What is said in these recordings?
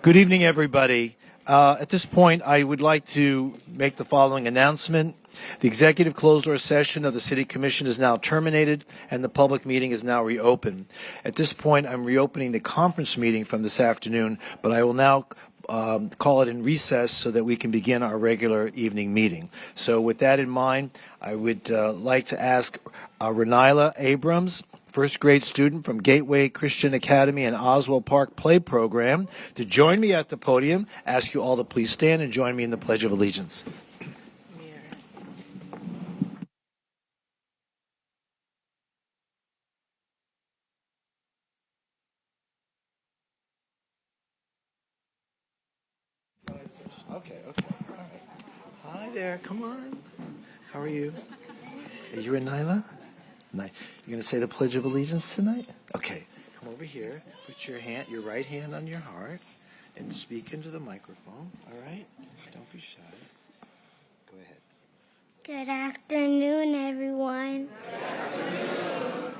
Good evening, everybody. At this point, I would like to make the following announcement. The executive closed-door session of the City Commission is now terminated, and the public meeting is now reopened. At this point, I'm reopening the conference meeting from this afternoon, but I will now call it in recess so that we can begin our regular evening meeting. So with that in mind, I would like to ask Renila Abrams, first grade student from Gateway Christian Academy and Oswald Park Play Program, to join me at the podium. Ask you all to please stand and join me in the Pledge of Allegiance. Okay. All right. Hi there. Come on. How are you? Are you Renila? Nice. You're going to say the Pledge of Allegiance tonight? Okay. Come over here. Put your right hand on your heart, and speak into the microphone. All right? Don't be shy. Go ahead. Good afternoon, everyone. Good afternoon.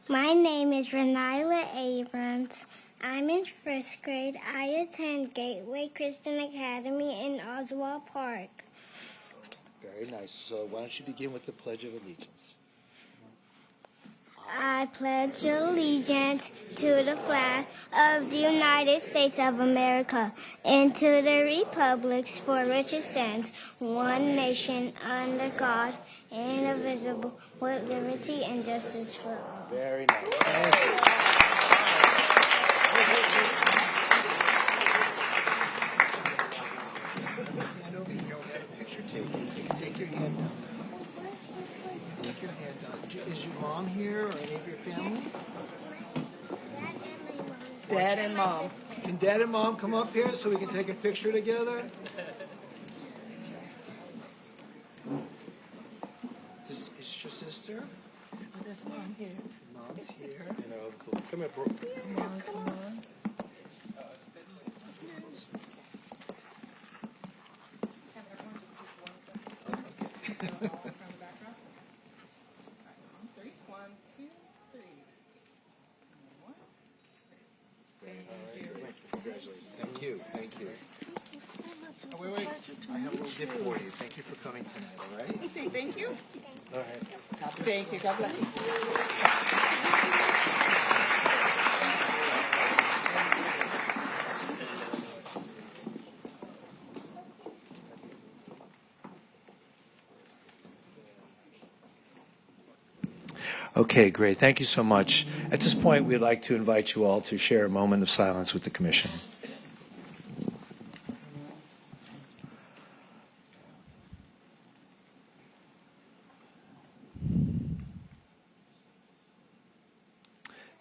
My name is Renila Abrams. I'm in first grade. I attend Gateway Christian Academy in Oswald Park. Very nice. So why don't you begin with the Pledge of Allegiance? I pledge allegiance to the flag of the United States of America and to the republics for which it stands, one nation under God, indivisible, with liberty and justice for all. Very nice. Thank you. Stand over here. We'll have a picture taken. You can take your hand down. Take your hand down. Is your mom here or any of your family? Dad and Mom. Can Dad and Mom come up here so we can take a picture together? Is this your sister? Oh, there's Mom here. Mom's here. Come here, bro. Come on. Congratulations. Thank you. Thank you. Oh, wait. I have a little gift for you. Thank you for coming tonight, all right? We say thank you. Go ahead. Thank you. God bless you. Okay, great. Thank you so much. At this point, we'd like to invite you all to share a moment of silence with the Commission.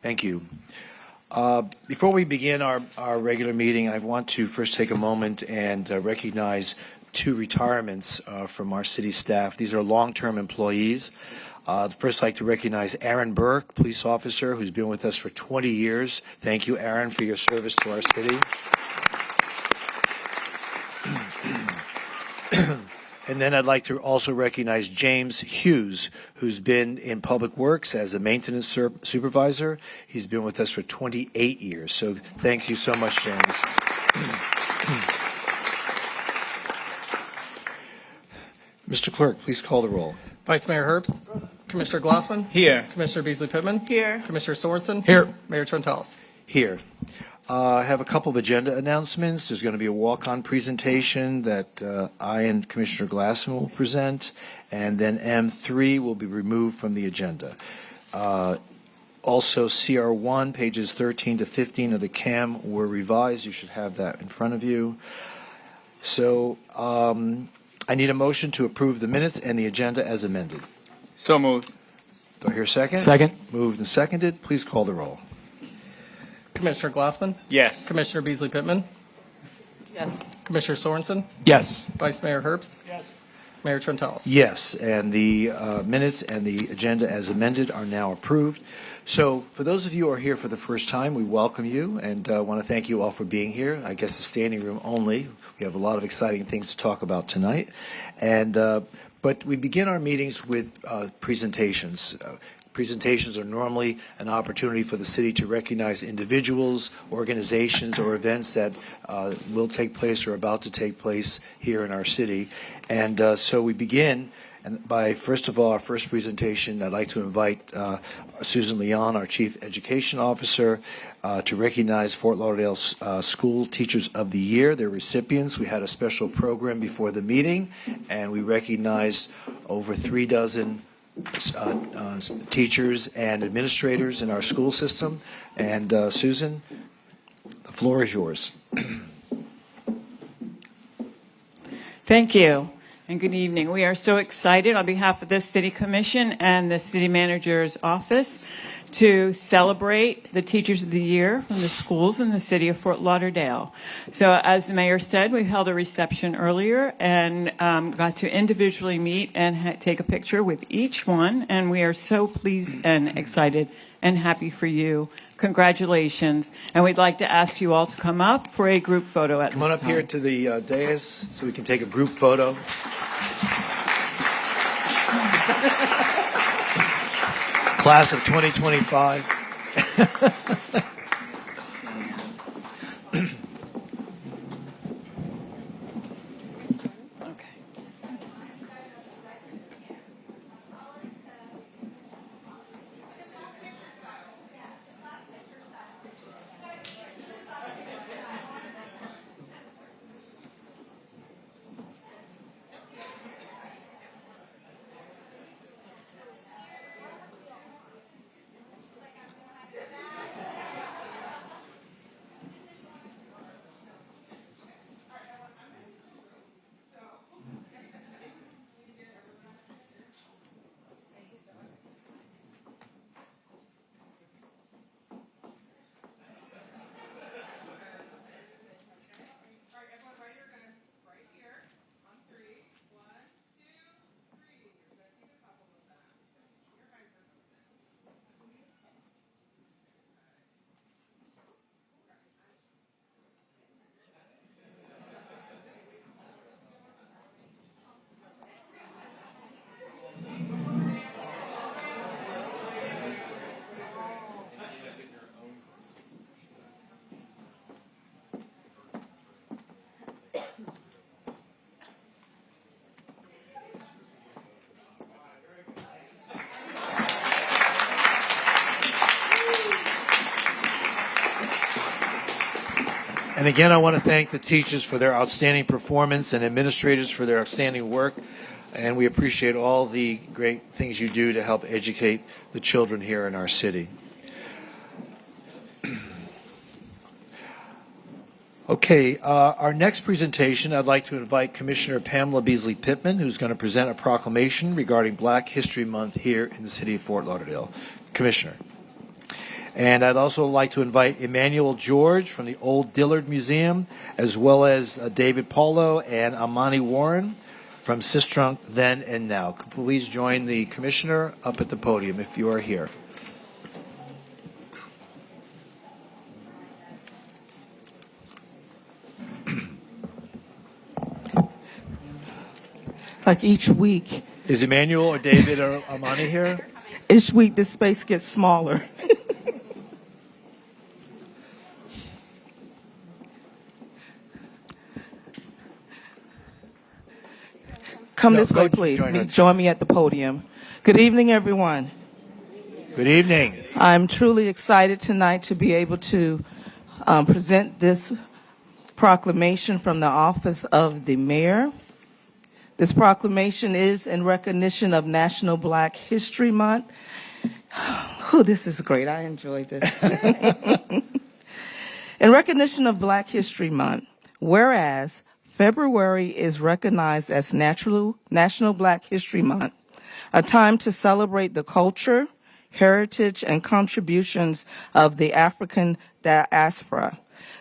Thank you. Before we begin our regular meeting, I want to first take a moment and recognize two retirements from our city staff. These are long-term employees. First, I'd like to recognize Aaron Burke, police officer, who's been with us for 20 years. Thank you, Aaron, for your service to our city. And then I'd like to also recognize James Hughes, who's been in Public Works as a maintenance supervisor. He's been with us for 28 years. So thank you so much, James. Mr. Clerk, please call the roll. Vice Mayor Herbst. Commissioner Glassman. Here. Commissioner Beasley Pittman. Here. Commissioner Sorensen. Here. Mayor Trentalis. Here. I have a couple of agenda announcements. There's going to be a walk-on presentation that I and Commissioner Glassman will present, and then M3 will be removed from the agenda. Also, CR1, pages 13 to 15 of the CAM were revised. You should have that in front of you. So I need a motion to approve the minutes and the agenda as amended. So moved. Do I hear a second? Second. Moved and seconded. Please call the roll. Commissioner Glassman. Yes. Commissioner Beasley Pittman. Yes. Commissioner Sorensen. Yes. Vice Mayor Herbst. Yes. Mayor Trentalis. Yes, and the minutes and the agenda as amended are now approved. So for those of you who are here for the first time, we welcome you and want to thank you all for being here. I guess the standing room only. We have a lot of exciting things to talk about tonight. And but we begin our meetings with presentations. Presentations are normally an opportunity for the city to recognize individuals, organizations, or events that will take place or are about to take place here in our city. And so we begin by, first of all, our first presentation. I'd like to invite Susan Leon, our Chief Education Officer, to recognize Fort Lauderdale School Teachers of the Year, their recipients. We had a special program before the meeting, and we recognized over 3 dozen teachers and administrators in our school system. And Susan, the floor is yours. Thank you, and good evening. We are so excited on behalf of the City Commission and the City Manager's Office to celebrate the Teachers of the Year from the schools in the city of Fort Lauderdale. So as the mayor said, we held a reception earlier and got to individually meet and take a picture with each one, and we are so pleased and excited and happy for you. Congratulations. And we'd like to ask you all to come up for a group photo at this time. Come on up here to the dais so we can take a group photo. Class of 2025. And again, I want to thank the teachers for their outstanding performance and administrators for their outstanding work. And we appreciate all the great things you do to help educate the children here in our city. Okay, our next presentation, I'd like to invite Commissioner Pamela Beasley Pittman, who's going to present a proclamation regarding Black History Month here in the city of Fort Lauderdale. Commissioner. And I'd also like to invite Emmanuel George from the Old Dillard Museum, as well as David Paulo and Amani Warren from Sistrunk Then and Now. Please join the Commissioner up at the podium if you are here. Like each week. Is Emmanuel or David or Amani here? Each week this space gets smaller. Come this way, please. Join me at the podium. Good evening, everyone. Good evening. I'm truly excited tonight to be able to present this proclamation from the office of the mayor. This proclamation is in recognition of National Black History Month. Oh, this is great. I enjoyed this. In recognition of Black History Month, whereas February is recognized as National Black History Month, a time to celebrate the culture, heritage, and contributions of the African diaspora.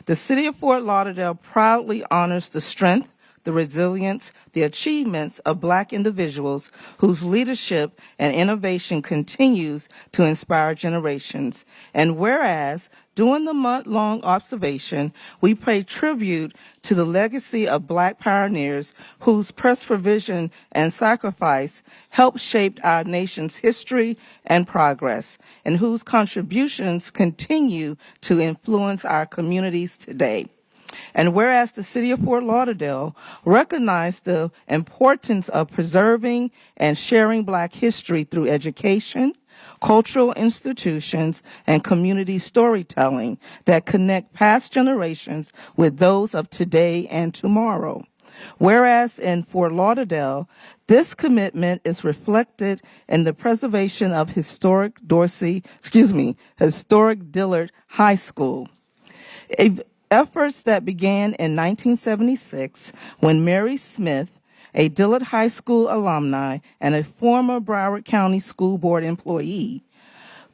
The city of Fort Lauderdale proudly honors the strength, the resilience, the achievements of Black individuals whose leadership and innovation continues to inspire generations. And whereas during the month-long observation, we pay tribute to the legacy of Black pioneers whose perseverance and sacrifice helped shape our nation's history and progress, and whose contributions continue to influence our communities today. And whereas the city of Fort Lauderdale recognized the importance of preserving and sharing Black history through education, cultural institutions, and community storytelling that connect past generations with those of today and tomorrow. Whereas in Fort Lauderdale, this commitment is reflected in the preservation of historic Dillard High School. Efforts that began in 1976 when Mary Smith, a Dillard High School alumni and a former Broward County School Board employee,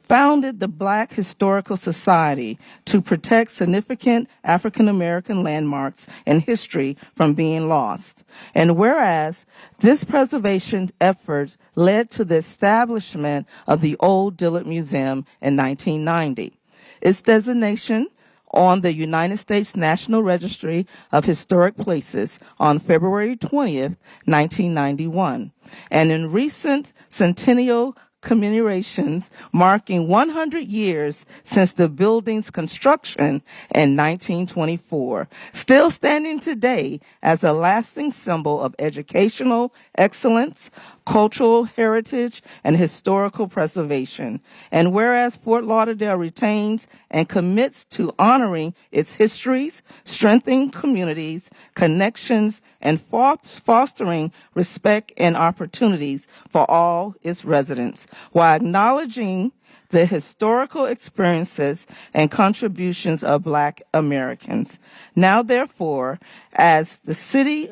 founded the Black Historical Society to protect significant African American landmarks and history from being lost. And whereas this preservation effort led to the establishment of the Old Dillard Museum in 1990. Its designation on the United States National Registry of Historic Places on February 20th, 1991. And in recent centennial commemorations marking 100 years since the building's construction in 1924, still standing today as a lasting symbol of educational excellence, cultural heritage, and historical preservation. And whereas Fort Lauderdale retains and commits to honoring its histories, strengthening communities, connections, and fostering respect and opportunities for all its residents, while acknowledging the historical experiences and contributions of Black Americans. Now, therefore, as the city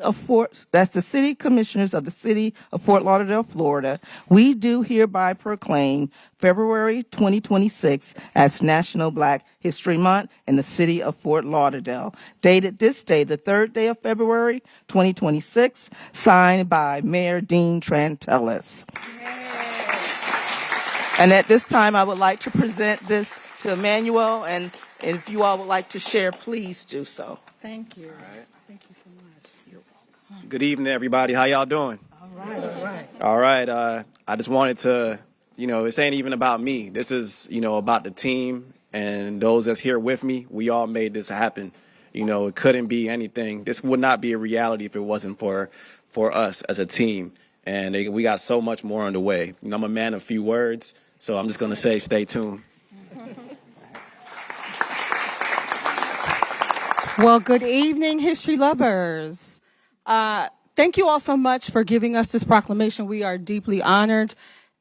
commissioners of the city of Fort Lauderdale, Florida, we do hereby proclaim February 2026 as National Black History Month in the city of Fort Lauderdale. Dated this day, the 3rd day of February 2026, signed by Mayor Dean Trantelis. And at this time, I would like to present this to Emmanuel, and if you all would like to share, please do so. Thank you. Thank you so much. Good evening, everybody. How y'all doing? All right. I just wanted to, this ain't even about me. This is, about the team and those that's here with me. We all made this happen. It couldn't be anything. This would not be a reality if it wasn't for us as a team. And we got so much more on the way. I'm a man of few words, so I'm just going to say stay tuned. Well, good evening, history lovers. Thank you all so much for giving us this proclamation. We are deeply honored.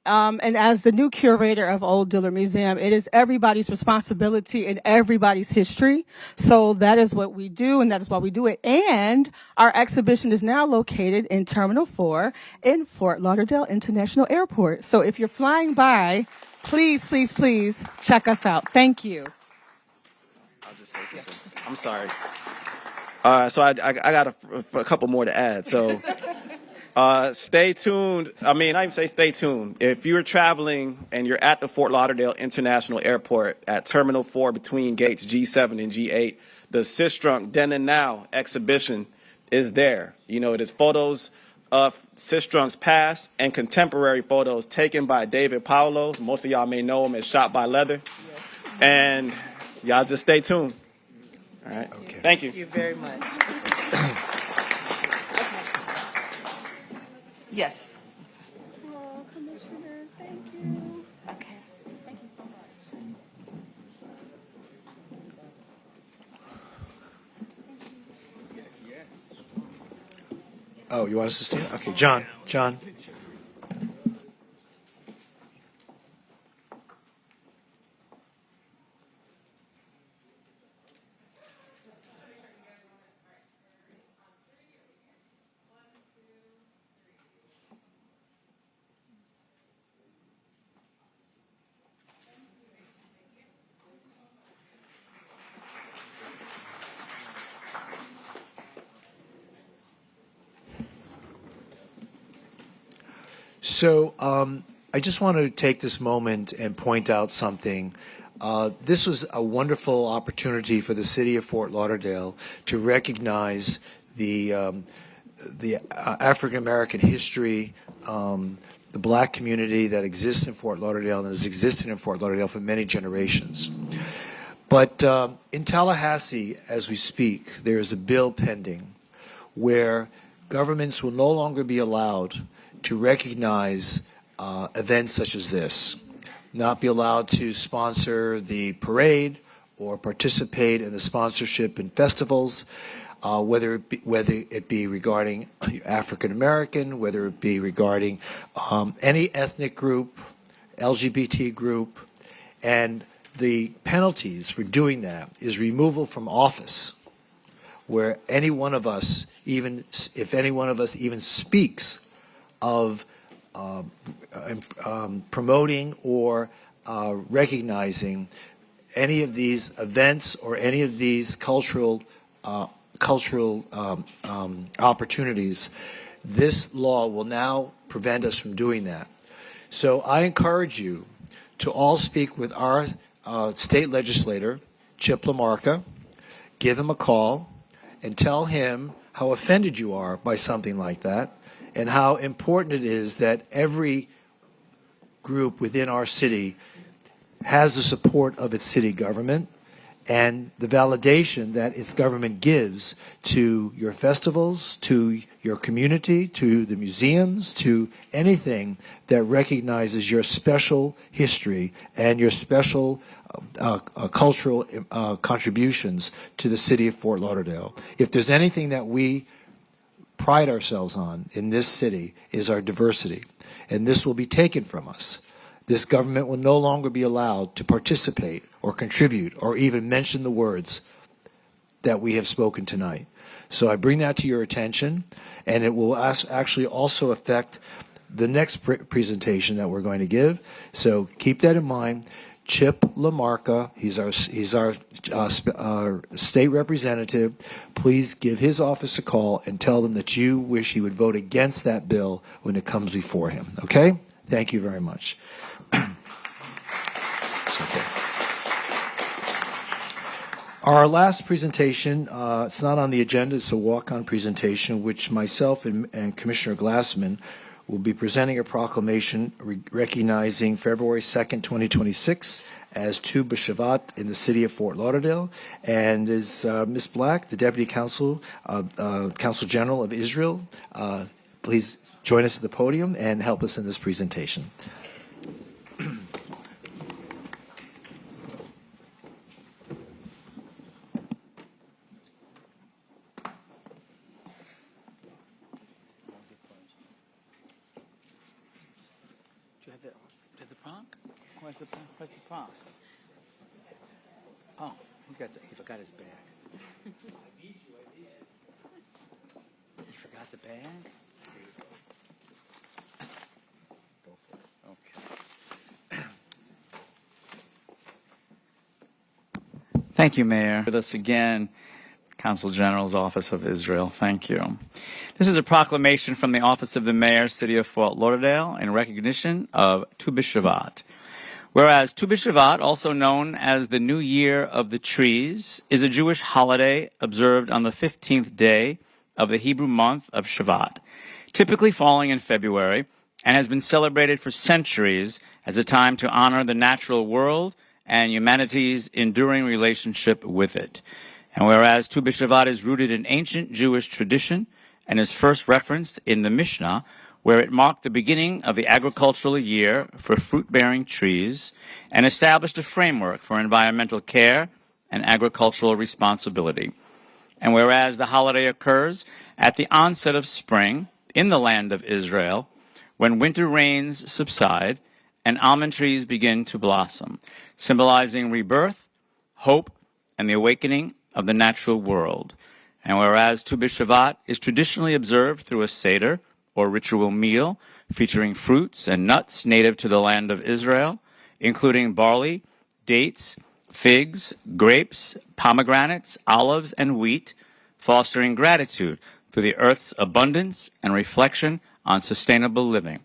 And as the new curator of Old Dillard Museum, it is everybody's responsibility and everybody's history. So that is what we do, and that is why we do it. And our exhibition is now located in Terminal 4 in Fort Lauderdale International Airport. So if you're flying by, please, please, please check us out. Thank you. I'll just say something. I'm sorry. So I got a couple more to add. So stay tuned. I even say stay tuned. If you're traveling and you're at the Fort Lauderdale International Airport at Terminal 4 between gates G7 and G8, the Sistrunk Then and Now exhibition is there. It is photos of Sistrunk's past and contemporary photos taken by David Paulo. Most of y'all may know him as Shot by Leather. And y'all just stay tuned. All right. Okay. Thank you. Thank you very much. Yes. Oh, Commissioner, thank you. Okay. Thank you so much. Oh, you want us to stand? Okay, John. So I just want to take this moment and point out something. This was a wonderful opportunity for the city of Fort Lauderdale to recognize the African American history, the black community that exists in Fort Lauderdale and has existed in Fort Lauderdale for many generations. But in Tallahassee, as we speak, there is a bill pending where governments will no longer be allowed to recognize events such as this, not be allowed to sponsor the parade or participate in the sponsorship in festivals, whether it be regarding African American, whether it be regarding any ethnic group, LGBT group, and the penalties for doing that is removal from office, where any one of us, even if any one of us even speaks of promoting or recognizing any of these events or any of these cultural opportunities, this law will now prevent us from doing that. So I encourage you to all speak with our state legislator, Chip LaMarca, give him a call, and tell him how offended you are by something like that, and how important it is that every group within our city has the support of its city government and the validation that its government gives to your festivals, to your community, to the museums, to anything that recognizes your special history and your special cultural contributions to the city of Fort Lauderdale. If there's anything that we pride ourselves on in this city is our diversity, and this will be taken from us. This government will no longer be allowed to participate or contribute or even mention the words that we have spoken tonight. So I bring that to your attention, and it will actually also affect the next presentation that we're going to give. So keep that in mind. Chip LaMarca, he's our state representative. Please give his office a call and tell them that you wish he would vote against that bill when it comes before him. Okay? Thank you very much. It's okay. Our last presentation, it's not on the agenda, it's a walk-on presentation, which myself and Commissioner Glassman will be presenting a proclamation recognizing February 2nd, 2026 as Tu B'Shavat in the city of Fort Lauderdale. And is Ms. Black, the Deputy Consul General of Israel, please join us at the podium and help us in this presentation. Where's the prompt? Oh, he forgot his bag. He forgot the bag? Go for it. Okay. Thank you, Mayor. With us again, Consul General's Office of Israel. Thank you. This is a proclamation from the Office of the Mayor, City of Fort Lauderdale, in recognition of Tu B'Shavat. Whereas Tu B'Shavat, also known as the New Year of the Trees, is a Jewish holiday observed on the 15th day of the Hebrew month of Shavat, typically falling in February, and has been celebrated for centuries as a time to honor the natural world and humanity's enduring relationship with it. And whereas Tu B'Shavat is rooted in ancient Jewish tradition and is first referenced in the Mishnah, where it marked the beginning of the agricultural year for fruit-bearing trees and established a framework for environmental care and agricultural responsibility. And whereas the holiday occurs at the onset of spring in the land of Israel, when winter rains subside and almond trees begin to blossom, symbolizing rebirth, hope, and the awakening of the natural world. And whereas Tu B'Shavat is traditionally observed through a Seder, or ritual meal featuring fruits and nuts native to the land of Israel, including barley, dates, figs, grapes, pomegranates, olives, and wheat, fostering gratitude for the earth's abundance and reflection on sustainable living.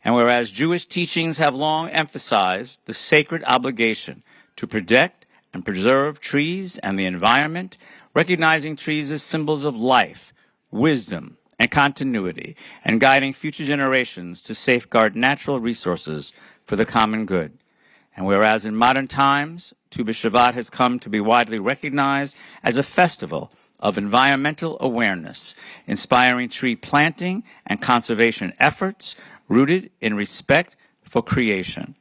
And whereas Jewish teachings have long emphasized the sacred obligation to protect and preserve trees and the environment, recognizing trees as symbols of life, wisdom, and continuity, and guiding future generations to safeguard natural resources for the common good. And whereas in modern times, Tu B'Shavat has come to be widely recognized as a festival of environmental awareness, inspiring tree planting and conservation efforts rooted in respect for creation.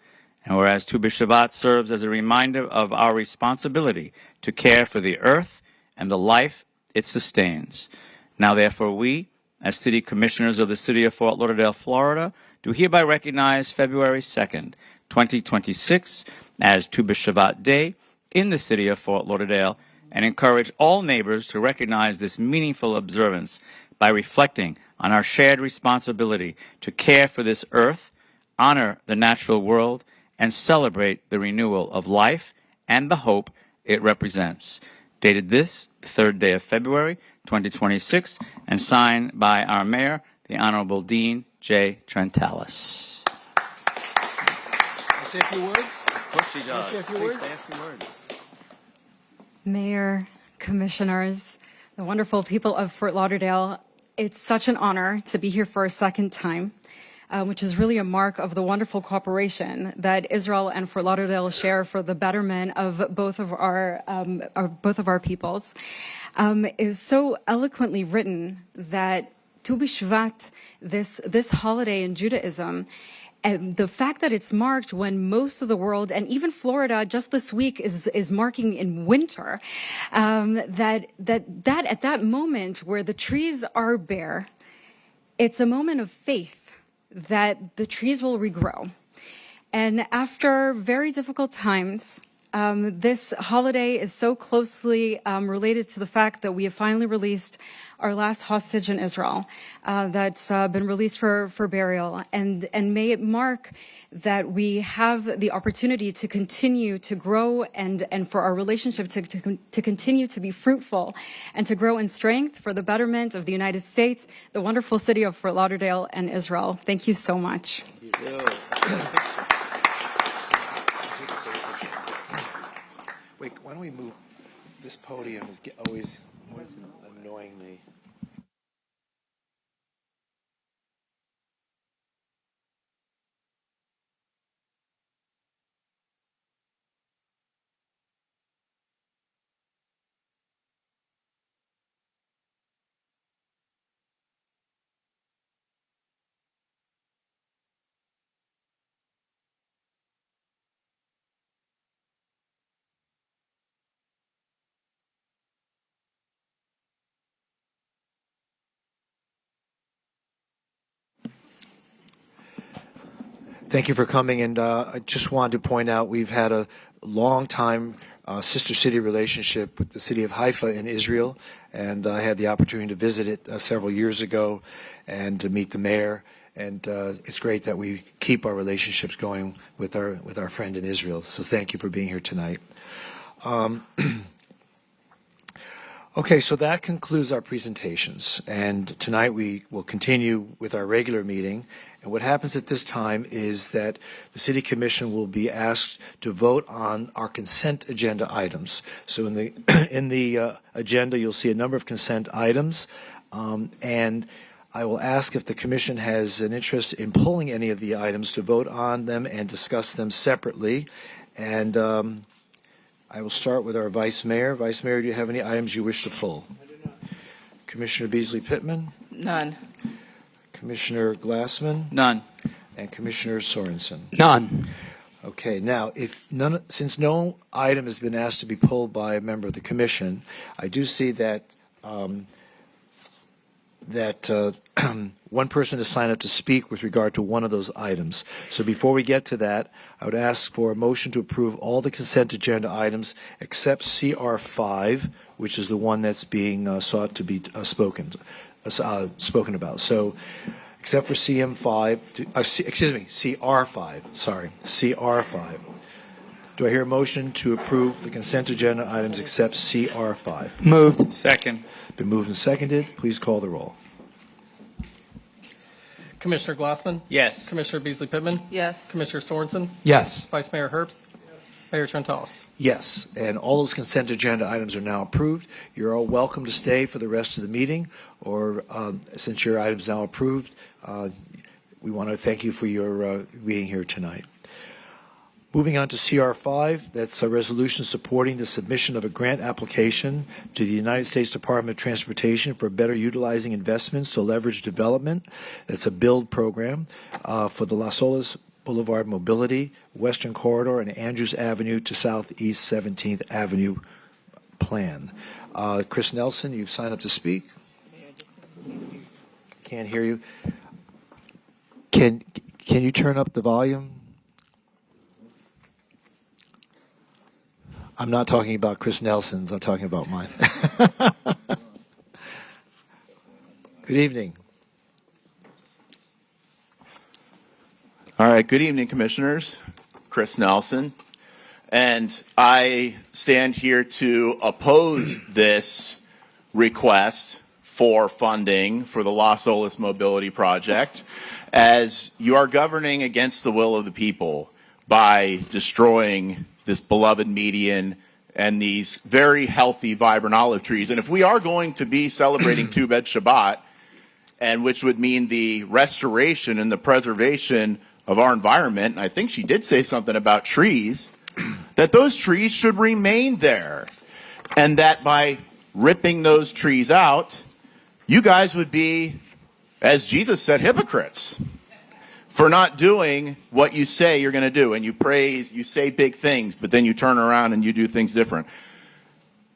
And whereas Tu B'Shavat serves as a reminder of our responsibility to care for the earth and the life it sustains. Now therefore we, as City Commissioners of the City of Fort Lauderdale, Florida, do hereby recognize February 2nd, 2026 as Tu B'Shavat Day in the City of Fort Lauderdale, and encourage all neighbors to recognize this meaningful observance by reflecting on our shared responsibility to care for this earth, honor the natural world, and celebrate the renewal of life and the hope it represents. Dated this, the 3rd day of February, 2026, and signed by our Mayor, the Honorable Dean J. Trentalis. Say a few words? Of course she does. Say a few words? Say a few words. Mayor, commissioners, the wonderful people of Fort Lauderdale, it's such an honor to be here for a second time, which is really a mark of the wonderful cooperation that Israel and Fort Lauderdale share for the betterment of both of our peoples. Is so eloquently written that Tu B'Shvat, this holiday in Judaism, and the fact that it's marked when most of the world, and even Florida just this week, is marking in winter, that at that moment where the trees are bare, it's a moment of faith that the trees will regrow. And after very difficult times, this holiday is so closely related to the fact that we have finally released our last hostage in Israel that's been released for burial. And may it mark that we have the opportunity to continue to grow and for our relationship to continue to be fruitful and to grow in strength for the betterment of the United States, the wonderful city of Fort Lauderdale, and Israel. Thank you so much. Wait, why don't we move? This podium is always annoying me. Thank you for coming, and I just wanted to point out we've had a long time sister city relationship with the city of Haifa in Israel, and I had the opportunity to visit it several years ago and to meet the mayor, and it's great that we keep our relationships going with our friend in Israel. So thank you for being here tonight. Okay, so that concludes our presentations, and tonight we will continue with our regular meeting. And what happens at this time is that the City Commission will be asked to vote on our consent agenda items. So in the agenda, you'll see a number of consent items, and I will ask if the Commission has an interest in pulling any of the items to vote on them and discuss them separately. And I will start with our Vice Mayor. Vice Mayor, do you have any items you wish to pull? I do not. Commissioner Beasley Pittman? None. Commissioner Glassman? None. And Commissioner Sorensen? None. Okay, now, since no item has been asked to be pulled by a member of the Commission, I do see that one person has signed up to speak with regard to one of those items. So before we get to that, I would ask for a motion to approve all the consent agenda items except CR5, which is the one that's being sought to be spoken about. So except for CR5, sorry, CR5. Do I hear a motion to approve the consent agenda items except CR5? Moved. Second. Been moved and seconded. Please call the roll. Commissioner Glassman? Yes. Commissioner Beasley Pittman? Yes. Commissioner Sorensen? Yes. Vice Mayor Herbst? Mayor Trentalis? Yes, and all those consent agenda items are now approved. You're all welcome to stay for the rest of the meeting, or since your item's now approved, we want to thank you for your being here tonight. Moving on to CR5, that's a resolution supporting the submission of a grant application to the United States Department of Transportation for better utilizing investments to leverage development. That's a build program for the Las Olas Boulevard Mobility, Western Corridor, and Andrews Avenue to Southeast 17th Avenue plan. Chris Nelson, you've signed up to speak. Can't hear you. Can you turn up the volume? I'm not talking about Chris Nelson's. I'm talking about mine. Good evening. All right, good evening, Commissioners. Chris Nelson. And I stand here to oppose this request for funding for the Las Olas Mobility Project, as you are governing against the will of the people by destroying this beloved median and these very healthy, vibrant olive trees. And if we are going to be celebrating Tu-Bet Shabbat, and which would mean the restoration and the preservation of our environment, and I think she did say something about trees, that those trees should remain there. And that by ripping those trees out, you guys would be, as Jesus said, hypocrites for not doing what you say you're going to do. And you praise, you say big things, but then you turn around and you do things different.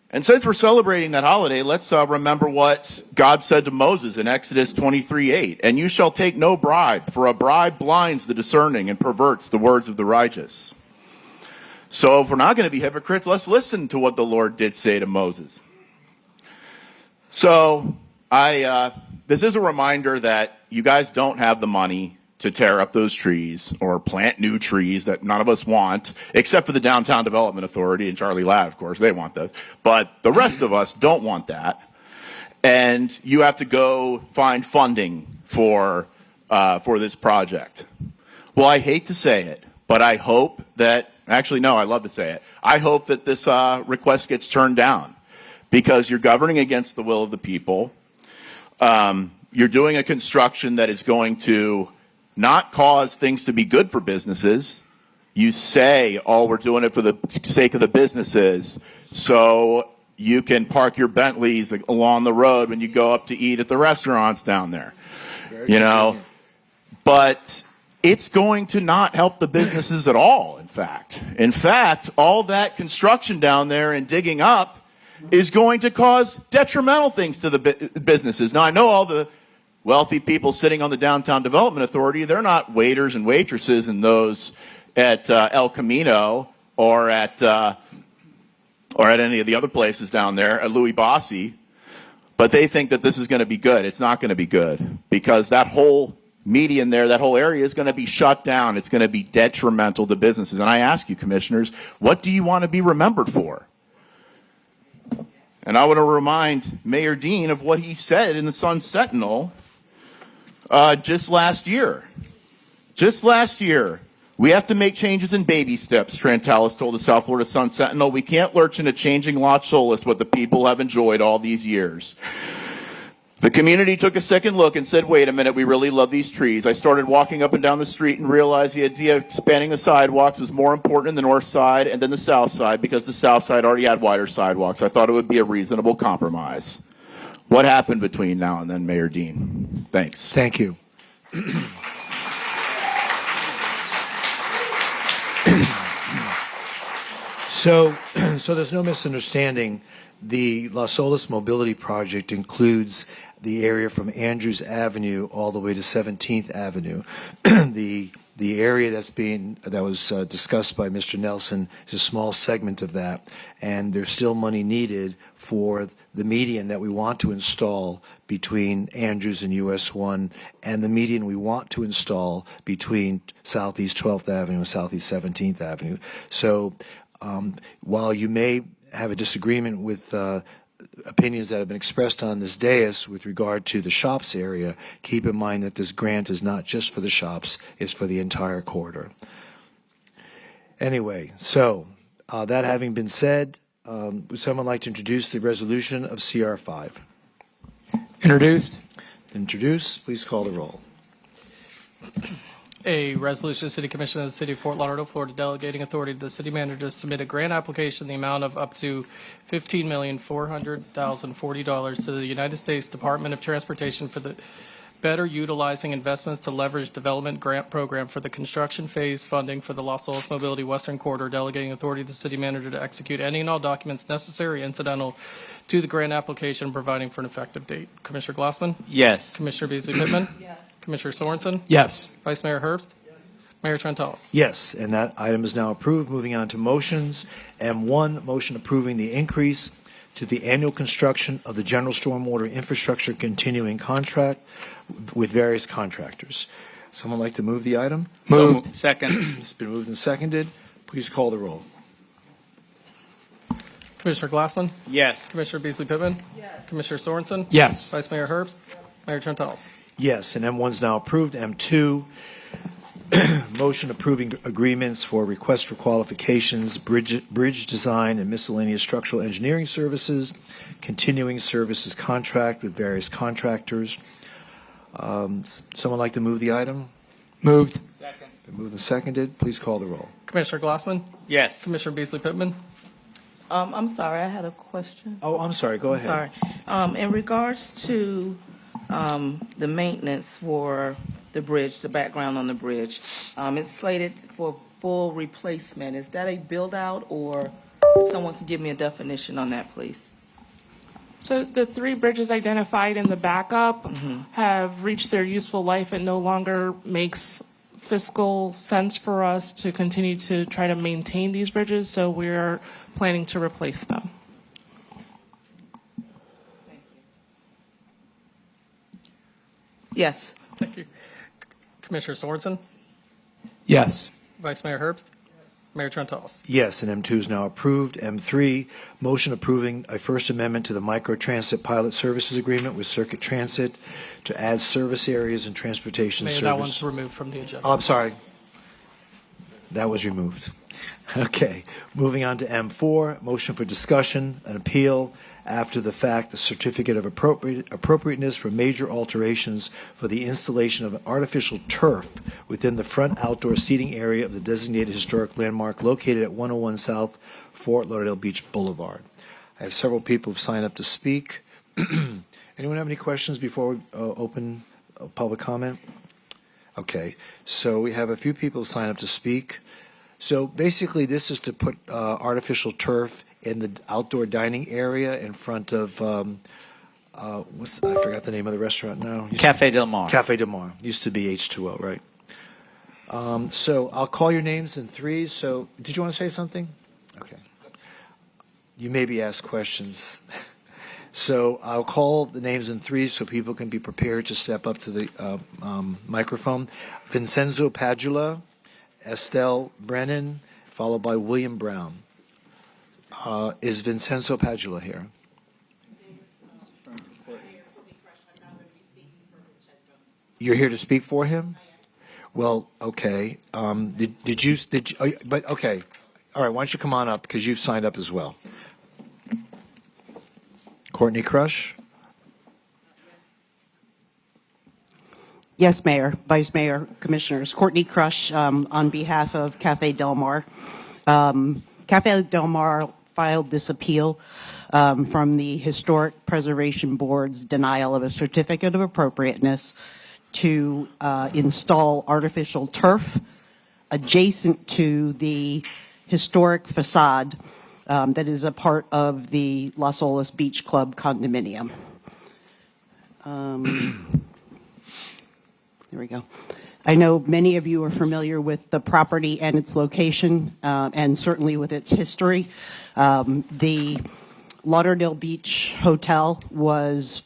And since we're celebrating that holiday, let's remember what God said to Moses in Exodus 23:8. And you shall take no bribe, for a bribe blinds the discerning and perverts the words of the righteous. So if we're not going to be hypocrites, let's listen to what the Lord did say to Moses. So this is a reminder that you guys don't have the money to tear up those trees or plant new trees that none of us want, except for the Downtown Development Authority and Charlie Ladd, of course, they want that. But the rest of us don't want that. And you have to go find funding for this project. Well, I hate to say it, but I hope that, actually, no, I love to say it. I hope that this request gets turned down, because you're governing against the will of the people. You're doing a construction that is going to not cause things to be good for businesses. You say, oh, we're doing it for the sake of the businesses, so you can park your Bentleys along the road when you go up to eat at the restaurants down there. You know, but it's going to not help the businesses at all, in fact. In fact, all that construction down there and digging up is going to cause detrimental things to the businesses. Now, I know all the wealthy people sitting on the Downtown Development Authority, they're not waiters and waitresses and those at El Camino or at any of the other places down there, at Louis Bossi, but they think that this is going to be good. It's not going to be good, because that whole median there, that whole area is going to be shut down. It's going to be detrimental to businesses. And I ask you, Commissioners, what do you want to be remembered for? And I want to remind Mayor Dean of what he said in the Sun Sentinel just last year. Just last year. We have to make changes in baby steps, Trentalis told the South Florida Sun Sentinel. We can't lurch in a changing Las Olas what the people have enjoyed all these years. The community took a second look and said, wait a minute, we really love these trees. I started walking up and down the street and realized the idea of expanding the sidewalks was more important in the north side and then the south side, because the south side already had wider sidewalks. I thought it would be a reasonable compromise. What happened between now and then, Mayor Dean? Thanks. Thank you. So there's no misunderstanding. The Las Olas Mobility Project includes the area from Andrews Avenue all the way to 17th Avenue. The area that was discussed by Mr. Nelson is a small segment of that, and there's still money needed for the median that we want to install between Andrews and US 1, and the median we want to install between Southeast 12th Avenue and Southeast 17th Avenue. So while you may have a disagreement with opinions that have been expressed on this dais with regard to the shops area, keep in mind that this grant is not just for the shops, it's for the entire corridor. Anyway, so that having been said, would someone like to introduce the resolution of CR5? Introduced. Introduce, please call the roll. A resolution of the City Commission of the City of Fort Lauderdale, Florida, delegating authority to the city manager to submit a grant application in the amount of up to $15,400,040 to the United States Department of Transportation for the better utilizing investments to leverage development grant program for the construction phase funding for the Los Olas Mobility Western Corridor, delegating authority to the city manager to execute any and all documents necessary incidental to the grant application and providing for an effective date. Commissioner Glassman? Yes. Commissioner Beasley Pittman? Yes. Commissioner Sorensen? Yes. Vice Mayor Herbst? Yes. Mayor Trentalis? Yes, and that item is now approved. Moving on to motions. M1, motion approving the increase to the annual construction of the general stormwater infrastructure continuing contract with various contractors. Someone like to move the item? Moved. Second. It's been moved and seconded. Please call the roll. Commissioner Glassman? Yes. Commissioner Beasley Pittman? Yes. Commissioner Sorensen? Yes. Vice Mayor Herbst? Mayor Trentalis? Yes, and M1 is now approved. M2, motion approving agreements for requests for qualifications, bridge design, and miscellaneous structural engineering services, continuing services contract with various contractors. Someone like to move the item? Moved. Second. Been moved and seconded. Please call the roll. Commissioner Glassman? Yes. Commissioner Beasley Pittman? I'm sorry, I had a question. Oh, I'm sorry. Go ahead. Sorry. In regards to the maintenance for the bridge, the background on the bridge, it's slated for full replacement. Is that a build-out, or if someone can give me a definition on that, please? So the 3 bridges identified in the backup have reached their useful life. It no longer makes fiscal sense for us to continue to try to maintain these bridges, so we're planning to replace them. Yes. Thank you. Commissioner Sorensen? Yes. Vice Mayor Herbst? Mayor Trentalis? Yes, and M2 is now approved. M3, motion approving a First Amendment to the Microtransit Pilot Services Agreement with Circuit Transit to add service areas and transportation Mayor, service. that one's removed from the agenda. Oh, I'm sorry. That was removed. Okay. Moving on to M4, motion for discussion, an appeal after the fact, the certificate of appropriateness for major alterations for the installation of an artificial turf within the front outdoor seating area of the designated historic landmark located at 101 South Fort Lauderdale Beach Boulevard. I have several people who've signed up to speak. Anyone have any questions before we open public comment? Okay, so we have a few people who signed up to speak. So basically, this is to put artificial turf in the outdoor dining area in front of I forgot the name of the restaurant now. Cafe Del Mar. Cafe Del Mar. Used to be H2O, right? So I'll call your names in threes. So did you want to say something? Okay. You may be asked questions. So I'll call the names in threes so people can be prepared to step up to the microphone. Vincenzo Padula, Estelle Brennan, followed by William Brown. Is Vincenzo Padula here? You're here to speak for him? Well, okay. Did you, but okay. All right, why don't you come on up because you've signed up as well. Courtney Crush? Yes, Mayor, Vice Mayor, Commissioners. Courtney Crush on behalf of Cafe Del Mar. Cafe Del Mar filed this appeal from the Historic Preservation Board's denial of a certificate of appropriateness to install artificial turf adjacent to the historic facade that is a part of the Los Olas Beach Club condominium. There we go. I know many of you are familiar with the property and its location, and certainly with its history. The Lauderdale Beach Hotel was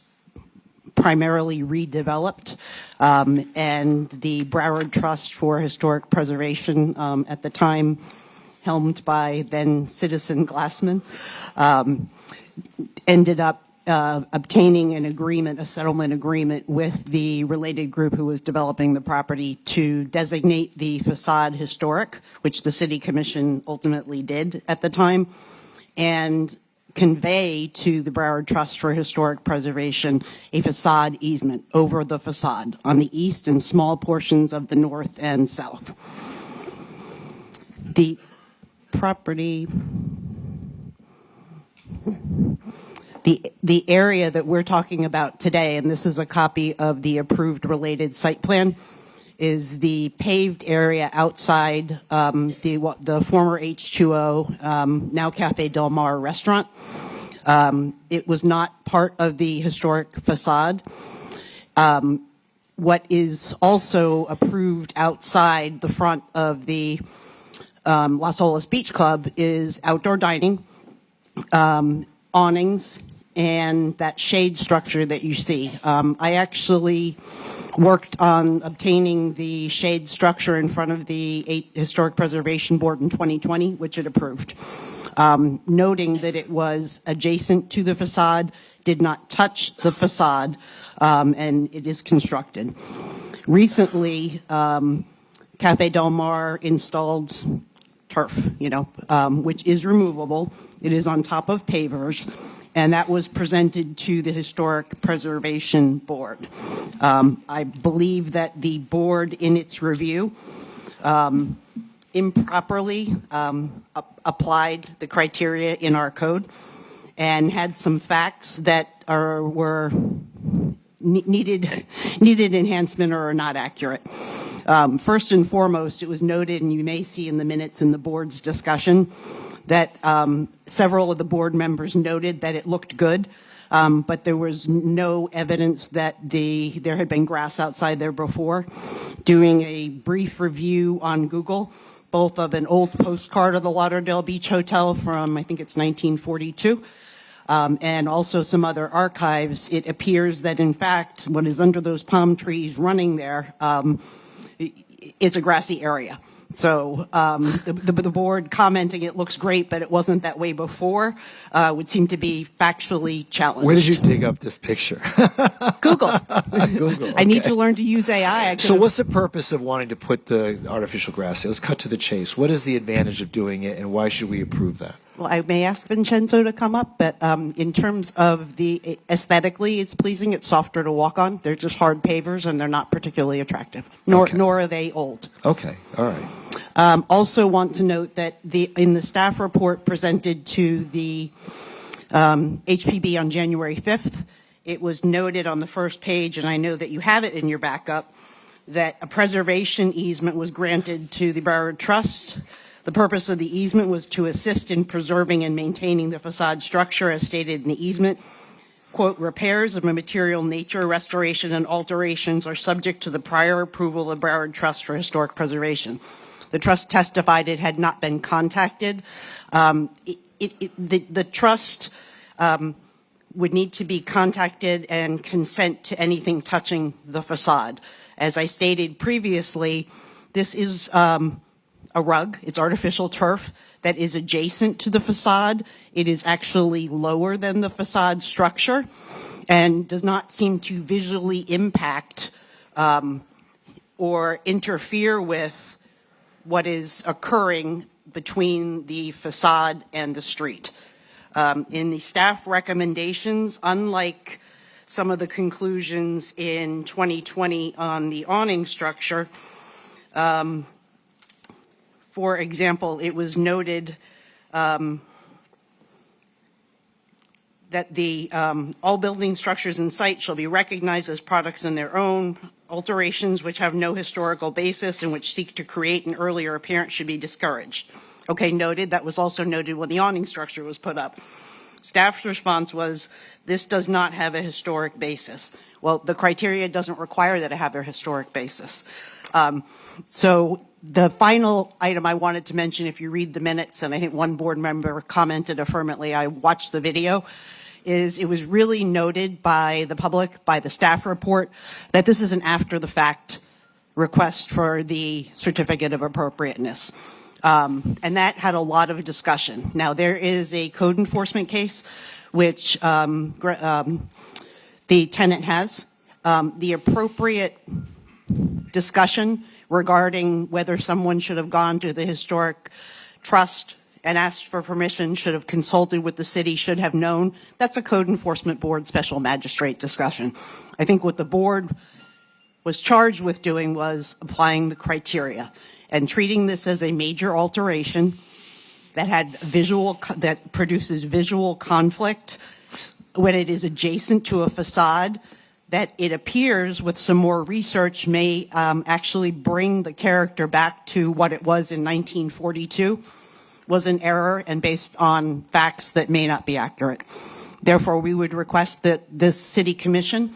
primarily redeveloped, and the Broward Trust for Historic Preservation at the time, helmed by then Citizen Glassman, ended up obtaining an agreement, a settlement agreement with the related group who was developing the property to designate the facade historic, which the City Commission ultimately did at the time, and convey to the Broward Trust for Historic Preservation a facade easement over the facade on the east and small portions of the north and south. The property, the area that we're talking about today, and this is a copy of the approved related site plan, is the paved area outside the former H2O, now Cafe Del Mar restaurant. It was not part of the historic facade. What is also approved outside the front of the Las Olas Beach Club is outdoor dining, awnings, and that shade structure that you see. I actually worked on obtaining the shade structure in front of the Historic Preservation Board in 2020, which it approved, noting that it was adjacent to the facade, did not touch the facade, and it is constructed. Recently, Cafe Del Mar installed turf, which is removable. It is on top of pavers, and that was presented to the Historic Preservation Board. I believe that the board, in its review, improperly applied the criteria in our code and had some facts that were needed enhancement or are not accurate. First and foremost, it was noted, and you may see in the minutes in the board's discussion, that several of the board members noted that it looked good, but there was no evidence that there had been grass outside there before. Doing a brief review on Google, both of an old postcard of the Lauderdale Beach Hotel from, I think it's 1942, and also some other archives, it appears that, in fact, what is under those palm trees running there, it's a grassy area. So the board commenting it looks great, but it wasn't that way before, would seem to be factually challenged. Where did you dig up this picture? Google. Google. I need okay. to learn to use AI. So what's the purpose of wanting to put the artificial grass there? Let's cut to the chase. What is the advantage of doing it, and why should we approve that? Well, I may ask Vincenzo to come up, but in terms of the aesthetically, it's pleasing. It's softer to walk on. They're just hard pavers, and they're not particularly attractive, nor are they old. Okay, all right. Also want to note that in the staff report presented to the HPB on January 5th, it was noted on the first page, and I know that you have it in your backup, that a preservation easement was granted to the Broward Trust. The purpose of the easement was to assist in preserving and maintaining the facade structure as stated in the easement. Quote, repairs of a material nature, restoration, and alterations are subject to the prior approval of Broward Trust for Historic Preservation. The trust testified it had not been contacted. The trust would need to be contacted and consent to anything touching the facade. As I stated previously, this is a rug. It's artificial turf that is adjacent to the facade. It is actually lower than the facade structure and does not seem to visually impact or interfere with what is occurring between the facade and the street. In the staff recommendations, unlike some of the conclusions in 2020 on the awning structure, for example, it was noted that all building structures in site shall be recognized as products in their own. Alterations which have no historical basis and which seek to create an earlier appearance should be discouraged. Okay, noted. That was also noted when the awning structure was put up. Staff's response was, this does not have a historic basis. Well, the criteria doesn't require that it have a historic basis. So the final item I wanted to mention, if you read the minutes, and I think one board member commented affirmatively, I watched the video, is it was really noted by the public, by the staff report, that this is an after-the-fact request for the certificate of appropriateness. And that had a lot of discussion. Now, there is a code enforcement case which the tenant has, the appropriate discussion regarding whether someone should have gone to the historic trust and asked for permission, should have consulted with the city, should have known. That's a code enforcement board special magistrate discussion. I think what the board was charged with doing was applying the criteria and treating this as a major alteration that produces visual conflict when it is adjacent to a facade, that it appears with some more research may actually bring the character back to what it was in 1942, was an error and based on facts that may not be accurate. Therefore, we would request that this city commission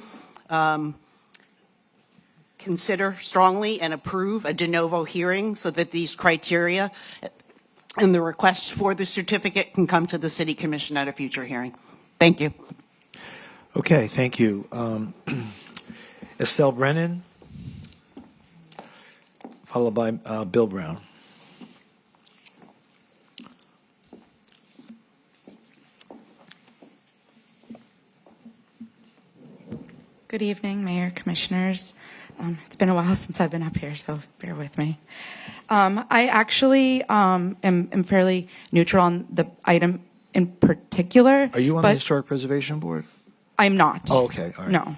consider strongly and approve a de novo hearing so that these criteria and the request for the certificate can come to the city commission at a future hearing. Thank you. Okay, thank you. Estelle Brennan, followed by Bill Brown. Good evening, Mayor, Commissioners. It's been a while since I've been up here, so bear with me. I actually am fairly neutral on the item in particular. Are you on the Historic Preservation Board? I'm not. Oh, okay. All right. No.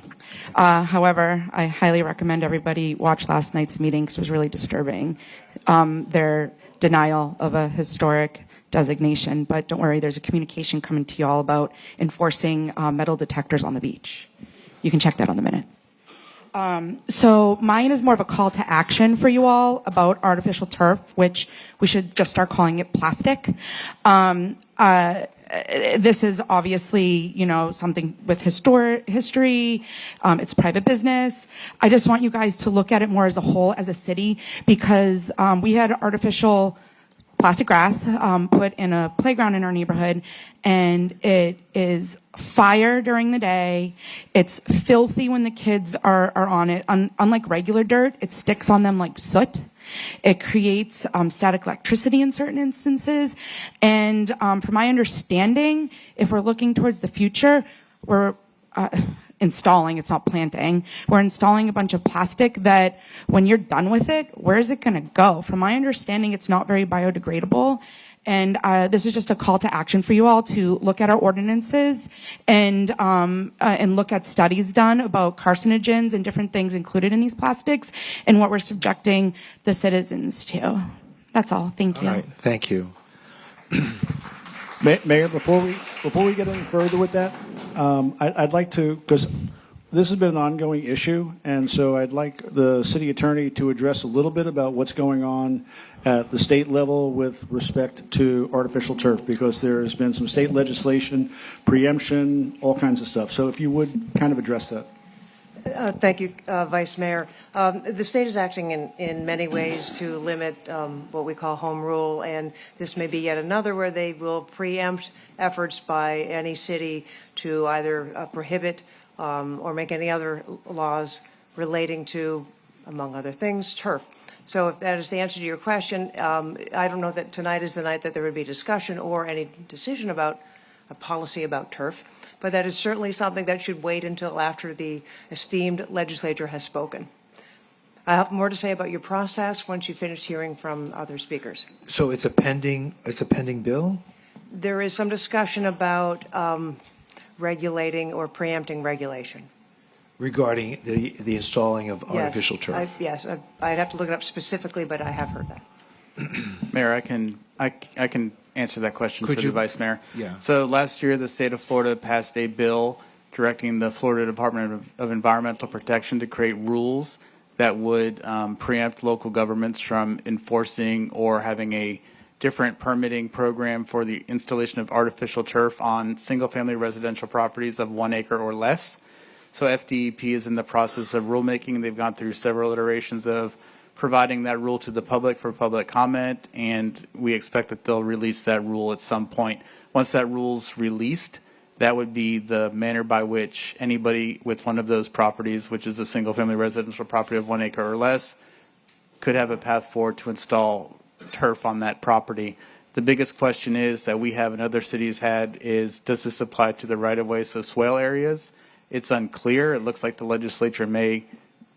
However, I highly recommend everybody watch last night's meeting because it was really disturbing. Their denial of a historic designation, but don't worry, there's a communication coming to you all about enforcing metal detectors on the beach. You can check that on the minutes. So mine is more of a call to action for you all about artificial turf, which we should just start calling it plastic. This is obviously, something with history. It's private business. I just want you guys to look at it more as a whole, as a city, because we had artificial plastic grass put in a playground in our neighborhood, and it is fire during the day. It's filthy when the kids are on it. Unlike regular dirt, it sticks on them like soot. It creates static electricity in certain instances. And from my understanding, if we're looking towards the future, we're installing, it's not planting, we're installing a bunch of plastic that when you're done with it, where is it going to go? From my understanding, it's not very biodegradable. And this is just a call to action for you all to look at our ordinances and look at studies done about carcinogens and different things included in these plastics and what we're subjecting the citizens to. That's all. Thank you. All right. Thank you. Mayor, before we get any further with that, I'd like to, because this has been an ongoing issue, and so I'd like the city attorney to address a little bit about what's going on at the state level with respect to artificial turf, because there has been some state legislation, preemption, all kinds of stuff. So if you would kind of address that. Thank you, Vice Mayor. The state is acting in many ways to limit what we call home rule, and this may be yet another where they will preempt efforts by any city to either prohibit or make any other laws relating to, among other things, turf. So if that is the answer to your question, I don't know that tonight is the night that there would be discussion or any decision about a policy about turf. But that is certainly something that should wait until after the esteemed legislature has spoken. I have more to say about your process once you finish hearing from other speakers. So it's a pending bill? There is some discussion about regulating or preempting regulation. Regarding the installing of artificial turf? Yes, I'd have to look it up specifically, but I have heard that. Mayor, I can answer that question for the Vice Mayor. Yeah. So last year, the state of Florida passed a bill directing the Florida Department of Environmental Protection to create rules that would preempt local governments from enforcing or having a different permitting program for the installation of artificial turf on single-family residential properties of 1 acre or less. So FDEP is in the process of rulemaking. They've gone through several iterations of providing that rule to the public for public comment, and we expect that they'll release that rule at some point. Once that rule's released, that would be the manner by which anybody with one of those properties, which is a single-family residential property of 1 acre or less, could have a path forward to install turf on that property. The biggest question is that we have and other cities had is, does this apply to the right-of-way, so swale areas? It's unclear. It looks like the legislature may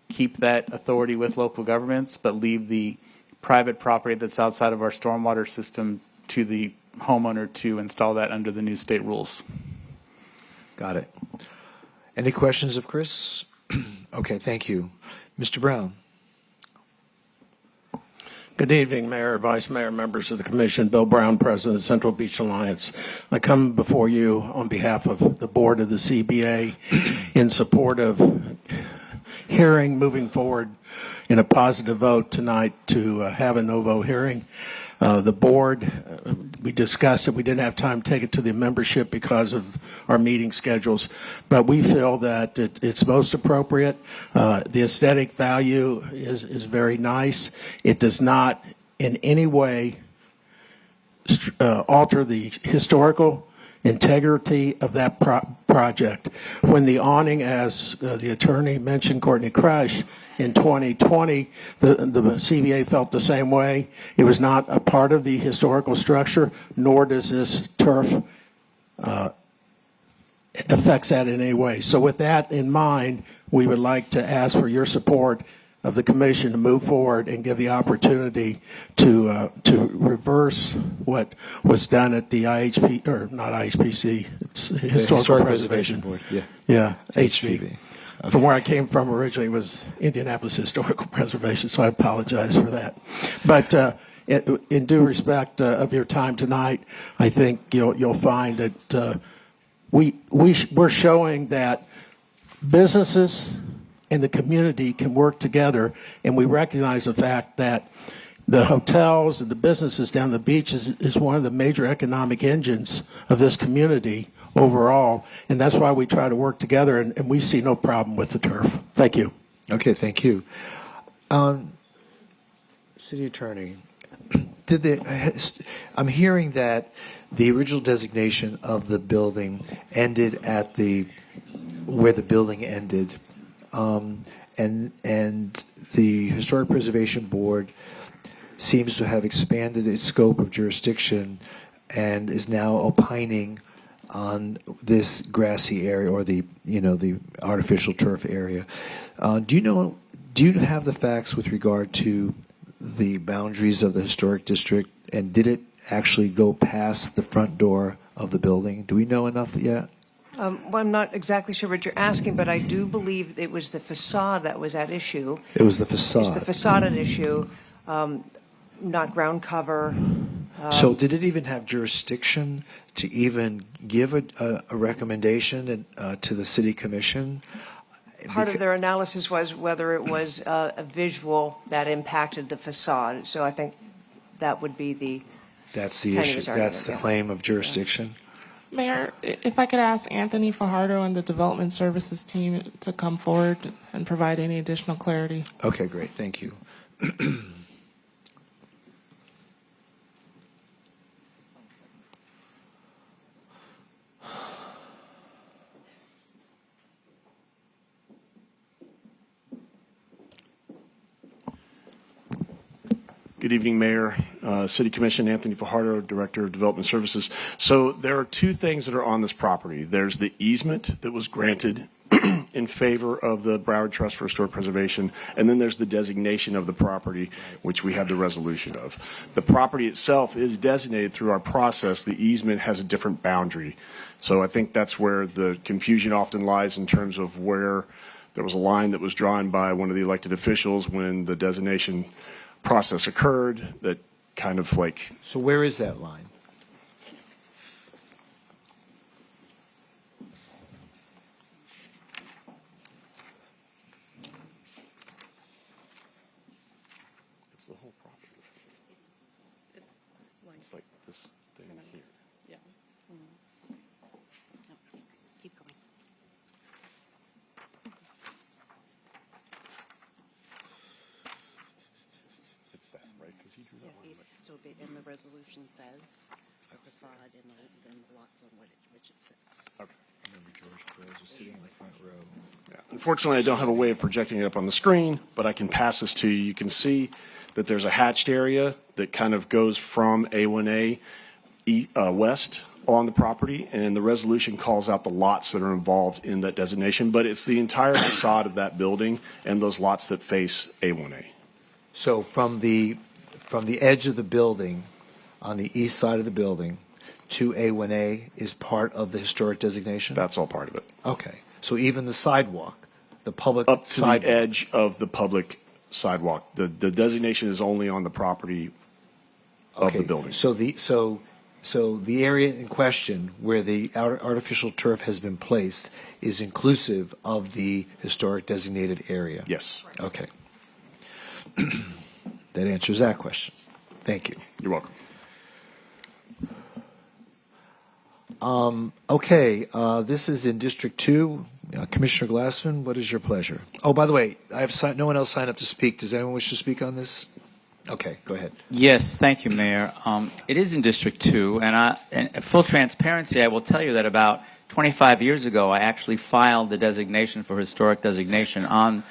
keep that authority with local governments, but leave the private property that's outside of our stormwater system to the homeowner to install that under the new state rules. Got it. Any questions of Chris? Okay, thank you. Mr. Brown. Good evening, Mayor, Vice Mayor, members of the Commission. Bill Brown, President of the Central Beach Alliance. I come before you on behalf of the board of the CBA in support of hearing moving forward in a positive vote tonight to have a no vote hearing. The board, we discussed it. We didn't have time to take it to the membership because of our meeting schedules, but we feel that it's most appropriate. The aesthetic value is very nice. It does not in any way alter the historical integrity of that project. When the awning, as the attorney mentioned, Courtney Crush, in 2020, the CBA felt the same way. It was not a part of the historical structure, nor does this turf affects that in any way. So with that in mind, we would like to ask for your support of the commission to move forward and give the opportunity to reverse what was done at the IHP, or not IHPC, it's Historical Preservation Board. Yeah, HB. From where I came from originally was Indianapolis Historical Preservation, so I apologize for that. But in due respect of your time tonight, I think you'll find that we're showing that businesses and the community can work together, and we recognize the fact that the hotels and the businesses down the beach is one of the major economic engines of this community overall, and that's why we try to work together, and we see no problem with the turf. Thank you. Okay, thank you. City Attorney, I'm hearing that the original designation of the building ended at where the building ended, and the Historic Preservation Board seems to have expanded its scope of jurisdiction and is now opining on this grassy area, or the artificial turf area. Do you have the facts with regard to the boundaries of the historic district, and did it actually go past the front door of the building? Do we know enough yet? Well, I'm not exactly sure what you're asking, but I do believe it was the facade that was at issue. It was the facade. It's the facade at issue, not ground cover. So did it even have jurisdiction to even give a recommendation to the city commission? Part of their analysis was whether it was a visual that impacted the facade. So I think that would be the That's the issue. That's the claim of jurisdiction. Mayor, if I could ask Anthony Fajardo and the Development Services team to come forward and provide any additional clarity. Okay, great. Thank you. Good evening, Mayor, City Commission, Anthony Fajardo, Director of Development Services. So there are two things that are on this property. There's the easement that was granted in favor of the Broward Trust for Historic Preservation, and then there's the designation of the property, which we have the resolution of. The property itself is designated through our process. The easement has a different boundary. So I think that's where the confusion often lies, in terms of where there was a line that was drawn by one of the elected officials when the designation process occurred, that kind of like... So where is that line? It's the whole property. It's like this thing here. Yeah. Keep going. It's that, right? Because he drew that one. So in the resolution says the facade and the lots on which it sits. Okay. Unfortunately, I don't have a way of projecting it up on the screen, but I can pass this to you. You can see that there's a hatched area that kind of goes from A1A west on the property, and the resolution calls out the lots that are involved in that designation, but it's the entire facade of that building and those lots that face A1A. So from the edge of the building, on the east side of the building, to A1A is part of the historic designation? That's all part of it. Okay. So even the sidewalk, the public Up to sidewalk. the edge of the public sidewalk. The designation is only on the property of the building. So the area in question where the artificial turf has been placed is inclusive of the historic designated area? Yes. Okay. That answers that question. Thank you. You're welcome. Okay, this is in District 2. Commissioner Glassman, what is your pleasure? Oh, by the way, no one else signed up to speak. Does anyone wish to speak on this? Okay, go ahead. Yes, thank you, Mayor. It is in District 2, and full transparency, I will tell you that about 25 years ago, I actually filed the designation for historic designation on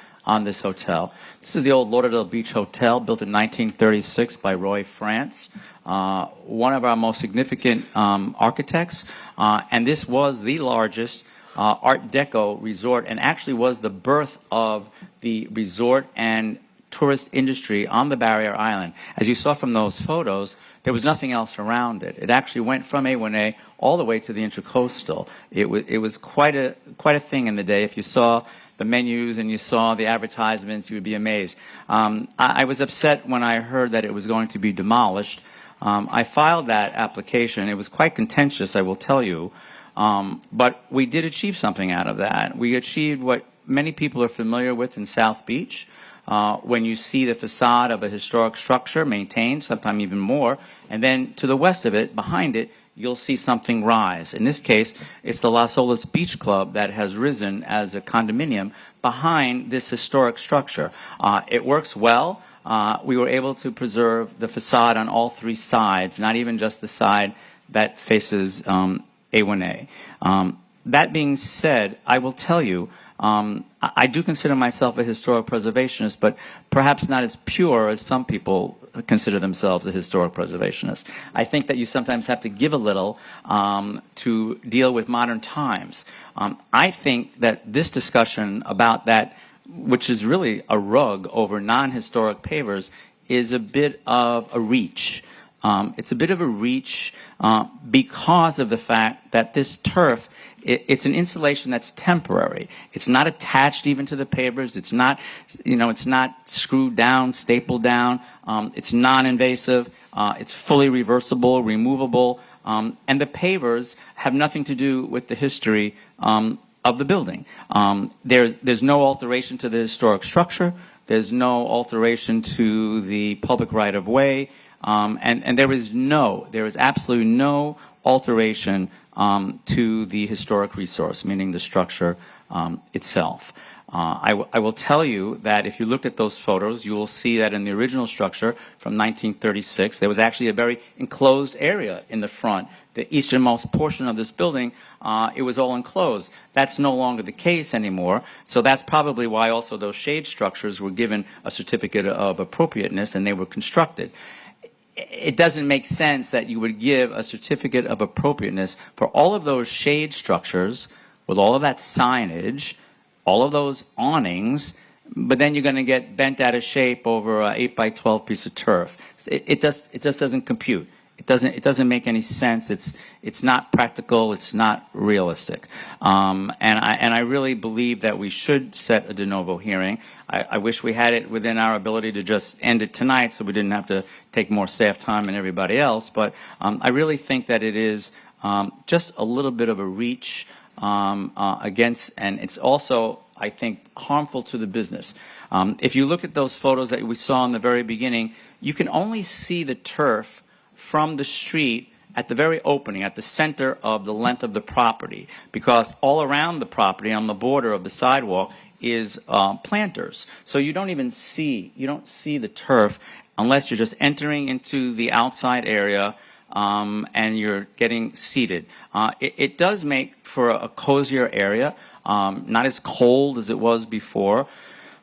this hotel. This is the old Lauderdale Beach Hotel, built in 1936 by Roy France, one of our most significant architects, and this was the largest Art Deco resort, and actually was the birth of the resort and tourist industry on the Barrier Island. As you saw from those photos, there was nothing else around it. It actually went from A1A all the way to the Intracoastal. It was quite a thing in the day. If you saw the menus and you saw the advertisements, you would be amazed. I was upset when I heard that it was going to be demolished. I filed that application. It was quite contentious, I will tell you. But we did achieve something out of that. We achieved what many people are familiar with in South Beach. When you see the facade of a historic structure maintained, sometimes even more, and then to the west of it, behind it, you'll see something rise. In this case, it's the Las Olas Beach Club that has risen as a condominium behind this historic structure. It works well. We were able to preserve the facade on all three sides, not even just the side that faces A1A. That being said, I will tell you, I do consider myself a historic preservationist, but perhaps not as pure as some people consider themselves a historic preservationist. I think that you sometimes have to give a little to deal with modern times. I think that this discussion about that, which is really a rug over non-historic pavers, is a bit of a reach. It's a bit of a reach because of the fact that this turf, it's an insulation that's temporary. It's not attached even to the pavers. It's not, it's not screwed down, stapled down. It's non-invasive. It's fully reversible, removable. And the pavers have nothing to do with the history of the building. There's no alteration to the historic structure. There's no alteration to the public right-of-way. And there is absolutely no alteration to the historic resource, meaning the structure itself. I will tell you that if you looked at those photos, you will see that in the original structure from 1936, there was actually a very enclosed area in the front. The easternmost portion of this building, it was all enclosed. That's no longer the case anymore, so that's probably why also those shade structures were given a certificate of appropriateness and they were constructed. It doesn't make sense that you would give a certificate of appropriateness for all of those shade structures with all of that signage, all of those awnings, but then you're going to get bent out of shape over an 8x12 piece of turf. It just doesn't compute. It doesn't make any sense. It's not practical. It's not realistic. And I really believe that we should set a de novo hearing. I wish we had it within our ability to just end it tonight so we didn't have to take more staff time and everybody else. But I really think that it is just a little bit of a reach against, and it's also, I think, harmful to the business. If you look at those photos that we saw in the very beginning, you can only see the turf from the street at the very opening, at the center of the length of the property, because all around the property on the border of the sidewalk is planters. So you don't see the turf unless you're just entering into the outside area, and you're getting seated. It does make for a cozier area, not as cold as it was before.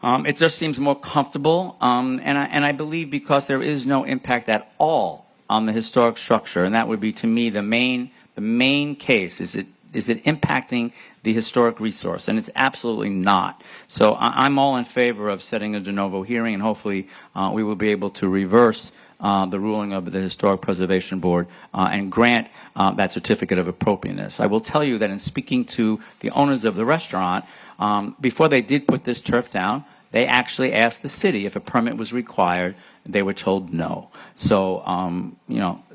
It just seems more comfortable, and I believe because there is no impact at all on the historic structure, and that would be to me the main case. Is it impacting the historic resource? And it's absolutely not. So I'm all in favor of setting a de novo hearing, and hopefully we will be able to reverse the ruling of the Historic Preservation Board and grant that certificate of appropriateness. I will tell you that in speaking to the owners of the restaurant, before they did put this turf down, they actually asked the city if a permit was required. They were told no. So,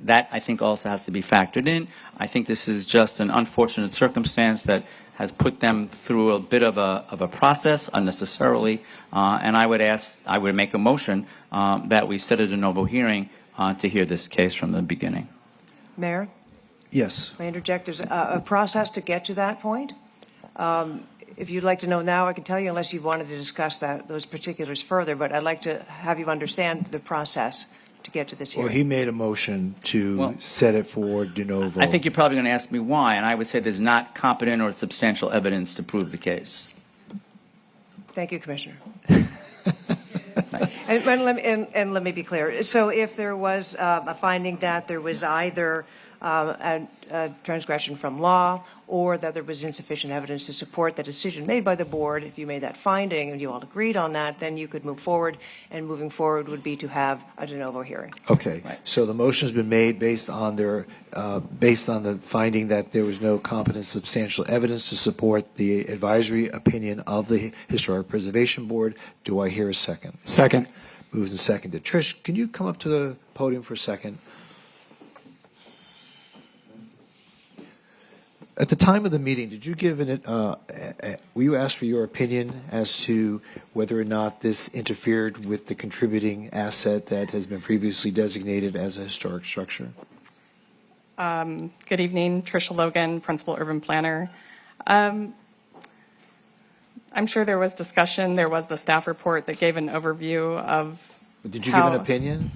that I think also has to be factored in. I think this is just an unfortunate circumstance that has put them through a bit of a process unnecessarily. And I would make a motion that we set a de novo hearing to hear this case from the beginning. Mayor, Yes. may I interject? There's a process to get to that point. If you'd like to know now, I can tell you, unless you wanted to discuss those particulars further, but I'd like to have you understand the process to get to this Well, hearing. he made a motion to set it for de novo. I think you're probably going to ask me why, and I would say there's not competent or substantial evidence to prove the case. Thank you, Commissioner. and let me be clear. So if there was a finding that there was either a transgression from law or that there was insufficient evidence to support the decision made by the board, if you made that finding and you all agreed on that, then you could move forward, and moving forward would be to have a de novo hearing. Okay. So the motion's been made based on the finding that there was no competent substantial evidence to support the advisory opinion of the Historic Preservation Board. Do I hear a second? Second. Moved and seconded. Trish, can you come up to the podium for a second? At the time of the meeting, did you give were you asked for your opinion as to whether or not this interfered with the contributing asset that has been previously designated as a historic structure? Good evening, Tricia Logan, Principal Urban Planner. I'm sure there was discussion. There was the staff report that gave an overview of. Did you give an opinion?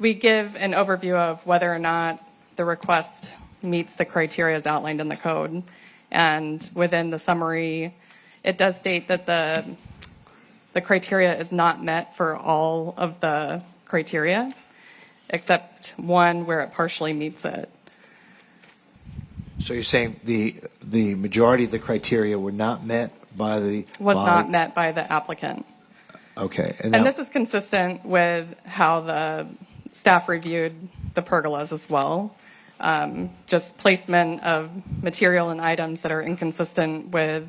We give an overview of whether or not the request meets the criteria as outlined in the code. And within the summary, it does state that the criteria is not met for all of the criteria, except one where it partially meets it. So you're saying the majority of the criteria were not met by the Not met by the applicant. Okay. And this is consistent with how the staff reviewed the pergolas as well. Just placement of material and items that are inconsistent with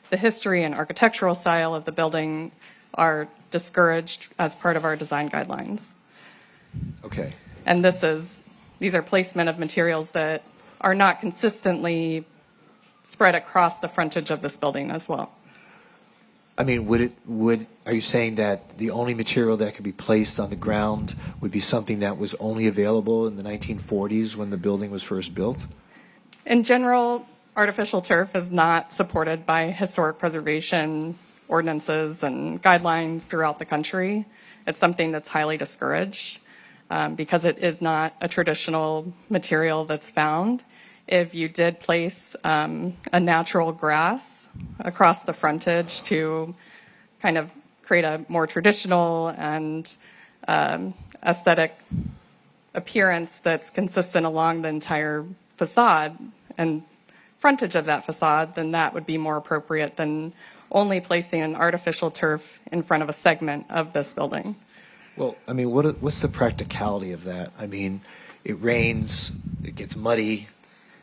the history and architectural style of the building are discouraged as part of our design guidelines. Okay. And these are placement of materials that are not consistently spread across the frontage of this building as well. I mean, are you saying that the only material that could be placed on the ground would be something that was only available in the 1940s when the building was first built? In general, artificial turf is not supported by historic preservation ordinances and guidelines throughout the country. It's something that's highly discouraged because it is not a traditional material that's found. If you did place a natural grass across the frontage to kind of create a more traditional and aesthetic appearance that's consistent along the entire facade and frontage of that facade, then that would be more appropriate than only placing an artificial turf in front of a segment of this building. Well, I mean, what's the practicality of that? I mean, it rains, it gets muddy,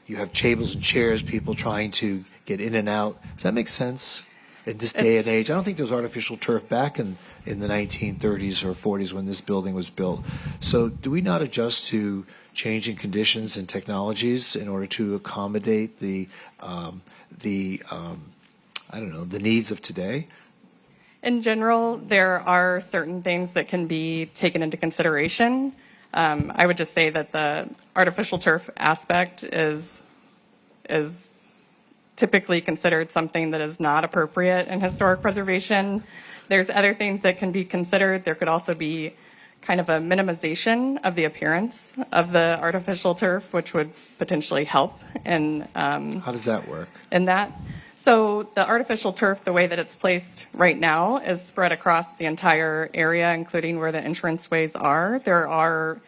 you have tables and chairs, people trying to get in and out. Does that make sense in this day and age? I don't think there was artificial turf back in the 1930s or 40s when this building was built. So do we not adjust to changing conditions and technologies in order to accommodate the needs of today? In general, there are certain things that can be taken into consideration. I would just say that the artificial turf aspect is typically considered something that is not appropriate in historic preservation. There's other things that can be considered. There could also be kind of a minimization of the appearance of the artificial turf, which would potentially help in How does that work? in that. So the artificial turf, the way that it's placed right now, is spread across the entire area, including where the entranceways are. There are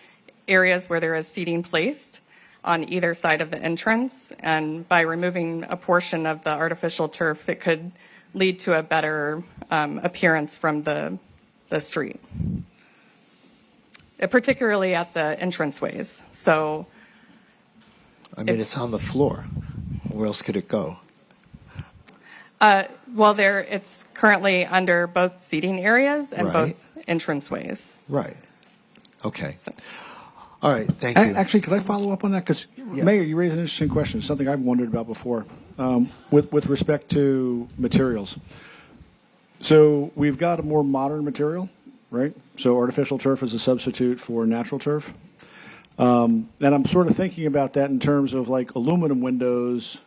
areas where there is seating placed on either side of the entrance, and by removing a portion of the artificial turf, it could lead to a better appearance from the street, particularly at the entranceways. So, I mean, it's on the floor. Where else could it go? well, it's currently under both seating areas and both entranceways. Right. Okay. All right. Thank you. Actually, could I follow up on that? Because, Mayor, you raised an interesting question, something I've wondered about before, with respect to materials. So we've got a more modern material, right? So artificial turf is a substitute for natural turf. And I'm sort of thinking about that in terms of like aluminum windows,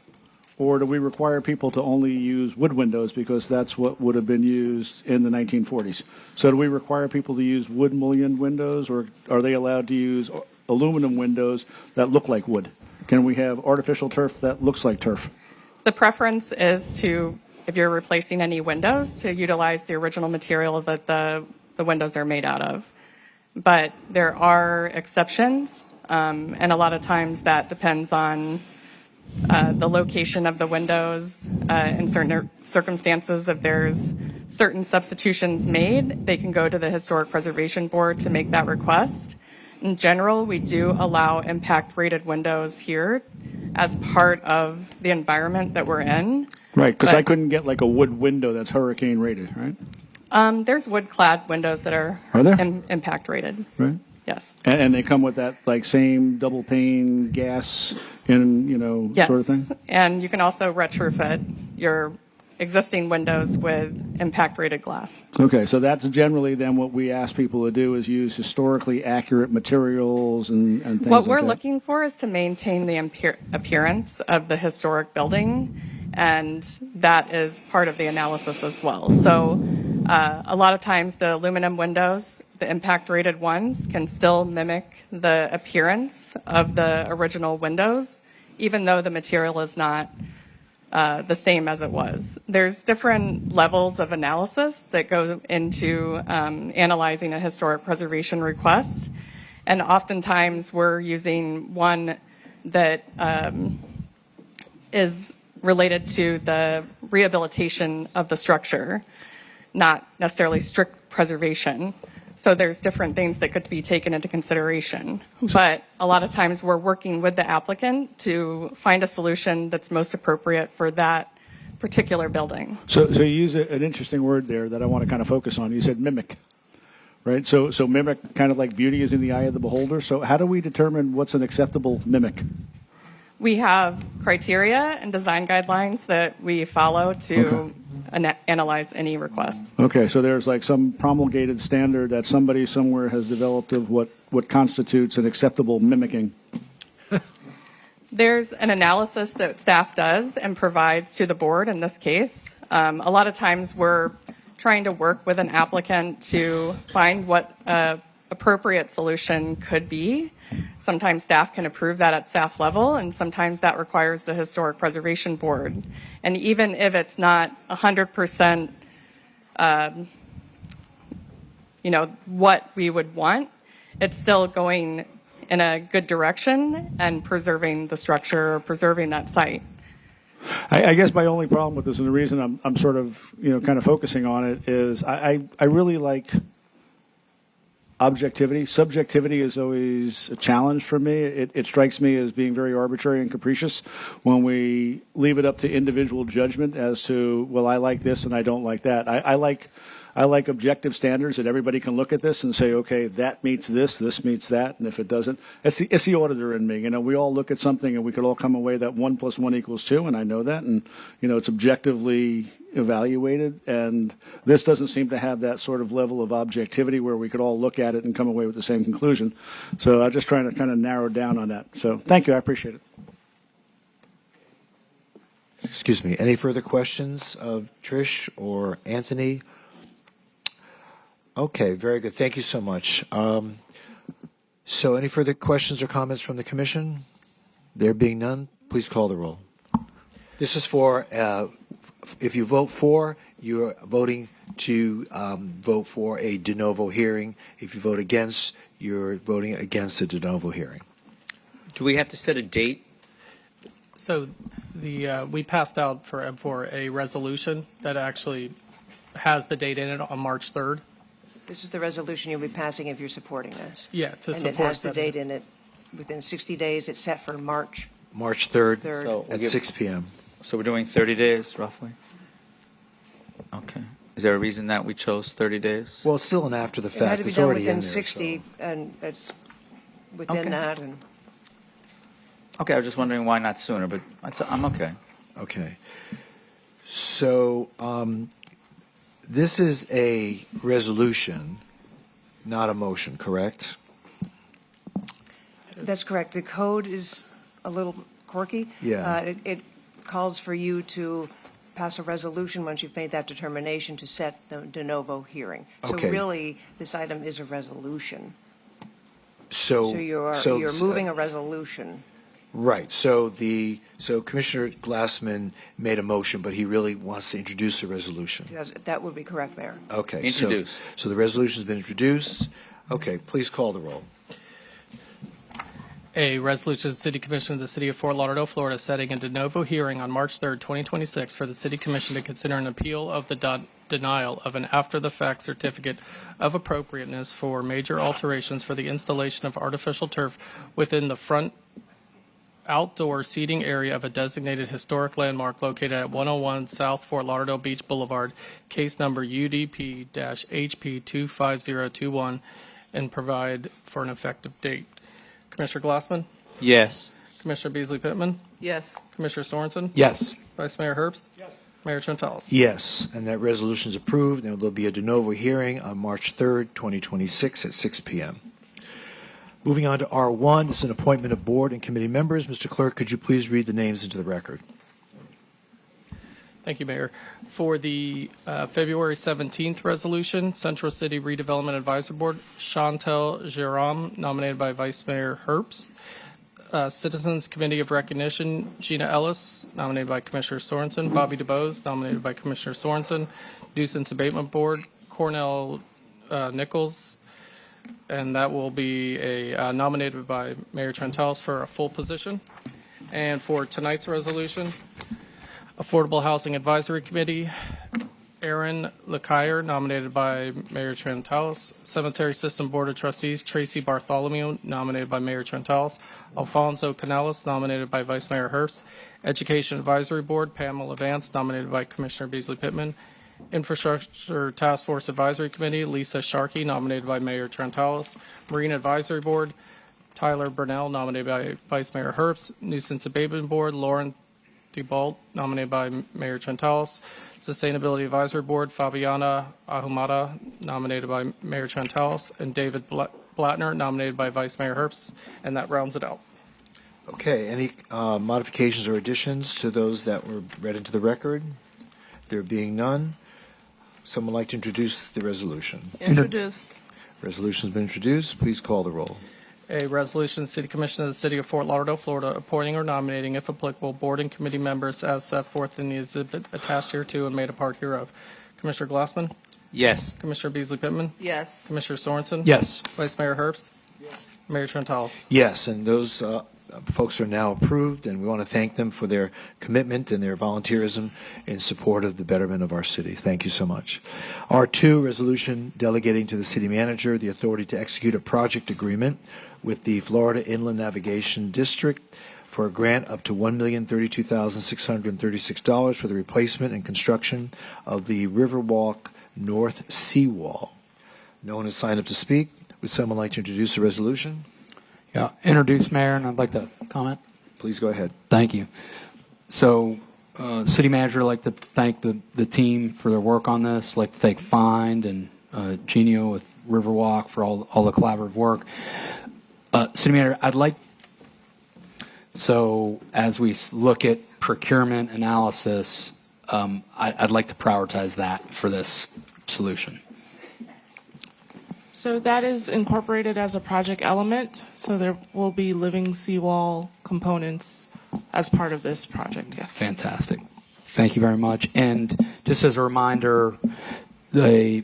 or do we require people to only use wood windows because that's what would have been used in the 1940s? So do we require people to use wood mullioned windows, or are they allowed to use aluminum windows that look like wood? Can we have artificial turf that looks like turf? The preference is to, if you're replacing any windows, to utilize the original material that the windows are made out of. But there are exceptions, and a lot of times that depends on the location of the windows. In certain circumstances, if there's certain substitutions made, they can go to the Historic Preservation Board to make that request. In general, we do allow impact-rated windows here as part of the environment that we're in. Right, because I couldn't get like a wood window that's hurricane rated, right? There's wood-clad windows that are there? Impact-rated. Right. Yes. And they come with that like same double pane gas and Yes. sort of thing? And you can also retrofit your existing windows with impact-rated glass. Okay, so that's generally then what we ask people to do is use historically accurate materials and things What like we're that. looking for is to maintain the appearance of the historic building, and that is part of the analysis as well. So a lot of times the aluminum windows, the impact-rated ones, can still mimic the appearance of the original windows, even though the material is not the same as it was. There's different levels of analysis that go into analyzing a historic preservation request, and oftentimes we're using one that is related to the rehabilitation of the structure, not necessarily strict preservation. So there's different things that could be taken into consideration. But a lot of times we're working with the applicant to find a solution that's most appropriate for that particular building. So you use an interesting word there that I want to kind of focus on. You said mimic, right? So mimic, kind of like beauty is in the eye of the beholder. So how do we determine what's an acceptable mimic? We have criteria and design guidelines that we follow to analyze any requests. Okay, so there's like some promulgated standard that somebody somewhere has developed of what constitutes an acceptable mimicking. There's an analysis that staff does and provides to the board in this case. A lot of times we're trying to work with an applicant to find what appropriate solution could be. Sometimes staff can approve that at staff level, and sometimes that requires the Historic Preservation Board. And even if it's not 100%, what we would want, it's still going in a good direction and preserving the structure, or preserving that site. I guess my only problem with this, and the reason I'm sort of kind of focusing on it, is I really like objectivity. Subjectivity is always a challenge for me. It strikes me as being very arbitrary and capricious when we leave it up to individual judgment as to, well, I like this and I don't like that. I like objective standards that everybody can look at this and say, okay, that meets this meets that, and if it doesn't, it's the auditor in me. We all look at something and we could all come away that 1 + 1 = 2, and I know that, and it's objectively evaluated, and this doesn't seem to have that sort of level of objectivity where we could all look at it and come away with the same conclusion. So I'm just trying to kind of narrow down on that. So thank you, I appreciate it. Excuse me. Any further questions of Trish or Anthony? Okay, very good. Thank you so much. So any further questions or comments from the commission? There being none, please call the roll. This is for, if you vote for, you're voting to vote for a de novo hearing. If you vote against, you're voting against a de novo hearing. Do we have to set a date? So we passed out for a resolution that actually has the date in it on March 3rd. This is the resolution you'll be passing if you're supporting this. Yeah, to and support it has the that. date in it. Within 60 days, it's set for March. March 3rd, Third. at 6 p.m. So we're doing 30 days, roughly? Okay. Is there a reason that we chose 30 days? Well, it's still an after the It had fact. to be It's done already within in there. 60, and it's within Okay. that. And Okay, I was just wondering why not sooner, but I'm okay. Okay. So this is a resolution, not a motion, correct? that's correct. The code is a little quirky. Yeah. It calls for you to pass a resolution once you've made that determination to set the de novo hearing. So Okay. really, this item is a resolution. So You're moving a resolution. Right. So Commissioner Glassman made a motion, but he really wants to introduce a resolution. Yes, that would be correct, Mayor. Okay. Introduce. So the resolution's been introduced. Okay. Please call the roll. A resolution of the City Commission of the City of Fort Lauderdale, Florida, setting a de novo hearing on March 3rd, 2026 for the City Commission to consider an appeal of the denial of an after-the-fact certificate of appropriateness for major alterations for the installation of artificial turf within the front outdoor seating area of a designated historic landmark located at 101 South Fort Lauderdale Beach Boulevard, case number UDP-HP25021, and provide for an effective date. Commissioner Glassman? Yes. Commissioner Beasley Pittman? Yes. Commissioner Sorensen? Yes. Vice Mayor Herbst? Yes. Mayor Trentalis? Yes, and that resolution is approved, and there'll be a de novo hearing on March 3rd, 2026 at 6 p.m. Moving on to R1, this is an appointment of board and committee members. Mr. Clerk, could you please read the names into the record? Thank you, Mayor. For the February 17th resolution, Central City Redevelopment Advisory Board, Chantel Giram, nominated by Vice Mayor Herbst. Citizens Committee of Recognition, Gina Ellis, nominated by Commissioner Sorensen. Bobby DeBose, nominated by Commissioner Sorensen. Nuisance Abatement Board, Cornell Nichols, and that will be nominated by Mayor Trentalis for a full position. And for tonight's resolution, Affordable Housing Advisory Committee, Aaron LeCaire, nominated by Mayor Trentalis. Cemetery System Board of Trustees, Tracy Bartholomew, nominated by Mayor Trentalis. Alfonso Canales, nominated by Vice Mayor Herbst. Education Advisory Board, Pamela Vance, nominated by Commissioner Beasley Pittman. Infrastructure Task Force Advisory Committee, Lisa Sharkey, nominated by Mayor Trentalis. Marine Advisory Board, Tyler Burnell, nominated by Vice Mayor Herbst. Nuisance Abatement Board, Lauren DeBalt, nominated by Mayor Trentalis. Sustainability Advisory Board, Fabiana Ahumada, nominated by Mayor Trentalis. And David Blattner, nominated by Vice Mayor Herbst. And that rounds it out. Okay, any modifications or additions to those that were read into the record? There being none, someone like to introduce the resolution? Introduced. Resolution's been introduced. Please call the roll. A resolution, City Commission of the City of Fort Lauderdale, Florida, appointing or nominating, if applicable, board and committee members as set forth in the exhibit attached hereto and made a part hereof. Commissioner Glassman? Yes. Commissioner Beasley Pittman? Yes. Commissioner Sorensen? Yes. Vice Mayor Herbst? Yes. Mayor Trentalis? Yes, and those folks are now approved, and we want to thank them for their commitment and their volunteerism in support of the betterment of our city. Thank you so much. R2, resolution delegating to the city manager the authority to execute a project agreement with the Florida Inland Navigation District for a grant up to $1,032,636 for the replacement and construction of the Riverwalk North Seawall. No one has signed up to speak. Would someone like to introduce the resolution? Yeah, introduce Mayor, and I'd like to comment. Please go ahead. Thank you. So, City Manager, I'd like to thank the team for their work on this. I'd like to thank Find and Genio with Riverwalk for all the collaborative work. City Manager, so as we look at procurement analysis, I'd like to prioritize that for this solution. So that is incorporated as a project element. So there will be living seawall components as part of this project, yes. Fantastic. Thank you very much. And just as a reminder, the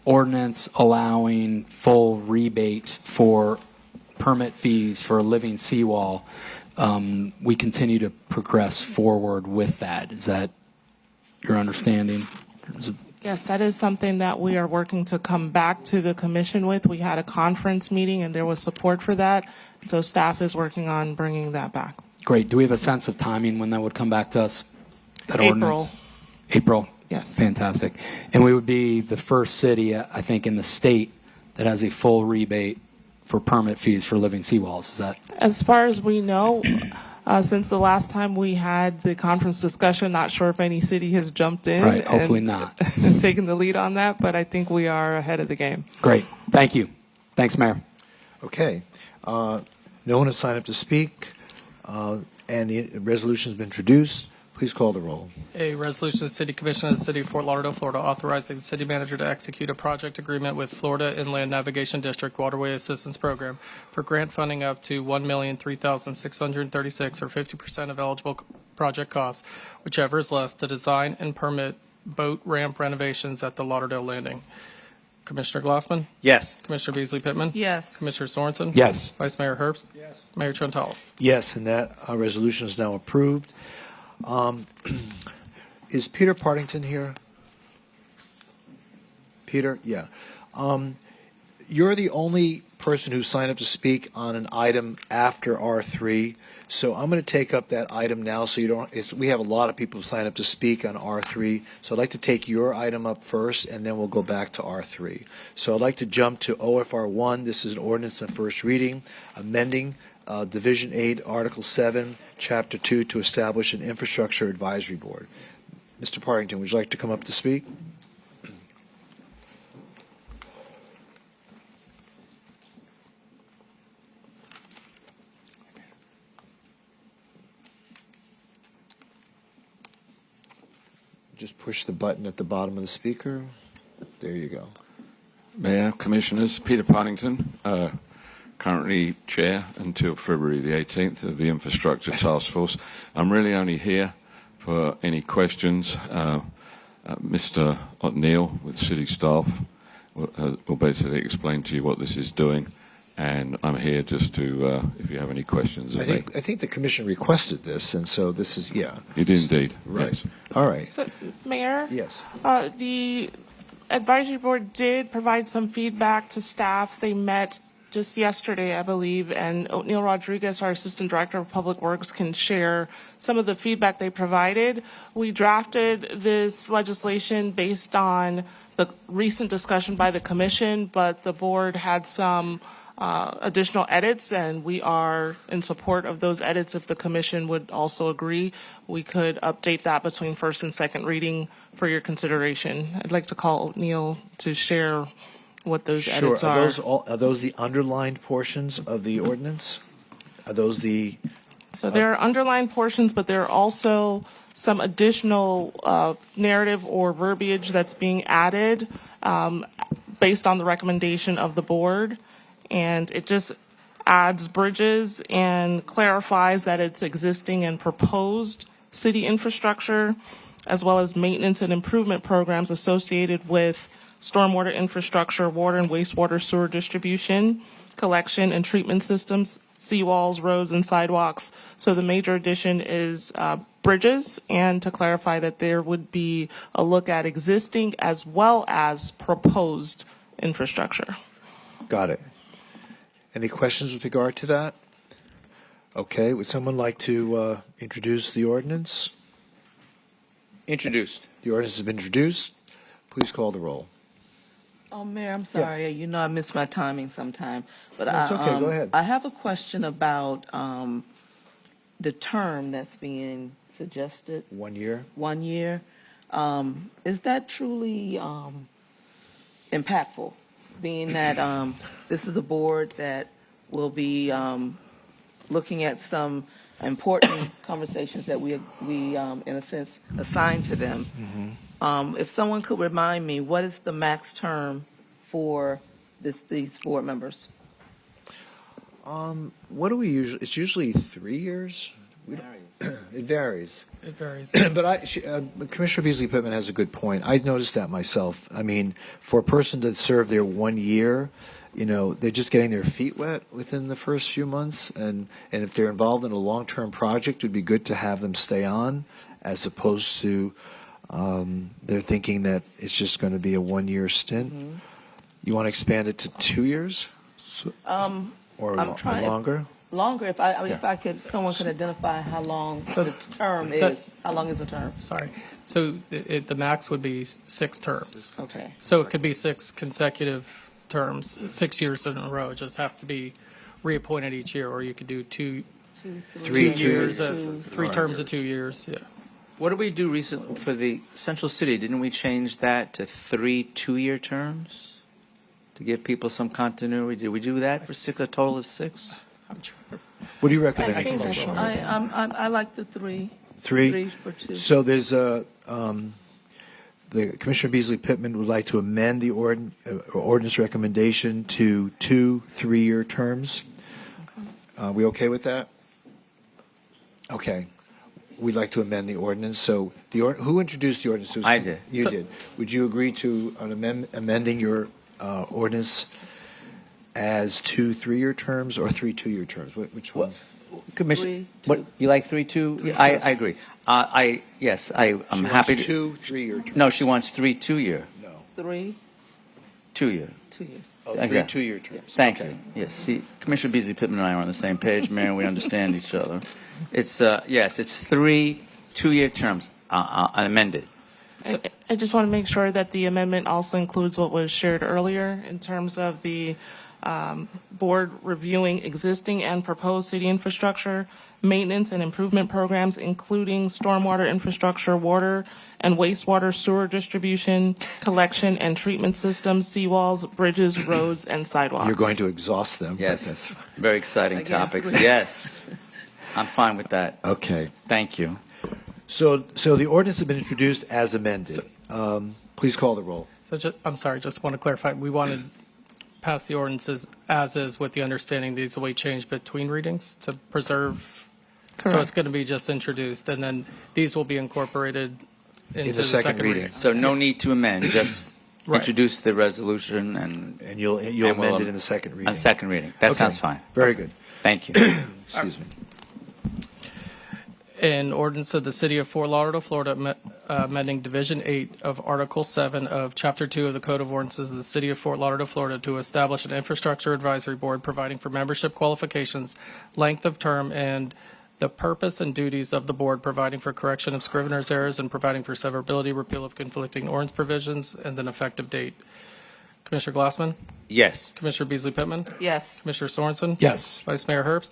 ordinance allowing full rebate for permit fees for a living seawall, we continue to progress forward with that. Is that your understanding? Yes, that is something that we are working to come back to the commission with. We had a conference meeting and there was support for that. So staff is working on bringing that back. Great. Do we have a sense of timing when that would come back to us? That April. ordinance? April? Yes. Fantastic. And we would be the first city, I think, in the state that has a full rebate for permit fees for living seawalls. Is that? As far as we know, since the last time we had the conference discussion, not sure if any city has jumped in. Right, hopefully not. And taken the lead on that, but I think we are ahead of the game. Great. Thank you. Thanks, Mayor. Okay. No one has signed up to speak, and the resolution has been introduced. Please call the roll. A resolution of the City Commission of the City of Fort Lauderdale, Florida, authorizing the city manager to execute a project agreement with Florida Inland Navigation District Waterway Assistance Program for grant funding up to $1,003,636 or 50% of eligible project costs, whichever is less, to design and permit boat ramp renovations at the Lauderdale Landing. Commissioner Glassman? Yes. Commissioner Beasley Pittman? Yes. Commissioner Sorensen? Yes. Vice Mayor Herbst? Yes. Mayor Trentalis? Yes, and that resolution is now approved. Is Peter Partington here? Peter? Yeah. You're the only person who signed up to speak on an item after R3, so I'm going to take up that item now so you don't, we have a lot of people who signed up to speak on R3, so I'd like to take your item up first and then we'll go back to R3. So I'd like to jump to OFR 1. This is an ordinance on first reading, amending Division 8, Article 7, Chapter 2 to establish an infrastructure advisory board. Mr. Partington, would you like to come up to speak? Just push the button at the bottom of the speaker. There you go. Mayor, Commissioners, Peter Partington, currently Chair until February the 18th of the Infrastructure Task Force. I'm really only here for any questions. Mr. O'Neill with City staff will basically explain to you what this is doing, and I'm here just to, if you have any questions. I think the Commission requested this, and so this is, yeah. You did indeed. Right. Yes. All right. So, Mayor? Yes. The advisory board did provide some feedback to staff. They met just yesterday, I believe, and O'Neill Rodriguez, our Assistant Director of Public Works, can share some of the feedback they provided. We drafted this legislation based on the recent discussion by the Commission, but the board had some additional edits, and we are in support of those edits. If the Commission would also agree, we could update that between first and second reading for your consideration. I'd like to call O'Neill to share what those edits are. Are those the underlined portions of the ordinance? Are those the? So there are underlined portions, but there are also some additional narrative or verbiage that's being added based on the recommendation of the board. And it just adds bridges and clarifies that it's existing and proposed city infrastructure, as well as maintenance and improvement programs associated with stormwater infrastructure, water and wastewater sewer distribution, collection and treatment systems, seawalls, roads, and sidewalks. So the major addition is bridges, and to clarify that there would be a look at existing as well as proposed infrastructure. Got it. Any questions with regard to that? Okay, would someone like to introduce the ordinance? Introduced. The ordinance has been introduced. Please call the roll. Oh, Mayor, I'm sorry. You know I miss my timing sometime. But No, it's okay. Go ahead. I have a question about the term that's being suggested. 1 year. 1 year. Is that truly impactful, being that this is a board that will be looking at some important conversations that we in a sense, assigned to them? If someone could remind me, what is the max term for these board members? What do we usually? It's usually 3 years. It varies. It varies. But Commissioner Beasley Pittman has a good point. I noticed that myself. I mean, for a person to serve there 1 year, they're just getting their feet wet within the first few months, and if they're involved in a long-term project, it would be good to have them stay on, as opposed to they're thinking that it's just going to be a 1 year stint. Mm-hmm. You want to expand it to 2 years, or longer? Longer, if someone could identify how long the term is. How long is the term? Sorry. So the max would be 6 terms. Okay. So it could be 6 consecutive terms, 6 years in a row. It just have to be reappointed each year, or you could do 2 years of 3 terms of 2 years. Yeah. What did we do recently for the Central City? Didn't we change that to 3 2-year terms to give people some continuity? Did we do that for a total of 6? What do you recommend? I like the 3. 3 for 2. So there's the Commissioner Beasley Pittman would like to amend the ordinance recommendation to 2 3-year terms. We okay with that? Okay. We'd like to amend the ordinance. So who introduced the ordinance? I did. You did. Would you agree to amending your ordinance as 2 3-year terms or 3 2-year terms? Which one? Commission, what you like 3 2? I agree. Yes, I'm happy to. 2 3-year terms. No, she wants 3 2-year. No. 3 2-year. 2 years. Oh, 3 2-year terms. Thank you. Yes. See, Commissioner Beasley Pittman and I are on the same page, Mayor. We understand each other. It's yes, it's 3 2-year terms amended. I just want to make sure that the amendment also includes what was shared earlier in terms of the board reviewing existing and proposed city infrastructure, maintenance and improvement programs, including stormwater infrastructure, water and wastewater sewer distribution, collection and treatment systems, seawalls, bridges, roads, and sidewalks. You're going to exhaust them. Yes. Very exciting topics. Yes. I'm fine with that. Okay. Thank you. So the ordinance has been introduced as amended. Please call the roll. So I'm sorry, just want to clarify. We wanted to pass the ordinances as is with the understanding these will be changed between readings to preserve. Correct. So it's going to be just introduced, and then these will be incorporated into the second reading. So no need to amend, just introduce the resolution and you'll amend it in the second reading. On second reading. That Okay. sounds fine. Very good. Thank you. Excuse me. An ordinance of the City of Fort Lauderdale, Florida, amending Division 8 of Article 7 of Chapter 2 of the Code of Ordinances of the City of Fort Lauderdale, Florida, to establish an infrastructure advisory board providing for membership qualifications, length of term, and the purpose and duties of the board, providing for correction of scrivener's errors, and providing for severability, repeal of conflicting ordinance provisions, and an effective date. Commissioner Glassman? Yes. Commissioner Beasley Pittman? Yes. Commissioner Sorensen? Yes. Vice Mayor Herbst?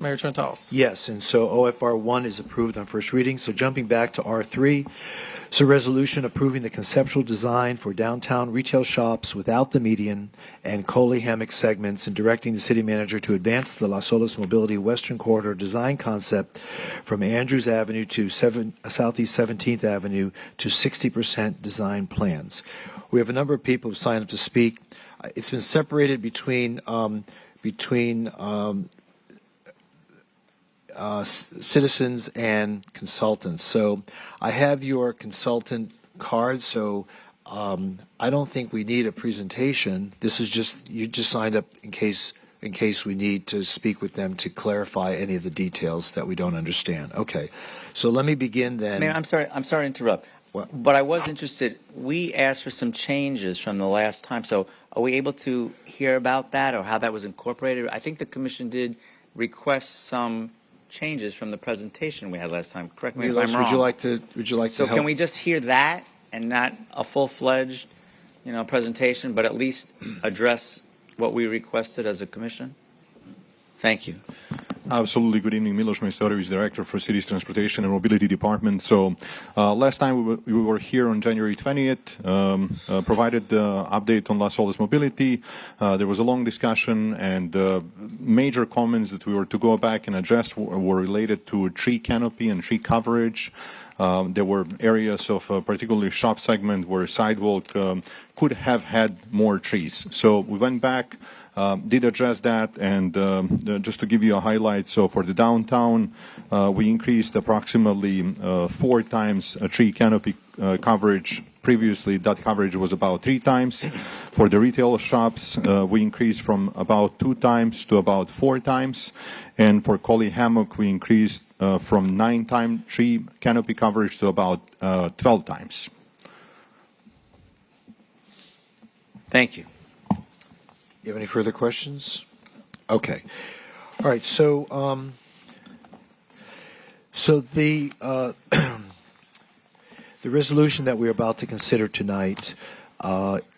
Mayor Trentalis? Yes, and so OFR 1 is approved on first reading. So jumping back to R3, it's a resolution approving the conceptual design for downtown retail shops without the median and Coley hammock segments, and directing the city manager to advance the Las Olas Mobility Western Corridor design concept from Andrews Avenue to Southeast 17th Avenue to 60% design plans. We have a number of people who signed up to speak. It's been separated between citizens and consultants. So I have your consultant card, so I don't think we need a presentation. This is just, you just signed up in case we need to speak with them to clarify any of the details that we don't understand. Okay, so let me begin then. Mayor, I'm sorry to interrupt. But I was interested, we asked for some changes from the last time, so are we able to hear about that or how that was incorporated? I think the commission did request some changes from the presentation we had last time. Correct me if I'm wrong. Would you like to So help? can we just hear that and not a full-fledged, presentation, but at least address what we requested as a commission? Thank you. Absolutely. Good evening. Milos Majstorovic, Director for Cities Transportation and Mobility Department. So last time we were here on January 20th, provided the update on Las Olas Mobility. There was a long discussion, and major comments that we were to go back and address were related to tree canopy and tree coverage. There were areas of particularly shop segment where sidewalk could have had more trees. So we went back, did address that, and just to give you a highlight, so for the downtown, we increased approximately 4 times tree canopy coverage. Previously, that coverage was about 3 times. For the retail shops, we increased from about 2 times to about 4 times. And for Collie Hammock, we increased from 9 times tree canopy coverage to about 12 times. Thank you. You have any further questions? Okay. All right. So, the the resolution that we're about to consider tonight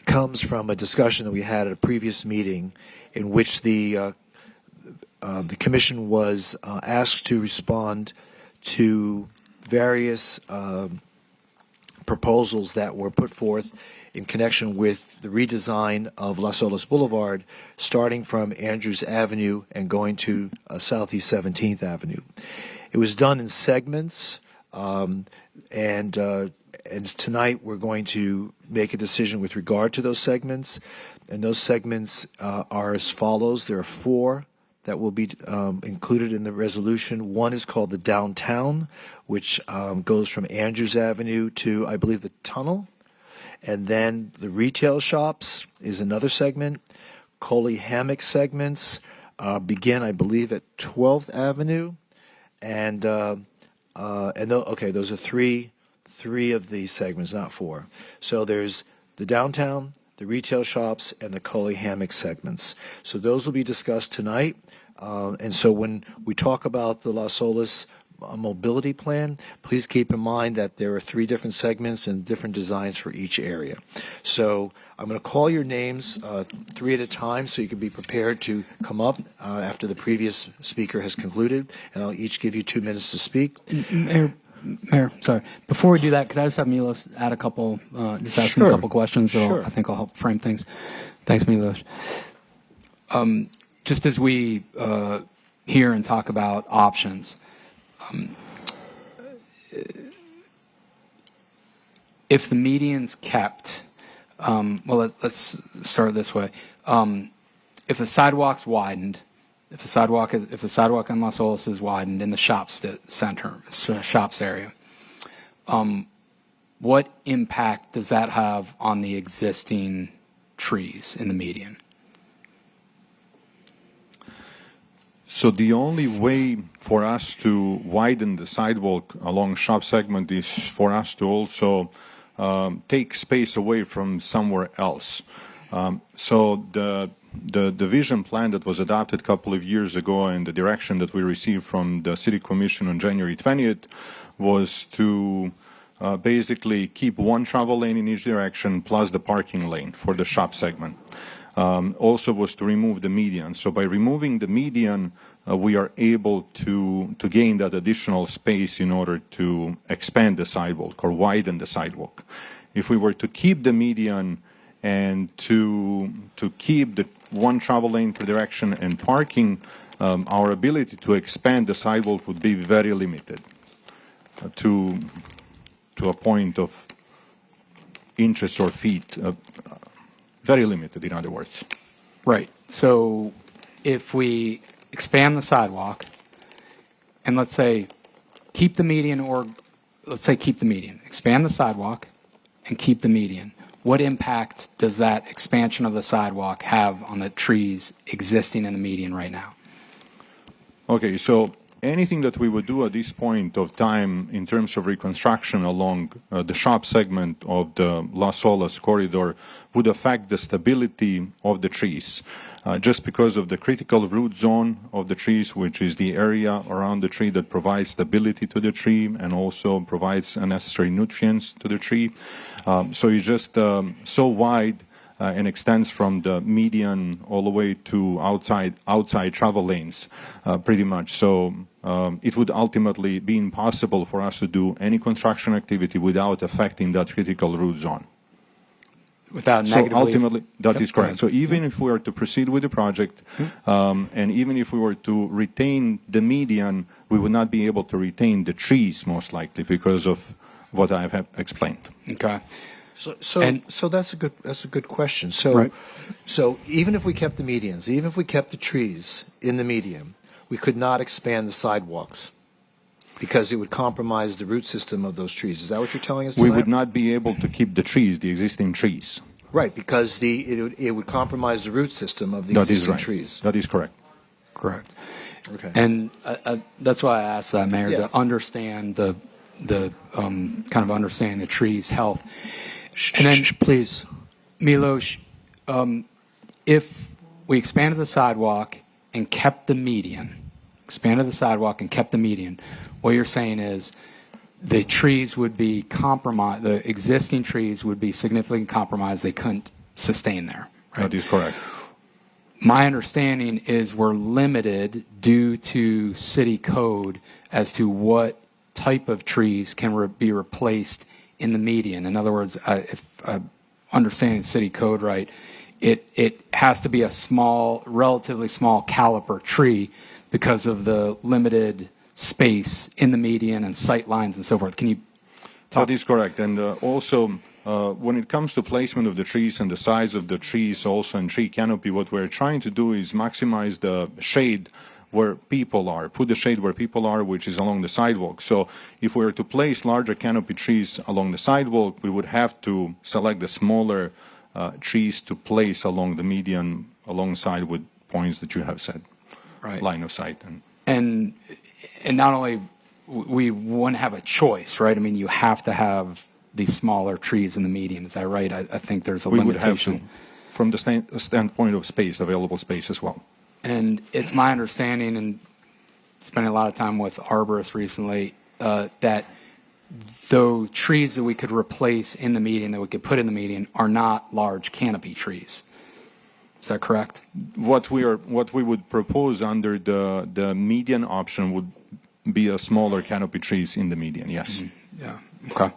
comes from a discussion that we had at a previous meeting, in which the commission was asked to respond to various proposals that were put forth in connection with the redesign of Las Olas Boulevard, starting from Andrews Avenue and going to Southeast 17th Avenue. It was done in segments, and tonight we're going to make a decision with regard to those segments, and those segments are as follows. There are 4 that will be included in the resolution. One is called the downtown, which goes from Andrews Avenue to, I believe, the tunnel. And then the retail shops is another segment. Coley Hammock segments begin, I believe, at 12th Avenue. And those are three of these segments, not 4. So there's the downtown, the retail shops, and the Coley Hammock segments. So those will be discussed tonight. And so when we talk about the Las Olas mobility plan, please keep in mind that there are 3 different segments and different designs for each area. So I'm going to call your names 3 at a time, so you can be prepared to come up after the previous speaker has concluded, and I'll each give you 2 minutes to speak. Mayor, sorry. Before we do that, could I just have Milos add a couple, just ask him a couple questions? So I think I'll help frame things. Thanks, Milos. Just as we hear and talk about options, if the median's kept, let's start this way. If the sidewalk's widened, if the sidewalk on Las Olas is widened in the shops area, what impact does that have on the existing trees in the median? So the only way for us to widen the sidewalk along shop segment is for us to also take space away from somewhere else. So the vision plan that was adopted a couple of years ago and the direction that we received from the City Commission on January 20th was to basically keep 1 travel lane in each direction plus the parking lane for the shop segment. Also was to remove the median. So by removing the median, we are able to gain that additional space in order to expand the sidewalk or widen the sidewalk. If we were to keep the median and to keep the 1 travel lane per direction and parking, our ability to expand the sidewalk would be very limited to a point of inches or feet. Very limited, in other words. Right. So if we expand the sidewalk and let's say keep the median, expand the sidewalk and keep the median, what impact does that expansion of the sidewalk have on the trees existing in the median right now? Okay, so anything that we would do at this point of time in terms of reconstruction along the shop segment of the Las Olas corridor would affect the stability of the trees. Just because of the critical root zone of the trees, which is the area around the tree that provides stability to the tree and also provides necessary nutrients to the tree. So it's just so wide and extends from the median all the way to outside travel lanes, pretty much. So it would ultimately be impossible for us to do any construction activity without affecting that critical root zone. Without So negatively. ultimately, that Yep, is go correct. ahead. So even if we were to proceed with the project, and even if we were to retain the median, we would not be able to retain the trees most likely because of what I have explained. Okay. So that's a good question. So Right. so even if we kept the medians, even if we kept the trees in the median, we could not expand the sidewalks because it would compromise the root system of those trees. Is that what you're telling us? We tonight? would not be able to keep the trees, the existing trees. Right, because it would compromise the root system of the That is existing right. trees. That is correct. Correct. Okay. And that's why I asked that, Mayor, Yeah. to understand the kind of understanding the tree's health. And then, please, Milos, if we expanded the sidewalk and kept the median, what you're saying is the trees would be compromised, the existing trees would be significantly compromised. They couldn't sustain there. Right? That is correct. My understanding is we're limited due to city code as to what type of trees can be replaced in the median. In other words, if I'm understanding city code right, it has to be a small, relatively small caliper tree because of the limited space in the median and sight lines and so forth. Can you talk? That is correct. And also, when it comes to placement of the trees and the size of the trees also and tree canopy, what we're trying to do is maximize the shade where people are, put the shade where people are, which is along the sidewalk. So if we were to place larger canopy trees along the sidewalk, we would have to select the smaller trees to place along the median alongside with points that you have said. Right. Line of sight. And not only we wouldn't have a choice, right? I mean, you have to have these smaller trees in the median. Is that right? I think there's a We would limitation. have to, from the standpoint of space, available space as well. And it's my understanding, and spending a lot of time with arborists recently, that those trees that we could replace in the median, that we could put in the median, are not large canopy trees. Is that correct? What we would propose under the median option would be a smaller canopy trees in the median. Yes. Yeah. Okay.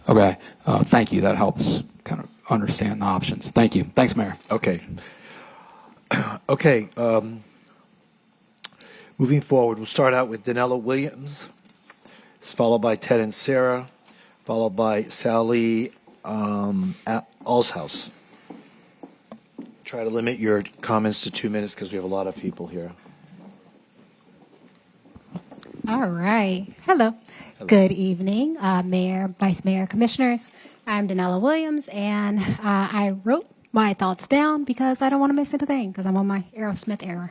Okay. Thank you. That helps kind of understand the options. Thank you. Thanks, Mayor. Okay. Okay. Moving forward, we'll start out with Danella Williams, followed by Ted and Sarah, followed by Sally Alshouse. Try to limit your comments to 2 minutes because we have a lot of people here. All right. Hello. Good evening, Mayor, Vice Mayor, Commissioners. I'm Danella Williams, and I wrote my thoughts down because I don't want to miss anything because I'm on my Aerosmith era.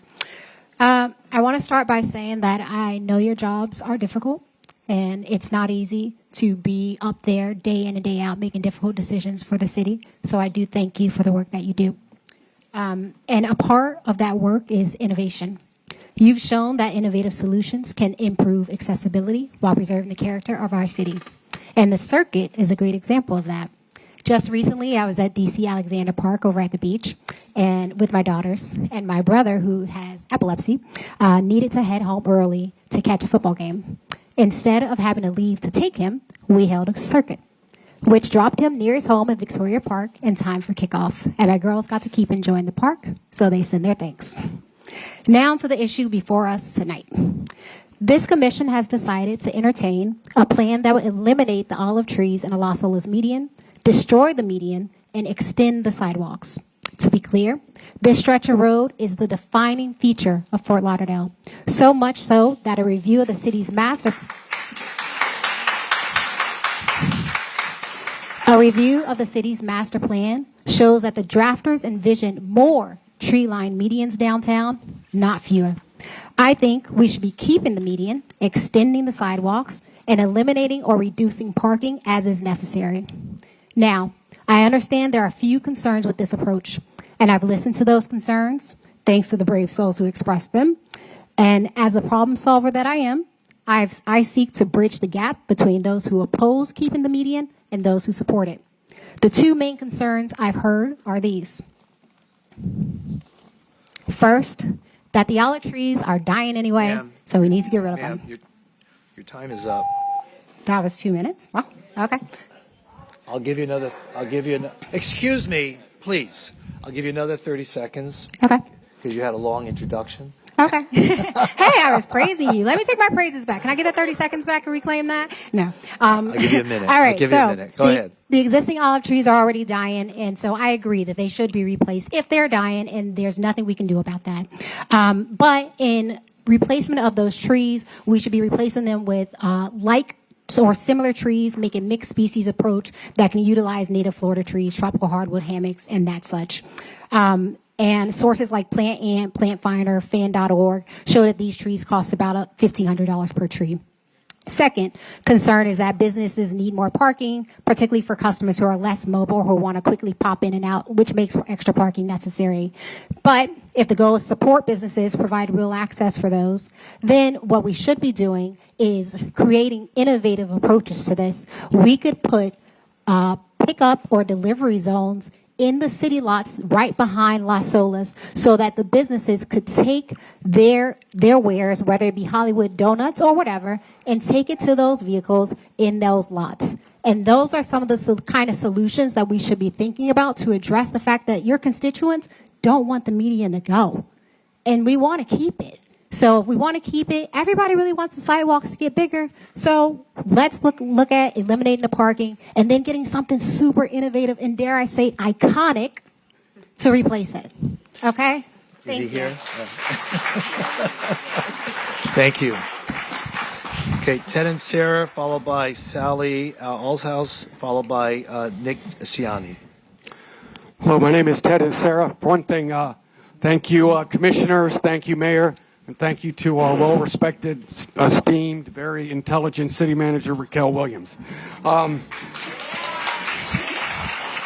I want to start by saying that I know your jobs are difficult, and it's not easy to be up there day in and day out making difficult decisions for the city. So I do thank you for the work that you do. And a part of that work is innovation. You've shown that innovative solutions can improve accessibility while preserving the character of our city. And the circuit is a great example of that. Just recently, I was at DC Alexander Park over at the beach and with my daughters, and my brother, who has epilepsy, needed to head home early to catch a football game. Instead of having to leave to take him, we held a circuit, which dropped him near his home in Victoria Park in time for kickoff. And my girls got to keep enjoying the park, so they send their thanks. Now to the issue before us tonight. This commission has decided to entertain a plan that would eliminate the olive trees in a Los Olas median, destroy the median, and extend the sidewalks. To be clear, this stretch of road is the defining feature of Fort Lauderdale, so much so that a review of the city's master plan shows that the drafters envisioned more tree-lined medians downtown, not fewer. I think we should be keeping the median, extending the sidewalks, and eliminating or reducing parking as is necessary. Now, I understand there are a few concerns with this approach, and I've listened to those concerns, thanks to the brave souls who expressed them. And as the problem solver that I am, I seek to bridge the gap between those who oppose keeping the median and those who support it. The two main concerns I've heard are these. First, that the olive trees are dying anyway, so we need to get rid of them. Your time is up. That was 2 minutes? Well, okay. I'll give you another. Excuse me, please. I'll give you another 30 seconds. Okay. Because you had a long introduction. Okay. Hey, I was praising you. Let me take my praises back. Can I get that 30 seconds back and reclaim that? No. I'll give you a minute. All right. I'll give you a minute. Go ahead. The existing olive trees are already dying, and so I agree that they should be replaced if they're dying, and there's nothing we can do about that. But in replacement of those trees, we should be replacing them with like or similar trees, making mixed species approach that can utilize native Florida trees, tropical hardwood hammocks, and that such. And sources like Plant Ant, Plant Finder, fan.org show that these trees cost about $1,500 per tree. Second concern is that businesses need more parking, particularly for customers who are less mobile or who want to quickly pop in and out, which makes extra parking necessary. But if the goal is to support businesses, provide real access for those, then what we should be doing is creating innovative approaches to this. We could put pickup or delivery zones in the city lots right behind Las Olas so that the businesses could take their wares, whether it be Hollywood Donuts or whatever, and take it to those vehicles in those lots. And those are some of the kind of solutions that we should be thinking about to address the fact that your constituents don't want the median to go. And we want to keep it. So if we want to keep it, everybody really wants the sidewalks to get bigger. So let's look at eliminating the parking and then getting something super innovative and, dare I say, iconic to replace it. Okay? Is he here? Thank you. Okay, Ted and Sarah, followed by Sally Alshouse, followed by Nick Ciani. Hello, my name is Ted and Sarah. For one thing, thank you, commissioners. Thank you, Mayor. And thank you to our well-respected, esteemed, very intelligent city manager, Raquel Williams.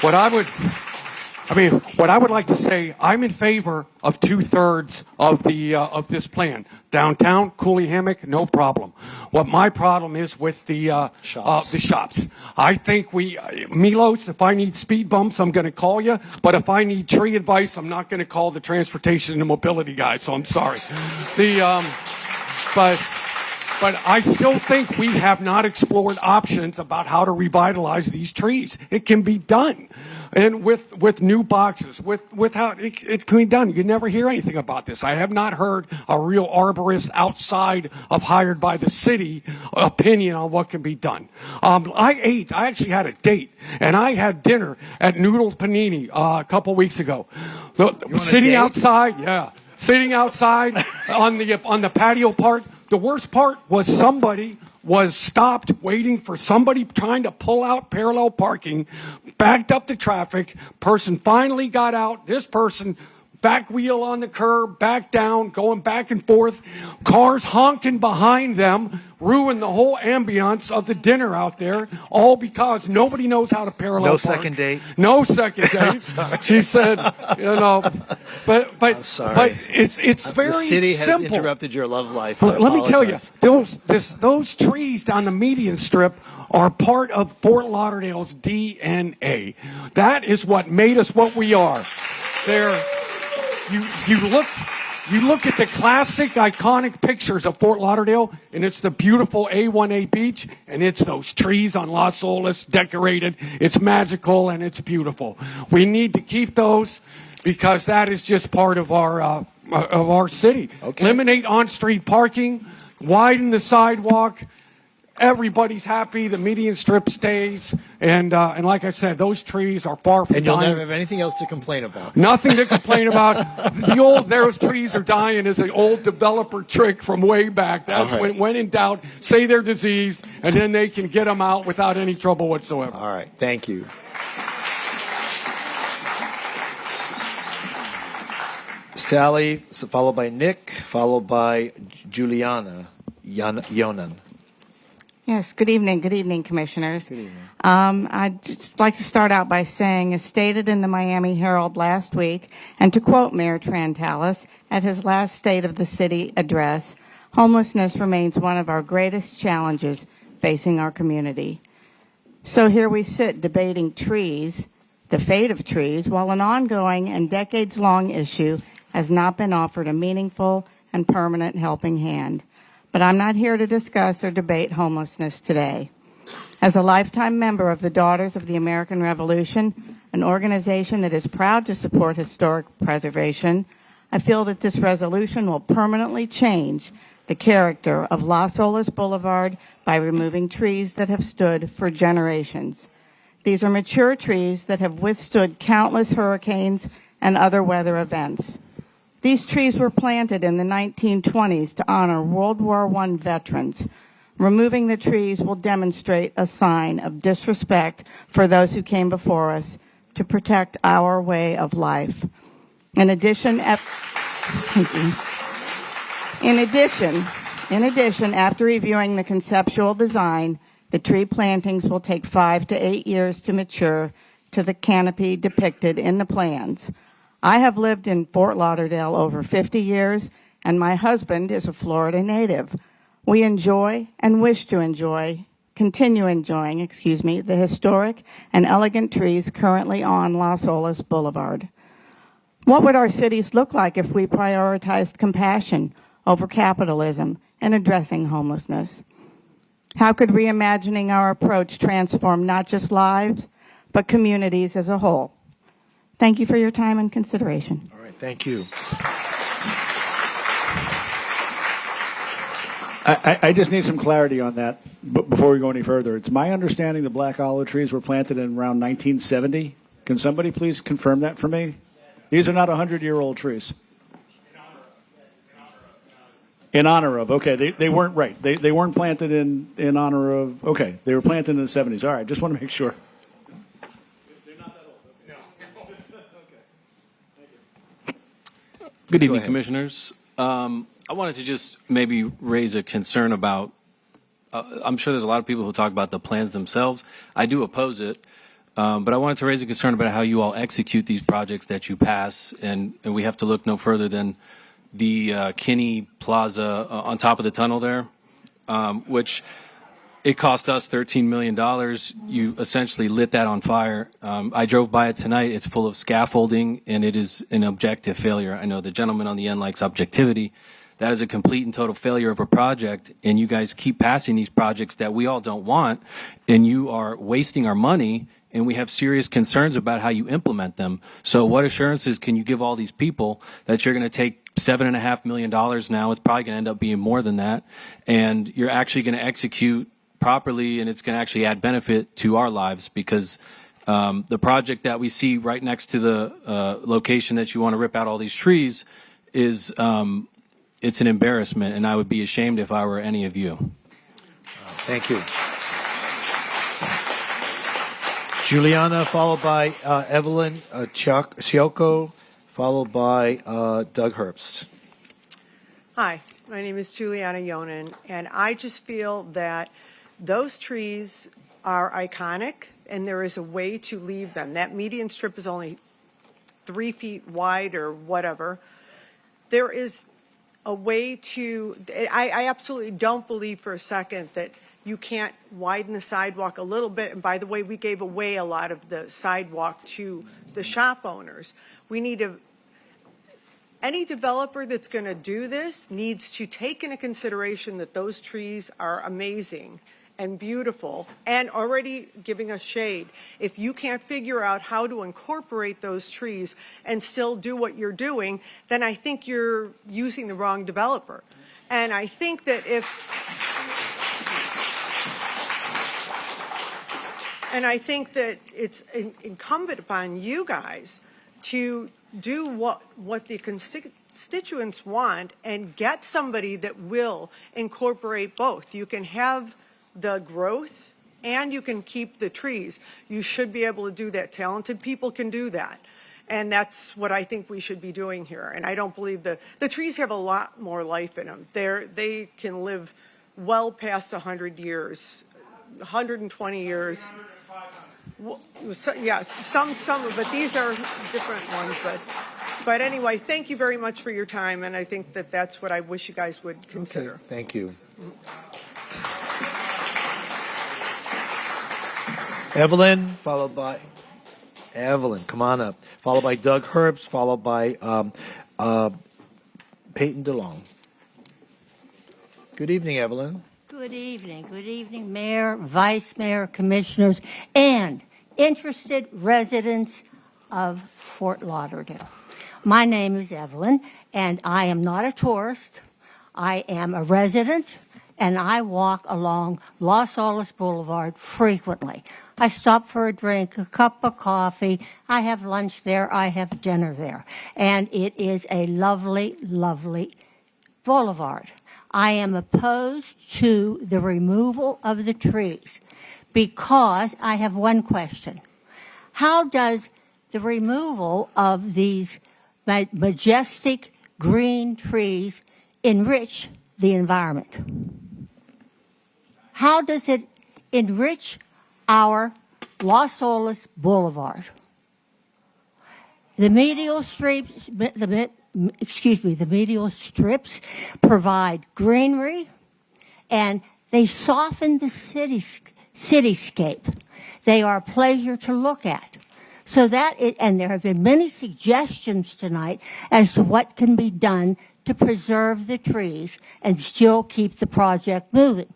What I would like to say, I'm in favor of 2/3 of this plan. Downtown, Cooley Hammock, no problem. What my problem is with the shops. I think Milos, if I need speed bumps, I'm going to call you. But if I need tree advice, I'm not going to call the transportation and mobility guy. So I'm sorry. But I still think we have not explored options about how to revitalize these trees. It can be done. And with new boxes, with how it can be done. You never hear anything about this. I have not heard a real arborist outside of hired by the city opinion on what can be done. I actually had a date, and I had dinner at Noodles Panini a couple weeks ago. Sitting outside on the patio part. The worst part was somebody was stopped waiting for somebody trying to pull out parallel parking, backed up the traffic, person finally got out, this person back wheel on the curb, back down, going back and forth, cars honking behind them, ruined the whole ambiance of the dinner out there, all because nobody knows how to parallel No park. second date. No second date. She said, but it's very the city simple. has interrupted your love life. Let me tell you, those trees down the median strip are part of Fort Lauderdale's DNA. That is what made us what we are. You look at the classic, iconic pictures of Fort Lauderdale, and it's the beautiful A1A beach, and it's those trees on Las Olas decorated. It's magical and it's beautiful. We need to keep those because that is just part of our city. Okay. Eliminate on-street parking, widen the sidewalk. Everybody's happy. The median strip stays, and like I said, those trees are far from And you'll dying. never have anything else to complain about. Nothing to complain about. Those trees are dying is an old developer trick from way back. That's All right. when in doubt, say they're diseased, and then they can get them out without any trouble whatsoever. All right. Thank you. Sally, followed by Nick, followed by Juliana Yonan. Yes, good evening, Commissioners. Good evening. I'd just like to start out by saying, as stated in the Miami Herald last week, and to quote Mayor Trantalis at his last State of the City address, homelessness remains one of our greatest challenges facing our community. So here we sit debating trees, the fate of trees, while an ongoing and decades-long issue has not been offered a meaningful and permanent helping hand. But I'm not here to discuss or debate homelessness today. As a lifetime member of the Daughters of the American Revolution, an organization that is proud to support historic preservation, I feel that this resolution will permanently change the character of Las Olas Boulevard by removing trees that have stood for generations. These are mature trees that have withstood countless hurricanes and other weather events. These trees were planted in the 1920s to honor World War I veterans. Removing the trees will demonstrate a sign of disrespect for those who came before us to protect our way of life. In addition, after reviewing the conceptual design, the tree plantings will take 5 to 8 years to mature to the canopy depicted in the plans. I have lived in Fort Lauderdale over 50 years, and my husband is a Florida native. We enjoy and wish to continue enjoying, the historic and elegant trees currently on Las Olas Boulevard. What would our cities look like if we prioritized compassion over capitalism and addressing homelessness? How could reimagining our approach transform not just lives, but communities as a whole? Thank you for your time and consideration. All right, thank you. I just need some clarity on that before we go any further. It's my understanding the black olive trees were planted in around 1970. Can somebody please confirm that for me? These are not 100-year-old trees. In honor of, okay, they weren't right. They weren't planted in honor of, okay, they were planted in the 70s. All right, just want to make sure. Good evening, Commissioners. I wanted to just maybe raise a concern about, I'm sure there's a lot of people who talk about the plans themselves. I do oppose it, but I wanted to raise a concern about how you all execute these projects that you pass, and we have to look no further than the Kinney Plaza on top of the tunnel there, which it cost us $13 million. You essentially lit that on fire. I drove by it tonight. It's full of scaffolding, and it is an objective failure. I know the gentleman on the end likes objectivity. That is a complete and total failure of a project, and you guys keep passing these projects that we all don't want, and you are wasting our money, and we have serious concerns about how you implement them. So what assurances can you give all these people that you're going to take $7.5 million now? It's probably going to end up being more than that, and you're actually going to execute properly, and it's going to actually add benefit to our lives, because the project that we see right next to the location that you want to rip out all these trees is it's an embarrassment, and I would be ashamed if I were any of you. Thank you. Juliana, followed by Evelyn Ciocco, followed by Doug Herbst. Hi, my name is Juliana Yonan, and I just feel that those trees are iconic, and there is a way to leave them. That median strip is only 3 feet wide or whatever. There is a way to, I absolutely don't believe for a second that you can't widen the sidewalk a little bit. And by the way, we gave away a lot of the sidewalk to the shop owners. We need to, any developer that's going to do this needs to take into consideration that those trees are amazing and beautiful and already giving us shade. If you can't figure out how to incorporate those trees and still do what you're doing, then I think you're using the wrong developer. And I think that it's incumbent upon you guys to do what the constituents want and get somebody that will incorporate both. You can have the growth and you can keep the trees. You should be able to do that. Talented people can do that. And that's what I think we should be doing here. And I don't believe the trees have a lot more life in them. They can live well past 100 years, 120 years. Well, yeah, some, but these are different ones. But anyway, thank you very much for your time, and I think that that's what I wish you guys would consider. Okay, thank you. Evelyn, followed by Evelyn. Come on up. Followed by Doug Herbst, followed by Peyton DeLong. Good evening, Evelyn. Good evening, Mayor, Vice Mayor, Commissioners, and interested residents of Fort Lauderdale. My name is Evelyn, and I am not a tourist. I am a resident, and I walk along Los Olas Boulevard frequently. I stop for a drink, a cup of coffee. I have lunch there. I have dinner there. And it is a lovely, lovely boulevard. I am opposed to the removal of the trees because I have one question. How does the removal of these majestic green trees enrich the environment? How does it enrich our Los Olas Boulevard? The medial strips, the medial strips provide greenery, and they soften the cityscape. They are a pleasure to look at. So and there have been many suggestions tonight as to what can be done to preserve the trees and still keep the project moving.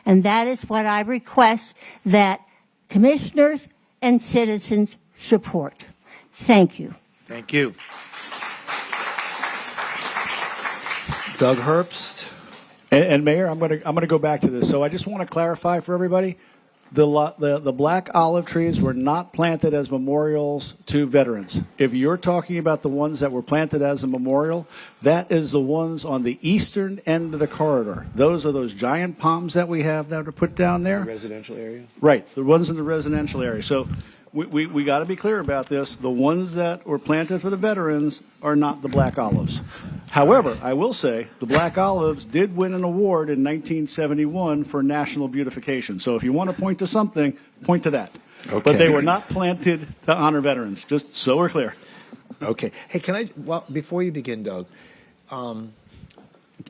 And that is what I request that commissioners and citizens support. Thank you. Thank you. Doug Herbst. And Mayor, I'm going to go back to this. So I just want to clarify for everybody, the black olive trees were not planted as memorials to veterans. If you're talking about the ones that were planted as a memorial, that is the ones on the eastern end of the corridor. Those are those giant palms that we have that are put down there. The residential area? Right, the ones in the residential area. So we got to be clear about this. The ones that were planted for the veterans are not the black olives. However, I will say the black olives did win an award in 1971 for national beautification. So if you want to point to something, point to that. Okay. But they were not planted to honor veterans, just so we're clear. Okay. Hey, before you begin, Doug,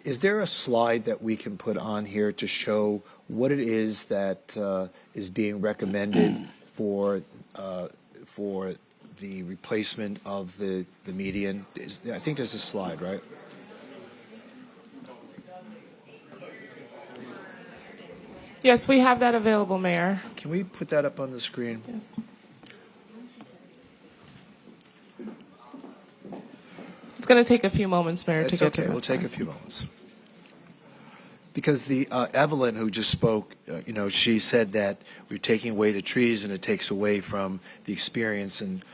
is there a slide that we can put on here to show what it is that is being recommended for the replacement of the median? I think there's a slide, right? Yes, we have that available, Mayor. Can we put that up on the screen? Yes. It's going to take a few moments, Mayor, to get okay. to that. We'll take a few moments. Because the Evelyn, who just spoke, she said that we're taking away the trees and it takes away from the experience. And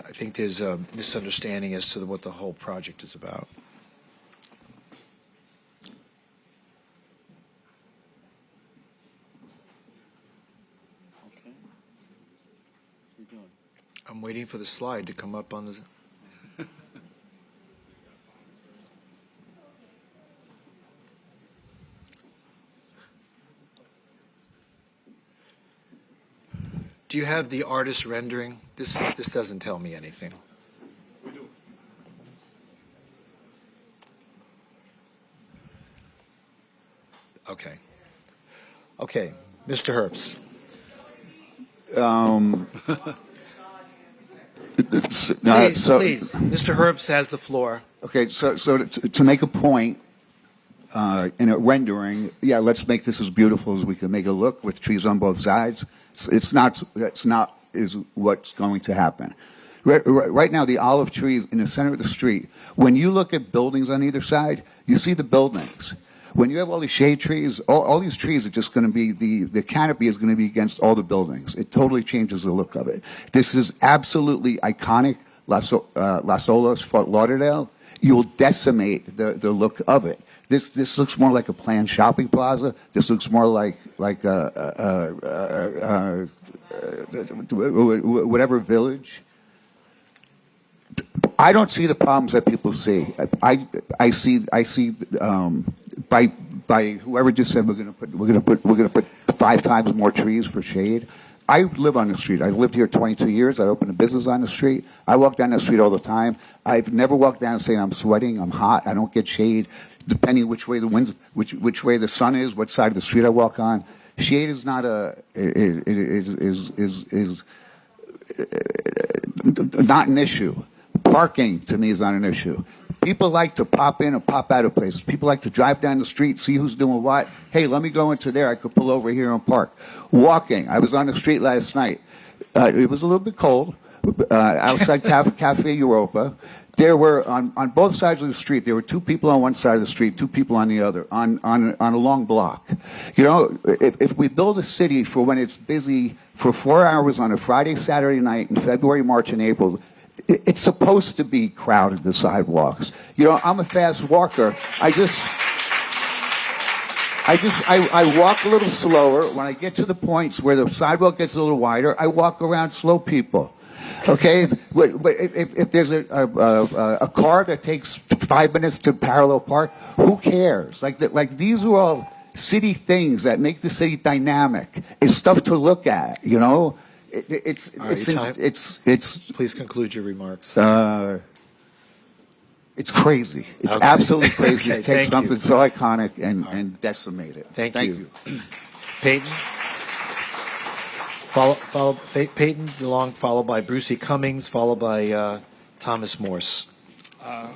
I think there's a misunderstanding as to what the whole project is about. I'm waiting for the slide to come up on the... Do you have the artist rendering? This doesn't tell me anything. We do. Okay. Okay, Mr. Herbst. Please, Mr. Herbst has the floor. Okay, so to make a point in a rendering, let's make this as beautiful as we can make it look with trees on both sides. It's not is what's going to happen. Right now, the olive trees in the center of the street, when you look at buildings on either side, you see the buildings. When you have all these shade trees, all these trees are just going to be, the canopy is going to be against all the buildings. It totally changes the look of it. This is absolutely iconic, Las Olas, Fort Lauderdale. You will decimate the look of it. This looks more like a planned shopping plaza. This looks more like whatever village. I don't see the problems that people see. I see by whoever just said we're going to put 5 times more trees for shade. I live on the street. I've lived here 22 years. I opened a business on the street. I walk down the street all the time. I've never walked down saying I'm sweating, I'm hot, I don't get shade. Depending which way the winds, which way the sun is, what side of the street I walk on, shade is not not an issue. Parking to me is not an issue. People like to pop in and pop out of places. People like to drive down the street, see who's doing what. Hey, let me go into there. I could pull over here and park. Walking. I was on the street last night. It was a little bit cold. Outside Cafe Europa. There were, on both sides of the street, there were two people on one side of the street, two people on the other, on a long block. You know, if we build a city for when it's busy for 4 hours on a Friday, Saturday night in February, March, and April, it's supposed to be crowded, the sidewalks. You know, I'm a fast walker. I walk a little slower. When I get to the points where the sidewalk gets a little wider, I walk around slow people. Okay? But if there's a car that takes 5 minutes to parallel park, who cares? Like these are all city things that make the city dynamic. It's stuff to look at, you know? It's Please conclude your remarks. It's crazy. It's Okay. absolutely crazy Okay, to take thank something you. so iconic and decimate it. Thank you. Peyton? Peyton DeLong, followed by Brucey Cummings, followed by Thomas Morse.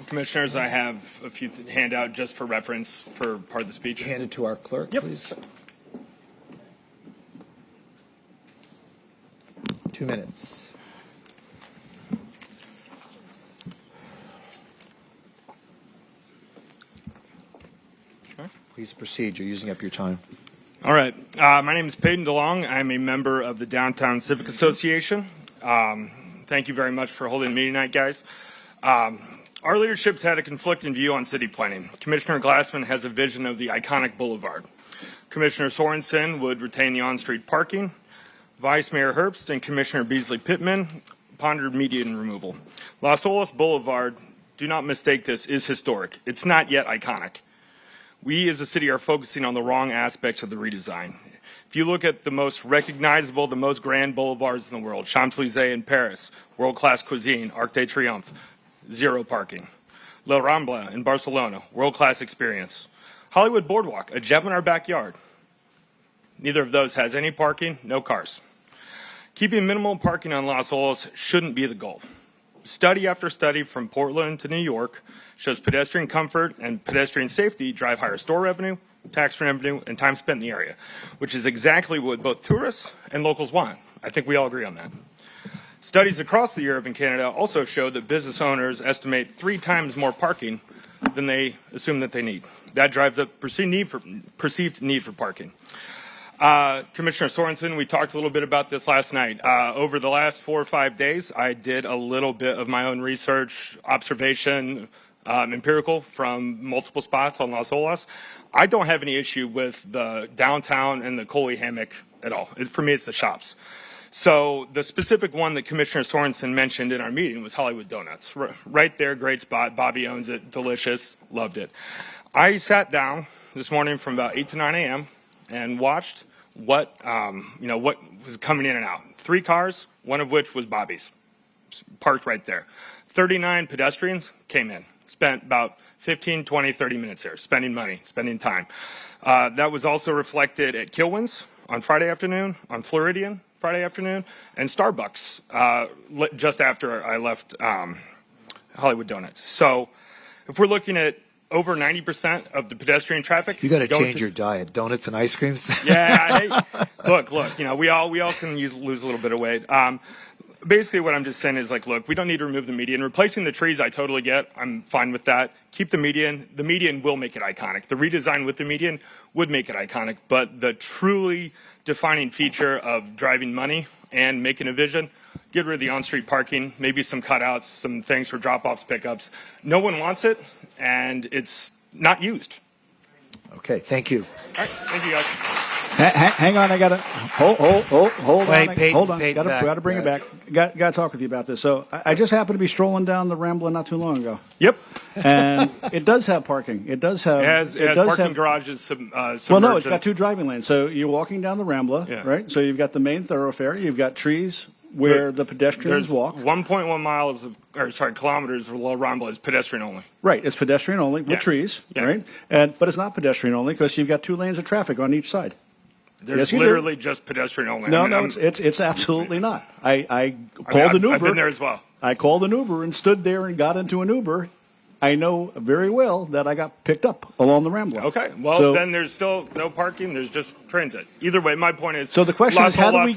Commissioners, I have a few handout just for reference for part of the speech. Hand it to our clerk, please. 2 minutes. Please proceed. You're using up your time. All right. My name is Peyton DeLong. I'm a member of the Downtown Civic Association. Thank you very much for holding the meeting tonight, guys. Our leadership's had a conflicting view on city planning. Commissioner Glassman has a vision of the iconic boulevard. Commissioner Sorensen would retain the on-street parking. Vice Mayor Herbst and Commissioner Beasley Pittman pondered median removal. Las Olas Boulevard, do not mistake this, is historic. It's not yet iconic. We as a city are focusing on the wrong aspects of the redesign. If you look at the most recognizable, the most grand boulevards in the world, Champs-Élysées in Paris, world-class cuisine, Arc de Triomphe, zero parking. La Rambla in Barcelona, world-class experience. Hollywood Boardwalk, a gem in our backyard. Neither of those has any parking, no cars. Keeping minimal parking on Las Olas shouldn't be the goal. Study after study from Portland to New York shows pedestrian comfort and pedestrian safety drive higher store revenue, tax revenue, and time spent in the area, which is exactly what both tourists and locals want. I think we all agree on that. Studies across Europe and Canada also show that business owners estimate 3 times more parking than they assume that they need. That drives up perceived need for parking. Commissioner Sorensen, we talked a little bit about this last night. Over the last 4 or 5 days, I did a little bit of my own research, observation, empirical from multiple spots on Las Olas. I don't have any issue with the downtown and the Coley Hammock at all. For me, it's the shops. So the specific one that Commissioner Sorensen mentioned in our meeting was Hollywood Donuts. Right there, great spot. Bobby owns it, delicious, loved it. I sat down this morning from about 8 to 9 a.m. and watched what was coming in and out. 3 cars, one of which was Bobby's, parked right there. 39 pedestrians came in, spent about 15, 20, 30 minutes there, spending money, spending time. That was also reflected at Kilwins on Friday afternoon, on Floridian Friday afternoon, and Starbucks just after I left Hollywood Donuts. So if we're looking at over 90% of the pedestrian traffic. You got to change your diet. Donuts and ice creams. Yeah. Look. You know, we all can lose a little bit of weight. Basically, what I'm just saying is, like, look, we don't need to remove the median. Replacing the trees, I totally get. I'm fine with that. Keep the median. The median will make it iconic. The redesign with the median would make it iconic. But the truly defining feature of driving money and making a vision, get rid of the on-street parking, maybe some cutouts, some things for drop-offs, pickups. No one wants it, and it's not used. Okay, thank you. All right, thank you, guys. Hang on, I gotta hold Wait, on. Peyton, Hold on, Peyton, gotta bring it back. Gotta talk with you about this. So I just happened to be strolling down the Rambla not too long ago. Yep. And it does have parking. It does have. It has parking garages. Submerged. Well, no, it's got 2 driving lanes. So you're walking down the Rambla, right? So you've got the main thoroughfare. You've got trees where the pedestrians walk. 1.1 kilometers of La Rambla is pedestrian only. Right, it's pedestrian only with trees, right? But it's not pedestrian only because you've got 2 lanes of traffic on each side. There's literally just pedestrian only. No, it's absolutely not. I called an Uber. I've been there as well. I called an Uber and stood there and got into an Uber. I know very well that I got picked up along the Rambler. Okay, well, So- then there's still no parking. There's just transit. Either way, my point is. So the question Las is, how do we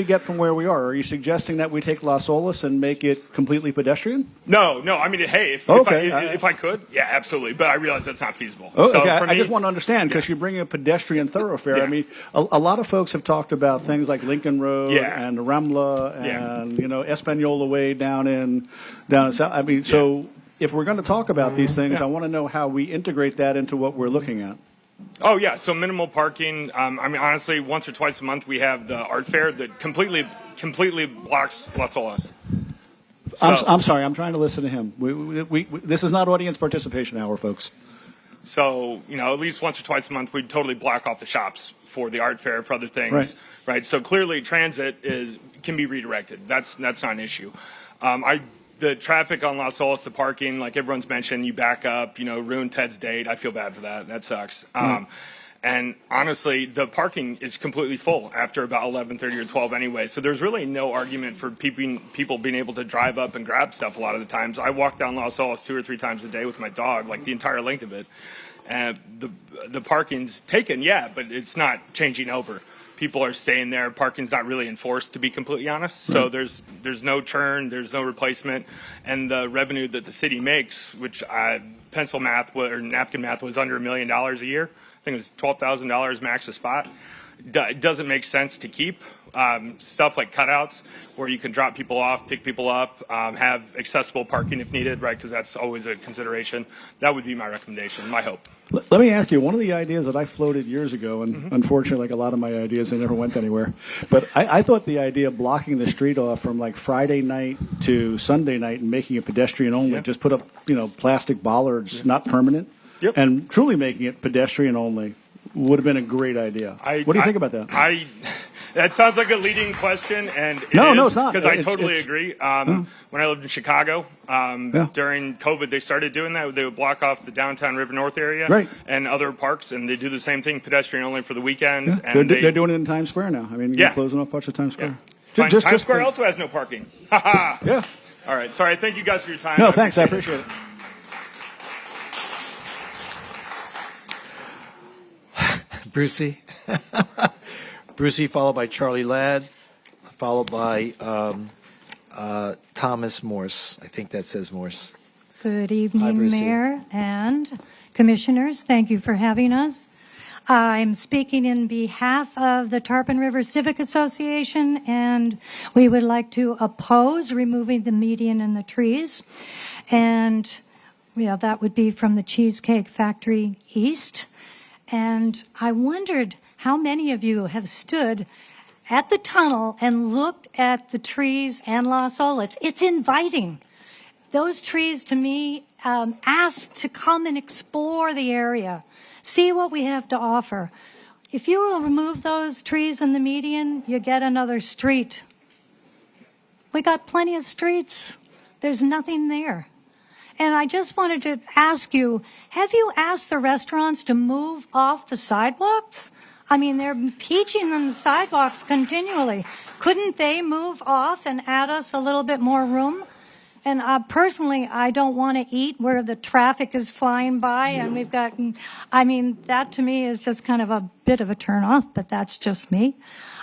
Olas get from where we are? Are you suggesting that we take Las Olas and make it completely pedestrian? No. I mean, hey, Okay, if I could, yeah, absolutely. But I realize that's not feasible. Oh, So okay. for I me, just want to understand because you're bringing a pedestrian thoroughfare. Yeah. I mean, a lot of folks have talked about things like Lincoln Road Yeah. and the Rambla Yeah. and Espanola Way down in South. I mean, so if we're going to talk about these things, Yeah. I want to know how we integrate that into what we're looking at. Oh yeah, so minimal parking. I mean, honestly, once or twice a month we have the art fair that completely blocks Las Olas. I'm sorry. I'm trying to listen to him. We this is not audience participation hour, folks. So, at least once or twice a month, we'd totally block off the shops for the art fair, for other things, right? So clearly, transit can be redirected. That's not an issue. The traffic on Las Olas, the parking, like everyone's mentioned, you back up, ruin Ted's date. I feel bad for that. That sucks. And honestly, the parking is completely full after about 11:30 or 12 anyway. So there's really no argument for people being able to drive up and grab stuff a lot of the times. I walk down Las Olas 2 or 3 times a day with my dog, like the entire length of it. And the parking's taken, yeah, but it's not changing over. People are staying there. Parking's not really enforced, to be completely honest. So there's no churn, there's no replacement, and the revenue that the city makes, which pencil math or napkin math was under $1 million a year. I think it was $12,000 max a spot. It doesn't make sense to keep stuff like cutouts where you can drop people off, pick people up, have accessible parking if needed, right? Because that's always a consideration. That would be my recommendation, my hope. Let me ask you, one of the ideas that I floated years ago, and unfortunately, like a lot of my ideas, they never went anywhere, but I thought the idea of blocking the street off from like Friday night to Sunday night and making it pedestrian only, just put up, plastic bollards, not permanent, and truly making it pedestrian only would have been a great idea. What do you think about that? That sounds like a leading question, and No, it's not. Because I It's- totally it's- agree. When I lived in Chicago, during COVID, they started doing that. They would block off the downtown River North area and other parks, and they do the same thing, pedestrian only for the weekends. And They're doing it in Times Square now. I mean, they're closing off parts of Times Square. Times Square also has no parking. Yeah. All right. Sorry. Thank you guys for your time. No, thanks. I appreciate it. Brucey. Brucey, followed by Charlie Ladd, followed by Thomas Morse. I think that says Morse. Good Hi, evening, Brucey. Mayor and Commissioners. Thank you for having us. I'm speaking in behalf of the Tarpon River Civic Association, and we would like to oppose removing the median and the trees. And that would be from the Cheesecake Factory East. And I wondered how many of you have stood at the tunnel and looked at the trees and Las Olas. It's inviting. Those trees, to me, ask to come and explore the area, see what we have to offer. If you will remove those trees in the median, you get another street. We got plenty of streets. There's nothing there. And I just wanted to ask you, have you asked the restaurants to move off the sidewalks? I mean, they're peaching on the sidewalks continually. Couldn't they move off and add us a little bit more room? And personally, I don't want to eat where the traffic is flying by and we've got, that to me is just kind of a bit of a turnoff, but that's just me.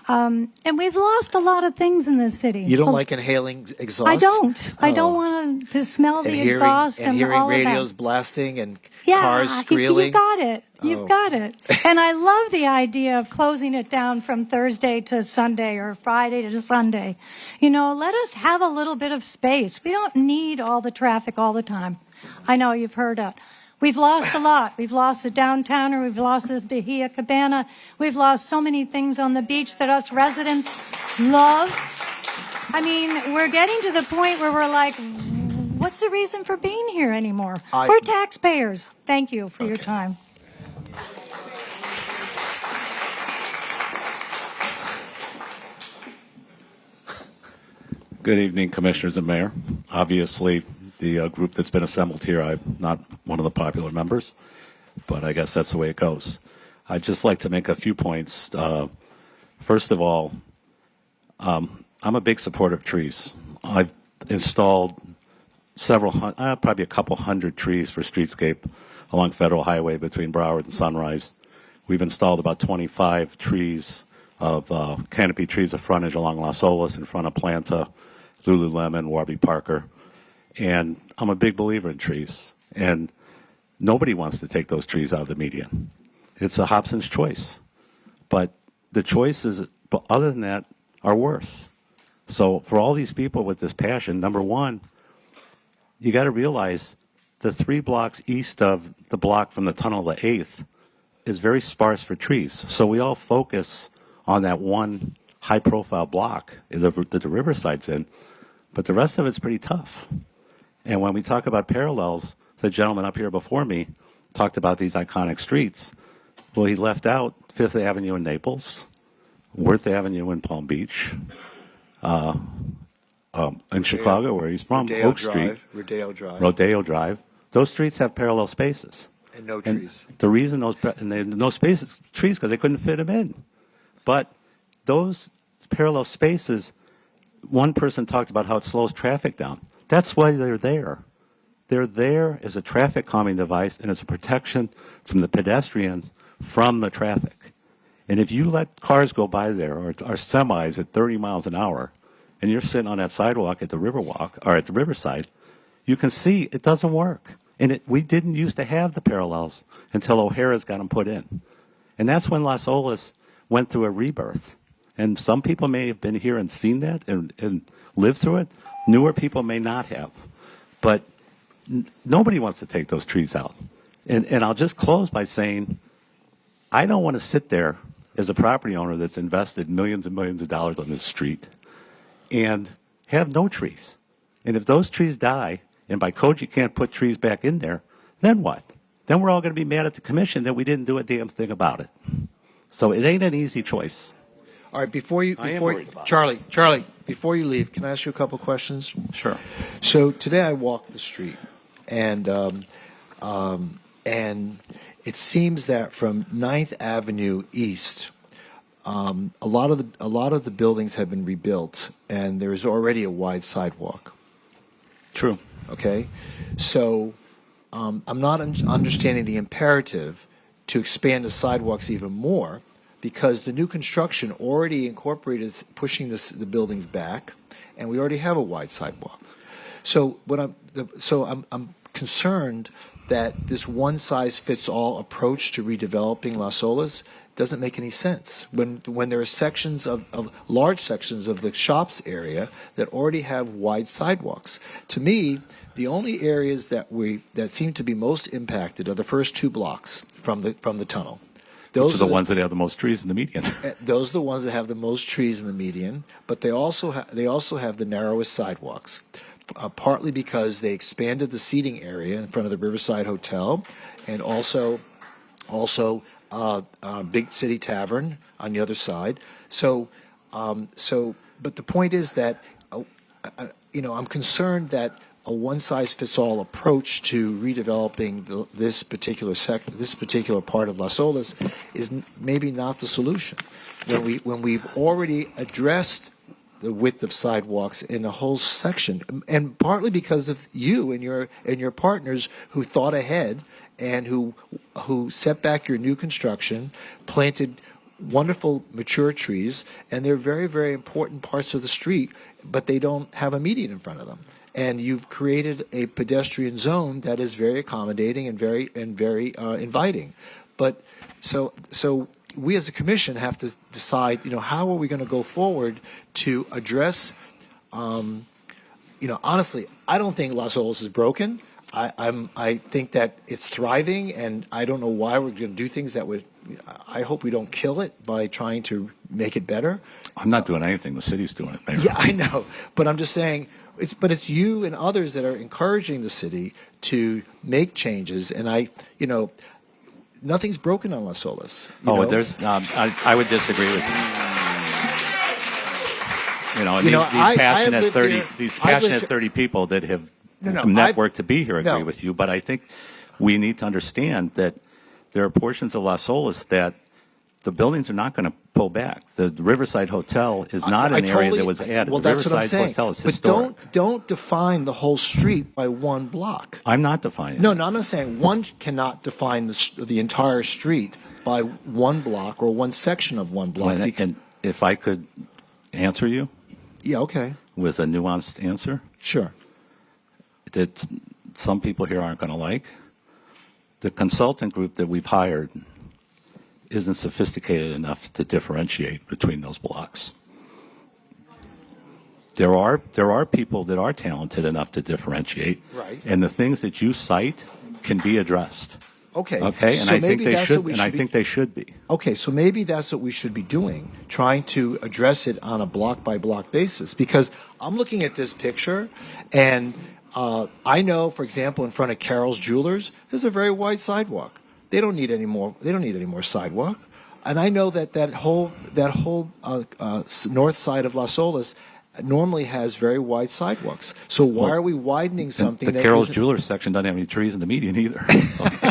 And we've lost a lot of things in this city. You don't like inhaling exhaust? I don't. I Oh. don't want to smell the And exhaust and and hearing all radios of that. blasting and Yeah, cars squealing. You got it. You've Oh. got it. And I love the idea of closing it down from Thursday to Sunday or Friday to Sunday. Let us have a little bit of space. We don't need all the traffic all the time. I know you've heard it. We've lost a lot. We've lost the downtowner. We've lost the Bahia Cabana. We've lost so many things on the beach that us residents love. We're getting to the point where we're like, what's the reason for being here anymore? We're taxpayers. Thank you for your time. Good evening, Commissioners and Mayor. Obviously, the group that's been assembled here, I'm not one of the popular members, but I guess that's the way it goes. I'd just like to make a few points. First of all, I'm a big supporter of trees. I've installed probably a couple hundred trees for streetscape along Federal Highway between Broward and Sunrise. We've installed about 25 trees of canopy trees of frontage along Las Olas in front of Planta, Lululemon, Warby Parker. And I'm a big believer in trees. And nobody wants to take those trees out of the median. It's a Hobson's choice. But the choices, other than that, are worse. So for all these people with this passion, number one, you got to realize the 3 blocks east of the block from the tunnel of the 8th is very sparse for trees. So we all focus on that one high-profile block that the Riverside's in, but the rest of it's pretty tough. And when we talk about parallels, the gentleman up here before me talked about these iconic streets. Well, he left out Fifth Avenue in Naples, Worth Avenue in Palm Beach, in Chicago, where he's from, Oak Street, Rodeo Drive. Those streets have parallel spaces. And no trees. The reason no spaces, trees, because they couldn't fit them in. But those parallel spaces, one person talked about how it slows traffic down. That's why they're there. They're there as a traffic calming device and as a protection from the pedestrians from the traffic. And if you let cars go by there or semis at 30 miles an hour, and you're sitting on that sidewalk at the Riverwalk or at the Riverside, you can see it doesn't work. And we didn't used to have the parallels until O'Hara's got them put in. And that's when Las Olas went through a rebirth. And some people may have been here and seen that and lived through it. Newer people may not have. But nobody wants to take those trees out. And I'll just close by saying, I don't want to sit there as a property owner that's invested millions and millions of dollars on this street and have no trees. And if those trees die, and by code you can't put trees back in there, then what? Then we're all going to be mad at the commission that we didn't do a damn thing about it. So it ain't an easy choice. All right, Charlie, before you leave, can I ask you a couple questions? Sure. So today I walked the street, and it seems that from 9th Avenue East, a lot of the buildings have been rebuilt, and there is already a wide sidewalk. True. Okay, so I'm not understanding the imperative to expand the sidewalks even more, because the new construction already incorporated pushing the buildings back, and we already have a wide sidewalk. So I'm concerned that this one-size-fits-all approach to redeveloping Las Olas doesn't make any sense when there are sections of large sections of the shops area that already have wide sidewalks. To me, the only areas that seem to be most impacted are the first 2 blocks from the tunnel. Those are the ones that have the most trees in the median. Those are the ones that have the most trees in the median, but they also have the narrowest sidewalks. Partly because they expanded the seating area in front of the Riverside Hotel, and also Big City Tavern on the other side. But the point is that I'm concerned that a one-size-fits-all approach to redeveloping this particular part of Las Olas is maybe not the solution. When we've already addressed the width of sidewalks in a whole section, and partly because of you and your partners who thought ahead and who set back your new construction, planted wonderful mature trees, and they're very, very important parts of the street, but they don't have a median in front of them. And you've created a pedestrian zone that is very accommodating and very inviting. But so we as a commission have to decide, how are we going to go forward to address, honestly, I don't think Las Olas is broken. I think that it's thriving, and I don't know why we're going to do things that would, I hope we don't kill it by trying to make it better. I'm not doing anything. The city's doing it, Mayor. Yeah, I know. But I'm just saying, it's you and others that are encouraging the city to make changes, and nothing's broken on Las Olas. There's. I would disagree with you. These passionate 30 people that have networked to be here agree with you. But I think we need to understand that there are portions of Las Olas that the buildings are not going to pull back. The Riverside Hotel is not an area that was added. Well, the that's what I'm Riverside saying. Hotel is But historic. don't define the whole street by one block. I'm not defining. No, I'm not saying one cannot define the entire street by one block or one section of one block. And if I could answer you, yeah, okay, with a nuanced answer, sure. That some people here aren't going to like. The consultant group that we've hired isn't sophisticated enough to differentiate between those blocks. There are people that are talented enough to differentiate, right? And the things that you cite can be addressed. Okay. Okay, and so I think maybe they that's should. what we And should I think they should be. Okay, so maybe that's what we should be doing, trying to address it on a block by block basis. Because I'm looking at this picture, and I know, for example, in front of Carol's Jewelers, there's a very wide sidewalk. They don't need any more. They don't need any more sidewalk. And I know that whole north side of Las Olas normally has very wide sidewalks. So why are we widening something? The that Carol's isn't- Jewelers section doesn't have any trees in the median either.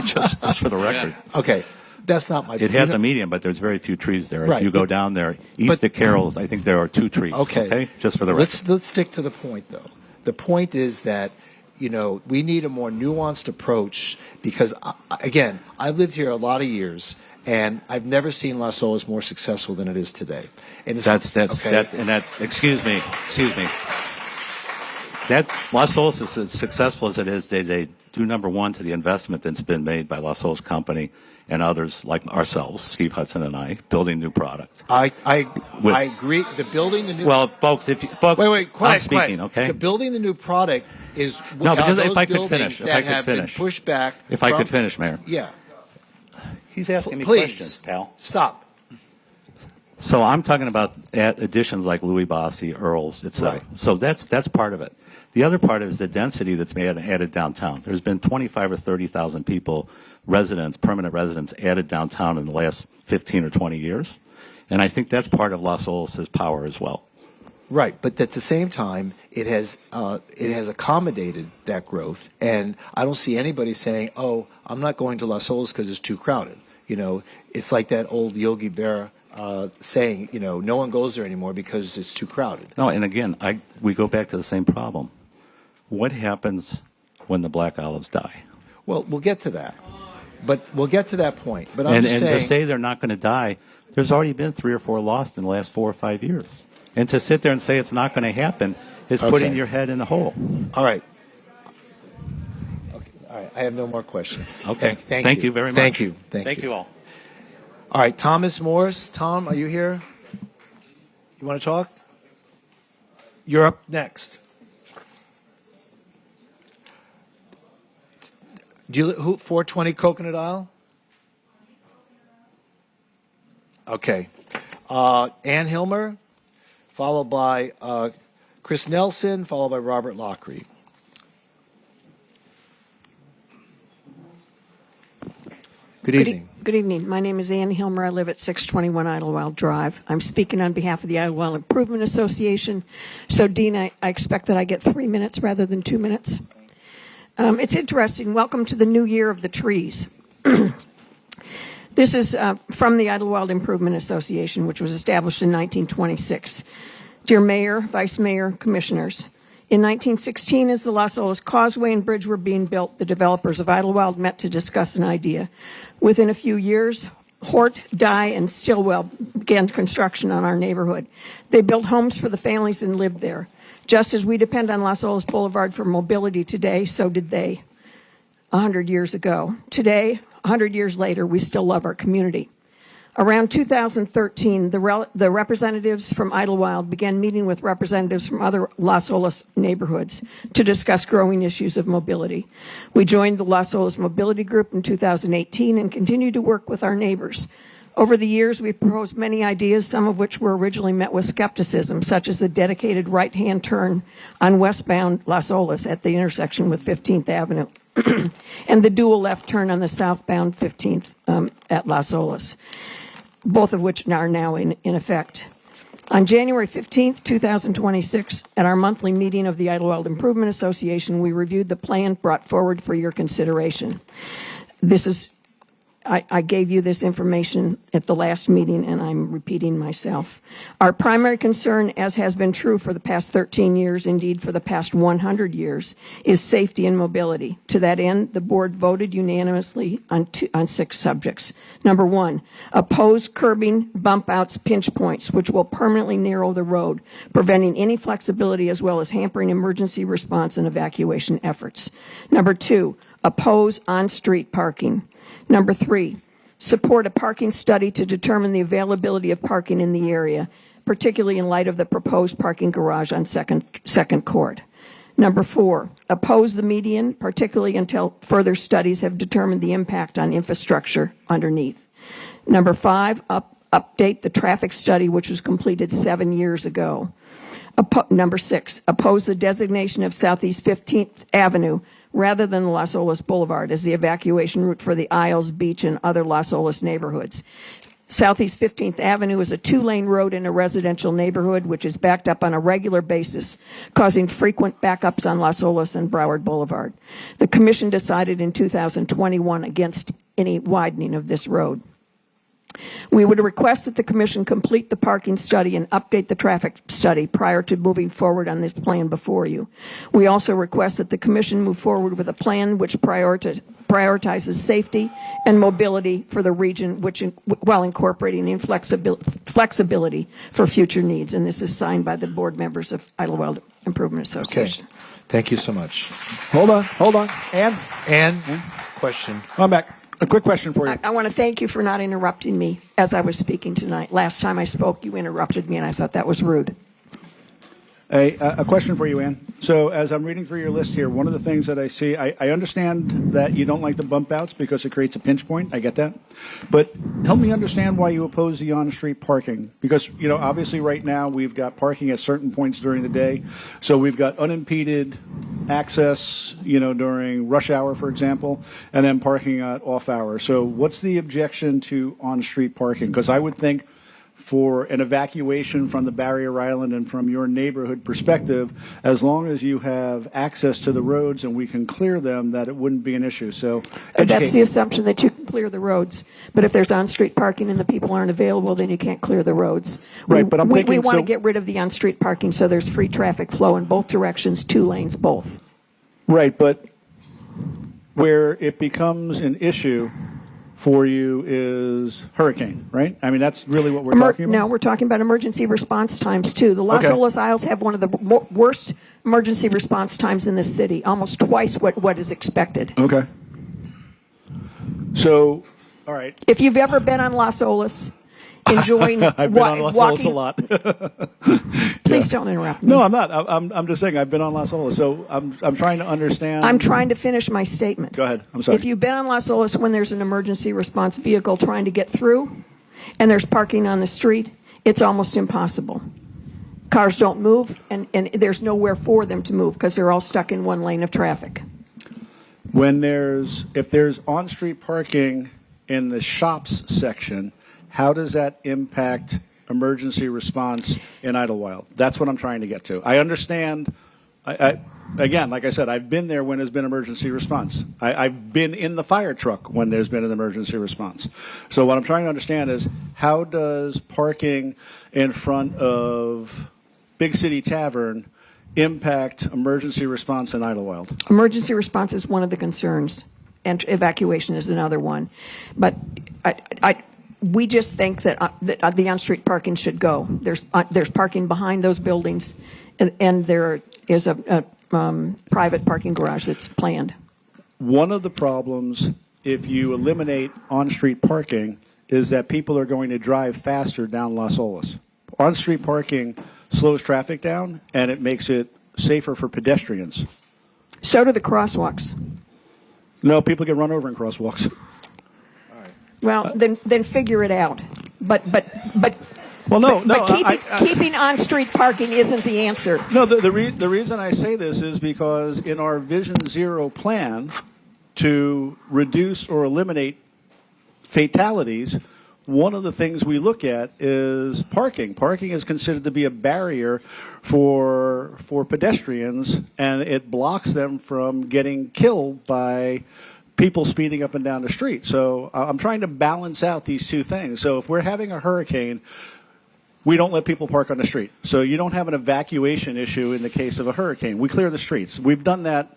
just for the record. Okay, that's not my. It has a median, but there's very few trees there. Right, If you go but- down there, east of Carol's, I think there are 2 trees. Okay. Just for the record. Let's stick to the point, though. The point is that, we need a more nuanced approach because, again, I've lived here a lot of years, and I've never seen Las Olas more successful than it is today. And it's, Excuse me. That Las Olas is as successful as it is. They do number one to the investment that's been made by Las Olas Company and others like ourselves, Steve Hudson and I, building new product. I agree. The building the new. Well, folks, wait, quiet, I'm speaking, quiet. okay? The building the new product is No, but those if I could buildings finish, that have been pushed back. If I from- could finish, Mayor. Yeah. He's asking me Please, questions, pal. Stop. So I'm talking about additions like Louis Bossi, Earls, etc. Right. So that's part of it. The other part is the density that's added downtown. There's been 25 or 30,000 people, permanent residents, added downtown in the last 15 or 20 years, and I think that's part of Las Olas' power as well. Right, but at the same time, it has accommodated that growth, and I don't see anybody saying, "Oh, I'm not going to Las Olas because it's too crowded." It's like that old Yogi Berra saying, no one goes there anymore because it's too crowded. No, and again, we go back to the same problem. What happens when the black olives die? Well, we'll get to that, but we'll get to that point. But I'm And just saying, to say they're not going to die, there's already been 3 or 4 lost in the last 4 or 5 years. And to sit there and say it's not going to happen is putting your head in the hole. All right. Okay. All right. I have no more questions. Okay. Thank you very much. Thank you. Thank you all. All right. Thomas Morris. Tom, are you here? You want to talk? You're up next. Do you 420 Coconut Isle? Okay. Ann Hilmer, followed by Chris Nelson, followed by Robert Lockery. Good evening. Good evening. My name is Ann Hilmer. I live at 621 Idlewild Drive. I'm speaking on behalf of the Idlewild Improvement Association. So, Dean, I expect that I get 3 minutes rather than 2 minutes. It's interesting. Welcome to the new year of the trees. This is from the Idlewild Improvement Association, which was established in 1926. Dear Mayor, Vice Mayor, Commissioners, in 1916, as the Las Olas Causeway and Bridge were being built, the developers of Idlewild met to discuss an idea. Within a few years, Hort, Dye, and Stillwell began construction on our neighborhood. They built homes for the families and lived there. Just as we depend on Las Olas Boulevard for mobility today, so did they 100 years ago. Today, 100 years later, we still love our community. Around 2013, the representatives from Idlewild began meeting with representatives from other Las Olas neighborhoods to discuss growing issues of mobility. We joined the Las Olas Mobility Group in 2018 and continue to work with our neighbors. Over the years, we've proposed many ideas, some of which were originally met with skepticism, such as the dedicated right-hand turn on westbound Las Olas at the intersection with 15th Avenue, and the dual left turn on the southbound 15th at Las Olas, both of which are now in effect. On January 15th, 2026, at our monthly meeting of the Idlewild Improvement Association, we reviewed the plan brought forward for your consideration. This is I gave you this information at the last meeting, and I'm repeating myself. Our primary concern, as has been true for the past 13 years, indeed for the past 100 years, is safety and mobility. To that end, the board voted unanimously on 6 subjects. Number 1, oppose curbing, bump outs, pinch points, which will permanently narrow the road, preventing any flexibility as well as hampering emergency response and evacuation efforts. Number 2, oppose on-street parking. Number 3, support a parking study to determine the availability of parking in the area, particularly in light of the proposed parking garage on Second Court. Number 4, oppose the median, particularly until further studies have determined the impact on infrastructure underneath. Number 5, update the traffic study, which was completed 7 years ago. Number 6, oppose the designation of Southeast 15th Avenue rather than Las Olas Boulevard as the evacuation route for the Isles, Beach, and other Las Olas neighborhoods. Southeast 15th Avenue is a 2-lane road in a residential neighborhood which is backed up on a regular basis, causing frequent backups on Las Olas and Broward Boulevard. The Commission decided in 2021 against any widening of this road. We would request that the Commission complete the parking study and update the traffic study prior to moving forward on this plan before you. We also request that the Commission move forward with a plan which prioritizes safety and mobility for the region, while incorporating flexibility for future needs. And this is signed by the board members of Idlewild Improvement Association. Okay. Thank you so much. Hold on. Ann, question. I'm back. A quick question for you. I want to thank you for not interrupting me as I was speaking tonight. Last time I spoke, you interrupted me, and I thought that was rude. A question for you, Ann. So as I'm reading through your list here, one of the things that I see, I understand that you don't like the bump outs because it creates a pinch point. I get that. But help me understand why you oppose the on-street parking. Because, obviously right now we've got parking at certain points during the day. So we've got unimpeded access, during rush hour, for example, and then parking at off hour. So what's the objection to on-street parking? Because I would think for an evacuation from the barrier island and from your neighborhood perspective, as long as you have access to the roads and we can clear them, that it wouldn't be an issue. So that's the assumption, that you can clear the roads. But if there's on-street parking and the people aren't available, then you can't clear the roads. Right, but we want to get rid of the on-street parking so there's free traffic flow in both directions, 2 lanes both. Right, but where it becomes an issue for you is hurricane, right? I mean, that's really what we're talking about? No, we're talking about emergency response times, too. The Las Olas Isles have one of the worst emergency response times in the city, almost twice what is expected. Okay. So, all right. If you've ever been on Las Olas, enjoying I've been on Las Olas a lot. Please don't interrupt me. No, I'm not. I'm just saying I've been on Las Olas, so I'm trying to understand. I'm trying to finish my statement. Go ahead. I'm sorry. If you've been on Las Olas when there's an emergency response vehicle trying to get through, and there's parking on the street, it's almost impossible. Cars don't move, and there's nowhere for them to move because they're all stuck in 1 lane of traffic. If there's on-street parking in the shops section, how does that impact emergency response in Idlewild? That's what I'm trying to get to. I understand. Again, like I said, I've been there when there's been emergency response. I've been in the fire truck when there's been an emergency response. So what I'm trying to understand is, how does parking in front of Big City Tavern impact emergency response in Idlewild? Emergency response is one of the concerns, and evacuation is another one. But we just think that the on-street parking should go. There's parking behind those buildings, and there is a private parking garage that's planned. One of the problems, if you eliminate on-street parking, is that people are going to drive faster down Las Olas. On-street parking slows traffic down, and it makes it safer for pedestrians. So do the crosswalks. No, people get run over in crosswalks. Well, then figure it out. But keeping on-street parking isn't the answer. No, the reason I say this is because in our Vision Zero plan to reduce or eliminate fatalities, one of the things we look at is parking. Parking is considered to be a barrier for pedestrians, and it blocks them from getting killed by people speeding up and down the street. So I'm trying to balance out these two things. So if we're having a hurricane, we don't let people park on the street. So you don't have an evacuation issue in the case of a hurricane. We clear the streets. We've done that.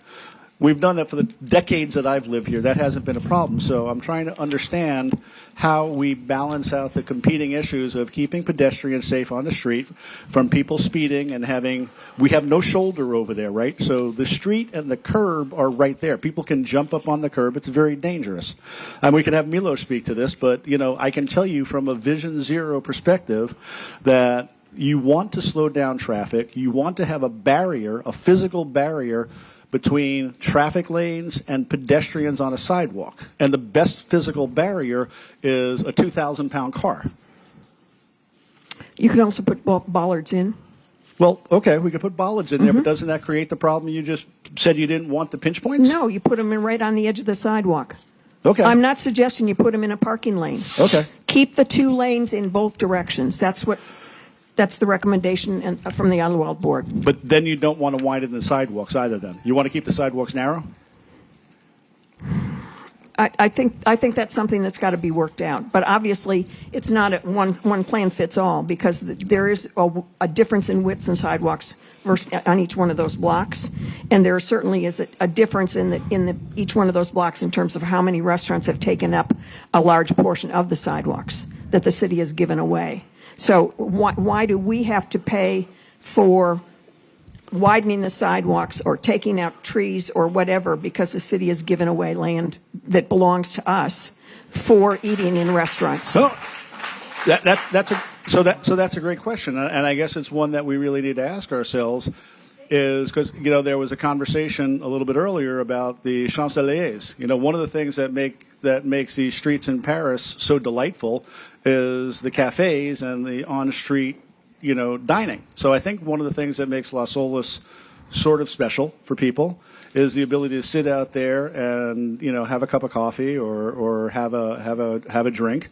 We've done that for the decades that I've lived here. That hasn't been a problem. So I'm trying to understand how we balance out the competing issues of keeping pedestrians safe on the street from people speeding and we have no shoulder over there, right? So the street and the curb are right there. People can jump up on the curb. It's very dangerous. And we can have Milo speak to this, but, I can tell you from a Vision Zero perspective that you want to slow down traffic. You want to have a physical barrier between traffic lanes and pedestrians on a sidewalk. And the best physical barrier is a 2,000-pound car. You can also put bollards in. Well, okay, we could put bollards in there, but doesn't that create the problem you just said you didn't want the pinch points? No, you put them in right on the edge of the sidewalk. Okay. I'm not suggesting you put them in a parking lane. Okay. Keep the 2 lanes in both directions. That's the recommendation from the Idlewild Board. But then you don't want to widen the sidewalks either then. You want to keep the sidewalks narrow? I think that's something that's got to be worked out. But obviously, it's not one plan fits all because there is a difference in widths and sidewalks on each one of those blocks. And there certainly is a difference in each one of those blocks in terms of how many restaurants have taken up a large portion of the sidewalks that the city has given away. So why do we have to pay for widening the sidewalks or taking out trees or whatever because the city has given away land that belongs to us for eating in restaurants? So that's a great question, and I guess it's one that we really need to ask ourselves. Is because there was a conversation a little bit earlier about the Champs-Élysées. One of the things that makes these streets in Paris so delightful is the cafes and the on-street dining. So I think one of the things that makes Las Olas sort of special for people is the ability to sit out there and have a cup of coffee or have a drink.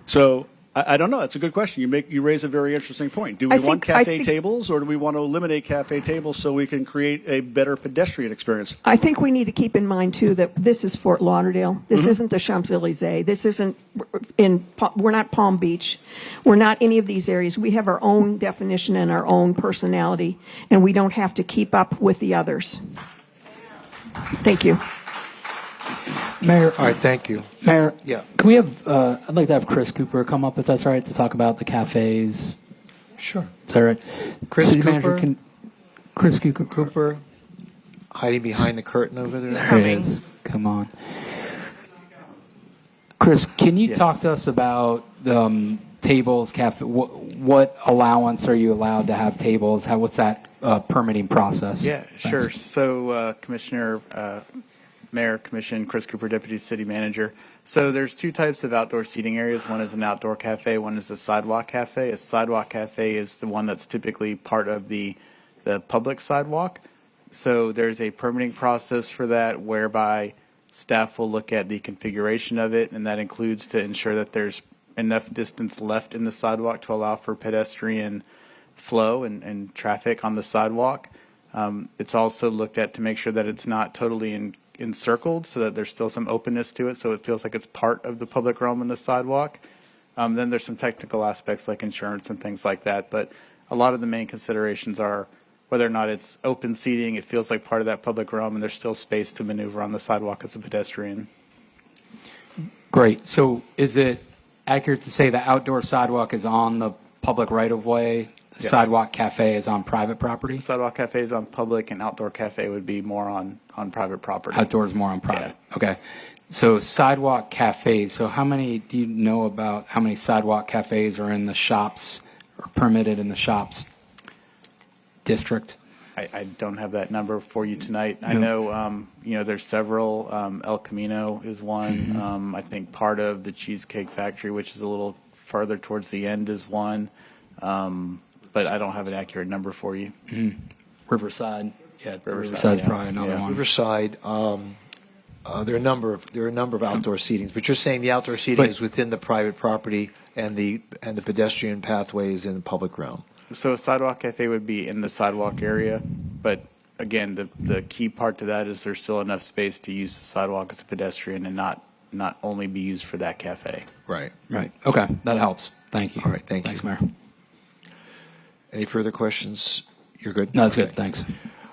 So I don't know. It's a good question. You raise a very interesting point. Do we want cafe tables, or do we want to eliminate cafe tables so we can create a better pedestrian experience? I think we need to keep in mind too that this is Fort Lauderdale. This isn't the Champs-Élysées. This isn't we're not Palm Beach. We're not any of these areas. We have our own definition and our own personality, and we don't have to keep up with the others. Thank you. Mayor. All right, thank you. Mayor, Yeah. can we have, I'd like to have Chris Cooper come up if that's all right to talk about the cafes. Sure. Is that right? Chris City Cooper? Manager, Chris Cooper, hiding behind the curtain over there. There he is. Come on. Chris, can you talk to us about tables, cafe? What allowance are you allowed to have tables? What's that permitting process? Yeah, sure. So, Commissioner, Mayor, Commission, Chris Cooper, Deputy City Manager. So there's 2 types of outdoor seating areas. One is an outdoor cafe. One is a sidewalk cafe. A sidewalk cafe is the one that's typically part of the public sidewalk. So there's a permitting process for that whereby staff will look at the configuration of it, and that includes to ensure that there's enough distance left in the sidewalk to allow for pedestrian flow and traffic on the sidewalk. It's also looked at to make sure that it's not totally encircled so that there's still some openness to it so it feels like it's part of the public realm in the sidewalk. Then there's some technical aspects like insurance and things like that, but a lot of the main considerations are whether or not it's open seating, it feels like part of that public realm, and there's still space to maneuver on the sidewalk as a pedestrian. Great. So is it accurate to say the outdoor sidewalk is on the public right-of-way? The sidewalk cafe is on private property? Sidewalk cafe is on public, and outdoor cafe would be more on private property. Outdoor is more on private. Yeah. Okay. So sidewalk cafes, do you know about how many sidewalk cafes are in the shops or permitted in the shops district? I don't have that number for you tonight. I know, there's several. El Camino is one. Mm-hmm. I think part of the Cheesecake Factory, which is a little further towards the end, is one. But I don't have an accurate number for you. Mm-hmm. Riverside. Yeah, Riverside's probably another one. Riverside. There are a number of outdoor seatings, but you're saying the outdoor seating is within the private property and the pedestrian pathways in the public realm. So a sidewalk cafe would be in the sidewalk area, but again, the key part to that is there's still enough space to use the sidewalk as a pedestrian and not only be used for that cafe. Right. Right. Okay. That helps. Thank you. All right. Thanks, Thanks, Mayor. Any further questions? You're good? No, that's Okay. good. Thanks.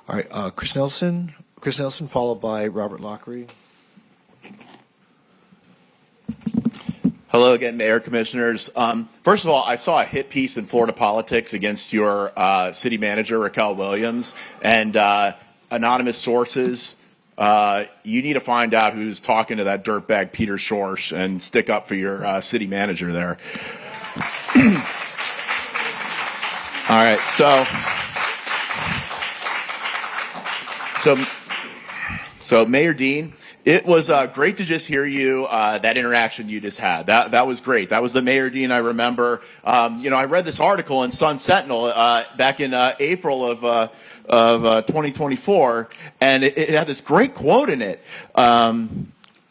All right. Chris Nelson. Chris Nelson, followed by Robert Lockery. Hello again, Mayor, Commissioners. First of all, I saw a hit piece in Florida Politics against your city manager, Raquel Williams, and anonymous sources. You need to find out who's talking to that dirtbag Peter Schorsch and stick up for your city manager there. All right, so Mayor Dean, it was great to just hear you, that interaction you just had. That was great. That was the Mayor Dean I remember. I read this article in Sun Sentinel back in April of 2024, and it had this great quote in it.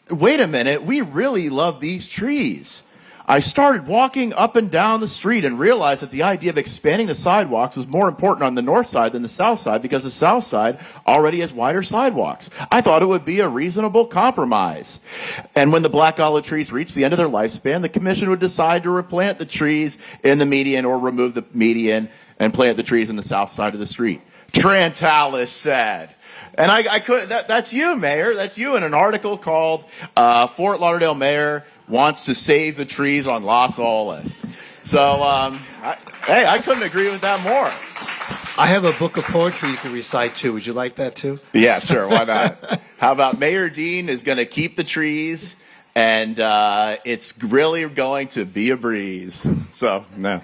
Wait a minute, we really love these trees. I started walking up and down the street and realized that the idea of expanding the sidewalks was more important on the north side than the south side because the south side already has wider sidewalks. I thought it would be a reasonable compromise. And when the black olive trees reached the end of their lifespan, the commission would decide to replant the trees in the median or remove the median and plant the trees in the south side of the street. Trantalis said. And I couldn't, that's you, Mayor. That's you in an article called Fort Lauderdale Mayor Wants to Save the Trees on Las Olas. So, I couldn't agree with that more. I have a book of poetry you can recite too. Would you like that too? Yeah, sure. Why not? How about Mayor Dean is going to keep the trees, and it's really going to be a breeze. So, no.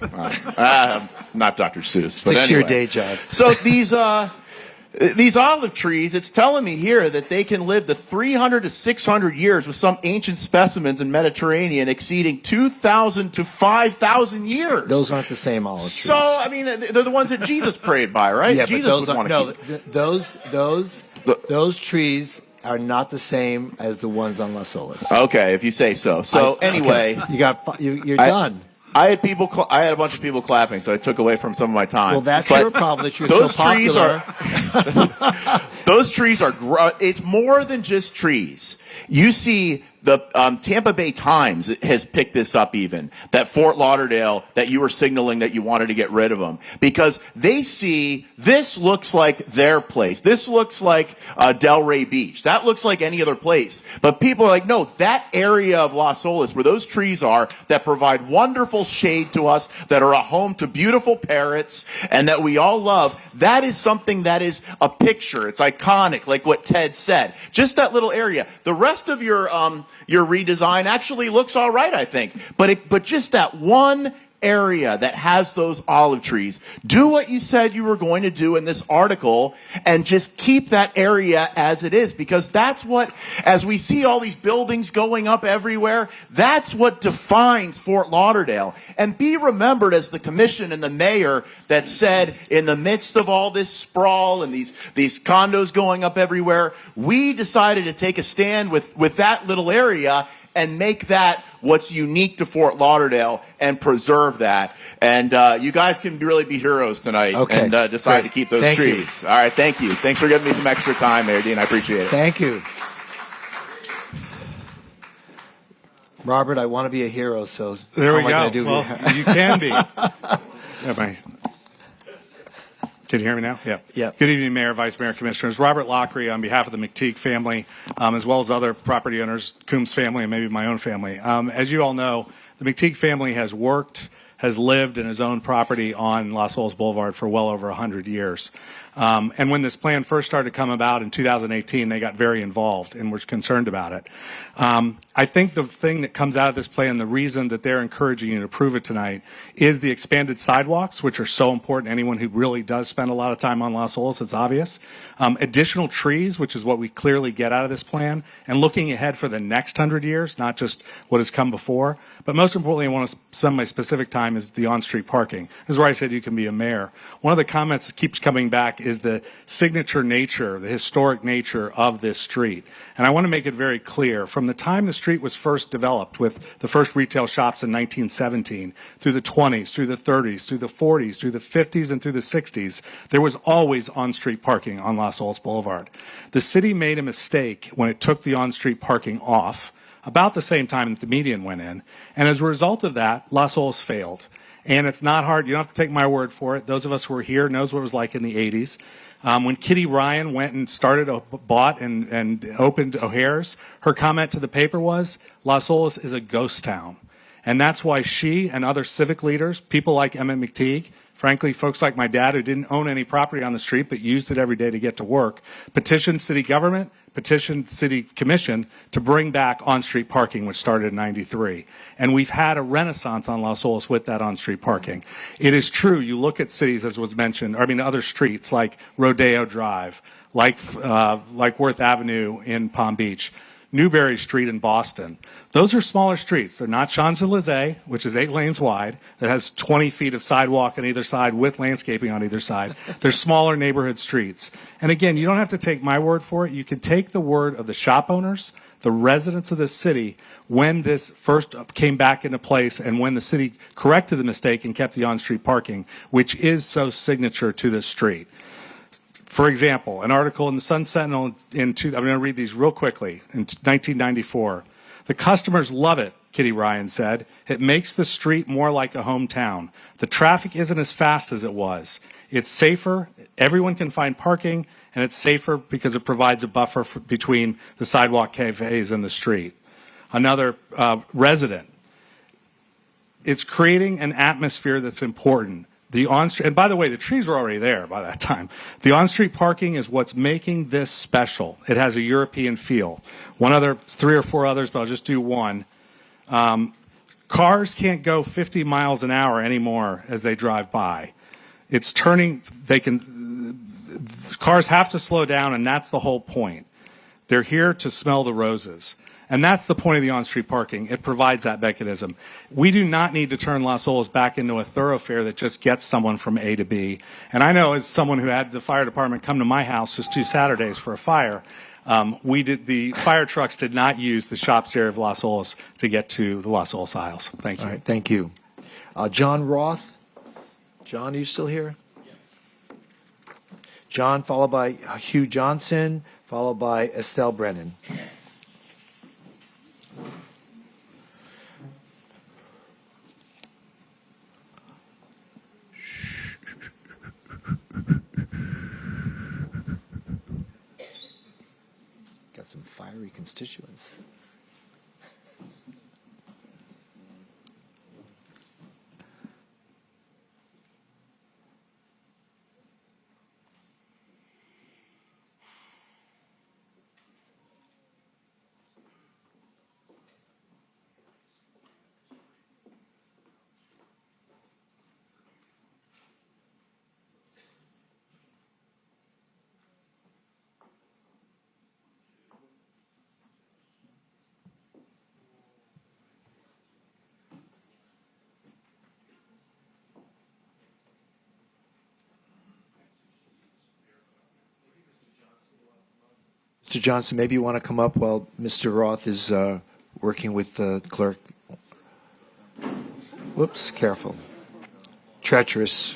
Not Dr. Seuss. Stick to your day job. So these olive trees, it's telling me here that they can live to 300 to 600 years with some ancient specimens in Mediterranean exceeding 2,000 to 5,000 years. Those aren't the same olive trees. So, I mean, they're the ones that Jesus prayed by, right? Yeah, Jesus but those would want to keep. those trees are not the same as the ones on Las Olas. Okay, if you say so. So anyway, okay. You're done. I had a bunch of people clapping, so I took away from some of my time. Well, that's But your problem that you're so popular. Those trees are, it's more than just trees. You see, the Tampa Bay Times has picked this up even, that Fort Lauderdale, that you were signaling that you wanted to get rid of them. Because they see, this looks like their place. This looks like Delray Beach. That looks like any other place. But people are like, no, that area of Las Olas, where those trees are, that provide wonderful shade to us, that are a home to beautiful parrots, and that we all love, that is something that is a picture. It's iconic, like what Ted said. Just that little area. The rest of your redesign actually looks all right, I think. But just that one area that has those olive trees, do what you said you were going to do in this article and just keep that area as it is, because that's what, as we see all these buildings going up everywhere, that's what defines Fort Lauderdale. And be remembered as the commission and the mayor that said, in the midst of all this sprawl and these condos going up everywhere, we decided to take a stand with that little area and make that what's unique to Fort Lauderdale and preserve that. And you guys can really be heroes tonight and decide to keep those trees. All right, thank you. Thanks for giving me some extra time, Mayor Dean. I appreciate it. Thank you. Robert, I want to be a hero, so there we how am I go. gonna do Well, you can be. Can you hear me now? Yeah. Yeah. Good evening, Mayor, Vice Mayor, Commissioners. Robert Lockery on behalf of the McTeague family, as well as other property owners, Coombs family, and maybe my own family. As you all know, the McTeague family has lived and has owned property on Las Olas Boulevard for well over 100 years. And when this plan first started to come about in 2018, they got very involved and were concerned about it. I think the thing that comes out of this plan, the reason that they're encouraging you to approve it tonight, is the expanded sidewalks, which are so important to anyone who really does spend a lot of time on Las Olas. It's obvious. Additional trees, which is what we clearly get out of this plan, and looking ahead for the next 100 years, not just what has come before. But most importantly, I want to spend my specific time is the on-street parking. This is where I said you can be a mayor. One of the comments that keeps coming back is the signature nature, the historic nature of this street. And I want to make it very clear, from the time the street was first developed with the first retail shops in 1917, through the 20s, through the 30s, through the 40s, through the 50s, and through the 60s, there was always on-street parking on Las Olas Boulevard. The city made a mistake when it took the on-street parking off, about the same time that the median went in. And as a result of that, Las Olas failed. And it's not hard. You don't have to take my word for it. Those of us who were here knows what it was like in the 80s. When Kitty Ryan went and bought and opened O'Hare's, her comment to the paper was, Las Olas is a ghost town. And that's why she and other civic leaders, people like Emmett McTeague, frankly, folks like my dad who didn't own any property on the street but used it every day to get to work, petitioned city government, petitioned city commission to bring back on-street parking, which started in 93. And we've had a renaissance on Las Olas with that on-street parking. It is true, you look at cities, as was mentioned, other streets like Rodeo Drive, like Worth Avenue in Palm Beach, Newberry Street in Boston. Those are smaller streets. They're not Champs-Élysées, which is 8 lanes wide, that has 20 feet of sidewalk on either side with landscaping on either side. They're smaller neighborhood streets. And again, you don't have to take my word for it. You can take the word of the shop owners, the residents of this city, when this first came back into place and when the city corrected the mistake and kept the on-street parking, which is so signature to this street. For example, an article in the Sun Sentinel I'm going to read these real quickly, in 1994. The customers love it, Kitty Ryan said. It makes the street more like a hometown. The traffic isn't as fast as it was. It's safer, everyone can find parking, and it's safer because it provides a buffer between the sidewalk cafes and the street. Another resident, it's creating an atmosphere that's important. And by the way, the trees were already there by that time. The on-street parking is what's making this special. It has a European feel. 3 or 4 others, but I'll just do one. Cars can't go 50 miles an hour anymore as they drive by. Cars have to slow down, and that's the whole point. They're here to smell the roses. And that's the point of the on-street parking. It provides that mechanism. We do not need to turn Las Olas back into a thoroughfare that just gets someone from A to B. And I know, as someone who had the fire department come to my house just 2 Saturdays for a fire, the fire trucks did not use the shops area of Las Olas to get to the Las Olas aisles. Thank you. All right, thank you. John Roth. John, are you still here? John, followed by Hugh Johnson, followed by Estelle Brennan. Got some fiery constituents. Mr. Johnson, maybe you want to come up while Mr. Roth is working with the clerk. Whoops, careful. Treacherous.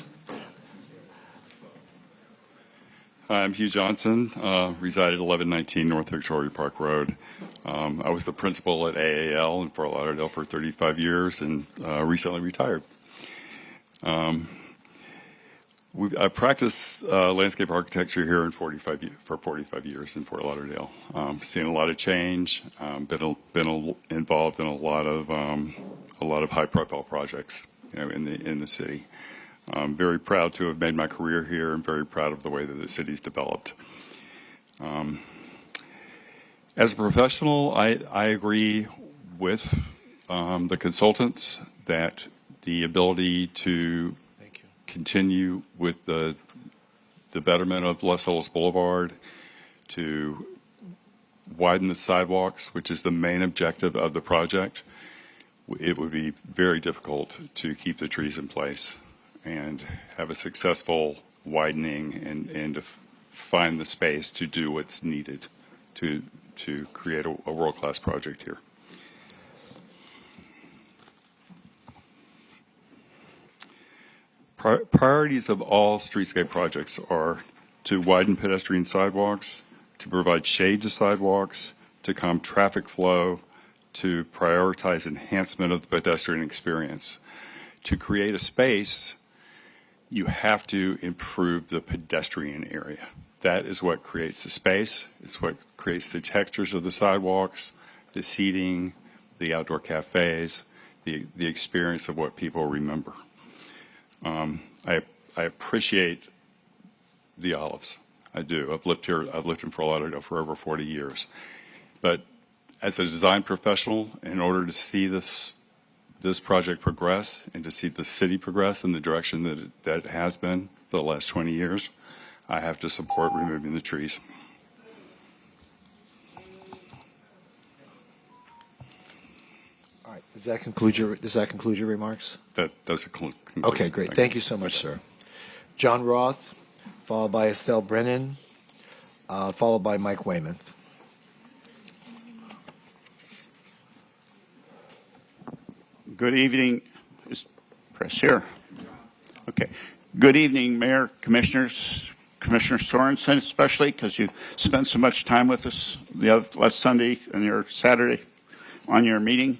Hi, I'm Hugh Johnson, reside at 1119 North Victoria Park Road. I was the principal at AAL in Fort Lauderdale for 35 years and recently retired. I practiced landscape architecture here for 45 years in Fort Lauderdale. Seen a lot of change. Been involved in a lot of high-profile projects, in the city. I'm very proud to have made my career here, and very proud of the way that the city's developed. As a professional, I agree with the consultants that the ability to continue with the betterment of Las Olas Boulevard, to widen the sidewalks, which is the main objective of the project, it would be very difficult to keep the trees in place and have a successful widening and to find the space to do what's needed to create a world-class project here. Priorities of all streetscape projects are to widen pedestrian sidewalks, to provide shade to sidewalks, to calm traffic flow, to prioritize enhancement of the pedestrian experience. To create a space, you have to improve the pedestrian area. That is what creates the space. It's what creates the textures of the sidewalks, the seating, the outdoor cafes, the experience of what people remember. I appreciate the olives. I do. I've lived in Fort Lauderdale for over 40 years. But as a design professional, in order to see this project progress and to see the city progress in the direction that it has been for the last 20 years, I have to support removing the trees. All right. Does that conclude your remarks? That does conclude. Okay, great. Thank you so much, sir. John Roth, followed by Estelle Brennan, followed by Mike Weymouth. Good evening. Is press here? Okay. Good evening, Mayor, Commissioners, Commissioner Sorensen, especially because you spent so much time with us last Sunday and your Saturday on your meeting.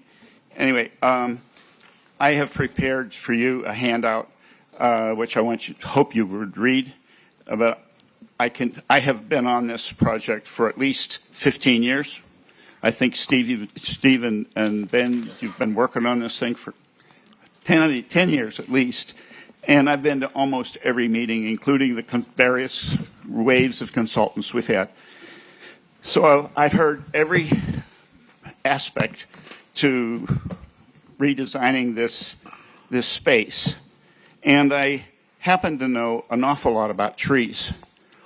Anyway, I have prepared for you a handout, which I hope you would read. But I have been on this project for at least 15 years. I think Steve and Ben, you've been working on this thing for 10 years at least. And I've been to almost every meeting, including the various waves of consultants we've had. So I've heard every aspect to redesigning this space. And I happen to know an awful lot about trees.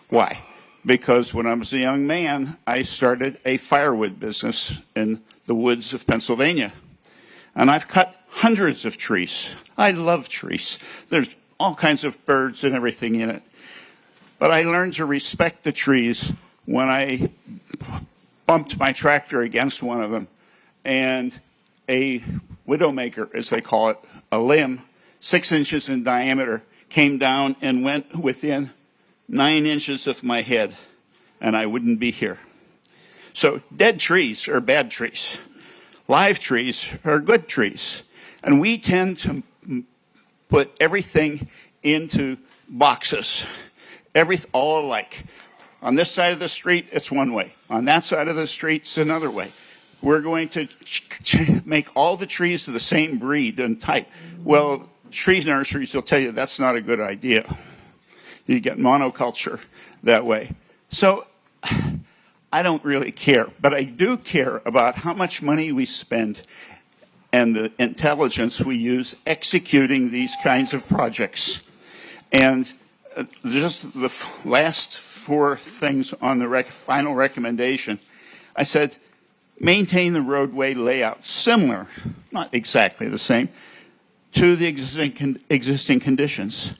Why? Because when I was a young man, I started a firewood business in the woods of Pennsylvania. And I've cut hundreds of trees. I love trees. There's all kinds of birds and everything in it. But I learned to respect the trees when I bumped my tractor against one of them. And a widowmaker, as they call it, a limb, 6 inches in diameter, came down and went within 9 inches of my head, and I wouldn't be here. So dead trees are bad trees. Live trees are good trees. And we tend to put everything into boxes, all alike. On this side of the street, it's one way. On that side of the street, it's another way. We're going to make all the trees of the same breed and type. Well, tree nurseries will tell you that's not a good idea. You get monoculture that way. So I don't really care, but I do care about how much money we spend and the intelligence we use executing these kinds of projects. And just the last 4 things on the final recommendation, I said, maintain the roadway layout similar, not exactly the same, to the existing conditions.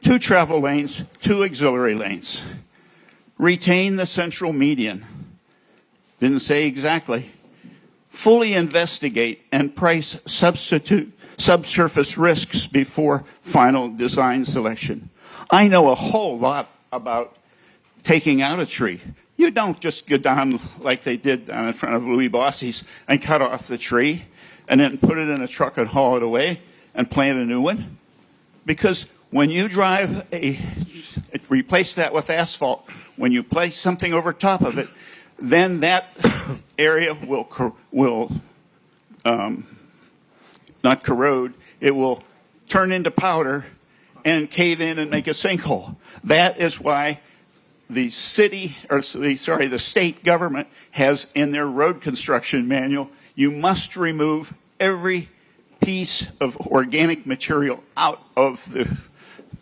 2 travel lanes, 2 auxiliary lanes. Retain the central median. Didn't say exactly. Fully investigate and price subsurface risks before final design selection. I know a whole lot about taking out a tree. You don't just go down like they did down in front of Louis Bossi's and cut off the tree and then put it in a truck and haul it away and plant a new one. Because when you replace that with asphalt, when you place something over top of it, then that area will not corrode, it will turn into powder and cave in and make a sinkhole. That is why the state government has in their road construction manual, you must remove every piece of organic material out of the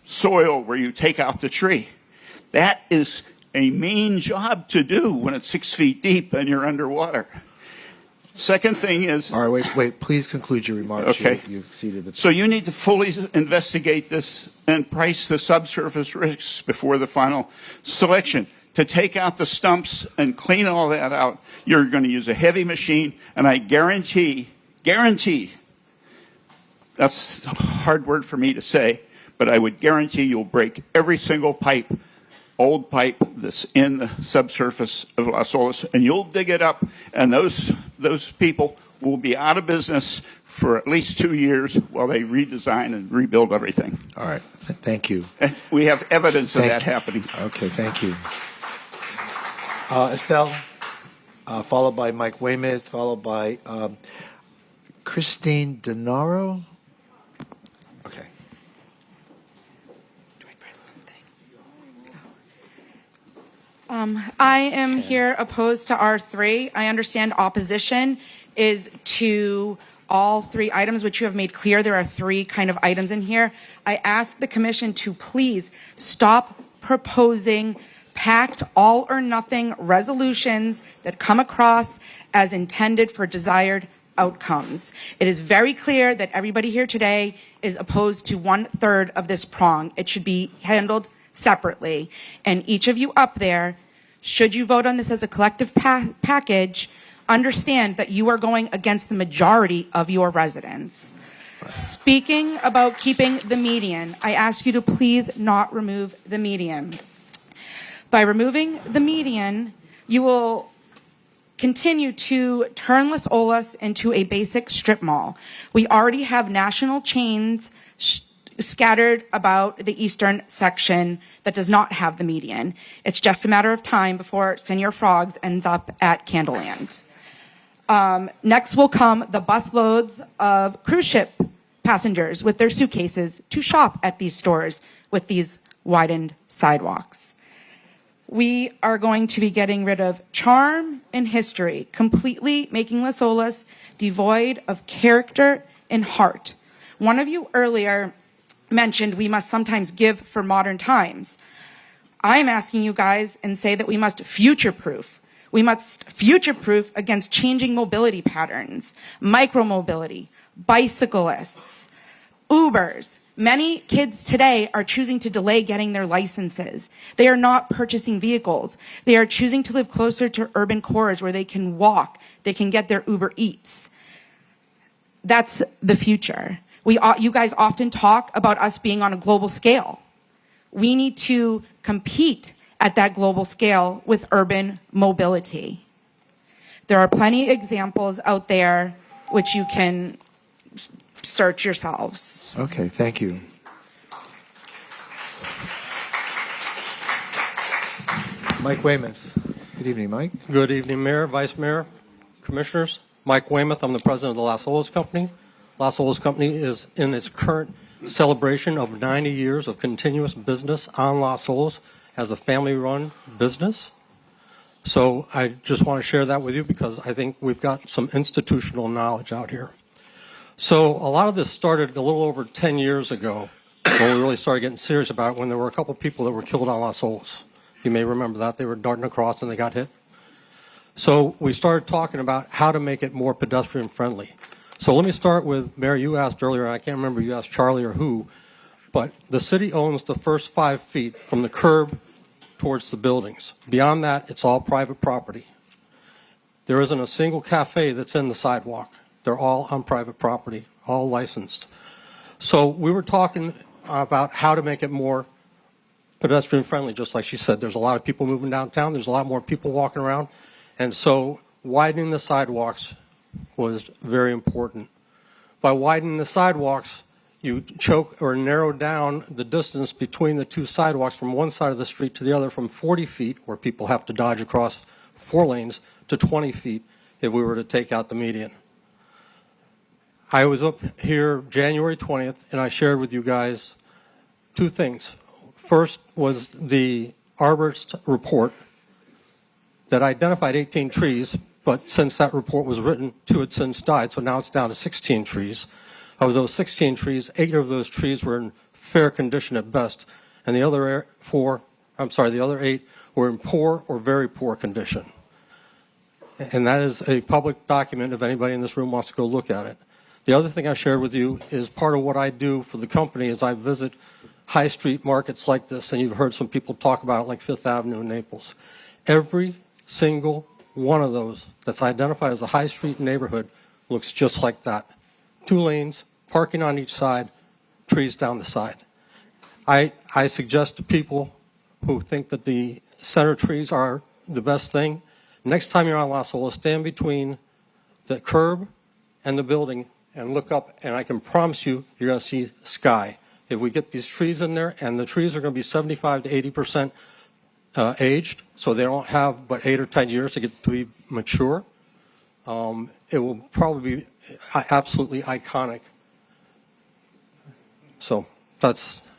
soil where you take out the tree. That is a main job to do when it's 6 feet deep and you're underwater. Second thing is, All right, wait. Please conclude your remarks. Okay. You exceeded the. so you need to fully investigate this and price the subsurface risks before the final selection. To take out the stumps and clean all that out, you're going to use a heavy machine, and I guarantee, that's a hard word for me to say, but I would guarantee you'll break every single pipe, old pipe that's in the subsurface of Las Olas, and you'll dig it up, and those people will be out of business for at least 2 years while they redesign and rebuild everything. All right. Thank you. And we have evidence of that happening. Okay. Thank you. Estelle, followed by Mike Weymouth, followed by Christine Denaro. Okay. I am here opposed to R3. I understand opposition is to all 3 items, which you have made clear. There are 3 kind of items in here. I ask the commission to please stop proposing packed all or nothing resolutions that come across as intended for desired outcomes. It is very clear that everybody here today is opposed to 1/3 of this prong. It should be handled separately. And each of you up there, should you vote on this as a collective package, understand that you are going against the majority of your residents. Speaking about keeping the median, I ask you to please not remove the median. By removing the median, you will continue to turn Las Olas into a basic strip mall. We already have national chains scattered about the eastern section that does not have the median. It's just a matter of time before Senor Frogs ends up at Candleland. Next will come the busloads of cruise ship passengers with their suitcases to shop at these stores with these widened sidewalks. We are going to be getting rid of charm and history, completely making Las Olas devoid of character and heart. One of you earlier mentioned we must sometimes give for modern times. I'm asking you guys and say that we must future-proof. We must future-proof against changing mobility patterns, micromobility, bicyclists, Ubers. Many kids today are choosing to delay getting their licenses. They are not purchasing vehicles. They are choosing to live closer to urban cores where they can walk, they can get their Uber Eats. That's the future. You guys often talk about us being on a global scale. We need to compete at that global scale with urban mobility. There are plenty of examples out there which you can search yourselves. Okay, thank you. Mike Weymouth. Good evening, Mike. Good evening, Mayor, Vice Mayor, Commissioners. Mike Weymouth, I'm the president of the Las Olas Company. Las Olas Company is in its current celebration of 90 years of continuous business on Las Olas as a family-run business. So I just want to share that with you because I think we've got some institutional knowledge out here. So a lot of this started a little over 10 years ago when we really started getting serious about it, when there were a couple people that were killed on Las Olas. You may remember that. They were darting across and they got hit. So we started talking about how to make it more pedestrian friendly. So let me start with, Mayor, you asked earlier, I can't remember, you asked Charlie or who, but the city owns the first 5 feet from the curb towards the buildings. Beyond that, it's all private property. There isn't a single cafe that's in the sidewalk. They're all on private property, all licensed. So we were talking about how to make it more pedestrian friendly, just like she said. There's a lot of people moving downtown. There's a lot more people walking around. And so widening the sidewalks was very important. By widening the sidewalks, you choke or narrow down the distance between the 2 sidewalks from one side of the street to the other from 40 feet, where people have to dodge across 4 lanes, to 20 feet if we were to take out the median. I was up here January 20th, and I shared with you guys 2 things. First was the arborist report that identified 18 trees, but since that report was written, 2 had since died, so now it's down to 16 trees. Of those 16 trees, 8 of those trees were in fair condition at best, and the other 8 were in poor or very poor condition. And that is a public document if anybody in this room wants to go look at it. The other thing I shared with you is part of what I do for the company is I visit high street markets like this, and you've heard some people talk about it like Fifth Avenue in Naples. Every single one of those that's identified as a high street neighborhood looks just like that. 2 lanes, parking on each side, trees down the side. I suggest to people who think that the center trees are the best thing, next time you're on Las Olas, stand between the curb and the building and look up, and I can promise you, you're going to see sky. If we get these trees in there, and the trees are going to be 75 to 80% aged, so they don't have but 8 or 10 years to get to be mature, it will probably be absolutely iconic. So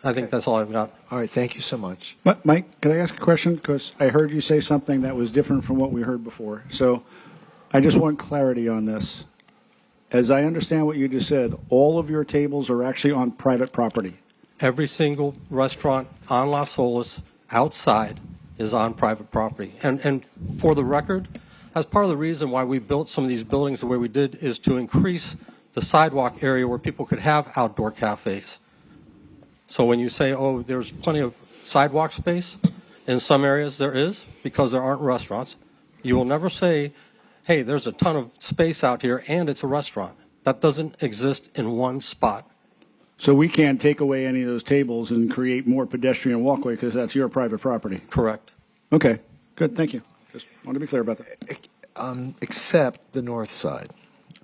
I think that's all I've got. All right, thank you so much. Mike, can I ask a question? Because I heard you say something that was different from what we heard before. So I just want clarity on this. As I understand what you just said, all of your tables are actually on private property. Every single restaurant on Las Olas outside is on private property. And for the record, that's part of the reason why we built some of these buildings the way we did is to increase the sidewalk area where people could have outdoor cafes. So when you say, oh, there's plenty of sidewalk space, in some areas there is because there aren't restaurants. You will never say, hey, there's a ton of space out here and it's a restaurant. That doesn't exist in one spot. So we can't take away any of those tables and create more pedestrian walkway because that's your private property. Correct. Okay, good, thank you. Just want to be clear about that. Except the north side.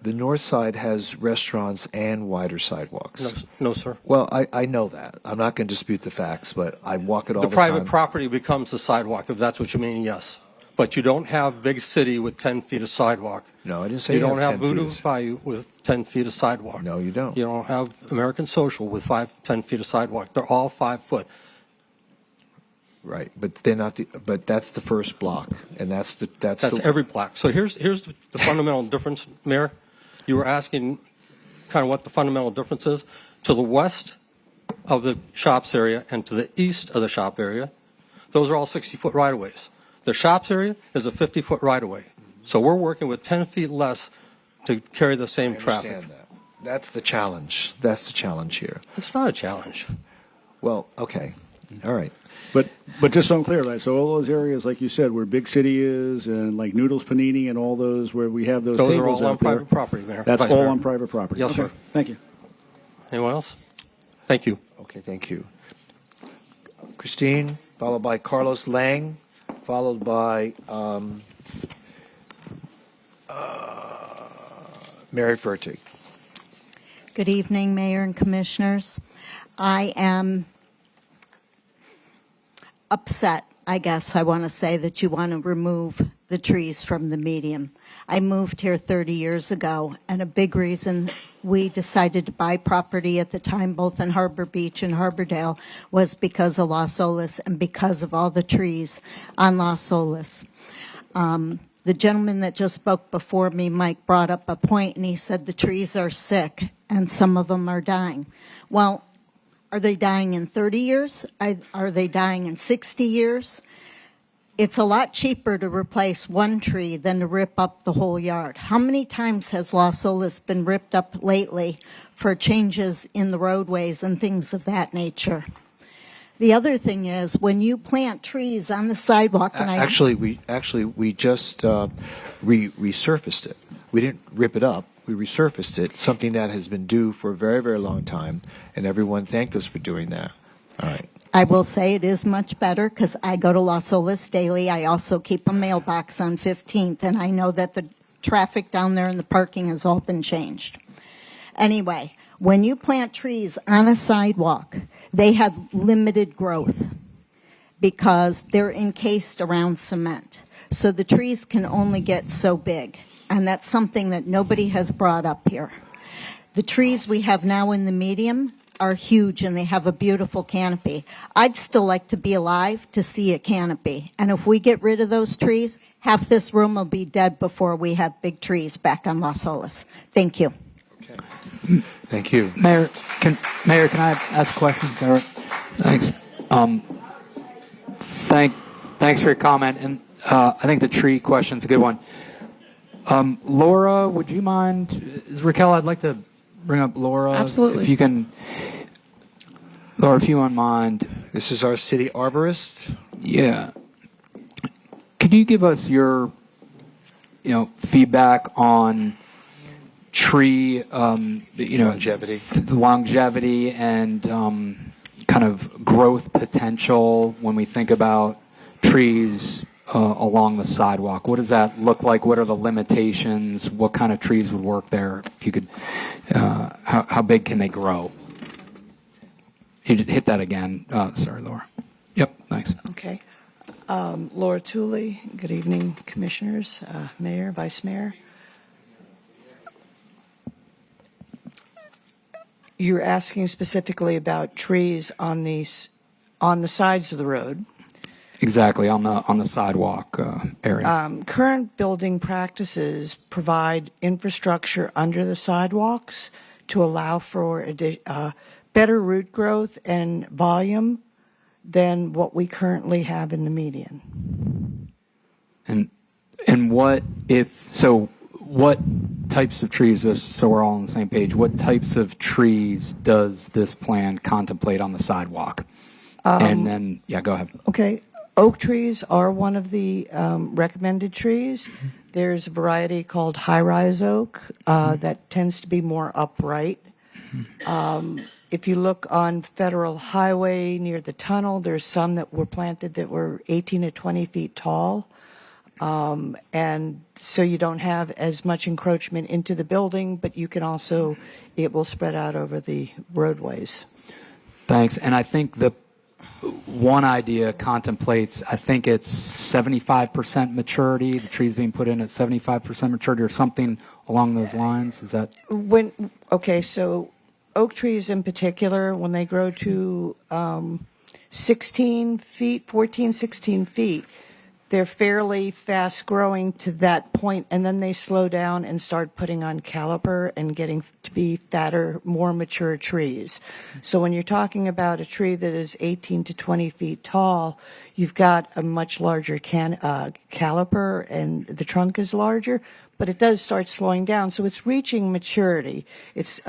The north side has restaurants and wider sidewalks. No, sir. Well, I know that. I'm not going to dispute the facts, but I walk it all the time. The private property becomes the sidewalk, if that's what you mean, yes. But you don't have big city with 10 feet of sidewalk. No, I didn't say you you don't have have 10 Voodoo feet. Bayou with 10 feet of sidewalk. No, you don't. You don't have American Social with 10 feet of sidewalk. They're all 5 foot. Right, but they're not. But that's the first block, and that's Every block. So here's the fundamental difference, Mayor. You were asking kind of what the fundamental difference is. To the west of the shops area and to the east of the shop area, those are all 60-foot right-of-ways. The shops area is a 50-foot right-of-way. So we're working with 10 feet less to carry the same traffic. That. That's the challenge. That's the challenge here. It's not a challenge. Well, okay. All right. But just so I'm clear, right? So all those areas, like you said, where Big City is, and like Noodles Panini, and all those where we have those Those tables are all on out there, private property, Mayor. That's Vice all Mayor. on private property. Yes, Okay, sir. Thank you. Anyone else? Thank you. Okay, thank you. Christine, followed by Carlos Lang, followed by Mary Fertig. Good evening, Mayor and Commissioners. I am upset, I guess I want to say, that you want to remove the trees from the median. I moved here 30 years ago, and a big reason we decided to buy property at the time, both in Harbor Beach and Harbordale, was because of Las Olas and because of all the trees on Las Olas. The gentleman that just spoke before me, Mike, brought up a point, and he said the trees are sick and some of them are dying. Well, are they dying in 30 years? Are they dying in 60 years? It's a lot cheaper to replace one tree than to rip up the whole yard. How many times has Las Olas been ripped up lately for changes in the roadways and things of that nature? The other thing is, when you plant trees on the sidewalk, and We just resurfaced it. We didn't rip it up. We resurfaced it, something that has been due for a very, very long time, and everyone thanked us for doing that. All right. I will say it is much better because I go to Las Olas daily. I also keep a mailbox on 15th, and I know that the traffic down there and the parking has all been changed. Anyway, when you plant trees on a sidewalk, they have limited growth because they're encased around cement. So the trees can only get so big, and that's something that nobody has brought up here. The trees we have now in the medium are huge, and they have a beautiful canopy. I'd still like to be alive to see a canopy, and if we get rid of those trees, half this room will be dead before we have big trees back on Las Olas. Thank you. Thank you. Mayor, can I ask a question? Thanks. Thanks for your comment, and I think the tree question's a good one. Laura, would you mind? Raquel, I'd like to bring up Laura. Absolutely. If you can, Laura, if you wouldn't mind. This is our city arborist. Yeah. Could you give us your, feedback on tree, Longevity. the longevity and kind of growth potential when we think about trees along the sidewalk? What does that look like? What are the limitations? What kind of trees would work there? If you could, how big can they grow? You hit that again. Sorry, Laura. Yep, thanks. Okay. Laura Tooley, good evening, commissioners, mayor, vice mayor. You're asking specifically about trees on the sides of the road. Exactly, on the sidewalk area. Current building practices provide infrastructure under the sidewalks to allow for better root growth and volume than what we currently have in the median. And what types of trees, so we're all on the same page, what types of trees does this plan contemplate on the sidewalk? And then, go ahead. Okay. Oak trees are one of the recommended trees. There's a variety called high-rise oak that tends to be more upright. If you look on Federal Highway near the tunnel, there's some that were planted that were 18 to 20 feet tall. And so you don't have as much encroachment into the building, but you can also, it will spread out over the roadways. Thanks. And I think the one idea contemplates, I think it's 75% maturity, the trees being put in at 75% maturity or something along those lines. Is that? So oak trees in particular, when they grow to 16 feet, 14, 16 feet, they're fairly fast growing to that point, and then they slow down and start putting on caliper and getting to be fatter, more mature trees. So when you're talking about a tree that is 18 to 20 feet tall, you've got a much larger caliper and the trunk is larger, but it does start slowing down. So it's reaching maturity. It's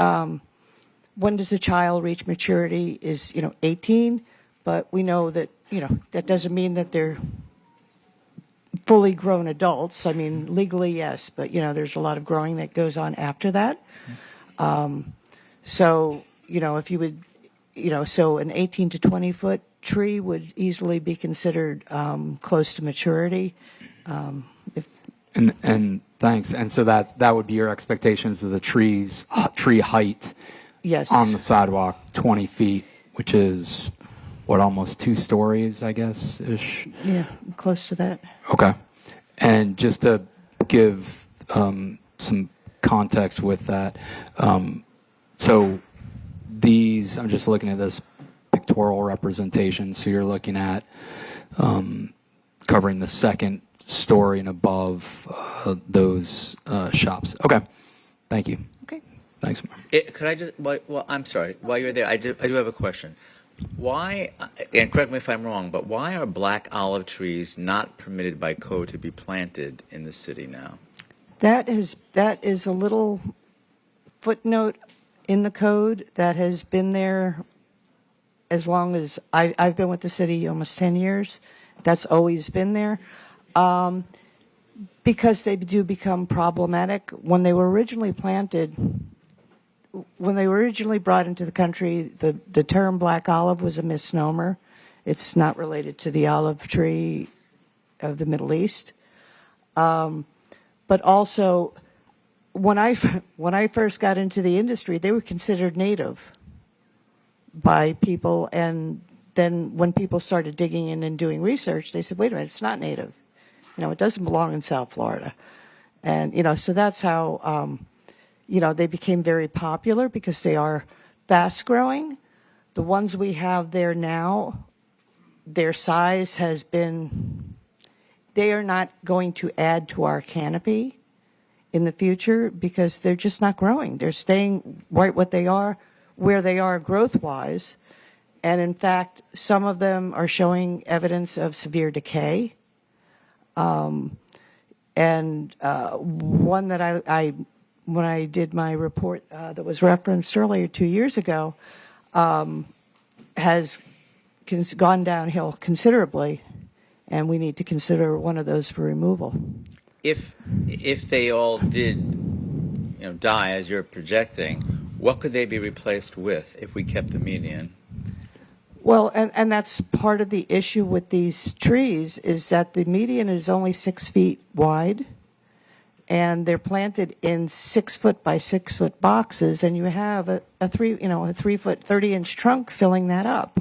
when does a child reach maturity is 18, but we know that that doesn't mean that they're fully grown adults. I mean, legally, yes, but there's a lot of growing that goes on after that. So if you would, so an 18 to 20 foot tree would easily be considered close to maturity. And thanks. And so that would be your expectations of the tree height. Yes. On the sidewalk, 20 feet, which is what, almost 2 stories, I guess, ish? Yeah, close to that. Okay. And just to give some context with that, so these, I'm just looking at this pictorial representation, so you're looking at covering the second story and above those shops. Okay. Thank you. Okay. Thanks. Could I just, well, I'm sorry, while you're there, I do have a question. Why, and correct me if I'm wrong, but why are black olive trees not permitted by code to be planted in the city now? That is a little footnote in the code that has been there as long as I've been with the city, almost 10 years. That's always been there. Because they do become problematic. When they were originally planted, when they were originally brought into the country, the term black olive was a misnomer. It's not related to the olive tree of the Middle East. But also, when I first got into the industry, they were considered native by people, and then when people started digging in and doing research, they said, wait a minute, it's not native. It doesn't belong in South Florida. And, so that's how, they became very popular because they are fast growing. The ones we have there now, their size has been, they are not going to add to our canopy in the future because they're just not growing. They're staying right what they are, where they are growth-wise. And in fact, some of them are showing evidence of severe decay. And one that I when I did my report that was referenced earlier 2 years ago, has gone downhill considerably, and we need to consider one of those for removal. If they all did, die as you're projecting, what could they be replaced with if we kept the median? Well, and that's part of the issue with these trees is that the median is only 6 feet wide, and they're planted in 6 foot by 6 foot boxes, and you have a 3 foot 30-inch trunk filling that up.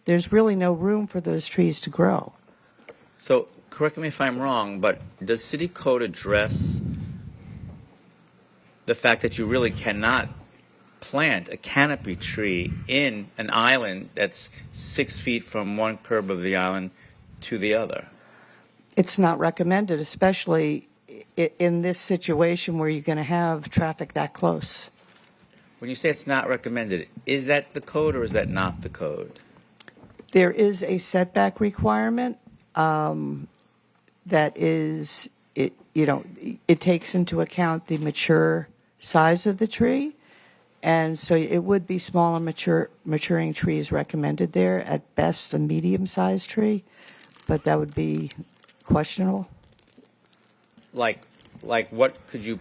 There's really no room for those trees to grow. So, correct me if I'm wrong, but does city code address the fact that you really cannot plant a canopy tree in an island that's 6 feet from one curb of the island to the other? It's not recommended, especially in this situation where you're going to have traffic that close. When you say it's not recommended, is that the code or is that not the code? There is a setback requirement that is, it takes into account the mature size of the tree. And so it would be smaller maturing trees recommended there, at best a medium-sized tree, but that would be questionable. Like what could you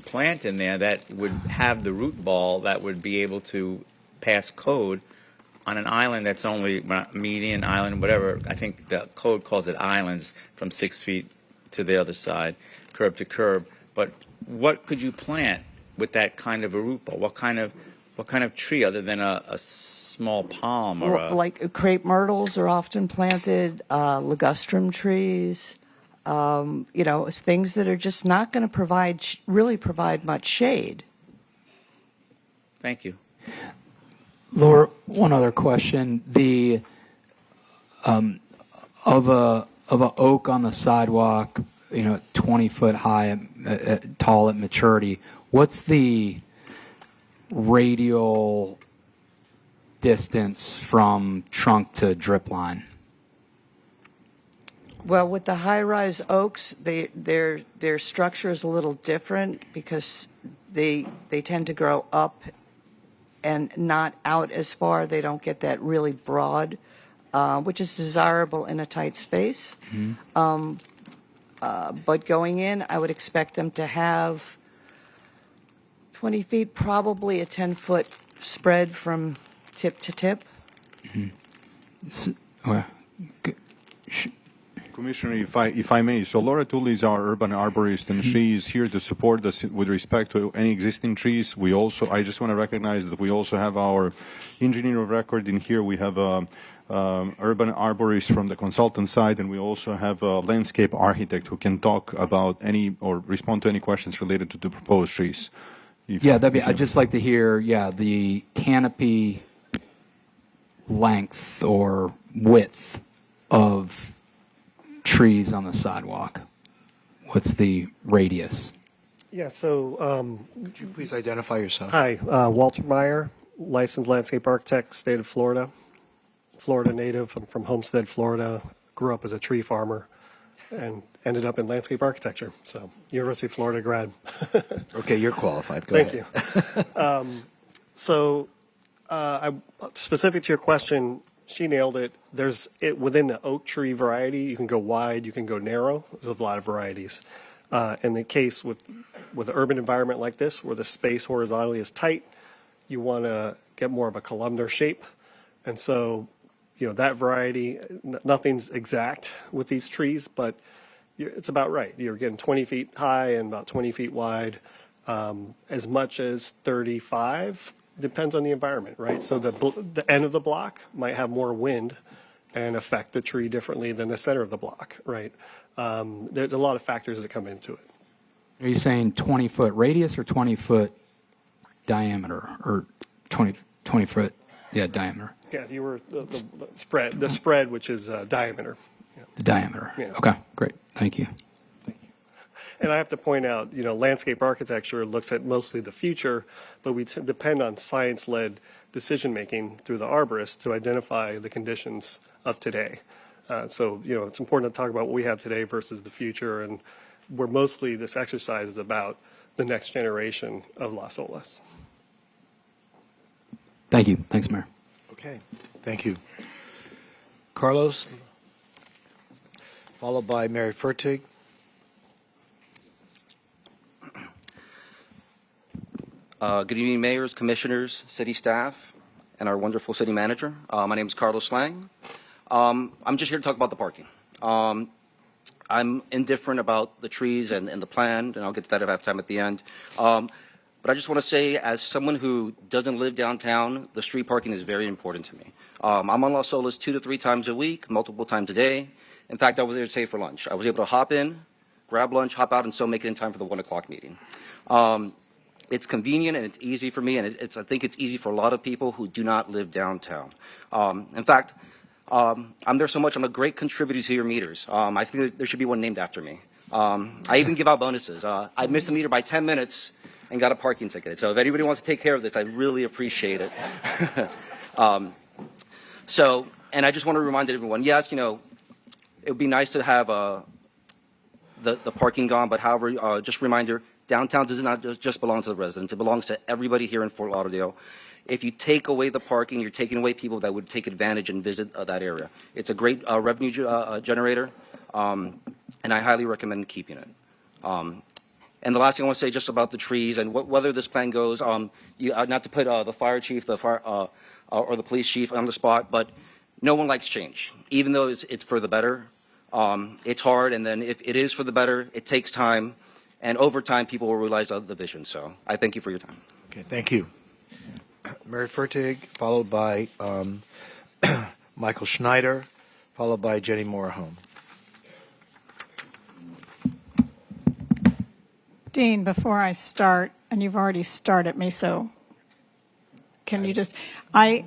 plant in there that would have the root ball that would be able to pass code on an island that's only median island, whatever? I think the code calls it islands from 6 feet to the other side, curb to curb. But what could you plant with that kind of a root ball? What kind of tree other than a small palm or like crepe myrtles are often planted, ligustrum trees, things that are just not going to really provide much shade. Thank you. Laura, one other question: the of a oak on the sidewalk, 20 foot high, tall at maturity. What's the radial distance from trunk to drip line? Well, with the high-rise oaks, their structure is a little different because they tend to grow up and not out as far. They don't get that really broad, which is desirable in a tight space. Mm-hmm. But going in, I would expect them to have 20 feet, probably a 10-foot spread from tip to tip. Mm-hmm. Commissioner, if I may, so Laura Tooley is our urban arborist, and she is here to support us with respect to any existing trees. I just want to recognize that we also have our engineer of record in here. We have urban arborist from the consultant side, and we also have a landscape architect who can talk about or respond to any questions related to the proposed trees. I'd just like to hear, the canopy length or width of trees on the sidewalk. What's the radius? Yeah, so... Could you please identify yourself? Hi, Walter Meyer, licensed landscape architect, state of Florida. Florida native. I'm from Homestead, Florida. Grew up as a tree farmer and ended up in landscape architecture. So, University of Florida grad. Okay, you're qualified. Go Thank ahead. you. Specific to your question, she nailed it. Within the oak tree variety, you can go wide, you can go narrow. There's a lot of varieties. In the case with an urban environment like this, where the space horizontally is tight, you want to get more of a columnar shape. And so, that variety, nothing's exact with these trees, but it's about right. You're getting 20 feet high and about 20 feet wide, as much as 35. Depends on the environment, right? So the end of the block might have more wind and affect the tree differently than the center of the block, right? There's a lot of factors that come into it. Are you saying 20-foot radius or 20-foot diameter, or 20 foot diameter? Yeah, you were the spread, which is diameter. Yeah. The diameter. Yeah. Okay, great. Thank you. And I have to point out, landscape architecture looks at mostly the future, but we depend on science-led decision-making through the arborist to identify the conditions of today. So, it's important to talk about what we have today versus the future, and where mostly this exercise is about the next generation of Las Olas. Thank you. Thanks, Mayor. Okay, thank you. Carlos, followed by Mary Fertig. Good evening, mayors, commissioners, city staff, and our wonderful city manager. My name is Carlos Lang. I'm just here to talk about the parking. I'm indifferent about the trees and the plan, and I'll get to that if I have time at the end. But I just want to say, as someone who doesn't live downtown, the street parking is very important to me. I'm on Las Olas 2 to 3 times a week, multiple times a day. In fact, I was there today for lunch. I was able to hop in, grab lunch, hop out, and still make it in time for the 1 o'clock meeting. It's convenient and it's easy for me, and I think it's easy for a lot of people who do not live downtown. In fact, I'm there so much, I'm a great contributor to your meters. I think that there should be one named after me. I even give out bonuses. I missed a meter by 10 minutes and got a parking ticket. So if anybody wants to take care of this, I really appreciate it. And I just want to remind everyone, yes, it would be nice to have the parking gone, but however, just a reminder, downtown does not just belong to the residents. It belongs to everybody here in Fort Lauderdale. If you take away the parking, you're taking away people that would take advantage and visit that area. It's a great revenue generator, and I highly recommend keeping it. And the last thing I want to say just about the trees and whether this plan goes, not to put the fire chief or the police chief on the spot, but no one likes change. Even though it's for the better, it's hard, and then if it is for the better, it takes time, and over time, people will realize the vision. So I thank you for your time. Okay, thank you. Mary Fertig, followed by Michael Schneider, followed by Jenny Morahome. Dean, before I start, and you've already started me, so can you just, I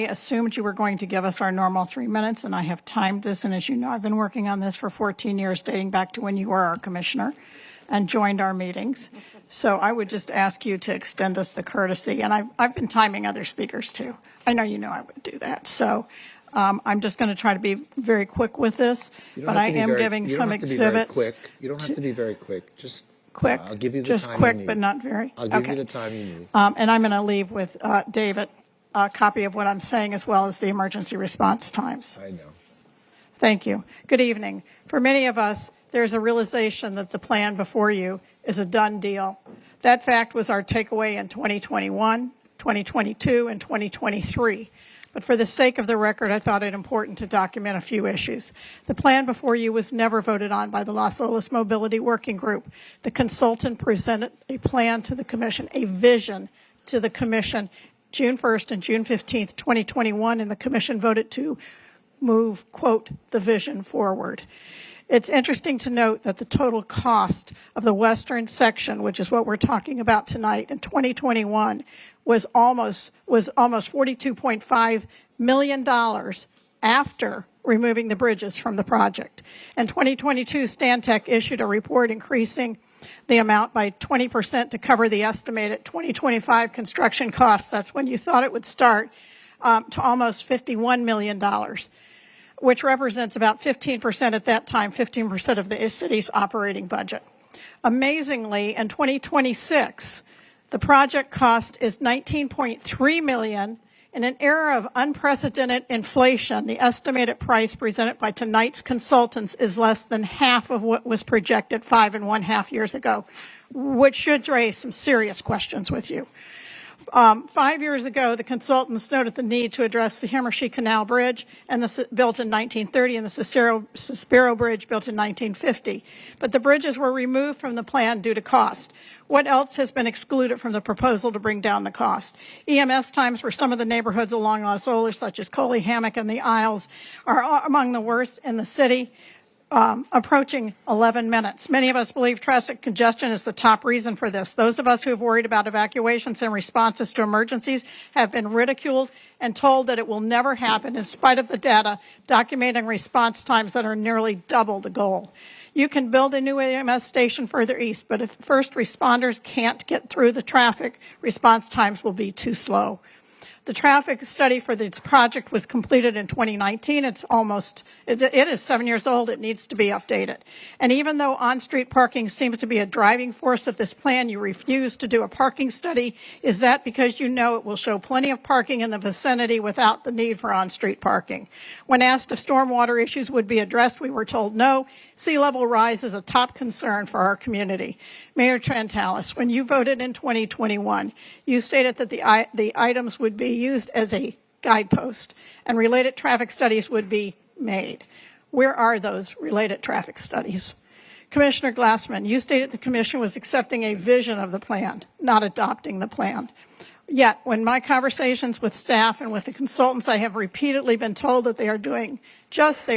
assumed you were going to give us our normal 3 minutes, and I have timed this, and as you know, I've been working on this for 14 years, dating back to when you were our commissioner and joined our meetings. So I would just ask you to extend us the courtesy, and I've been timing other speakers too. I know you know I would do that. So I'm just going to try to be very quick with this, but I am giving some exhibits. You don't have to be very quick. Just quick. I'll give you the just time quick, you need. but not very. I'll give okay. you the time you need. And I'm going to leave with David a copy of what I'm saying as well as the emergency response times. I know. Thank you. Good evening. For many of us, there's a realization that the plan before you is a done deal. That fact was our takeaway in 2021, 2022, and 2023. But for the sake of the record, I thought it important to document a few issues. The plan before you was never voted on by the Las Olas Mobility Working Group. The consultant presented a plan to the Commission, a vision to the Commission, June 1st and June 15th, 2021, and the Commission voted to move, quote, the vision forward. It's interesting to note that the total cost of the western section, which is what we're talking about tonight, in 2021 was almost $42.5 million after removing the bridges from the project. In 2022, Stantec issued a report increasing the amount by 20% to cover the estimated 2025 construction costs. That's when you thought it would start, to almost $51 million. Which represents about 15% at that time, 15% of the city's operating budget. Amazingly, in 2026, the project cost is $19.3 million. In an era of unprecedented inflation, the estimated price presented by tonight's consultants is less than half of what was projected 5.5 years ago, which should raise some serious questions with you. 5 years ago, the consultants noted the need to address the Hammershee Canal Bridge, and built in 1930, and the Cicero Bridge built in 1950. But the bridges were removed from the plan due to cost. What else has been excluded from the proposal to bring down the cost? EMS times for some of the neighborhoods along Las Olas, such as Coley, Hammock, and the Isles, are among the worst in the city. Approaching 11 minutes. Many of us believe traffic congestion is the top reason for this. Those of us who have worried about evacuations and responses to emergencies have been ridiculed and told that it will never happen in spite of the data documenting response times that are nearly double the goal. You can build a new EMS station further east, but if first responders can't get through the traffic, response times will be too slow. The traffic study for this project was completed in 2019. It is 7 years old. It needs to be updated. And even though on-street parking seems to be a driving force of this plan, you refuse to do a parking study. Is that because you know it will show plenty of parking in the vicinity without the need for on-street parking? When asked if stormwater issues would be addressed, we were told no. Sea level rise is a top concern for our community. Mayor Trantalis, when you voted in 2021, you stated that the items would be used as a guidepost and related traffic studies would be made. Where are those related traffic studies? Commissioner Glassman, you stated the commission was accepting a vision of the plan, not adopting the plan. Yet, when my conversations with staff and with the consultants, I have repeatedly been told that they are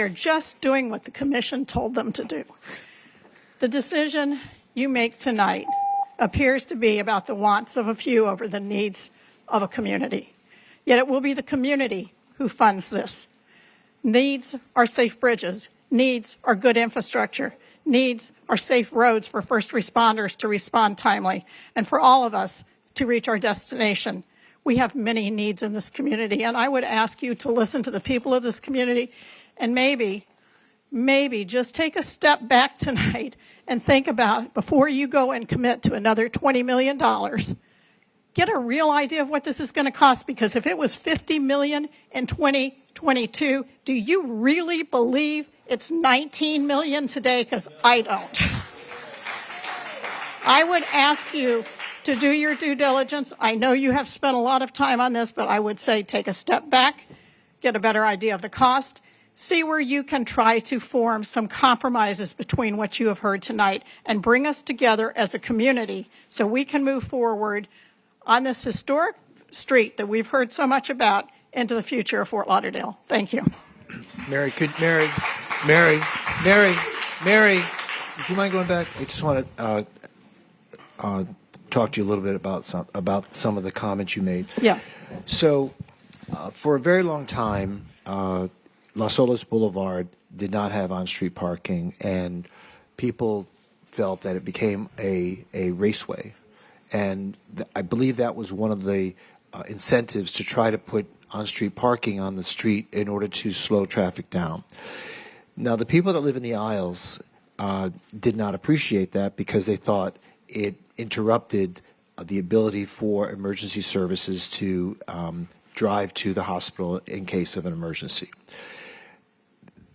just doing what the commission told them to do. The decision you make tonight appears to be about the wants of a few over the needs of a community. Yet it will be the community who funds this. Needs are safe bridges. Needs are good infrastructure. Needs are safe roads for first responders to respond timely and for all of us to reach our destination. We have many needs in this community, and I would ask you to listen to the people of this community and maybe just take a step back tonight and think about, before you go and commit to another $20 million, get a real idea of what this is going to cost, because if it was $50 million in 2022, do you really believe it's $19 million today? Because I don't. I would ask you to do your due diligence. I know you have spent a lot of time on this, but I would say take a step back, get a better idea of the cost, see where you can try to form some compromises between what you have heard tonight and bring us together as a community so we can move forward on this historic street that we've heard so much about into the future of Fort Lauderdale. Thank you. Mary, would you mind going back? I just want to talk to you a little bit about some of the comments you made. Yes. So, for a very long time, Las Olas Boulevard did not have on-street parking, and people felt that it became a raceway. And I believe that was one of the incentives to try to put on-street parking on the street in order to slow traffic down. Now, the people that live in the aisles did not appreciate that because they thought it interrupted the ability for emergency services to drive to the hospital in case of an emergency.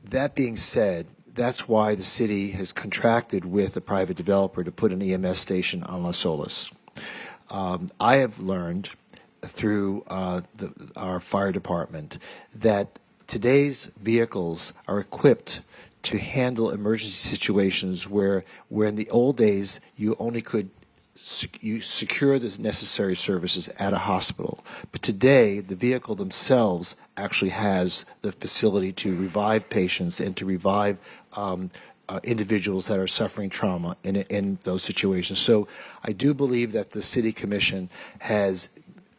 That being said, that's why the city has contracted with a private developer to put an EMS station on Las Olas. I have learned through our fire department that today's vehicles are equipped to handle emergency situations where in the old days you only could you secure the necessary services at a hospital. But today, the vehicle themselves actually has the facility to revive patients and to revive individuals that are suffering trauma in those situations. So I do believe that the City Commission has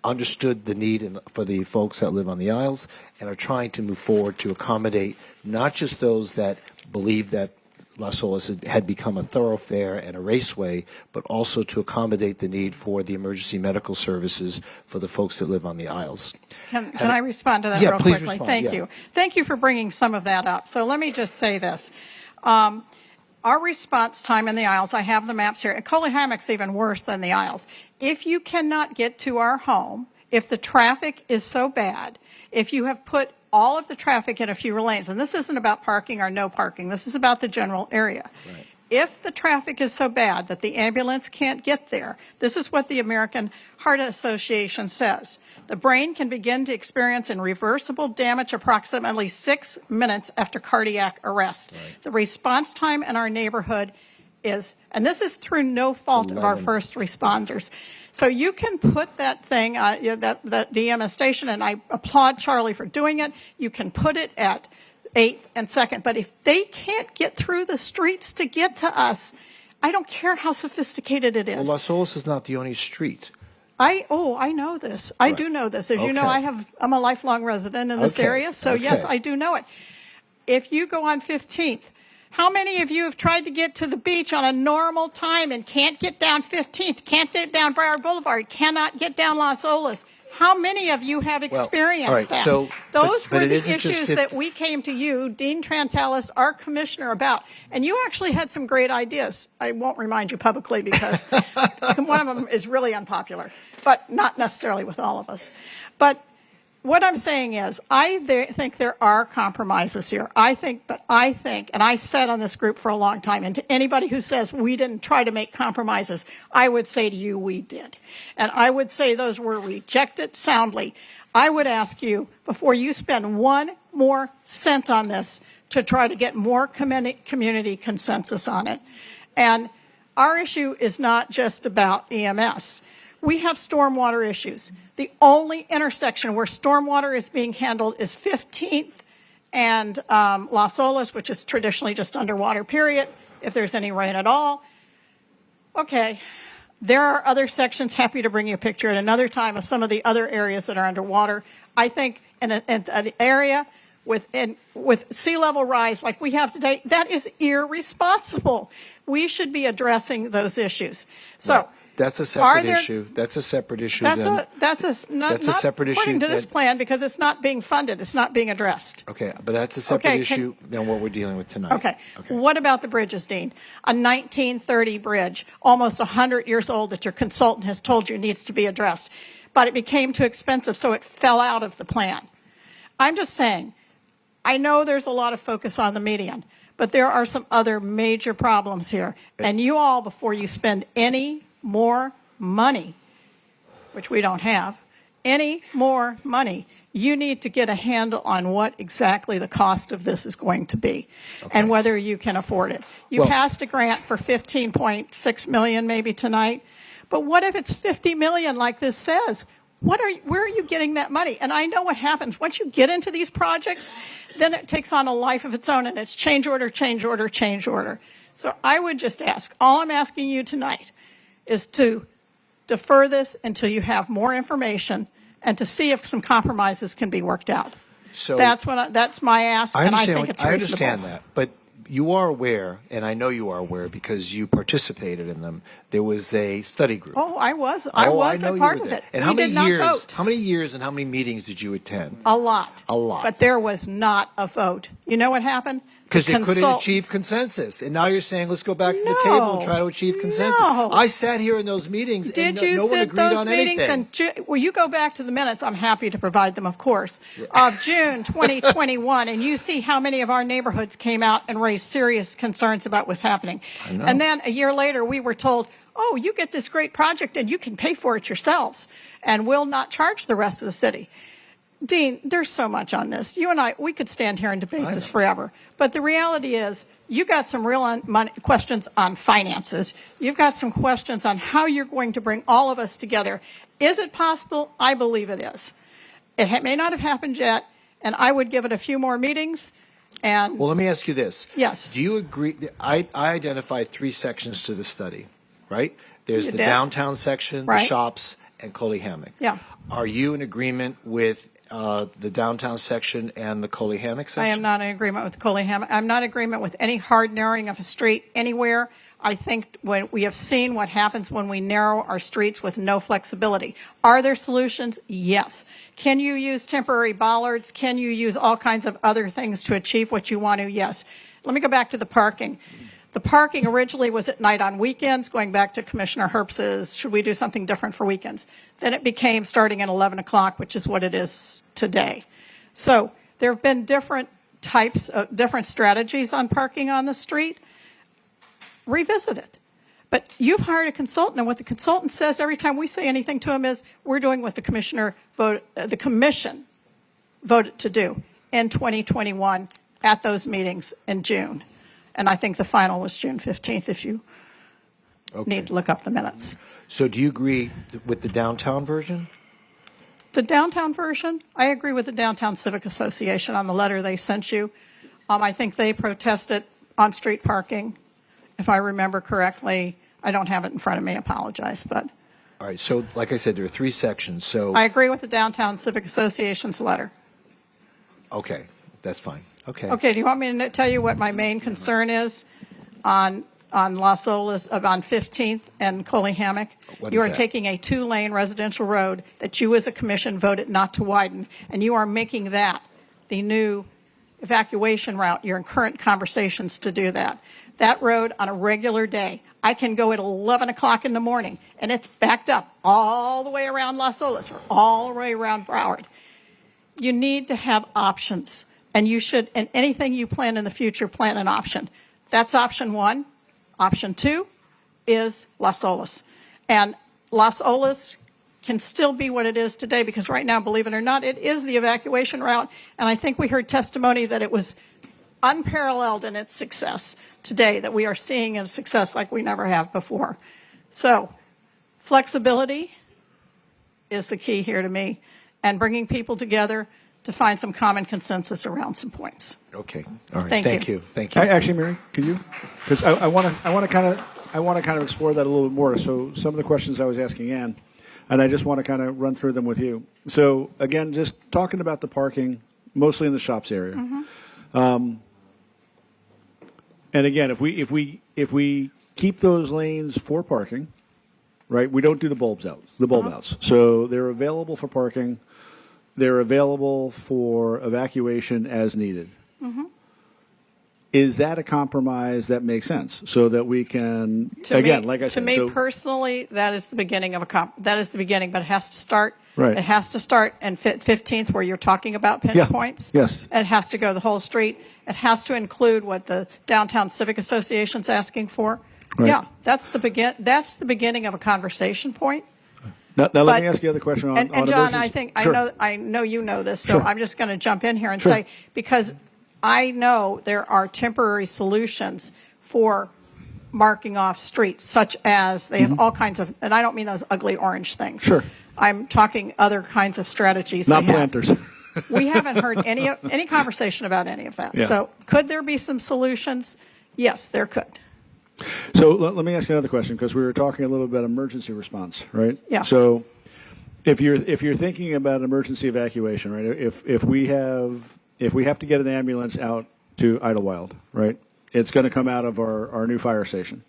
understood the need for the folks that live on the aisles and are trying to move forward to accommodate not just those that believe that Las Olas had become a thoroughfare and a raceway, but also to accommodate the need for the emergency medical services for the folks that live on the aisles. Can I respond to that real quickly? Respond. Thank you. Thank you for bringing some of that up. So let me just say this. Our response time in the aisles, I have the maps here. And Coley-Hammock's even worse than the aisles. If you cannot get to our home, if the traffic is so bad, if you have put all of the traffic in a fewer lanes, and this isn't about parking or no parking, this is about the general area. Right. If the traffic is so bad that the ambulance can't get there, this is what the American Heart Association says. The brain can begin to experience irreversible damage approximately 6 minutes after cardiac arrest. Right. The response time in our neighborhood is, and this is through no fault of our first responders. So you can put that thing, that EMS station, and I applaud Charlie for doing it. You can put it at 8th and 2nd. But if they can't get through the streets to get to us, I don't care how sophisticated it is. Well, Las Olas is not the only street. I know this. I do know this. As you know, I'm a lifelong resident in this area. So yes, I do know it. If you go on 15th, how many of you have tried to get to the beach on a normal time and can't get down 15th, can't get down Broward Boulevard, cannot get down Las Olas? How many of you have experienced all right, that? so- Those but were it the isn't just issues 50 that we came to you, Dean Trantalis, our commissioner, about. And you actually had some great ideas. I won't remind you publicly because one of them is really unpopular, but not necessarily with all of us. But what I'm saying is, think there are compromises here. I think, and I said on this group for a long time, and to anybody who says we didn't try to make compromises, I would say to you, we did. And I would say those were rejected soundly. I would ask you, before you spend one more cent on this, to try to get more community consensus on it. And our issue is not just about EMS. We have stormwater issues. The only intersection where stormwater is being handled is 15th and Las Olas, which is traditionally just underwater, period, if there's any rain at all. Okay, there are other sections, happy to bring you a picture at another time of some of the other areas that are underwater. I think in an area with sea level rise like we have today, that is irresponsible. We should be addressing those issues. So. Right. That's a separate issue. That's a separate issue. That's not a separate issue. According to this plan, because it's not being funded, it's not being addressed. Okay, but that's a separate issue than what we're dealing with tonight. Okay. What about the bridges, Dean? A 1930 bridge, almost 100 years old, that your consultant has told you needs to be addressed, but it became too expensive, so it fell out of the plan. I'm just saying, I know there's a lot of focus on the median, but there are some other major problems here, and you all, before you spend any more money, which we don't have, any more money, you need to get a handle on what exactly the cost of this is going to be and whether you can afford it. You passed a grant for $15.6 million maybe tonight, but what if it's $50 million like this says? Where are you getting that money? And I know what happens. Once you get into these projects, then it takes on a life of its own, and it's change order, change order, change order. So I would just ask, all I'm asking you tonight is to defer this until you have more information and to see if some compromises can be worked out. So that's my ask, and I think it's reasonable. I understand that, but you are aware, and I know you are aware because you participated in them. There was a study group. Oh, I was a part of it. And we did not vote. How many years and how many meetings did you attend? A lot. A lot. But there was not a vote. You know what happened? Because they couldn't achieve consensus. And now you're saying, let's go back to the table and try to achieve consensus. No. I sat here in those meetings and no one agreed those on meetings anything. Well, you go back to the minutes. I'm happy to provide them, of course, of June 2021, and you see how many of our neighborhoods came out and raised serious concerns about what's happening. I know. And then a year later, we were told, oh, you get this great project and you can pay for it yourselves, and we'll not charge the rest of the city. Dean, there's so much on this. You and I, we could stand here and debate this forever. But the reality is, you got some real questions on finances. You've got some questions on how you're going to bring all of us together. Is it possible? I believe it is. It may not have happened yet, and I would give it a few more meetings. And well, let me ask you this. Yes. Do you agree? I identified 3 sections to the study, right? There's You the did. downtown section, Right. the shops, and Coley Hammock. Yeah. Are you in agreement with the downtown section and the Coley Hammock section? I am not in agreement with Coley Hammock. I'm not in agreement with any hard narrowing of a street anywhere. I think when we have seen what happens when we narrow our streets with no flexibility. Are there solutions? Yes. Can you use temporary bollards? Can you use all kinds of other things to achieve what you want to? Yes. Let me go back to the parking. The parking originally was at night on weekends, going back to Commissioner Herbst's, should we do something different for weekends? Then it became starting at 11 o'clock, which is what it is today. So there have been different types of different strategies on parking on the street. Revisit it. But you've hired a consultant, and what the consultant says every time we say anything to him is, we're doing what the commission voted to do in 2021 at those meetings in June. And I think the final was June 15th, if you need to look up the minutes. So do you agree with the downtown version? The downtown version, I agree with the Downtown Civic Association on the letter they sent you. I think they protested on-street parking, if I remember correctly. I don't have it in front of me, I apologize. But All right, so like I said, there are 3 sections. So I agree with the Downtown Civic Association's letter. okay, that's fine. Okay. Okay, do you want me to tell you what my main concern is on on Las Olas, on 15th and Coley Hammock. What You is are that? taking a 2-lane residential road that you as a commission voted not to widen, and you are making that the new evacuation route. You're in current conversations to do that. That road on a regular day, I can go at 11 o'clock in the morning, and it's backed up all the way around Las Olas or all the way around Broward. You need to have options, and you should, and anything you plan in the future, plan an option. That's option 1. Option 2 is Las Olas. And Las Olas can still be what it is today, because right now, believe it or not, it is the evacuation route, and I think we heard testimony that it was unparalleled in its success today, that we are seeing a success like we never have before. So flexibility is the key here to me, and bringing people together to find some common consensus around some points. Okay. All right. Thank you. Thank you. Actually, Mary, can you? Because I want to kind of explore that a little bit more. So some of the questions I was asking Ann, and I just want to kind of run through them with you. So again, just talking about the parking, mostly in the shops area. And again, if we keep those lanes for parking, right? We don't do the bulb outs. So they're available for parking. They're available for evacuation as needed. Is that a compromise that makes sense so that we can, like I said, to me personally, that is the beginning of that is the beginning, but it has to start. Right. It has to start in 15th, where you're talking about pinch points. Yes. It has to go the whole street. It has to include what the Downtown Civic Association's asking for. Right. Yeah, that's the beginning of a conversation point. Now let me ask you the other question on And John, emergency. I think Sure. I know you know this, so Sure. I'm just going to jump in here and Sure. say, because I know there are temporary solutions for marking off streets, such as they have all kinds of, and I don't mean those ugly orange things. Sure. I'm talking other kinds of strategies. Not they have. planters. We haven't heard any conversation about any of that. Yeah. So could there be some solutions? Yes, there could. So let me ask you another question, because we were talking a little bit about emergency response, right? Yeah. So if you're thinking about emergency evacuation, right? If we have to get an ambulance out to Idlewild, right? It's going to come out of our new fire station.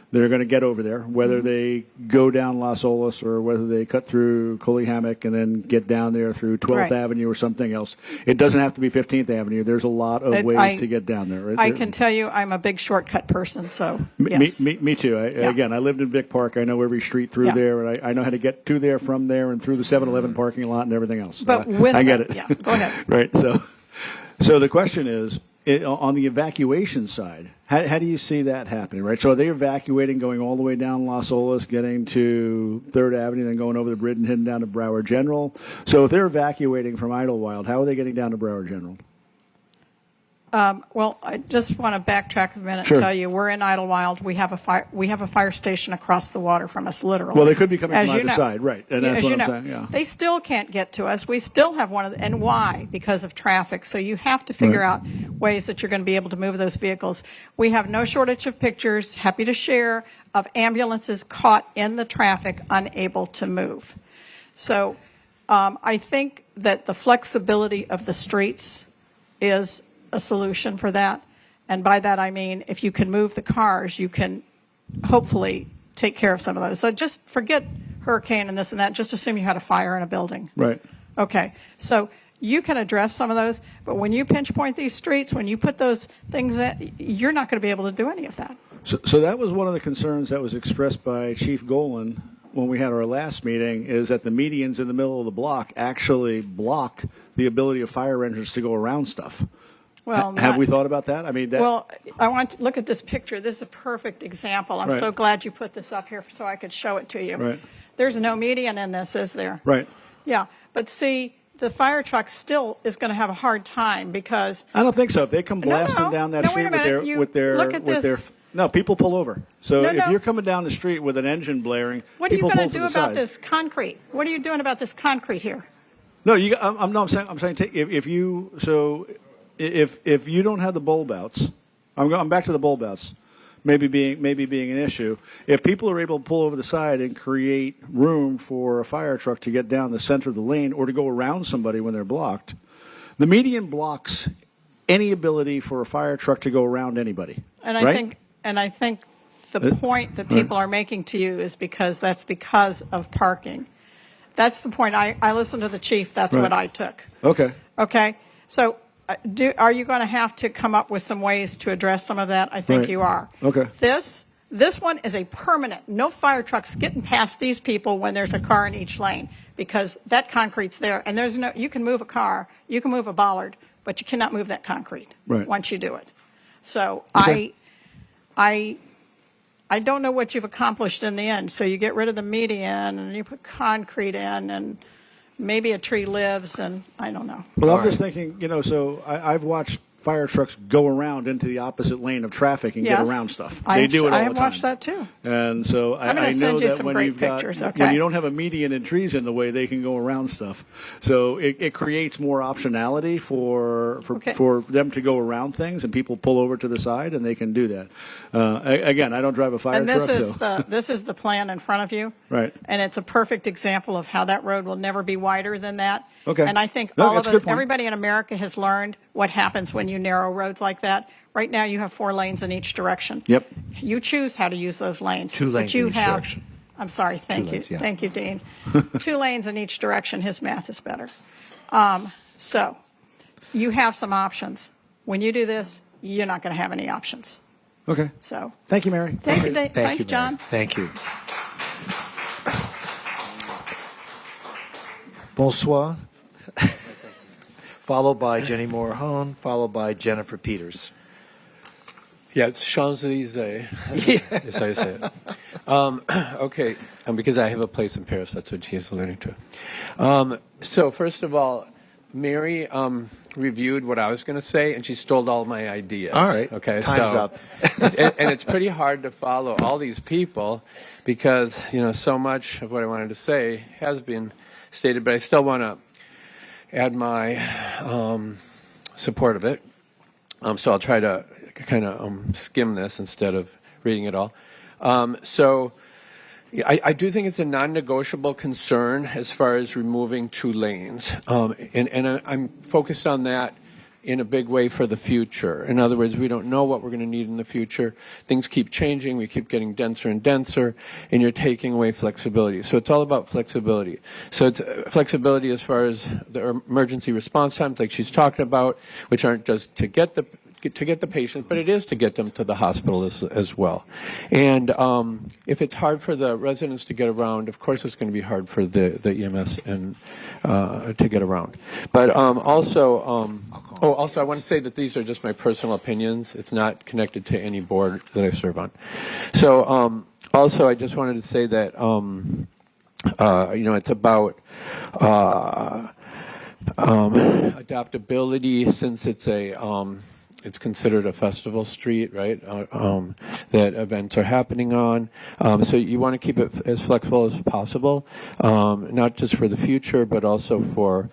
They're going to get over there, whether they go down Las Olas or whether they cut through Coley Hammock and then get down there through 12th Right. Avenue or something else. It doesn't have to be 15th Avenue. There's a lot of ways to get down there. Right? I can tell you I'm a big shortcut person, so yes. Me too. Again, I lived in Vic Park. I know every street through Yeah. there, and I know how to get to there, from there, and through the 7-Eleven parking lot and everything else. But with I get that- it. yeah, go ahead. Right. So the question is, on the evacuation side, how do you see that happening? Right. So are they evacuating, going all the way down Las Olas, getting to 3rd Avenue, then going over the bridge and heading down to Broward General? So if they're evacuating from Idlewild, how are they getting down to Broward General? Well, I just want to backtrack a minute Sure. and tell you we're in Idlewild. We have a fire station across the water from us, literally. Well, they could be coming As from you either know. side, right? And that's As what you I'm know. saying. Yeah. They still can't get to us. We still have one of the, and why? Because of traffic. So you have to figure Right. out ways that you're going to be able to move those vehicles. We have no shortage of pictures, happy to share, of ambulances caught in the traffic, unable to move. So I think that the flexibility of the streets is a solution for that. And by that I mean, if you can move the cars, you can hopefully take care of some of those. So just forget hurricane and this and that. Just assume you had a fire in a building. Right. Okay. So you can address some of those, but when you pinch point these streets, when you put those things in, you're not going to be able to do any of that. So that was one of the concerns that was expressed by Chief Golan when we had our last meeting, is that the medians in the middle of the block actually block the ability of fire engines to go around stuff. Well, Have not- we thought about that? I mean, that, Well, I want to look at this picture. This is a perfect example. I'm Right. so glad you put this up here so I could show it to you. Right. There's no median in this, is there? Right. Yeah, but see, the fire truck still is going to have a hard time because I don't think so. If they come blasting down that No, wait street a minute. You look at this. no, people pull over. So No, if no. you're coming down the street with an engine blaring, What are you people going pull to to do the about side. this concrete? What are you doing about this concrete here? No, I'm saying take, if you don't have the bulb outs, I'm back to the bulb outs, maybe being an issue. If people are able to pull over the side and create room for a fire truck to get down the center of the lane or to go around somebody when they're blocked, the median blocks any ability for a fire truck to go around anybody. And right? I think the point that people are making to you is because of parking. That's the point. I listened to the chief. That's Right. what I took. Okay. Okay. So are you going to have to come up with some ways to address some of that? I think Right. you are. Okay. This one is a permanent. No fire trucks getting past these people when there's a car in each lane, because that concrete's there, and you can move a car, you can move a bollard, but you cannot move that concrete once you do it. So Okay. I don't know what you've accomplished in the end. So you get rid of the median and you put concrete in, and maybe a tree lives, and I don't know. Well, I'm just thinking, so I've watched fire trucks go around into the opposite lane of traffic and get Yes. around stuff. I They have- do it all I the have time. watched that too. And so I'm gonna I know send you that some when great you've got, pictures, when okay? you don't have a median and trees in the way, they can go around stuff. So it creates more optionality for them to go around things, and people pull over to the side and they can do that. Again, I don't drive a fire And truck. this is the plan in front of you. Right. And it's a perfect example of how that road will never be wider than that. Okay. And I think No, that's a good point. everybody in America has learned what happens when you narrow roads like that. Right now, you have 4 lanes in each direction. Yep. You choose how to use those lanes. 2 lanes but you in each have, direction. I'm sorry. Thank you. lanes, yeah. Thank you, Dean. 2 lanes in each direction. His math is better. So you have some options. When you do this, you're not going to have any options. Okay. So Thank you, Mary. thank you, Dave. Thank you, John. Thank you. Bonsoir. Followed by Jenny Morahone, followed by Jennifer Peters. Yeah, it's Champs-Élysées. That's how you say it. Okay, because I have a place in Paris, that's what he's alluding to. So first of all, Mary reviewed what I was going to say, and she stole all my ideas. All right, Okay, time's so, up. and it's pretty hard to follow all these people because, so much of what I wanted to say has been stated, but I still want to add my support of it. So I'll try to kind of skim this instead of reading it all. So I do think it's a non-negotiable concern as far as removing 2 lanes. And I'm focused on that in a big way for the future. In other words, we don't know what we're going to need in the future. Things keep changing. We keep getting denser and denser, and you're taking away flexibility. So it's all about flexibility. So it's flexibility as far as the emergency response times, like she's talking about, which aren't just to get the patients, but it is to get them to the hospital as well. And if it's hard for the residents to get around, of course it's going to be hard for the EMS and to get around. But also I want to say that these are just my personal opinions. It's not connected to any board that I serve on. So also I just wanted to say that it's about adaptability, since it's considered a festival street, right, that events are happening on. So you want to keep it as flexible as possible, not just for the future, but also for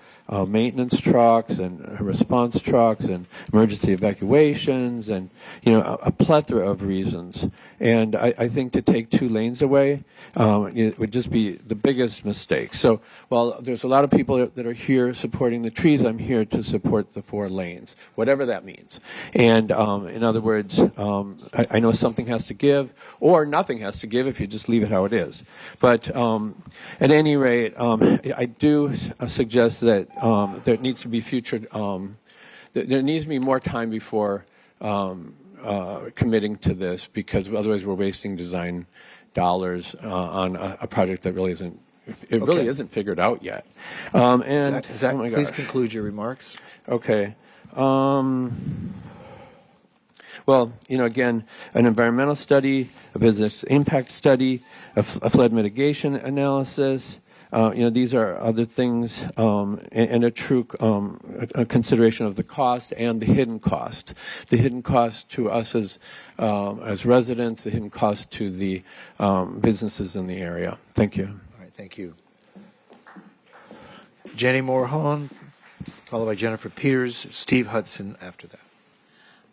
maintenance trucks and response trucks and emergency evacuations and, a plethora of reasons. And I think to take 2 lanes away it would just be the biggest mistake. So while there's a lot of people that are here supporting the trees, I'm here to support the 4 lanes, whatever that means. And in other words, I know something has to give, or nothing has to give if you just leave it how it is. But at any rate, I do suggest that there needs to be there needs to be more time before committing to this, because otherwise we're wasting design dollars on a project that really isn't. It really isn't figured out yet. And Zach, oh my please gosh. conclude your remarks. Okay. Well, again, an environmental study, a business impact study, a flood mitigation analysis. These are other things, and a true a consideration of the cost and the hidden cost. The hidden cost to us as residents, the hidden cost to the businesses in the area. Thank you. All right, thank you. Jenny Morahone, followed by Jennifer Peters, Steve Hudson after that.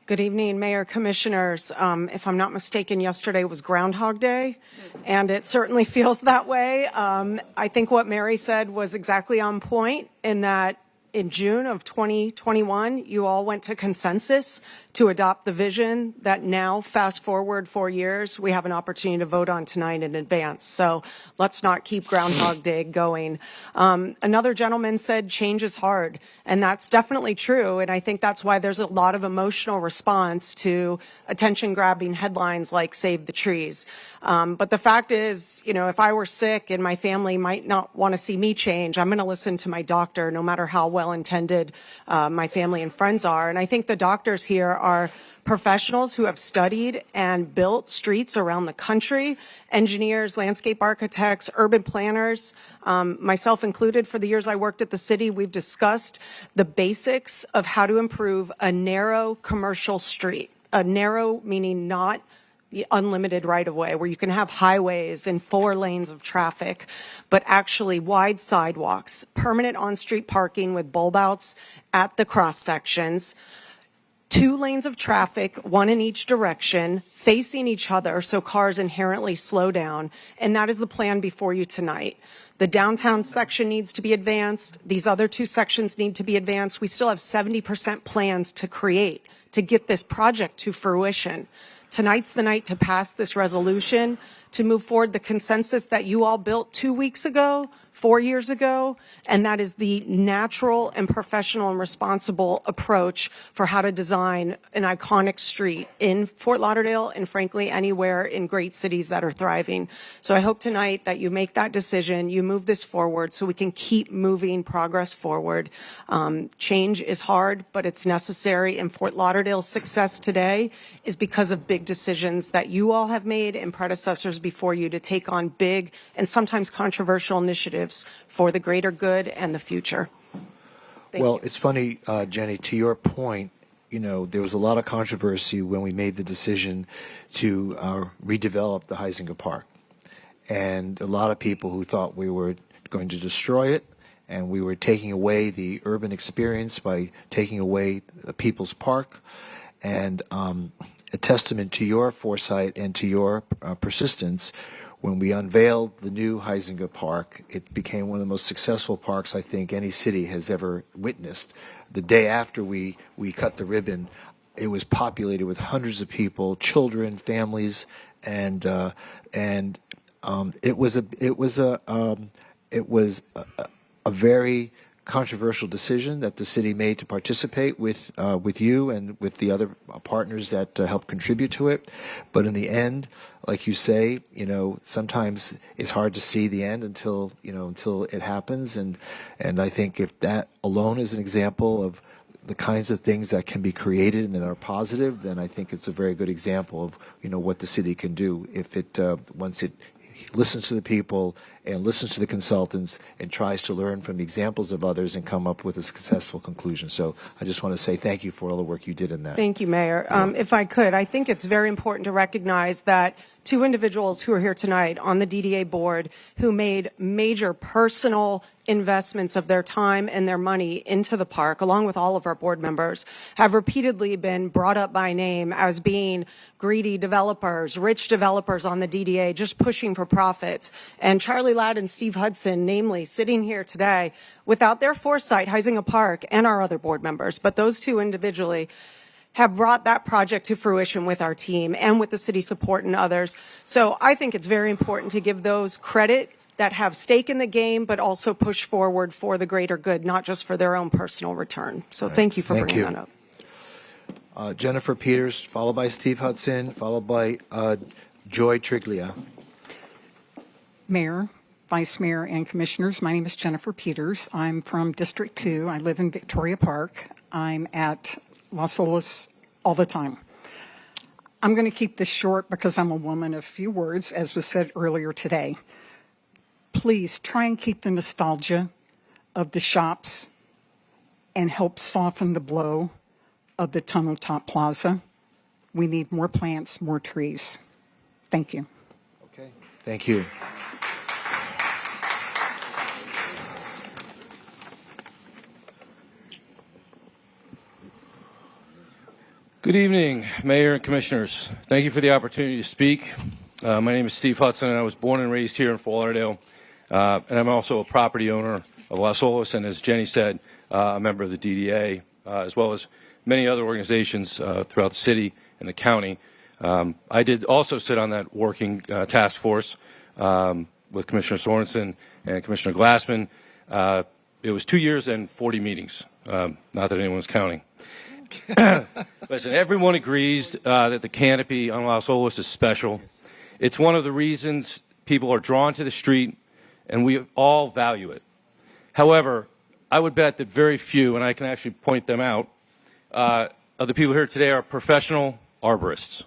Good evening, Mayor, Commissioners. If I'm not mistaken, yesterday was Groundhog Day, and it certainly feels that way. I think what Mary said was exactly on point, in that in June of 2021, you all went to consensus to adopt the vision that now, fast forward 4 years, we have an opportunity to vote on tonight in advance. So let's not keep Groundhog Day going. Another gentleman said change is hard, and that's definitely true. And I think that's why there's a lot of emotional response to attention-grabbing headlines like Save the Trees. But the fact is, you know, if I were sick and my family might not want to see me change, I'm going to listen to my doctor, no matter how well-intended my family and friends are. And I think the doctors here are professionals who have studied and built streets around the country, engineers, landscape architects, urban planners, myself included. For the years I worked at the city, we've discussed the basics of how to improve a narrow commercial street. A narrow meaning not the unlimited right-of-way, where you can have highways and 4 lanes of traffic, but actually wide sidewalks, permanent on-street parking with bulb outs at the cross sections, 2 lanes of traffic, 1 in each direction, facing each other so cars inherently slow down, and that is the plan before you tonight. The downtown section needs to be advanced. These other 2 sections need to be advanced. We still have 70% plans to create to get this project to fruition. Tonight's the night to pass this resolution, to move forward the consensus that you all built 2 weeks ago, 4 years ago, and that is the natural and professional and responsible approach for how to design an iconic street in Fort Lauderdale and frankly anywhere in great cities that are thriving. So I hope tonight that you make that decision, you move this forward so we can keep moving progress forward. Change is hard, but it's necessary, and Fort Lauderdale's success today is because of big decisions that you all have made and predecessors before you to take on big and sometimes controversial initiatives for the greater good and the future. Thank you. It's funny, Jenny, to your point, you know, there was a lot of controversy when we made the decision to redevelop the Heisinger Park. And a lot of people who thought we were going to destroy it and we were taking away the urban experience by taking away the People's Park. And a testament to your foresight and to your persistence, when we unveiled the new Heisinger Park, it became one of the most successful parks I think any city has ever witnessed. The day after we cut the ribbon, it was populated with hundreds of people, children, families, and it was a very controversial decision that the city made to participate with you and with the other partners that helped contribute to it. But in the end, like you say, you know, sometimes it's hard to see the end until it happens. And I think if that alone is an example of the kinds of things that can be created and that are positive, then I think it's a very good example of, you know, what the city can do if it once it listens to the people and listens to the consultants and tries to learn from the examples of others and come up with a successful conclusion. So I just want to say thank you for all the work you did in that. Thank you, Mayor. If I could, I think it's very important to recognize that 2 individuals who are here tonight on the DDA board who made major personal investments of their time and their money into the park, along with all of our board members, have repeatedly been brought up by name as being greedy developers, rich developers on the DDA, just pushing for profits. And Charlie Ladd and Steve Hudson, namely, sitting here today, without their foresight, Heisinger Park and our other board members, but those 2 individually, have brought that project to fruition with our team and with the city support and others. So I think it's very important to give those credit that have stake in the game, but also push forward for the greater good, not just for their own personal return. So thank you for bringing that up. Jennifer Peters, followed by Steve Hudson, followed by Joy Triglia. Mayor, Vice Mayor, and Commissioners, my name is Jennifer Peters. I'm from District 2. I live in Victoria Park. I'm at Las Olas all the time. I'm going to keep this short because I'm a woman of few words, as was said earlier today. Please try and keep the nostalgia of the shops and help soften the blow of the Tunnel Top Plaza. We need more plants, more trees. Thank you. Okay. Thank you. Good evening, Mayor and Commissioners. Thank you for the opportunity to speak. My name is Steve Hudson, and I was born and raised here in Fort Lauderdale. And I'm also a property owner of Las Olas, and as Jenny said, a member of the DDA, as well as many other organizations throughout the city and the county. I did also sit on that working task force with Commissioner Sorensen and Commissioner Glassman. It was 2 years and 40 meetings, not that anyone's counting. Listen, everyone agrees that the canopy on Las Olas is special. It's one of the reasons people are drawn to the street, and we all value it. However, I would bet that very few, and I can actually point them out, of the people here today are professional arborists.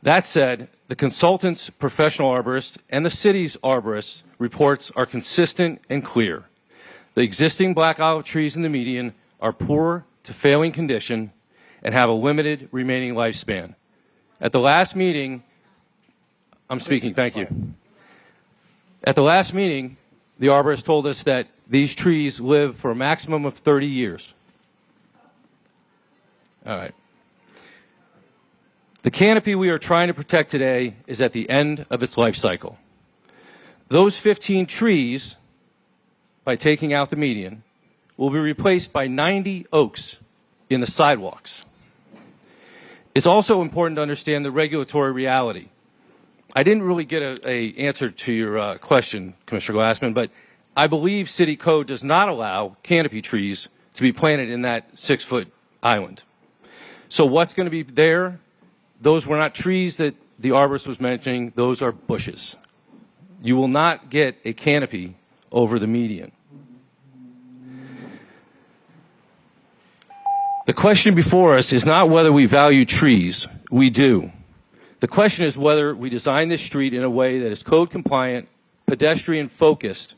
That said, the consultant's professional arborist and the city's arborist reports are consistent and clear. The existing black olive trees in the median are poor to failing condition and have a limited remaining lifespan. At the last meeting, I'm speaking, thank you. At the last meeting, the arborist told us that these trees live for a maximum of 30 years. All right. The canopy we are trying to protect today is at the end of its life cycle. Those 15 trees, by taking out the median, will be replaced by 90 oaks in the sidewalks. It's also important to understand the regulatory reality. I didn't really get an answer to your question, Commissioner Glassman, but I believe city code does not allow canopy trees to be planted in that 6-foot island. So what's going to be there? Those were not trees that the arborist was mentioning. Those are bushes. You will not get a canopy over the median. The question before us is not whether we value trees. We do. The question is whether we design this street in a way that is code compliant, pedestrian focused,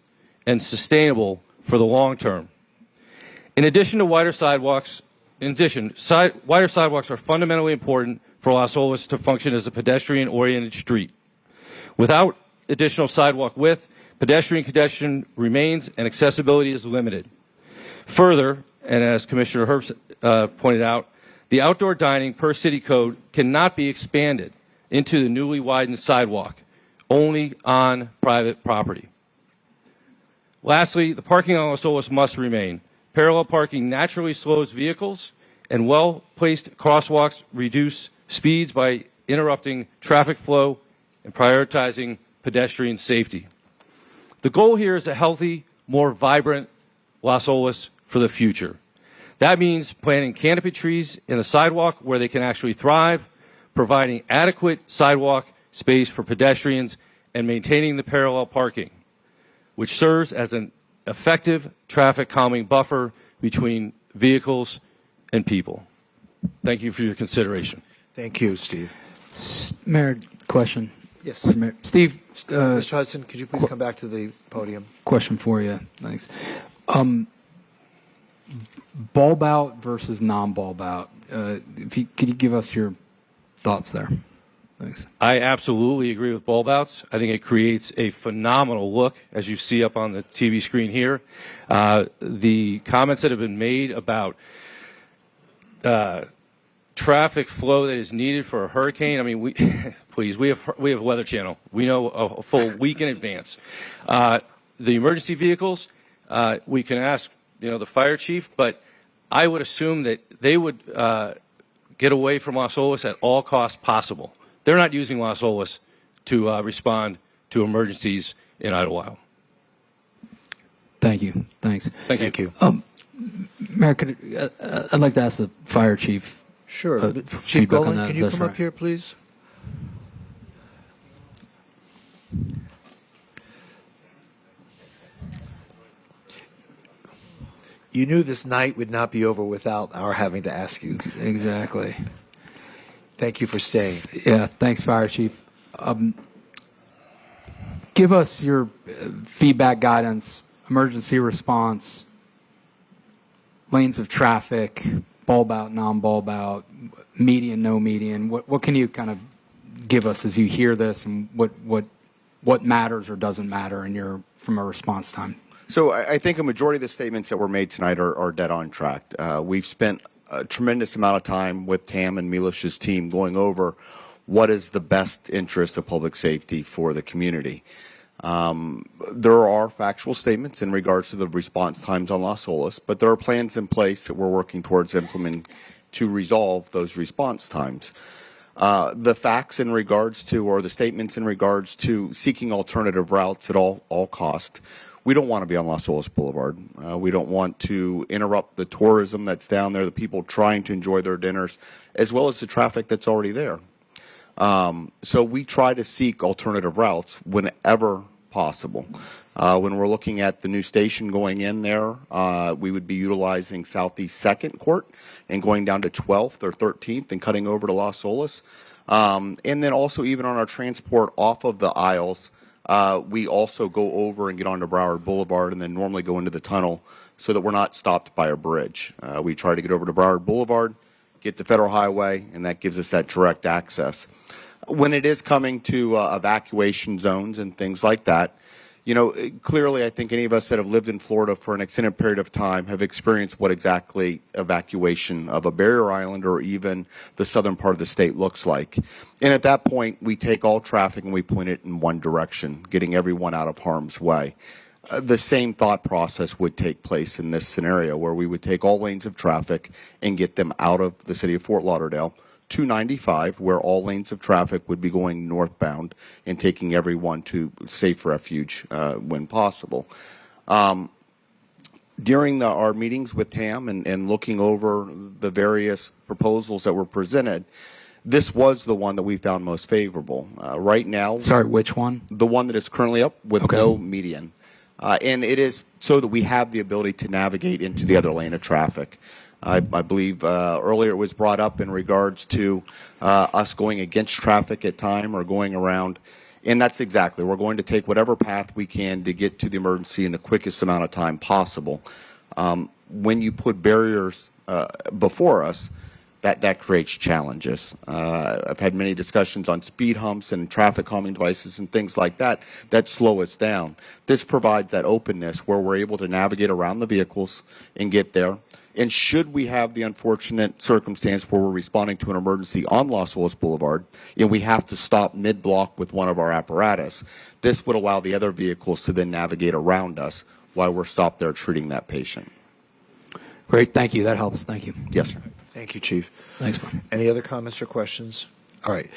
and sustainable for the long term. In addition to wider sidewalks, wider sidewalks are fundamentally important for Las Olas to function as a pedestrian-oriented street. Without additional sidewalk width, pedestrian congestion remains and accessibility is limited. Further, and as Commissioner Herbst pointed out, the outdoor dining per city code cannot be expanded into the newly widened sidewalk, only on private property. Lastly, the parking on Las Olas must remain. Parallel parking naturally slows vehicles, and well-placed crosswalks reduce speeds by interrupting traffic flow and prioritizing pedestrian safety. The goal here is a healthy, more vibrant Las Olas for the future. That means planting canopy trees in the sidewalk where they can actually thrive, providing adequate sidewalk space for pedestrians, and maintaining the parallel parking, which serves as an effective traffic calming buffer between vehicles and people. Thank you for your consideration. Thank you, Steve. Mayor, question. Yes. Mayor. Steve. Mr. Hudson, could you please come back to the podium? Question for you. Thanks. Bulb out versus non-bulb out. Could you give us your thoughts there? Thanks. I absolutely agree with bulb outs. I think it creates a phenomenal look, as you see up on the TV screen here. The comments that have been made about traffic flow that is needed for a hurricane. I mean, please, we have Weather Channel. We know a full week in advance. The emergency vehicles, we can ask, the fire chief, but I would assume that they would get away from Las Olas at all costs possible. They're not using Las Olas to respond to emergencies in Idlewild. Thank you. Thanks. Thank you. Mayor, I'd like to ask the fire chief. Sure. Chief Golan, can you come up here, please? You knew this night would not be over without our having to ask you. Exactly. Thank you for staying. Yeah, thanks, Fire Chief. Give us your feedback, guidance, emergency response, lanes of traffic, bulb out, non-bulb out, median, no median. What can you kind of give us as you hear this, and what matters or doesn't matter from a response time? So I think a majority of the statements that were made tonight are dead on track. We've spent a tremendous amount of time with Tam and Milish's team going over what is the best interest of public safety for the community. There are factual statements in regards to the response times on Las Olas, but there are plans in place that we're working towards implementing to resolve those response times. The facts in regards to, or the statements in regards to seeking alternative routes at all cost, we don't want to be on Las Olas Boulevard. We don't want to interrupt the tourism that's down there, the people trying to enjoy their dinners, as well as the traffic that's already there. So we try to seek alternative routes whenever possible. When we're looking at the new station going in there, we would be utilizing Southeast 2nd Court and going down to 12th or 13th and cutting over to Las Olas. And then also even on our transport off of the aisles, we also go over and get onto Broward Boulevard and then normally go into the tunnel so that we're not stopped by a bridge. We try to get over to Broward Boulevard, get to Federal Highway, and that gives us that direct access. When it is coming to evacuation zones and things like that, you know, clearly I think any of us that have lived in Florida for an extended period of time have experienced what exactly evacuation of a barrier island or even the southern part of the state looks like. And at that point, we take all traffic and we point it in one direction, getting everyone out of harm's way. The same thought process would take place in this scenario where we would take all lanes of traffic and get them out of the city of Fort Lauderdale to 95, where all lanes of traffic would be going northbound and taking everyone to safe refuge when possible. During our meetings with TAM and looking over the various proposals that were presented, this was the one that we found most favorable. Right now, Sorry, which one? The one that is currently up with Okay. no median. And it is so that we have the ability to navigate into the other lane of traffic. I believe earlier it was brought up in regards to us going against traffic at time or going around. And that's exactly, we're going to take whatever path we can to get to the emergency in the quickest amount of time possible. When you put barriers before us, that creates challenges. I've had many discussions on speed humps and traffic calming devices and things like that that slow us down. This provides that openness where we're able to navigate around the vehicles and get there. And should we have the unfortunate circumstance where we're responding to an emergency on Las Olas Boulevard and we have to stop mid-block with one of our apparatus, this would allow the other vehicles to then navigate around us while we're stopped there treating that patient. Great, thank you. That helps. Thank you. Yes, sir. Thank you, Chief. Thanks, Mark. Any other comments or questions? All right.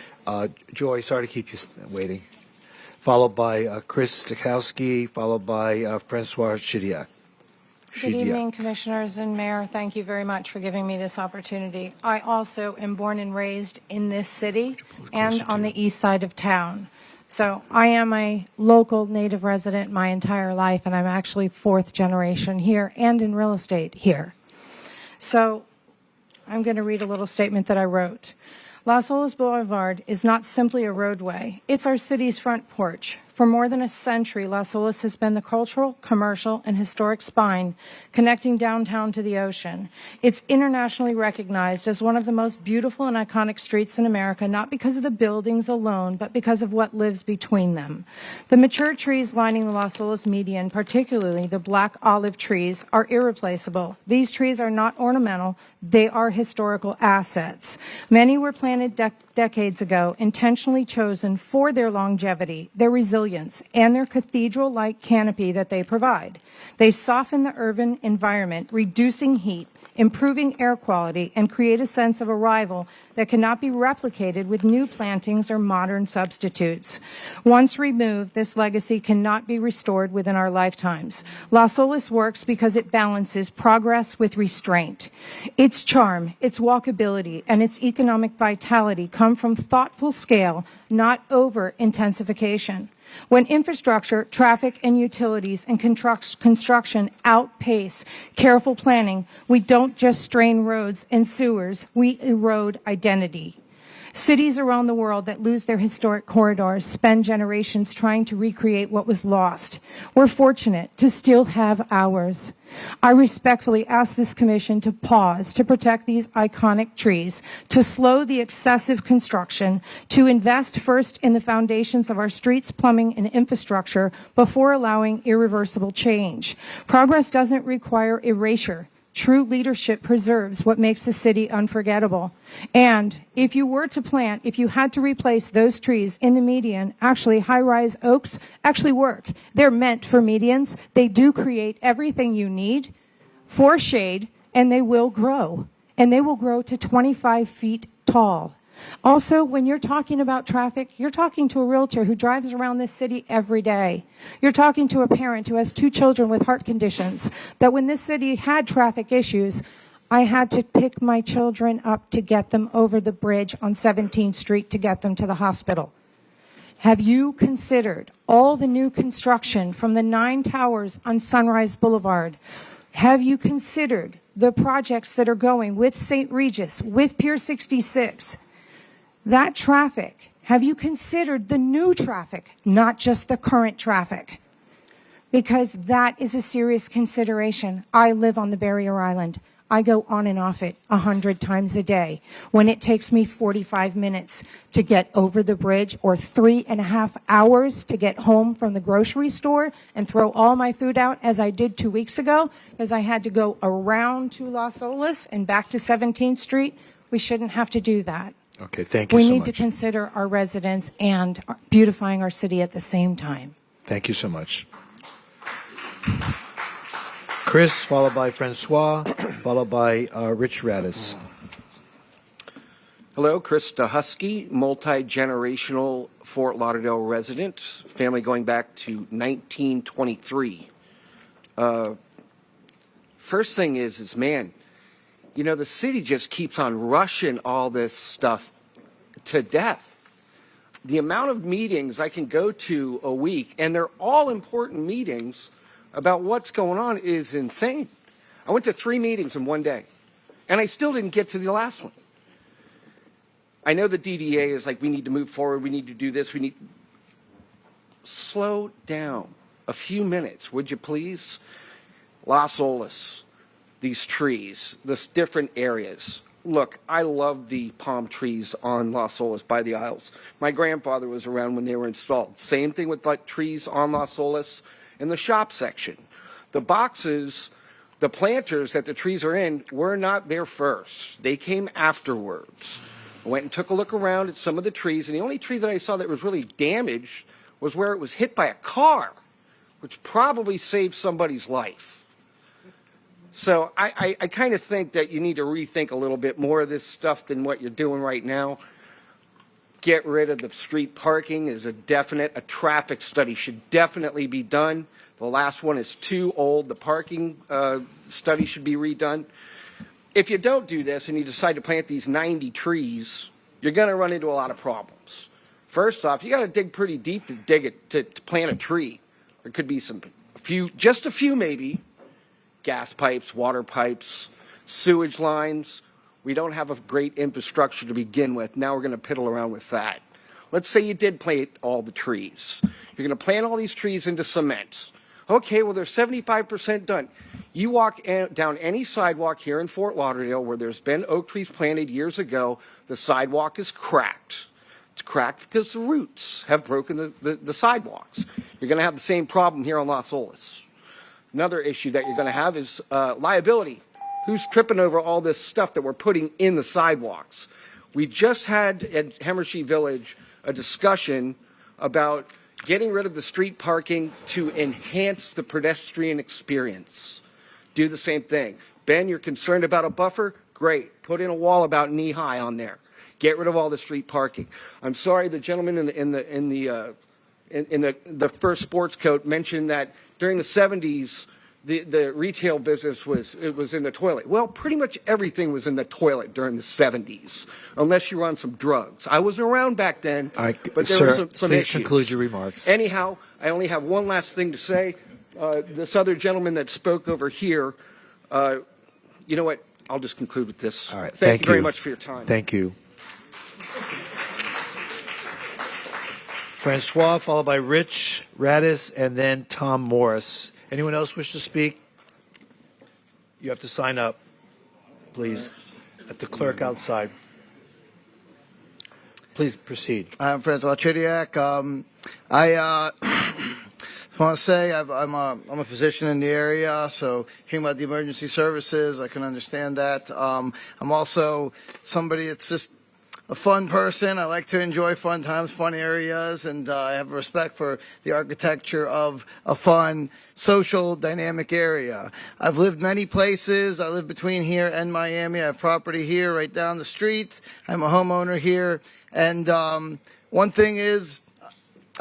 Joy, sorry to keep you waiting. Followed by Chris Stakowski, followed by Francois Chidiac. Good evening, Commissioners and Mayor. Thank you very much for giving me this opportunity. I also am born and raised in this city and on the east side of town. So I am a local native resident my entire life, and I'm actually fourth generation here and in real estate here. So I'm going to read a little statement that I wrote. Las Olas Boulevard is not simply a roadway. It's our city's front porch. For more than a century, Las Olas has been the cultural, commercial, and historic spine connecting downtown to the ocean. It's internationally recognized as one of the most beautiful and iconic streets in America, not because of the buildings alone, but because of what lives between them. The mature trees lining the Las Olas median, particularly the black olive trees, are irreplaceable. These trees are not ornamental, they are historical assets. Many were planted decades ago, intentionally chosen for their longevity, their resilience, and their cathedral-like canopy that they provide. They soften the urban environment, reducing heat, improving air quality, and create a sense of arrival that cannot be replicated with new plantings or modern substitutes. Once removed, this legacy cannot be restored within our lifetimes. Las Olas works because it balances progress with restraint. Its charm, its walkability, and its economic vitality come from thoughtful scale, not over-intensification. When infrastructure, traffic, and utilities and construction outpace careful planning, we don't just strain roads and sewers, we erode identity. Cities around the world that lose their historic corridors spend generations trying to recreate what was lost. We're fortunate to still have ours. I respectfully ask this commission to pause to protect these iconic trees, to slow the excessive construction, to invest first in the foundations of our streets, plumbing, and infrastructure before allowing irreversible change. Progress doesn't require erasure. True leadership preserves what makes a city unforgettable. And if you were to plant, if you had to replace those trees in the median, actually high-rise oaks actually work. They're meant for medians. They do create everything you need for shade, and they will grow. And they will grow to 25 feet tall. Also, when you're talking about traffic, you're talking to a realtor who drives around this city every day. You're talking to a parent who has 2 children with heart conditions, that when this city had traffic issues, I had to pick my children up to get them over the bridge on 17th Street to get them to the hospital. Have you considered all the new construction from the 9 towers on Sunrise Boulevard? Have you considered the projects that are going with St. Regis, with Pier 66? That traffic, have you considered the new traffic, not just the current traffic? Because that is a serious consideration. I live on the Barrier Island. I go on and off it 100 times a day. When it takes me 45 minutes to get over the bridge or 3.5 hours to get home from the grocery store and throw all my food out, as I did 2 weeks ago, because I had to go around to Las Olas and back to 17th Street, we shouldn't have to do that. Okay, thank you We so need much. to consider our residents and beautifying our city at the same time. Thank you so much. Chris, followed by Francois, followed by Rich Radis. Hello, Chris Husky, multi-generational Fort Lauderdale resident, family going back to 1923. First thing is man, you know, the city just keeps on rushing all this stuff to death. The amount of meetings I can go to a week, and they're all important meetings about what's going on, is insane. I went to 3 meetings in one day, and I still didn't get to the last one. I know the DDA is like, we need to move forward, we need to do this, we need... Slow down a few minutes, would you please? Las Olas, these trees, this different areas. Look, I love the palm trees on Las Olas by the aisles. My grandfather was around when they were installed. Same thing with like trees on Las Olas in the shop section. The boxes, the planters that the trees are in were not there first. They came afterwards. I went and took a look around at some of the trees, and the only tree that I saw that was really damaged was where it was hit by a car, which probably saved somebody's life. So I kind of think that you need to rethink a little bit more of this stuff than what you're doing right now. Get rid of the street parking is a traffic study should definitely be done. The last one is too old. The parking study should be redone. If you don't do this and you decide to plant these 90 trees, you're going to run into a lot of problems. First off, you got to dig pretty deep to plant a tree. There could be just a few maybe, gas pipes, water pipes, sewage lines. We don't have a great infrastructure to begin with. Now we're going to piddle around with that. Let's say you did plant all the trees. You're going to plant all these trees into cement. Okay, well, they're 75% done. You walk down any sidewalk here in Fort Lauderdale where there's been oak trees planted years ago, the sidewalk is cracked. It's cracked because the roots have broken the sidewalks. You're going to have the same problem here on Las Olas. Another issue that you're going to have is liability. Who's tripping over all this stuff that we're putting in the sidewalks? We just had at Hemmershey Village a discussion about getting rid of the street parking to enhance the pedestrian experience. Do the same thing. Ben, you're concerned about a buffer? Great. Put in a wall about knee high on there. Get rid of all the street parking. I'm sorry, the gentleman in the first sports coat mentioned that during the 70s, the retail business was in the toilet. Well, pretty much everything was in the toilet during the 70s, unless you were on some drugs. I wasn't around back then, but there were some please issues. conclude your remarks. Anyhow, I only have one last thing to say. This other gentleman that spoke over here, you know what? I'll just conclude with this. All right. Thank you very much for your time. Thank you. Francois, followed by Rich Radis, and then Tom Morris. Anyone else wish to speak? You have to sign up, please, at the clerk outside. Please proceed. I'm Francois Chidiak. I want to say I'm a physician in the area, so hearing about the emergency services, I can understand that. I'm also somebody that's just a fun person. I like to enjoy fun times, fun areas, and I have respect for the architecture of a fun, social, dynamic area. I've lived many places. I live between here and Miami. I have property here right down the street. I'm a homeowner here. And one thing is,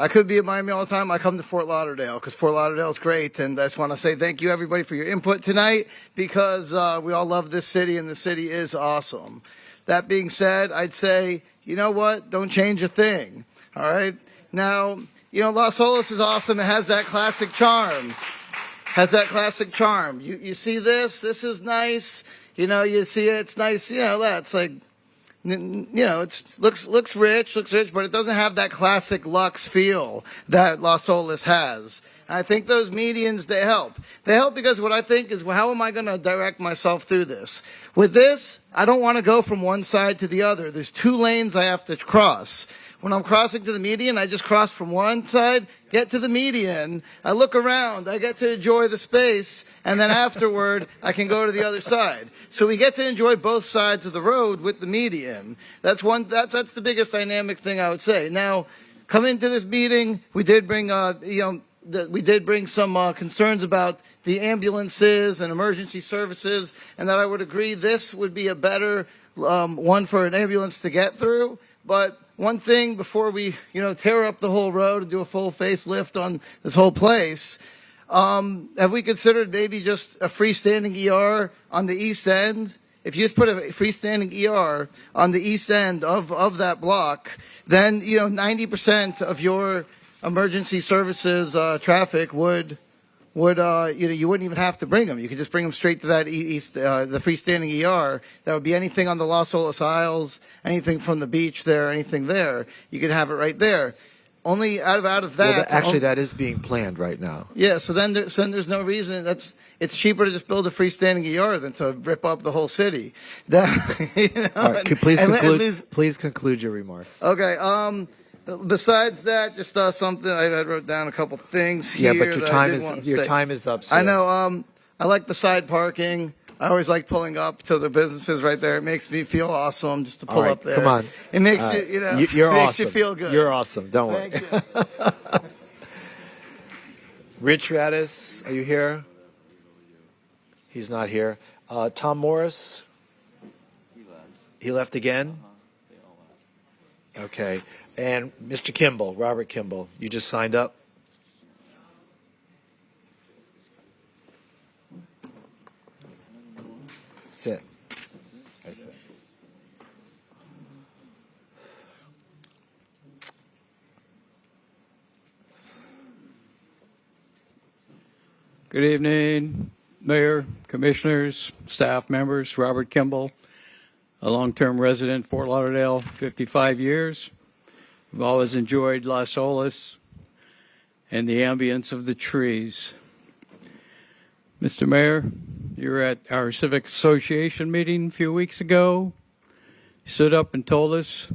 I could be at Miami all the time. I come to Fort Lauderdale because Fort Lauderdale is great. And I just want to say thank you, everybody, for your input tonight because we all love this city, and the city is awesome. That being said, I'd say, you know what? Don't change a thing. All right? Now, Las Olas is awesome. It has that classic charm. You see this? This is nice. You see it. It's nice. That's like, it looks rich, but it doesn't have that classic luxe feel that Las Olas has. And I think those medians, they help. They help because what I think is, well, how am I going to direct myself through this? With this, I don't want to go from one side to the other. There's 2 lanes I have to cross. When I'm crossing to the median, I just cross from one side, get to the median, I look around, I get to enjoy the space, and then afterward, I can go to the other side. So we get to enjoy both sides of the road with the median. That's the biggest dynamic thing I would say. Now, coming to this meeting, we did bring some concerns about the ambulances and emergency services, and that I would agree this would be a better one for an ambulance to get through. But one thing before we, tear up the whole road and do a full facelift on this whole place, have we considered maybe just a freestanding ER on the east end? If you just put a freestanding ER on the east end of that block, then 90% of your emergency services traffic would you wouldn't even have to bring them. You could just bring them straight to that the freestanding ER. That would be anything on the Las Olas Isles, anything from the beach there, anything there. You could have it right there. Only out of that. Well, that is being planned right now. Yeah, so then there's no reason. It's cheaper to just build a freestanding ER than to rip up the whole city. All right, please conclude your remarks. Okay. Besides that, just something I wrote down a couple things here. Yeah, but your time is up. Sir. I know. I like the side parking. I always like pulling up to the businesses right there. It makes me feel awesome just to pull up there. Come on. It makes you're makes awesome. you feel good. You're awesome. Don't worry. Thank you. Rich Radis, are you here? He's not here. Tom Morris? He left again? Okay. And Mr. Kimball, Robert Kimball, you just signed up? That's it. Good evening, Mayor, Commissioners, staff members. Robert Kimball, a long-term resident, Fort Lauderdale, 55 years. I've always enjoyed Las Olas and the ambience of the trees. Mr. Mayor, you were at our Civic Association meeting a few weeks ago. You stood up and told us,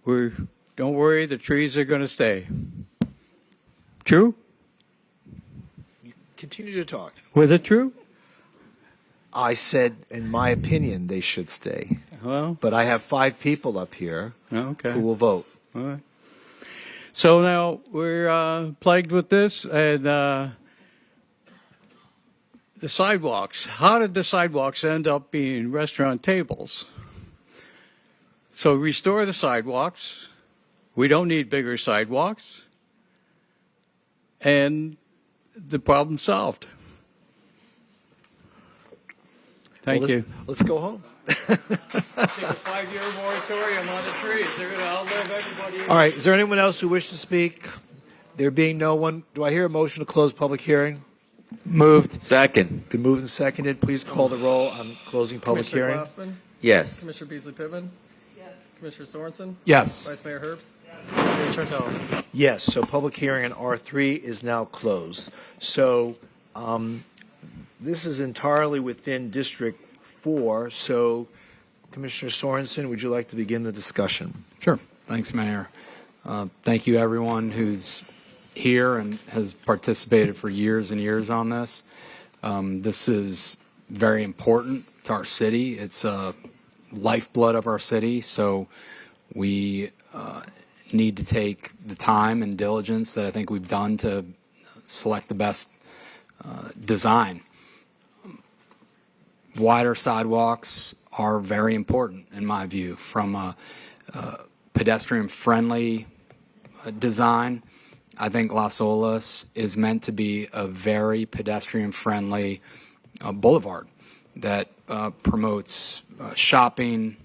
don't worry, the trees are going to stay. True? Continue to talk. Was it true? I said, in my opinion, they should stay. Well, but I have 5 people up here who will vote. All right. So now we're plagued with this, and the sidewalks. How did the sidewalks end up being restaurant tables? So restore the sidewalks. We don't need bigger sidewalks. And the problem solved. Thank you. Let's go home. Take a 5-year moratorium on the trees. They're going to outlive everybody. All right. Is there anyone else who wishes to speak? There being no one, do I hear a motion to close public hearing? Moved. Second. Been moved and seconded. Please call the roll on closing public hearing. Commissioner Glassman? Yes. Commissioner Beasley-Pittman? Yes. Commissioner Sorensen? Yes. Vice Mayor Herbst? Yes. Mayor Chantel? Yes. So public hearing on R3 is now closed. So this is entirely within District 4. So Commissioner Sorensen, would you like to begin the discussion? Sure. Thanks, Mayor. Thank you, everyone who's here and has participated for years and years on this. This is very important to our city. It's a lifeblood of our city, so we need to take the time and diligence that I think we've done to select the best design. Wider sidewalks are very important, in my view, from a pedestrian-friendly design. I think Las Olas is meant to be a very pedestrian-friendly boulevard that promotes shopping,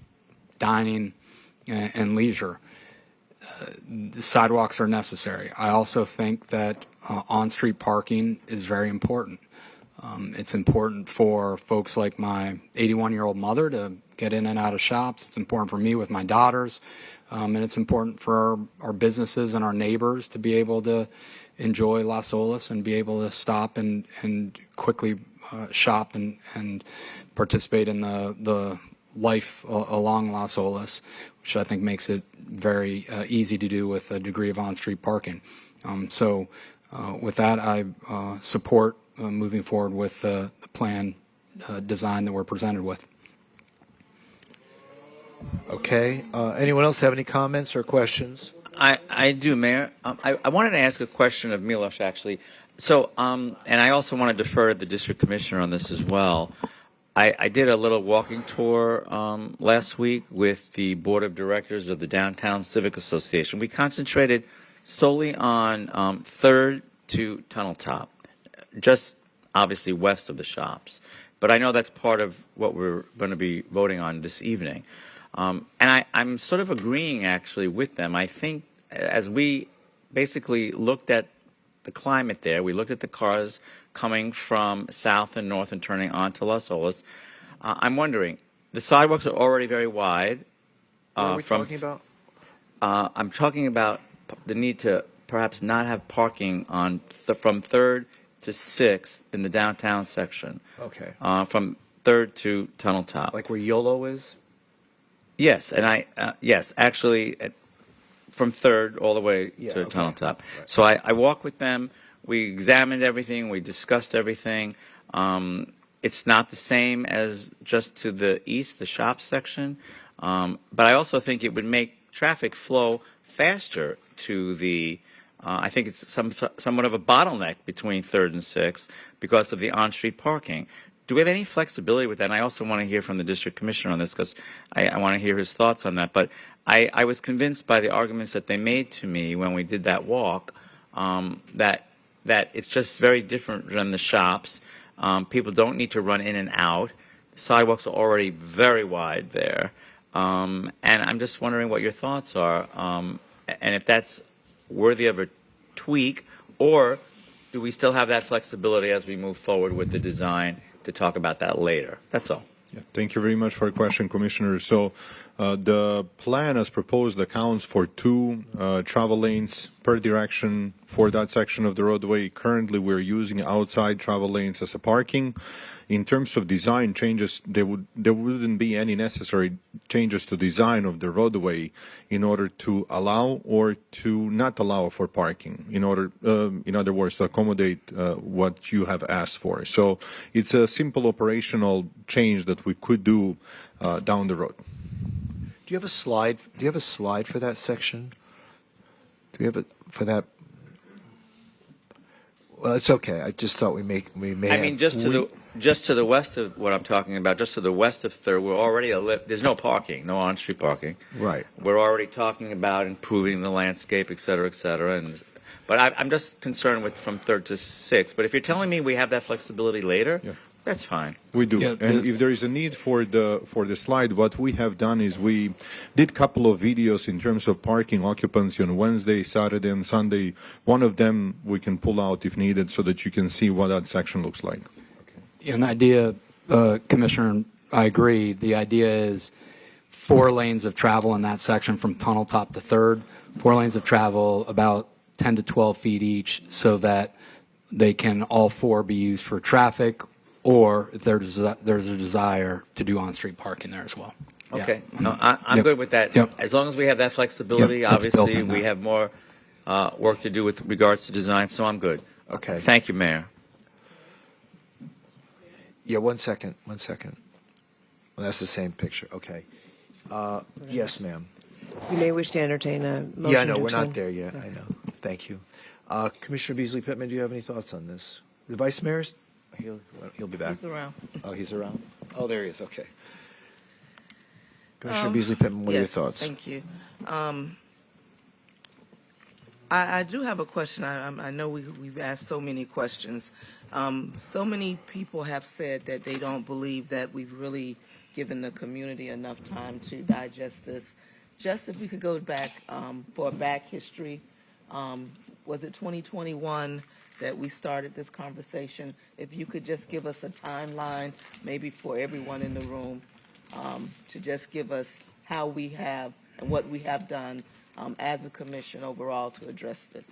dining, and leisure. The sidewalks are necessary. I also think that on-street parking is very important. It's important for folks like my 81-year-old mother to get in and out of shops. It's important for me with my daughters. And it's important for our businesses and our neighbors to be able to enjoy Las Olas and be able to stop and quickly shop and participate in the life along Las Olas, which I think makes it very easy to do with a degree of on-street parking. So with that, I support moving forward with the plan design that we're presented with. Okay. Anyone else have any comments or questions? I do, Mayor. I wanted to ask a question of Milos, actually. So, and I also want to defer to the district commissioner on this as well. I did a little walking tour last week with the board of directors of the Downtown Civic Association. We concentrated solely on 3rd to Tunnel Top, just obviously west of the shops. But I know that's part of what we're going to be voting on this evening. And I'm sort of agreeing, actually, with them. I think as we basically looked at the climate there, we looked at the cars coming from south and north and turning onto Las Olas. I'm wondering, the sidewalks are already very wide. What are we talking about? I'm talking about the need to perhaps not have parking on from 3rd to 6th in the downtown section. Okay. From 3rd to Tunnel Top. Like where YOLO is? Yes, and yes, actually, from 3rd all the way to Tunnel Top. Right. So I walked with them. We examined everything. We discussed everything. It's not the same as just to the east, the shop section. But I also think it would make traffic flow faster to the, I think it's somewhat of a bottleneck between 3rd and 6th because of the on-street parking. Do we have any flexibility with that? And I also want to hear from the district commissioner on this because I want to hear his thoughts on that. But I was convinced by the arguments that they made to me when we did that walk that it's just very different than the shops. People don't need to run in and out. The sidewalks are already very wide there. And I'm just wondering what your thoughts are and if that's worthy of a tweak, or do we still have that flexibility as we move forward with the design to talk about that later? That's all. Yeah, thank you very much for your question, Commissioner. So the plan as proposed accounts for 2 travel lanes per direction for that section of the roadway. Currently, we're using outside travel lanes as a parking. In terms of design changes, there wouldn't be any necessary changes to design of the roadway in order to allow or to not allow for parking. In other words, to accommodate what you have asked for. So it's a simple operational change that we could do down the road. Do you have a slide? Do you have a slide for that section? Do we have it for that? Well, it's okay. I just thought we may. I mean, just to the west of what I'm talking about, just to the west of 3rd, we're already there's no parking, no on-street parking. Right. We're already talking about improving the landscape, et cetera, et cetera. But I'm just concerned with from 3rd to 6th. But if you're telling me we have that flexibility later, that's fine. We do. Yeah, and if there is a need for the slide, what we have done is we did a couple of videos in terms of parking occupancy on Wednesday, Saturday, and Sunday. One of them we can pull out if needed so that you can see what that section looks like. Yeah, and the idea, Commissioner, I agree. The idea is 4 lanes of travel in that section from Tunnel Top to 3rd, 4 lanes of travel about 10 to 12 feet each so that they can all 4 be used for traffic, or if there's a desire to do on-street parking there as well. Okay. No, I'm good with that. As long as we have that flexibility, obviously we have more work to do with regards to design, so I'm good. Okay. Thank you, Mayor. Yeah, 1 second. 1 second. Well, that's the same picture. Okay. Yes, ma'am. You may wish to entertain a motion. Yeah, I know. to We're not extend. there yet. I know. Thank you. Commissioner Beasley Pittman, do you have any thoughts on this? The Vice Mayor's? He'll be back. He's around. Oh, he's around? Oh, there he is. Okay. Commissioner Um, Beasley Pittman, what are your yes, thoughts? Thank you. I do have a question. I know we've asked so many questions. So many people have said that they don't believe that we've really given the community enough time to digest this. Just if we could go back for a back history, was it 2021 that we started this conversation? If you could just give us a timeline, maybe for everyone in the room, to just give us how we have and what we have done as a commission overall to address this.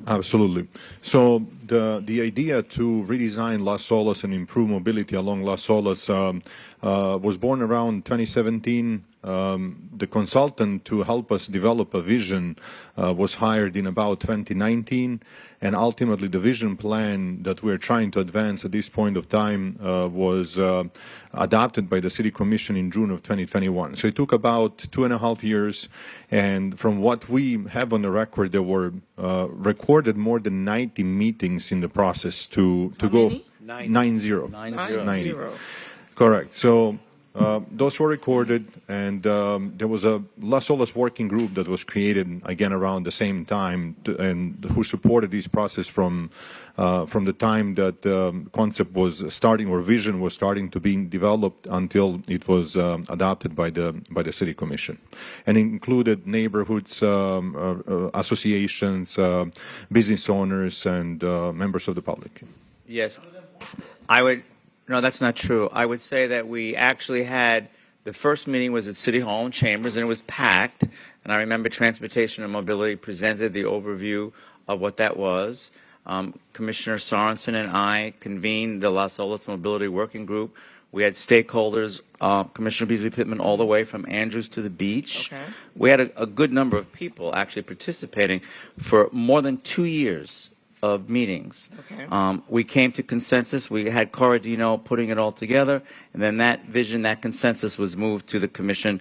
Absolutely. So the idea to redesign Las Olas and improve mobility along Las Olas was born around 2017. The consultant to help us develop a vision was hired in about 2019, and ultimately the vision plan that we're trying to advance at this point of time was adopted by the City Commission in June of 2021. So it took about 2.5 years, and from what we have on the record, there were recorded more than 90 meetings in the process to go. 90. Correct. So those were recorded, and there was a Las Olas working group that was created again around the same time, and who supported this process from the time that concept was starting or vision was starting to be developed until it was adopted by the City Commission, and included neighborhoods, associations, business owners, and members of the public. Yes, I would. No, that's not true. I would say that we actually had the first meeting was at City Hall and Chambers, and it was packed. And I remember Transportation and Mobility presented the overview of what that was. Commissioner Sorensen and I convened the Las Olas Mobility Working Group. We had stakeholders, Commissioner Beasley Pittman, all the way from Andrews to the beach. Okay. We had a good number of people actually participating for more than 2 years of meetings. Okay. We came to consensus. We had Corradino putting it all together, and then that vision, that consensus was moved to the commission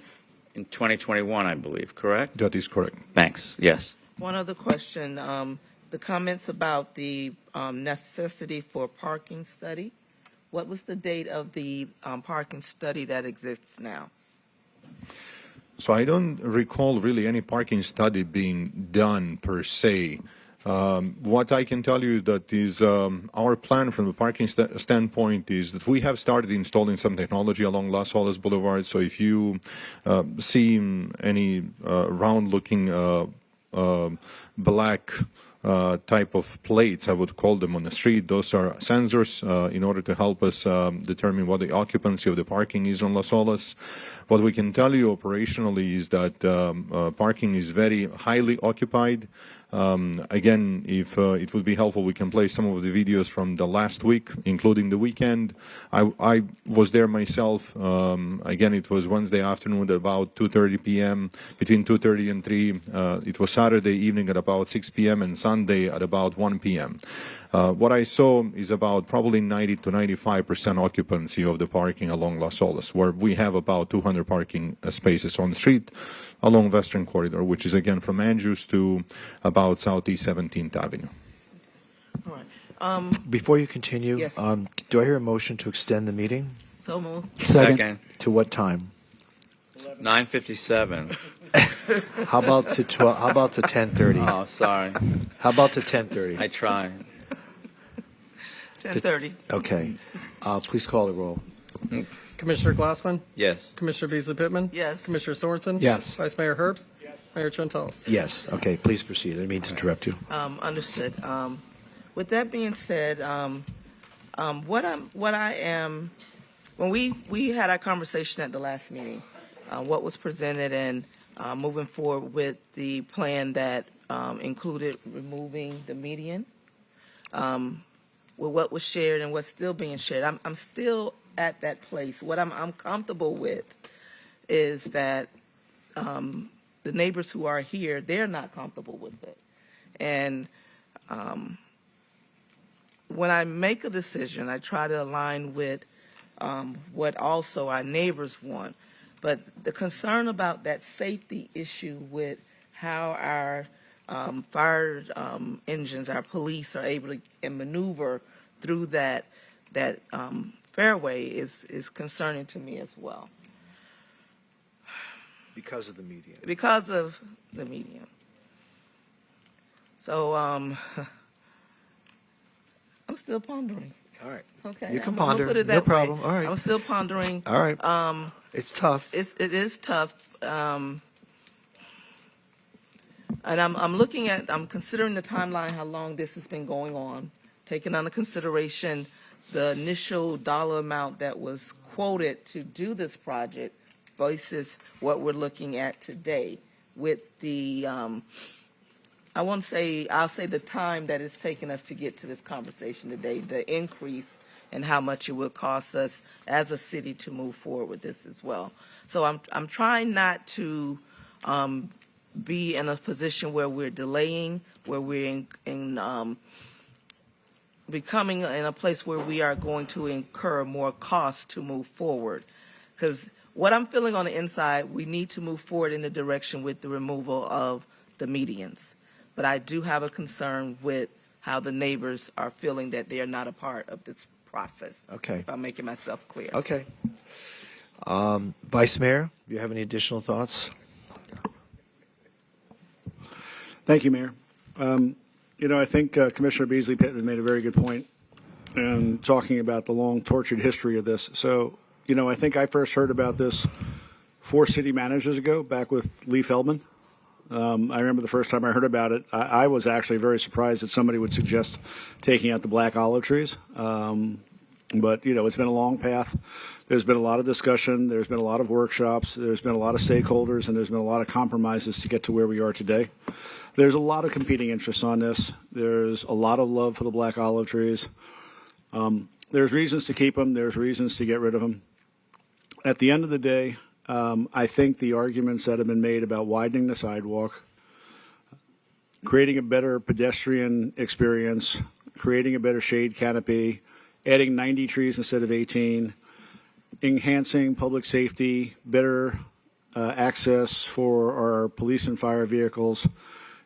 in 2021, I believe, correct? That is correct. Thanks. Yes. One other question, the comments about the necessity for parking study. What was the date of the parking study that exists now? So I don't recall really any parking study being done per se. What I can tell you that is our plan from the parking standpoint is that we have started installing some technology along Las Olas Boulevard. So if you see any round-looking black type of plates, I would call them, on the street, those are sensors in order to help us determine what the occupancy of the parking is on Las Olas. What we can tell you operationally is that parking is very highly occupied. Again, if it would be helpful, we can play some of the videos from the last week, including the weekend. I was there myself. Again, it was Wednesday afternoon at about 2:30 p.m., between 2:30 and 3. It was Saturday evening at about 6 p.m. and Sunday at about 1 p.m. What I saw is about probably 90 to 95% occupancy of the parking along Las Olas, where we have about 200 parking spaces on the street along Western Corridor, which is again from Andrews to about Southeast 17th Avenue. All right. Before you continue, Yes. Do I hear a motion to extend the meeting? So moved. Second. To what time? 9:57. How about to 12? How about to 10:30? Oh, sorry. How about to 10:30? I try. 10:30. Okay. Please call the roll. Commissioner Glassman? Yes. Commissioner Beasley Pittman? Yes. Commissioner Sorensen? Yes. Vice Mayor Herbst? Yes. Mayor Trentalis? Yes. Okay. Please proceed. I didn't mean to interrupt you. Understood. With that being said, when we had our conversation at the last meeting, what was presented and moving forward with the plan that included removing the median, with what was shared and what's still being shared, I'm still at that place. What I'm comfortable with is that the neighbors who are here, they're not comfortable with it. And when I make a decision, I try to align with what also our neighbors want. But the concern about that safety issue with how our fire engines, our police are able to maneuver through that fairway is concerning to me as well. Because of the median. Because of the median. So I'm still pondering. All right. Okay. You can I'm gonna ponder. put it No that way. problem. All right. I'm still pondering. All right. It's tough. It is tough. And I'm considering the timeline, how long this has been going on, taking under consideration the initial dollar amount that was quoted to do this project versus what we're looking at today with the, I'll say the time that it's taken us to get to this conversation today, the increase and how much it will cost us as a city to move forward with this as well. So I'm trying not to be in a position where we're delaying, where we're becoming in a place where we are going to incur more costs to move forward. Because what I'm feeling on the inside, we need to move forward in the direction with the removal of the medians. But I do have a concern with how the neighbors are feeling that they are not a part of this process. Okay. If I'm making myself clear. Okay. Vice Mayor, do you have any additional thoughts? Thank you, Mayor. I think Commissioner Beasley Pittman made a very good point in talking about the long tortured history of this. So, I think I first heard about this 4 city managers ago, back with Lee Feldman. I remember the first time I heard about it, I was actually very surprised that somebody would suggest taking out the black olive trees. But, it's been a long path. There's been a lot of discussion. There's been a lot of workshops. There's been a lot of stakeholders, and there's been a lot of compromises to get to where we are today. There's a lot of competing interests on this. There's a lot of love for the black olive trees. There's reasons to keep them. There's reasons to get rid of them. At the end of the day, I think the arguments that have been made about widening the sidewalk, creating a better pedestrian experience, creating a better shade canopy, adding 90 trees instead of 18, enhancing public safety, better access for our police and fire vehicles,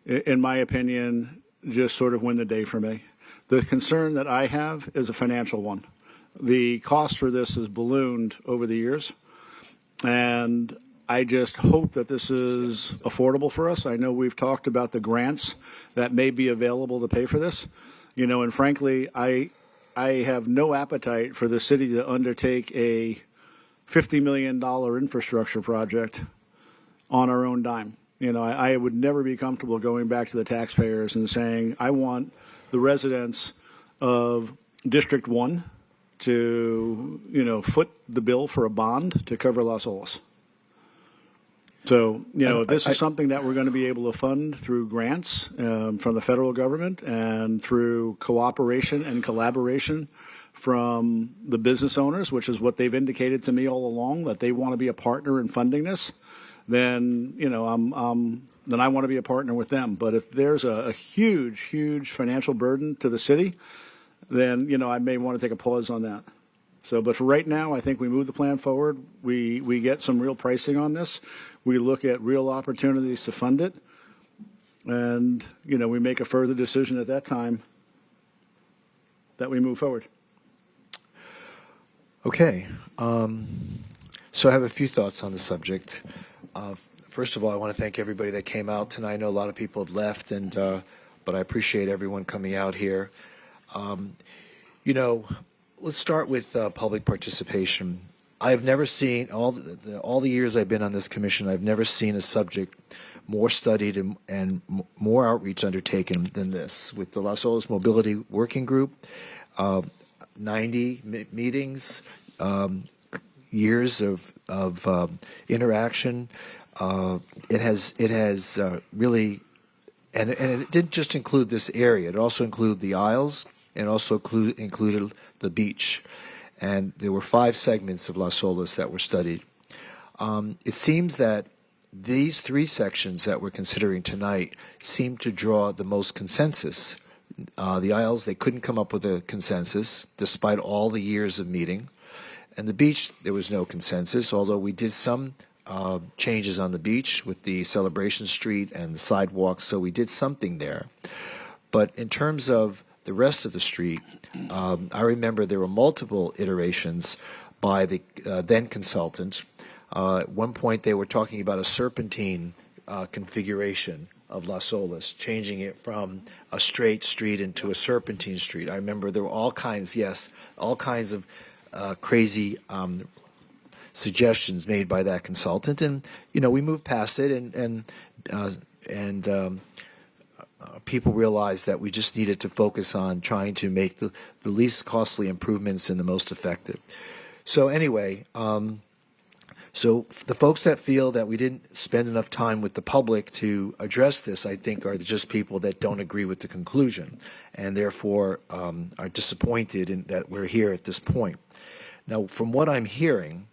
in my opinion, just sort of win the day for me. The concern that I have is a financial one. The cost for this has ballooned over the years, and I just hope that this is affordable for us. I know we've talked about the grants that may be available to pay for this, and frankly, I have no appetite for the city to undertake a $50 million infrastructure project on our own dime. I would never be comfortable going back to the taxpayers and saying, I want the residents of District 1 to, foot the bill for a bond to cover Las Olas. So, if this is something that we're going to be able to fund through grants from the federal government and through cooperation and collaboration from the business owners, which is what they've indicated to me all along, that they want to be a partner in funding this, then, then I want to be a partner with them. But if there's a huge, huge financial burden to the city, then, I may want to take a pause on that. So, but for right now, I think we move the plan forward. We get some real pricing on this. We look at real opportunities to fund it. And, we make a further decision at that time that we move forward. Okay. So I have a few thoughts on the subject. First of all, I want to thank everybody that came out tonight. I know a lot of people have left, but I appreciate everyone coming out here. Let's start with public participation. I've never seen, all the years I've been on this commission, I've never seen a subject more studied and more outreach undertaken than this. With the Las Olas Mobility Working Group, 90 meetings, years of interaction. It has really, and it didn't just include this area. It also included the Isles, and also included the beach. And there were 5 segments of Las Olas that were studied. It seems that these three sections that we're considering tonight seem to draw the most consensus. The aisles, they couldn't come up with a consensus despite all the years of meeting. And the beach, there was no consensus, although we did some changes on the beach with the Celebration Street and the sidewalks, so we did something there. But in terms of the rest of the street, I remember there were multiple iterations by the then consultant. At one point, they were talking about a serpentine configuration of Las Olas, changing it from a straight street into a serpentine street. I remember there were all kinds of crazy suggestions made by that consultant, and we moved past it, and people realized that we just needed to focus on trying to make the least costly improvements and the most effective. So anyway, so the folks that feel that we didn't spend enough time with the public to address this, I think, are just people that don't agree with the conclusion and therefore are disappointed in that we're here at this point. Now, from what I'm hearing,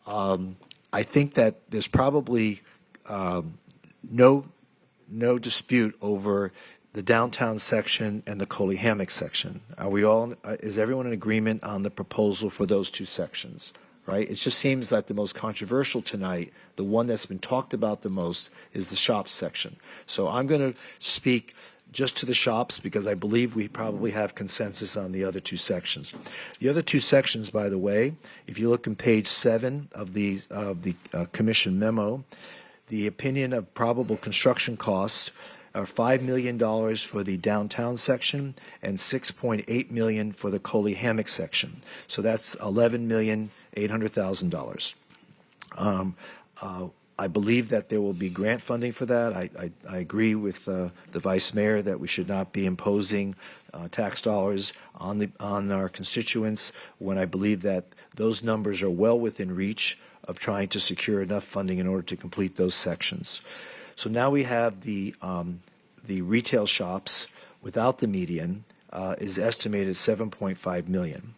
I think that there's probably no dispute over the downtown section and the Coley Hammock section. Is everyone in agreement on the proposal for those two sections? Right? It just seems like the most controversial tonight, the one that's been talked about the most, is the shops section. So I'm going to speak just to the shops because I believe we probably have consensus on the other two sections. The other two sections, by the way, if you look on page 7 of the commission memo, the opinion of probable construction costs are $5 million for the downtown section and $6.8 million for the Coley Hammock section. So that's $11,800,000. I believe that there will be grant funding for that. I agree with the Vice Mayor that we should not be imposing tax dollars on our constituents when I believe that those numbers are well within reach of trying to secure enough funding in order to complete those sections. So now we have the retail shops without the median is estimated 7.5 million.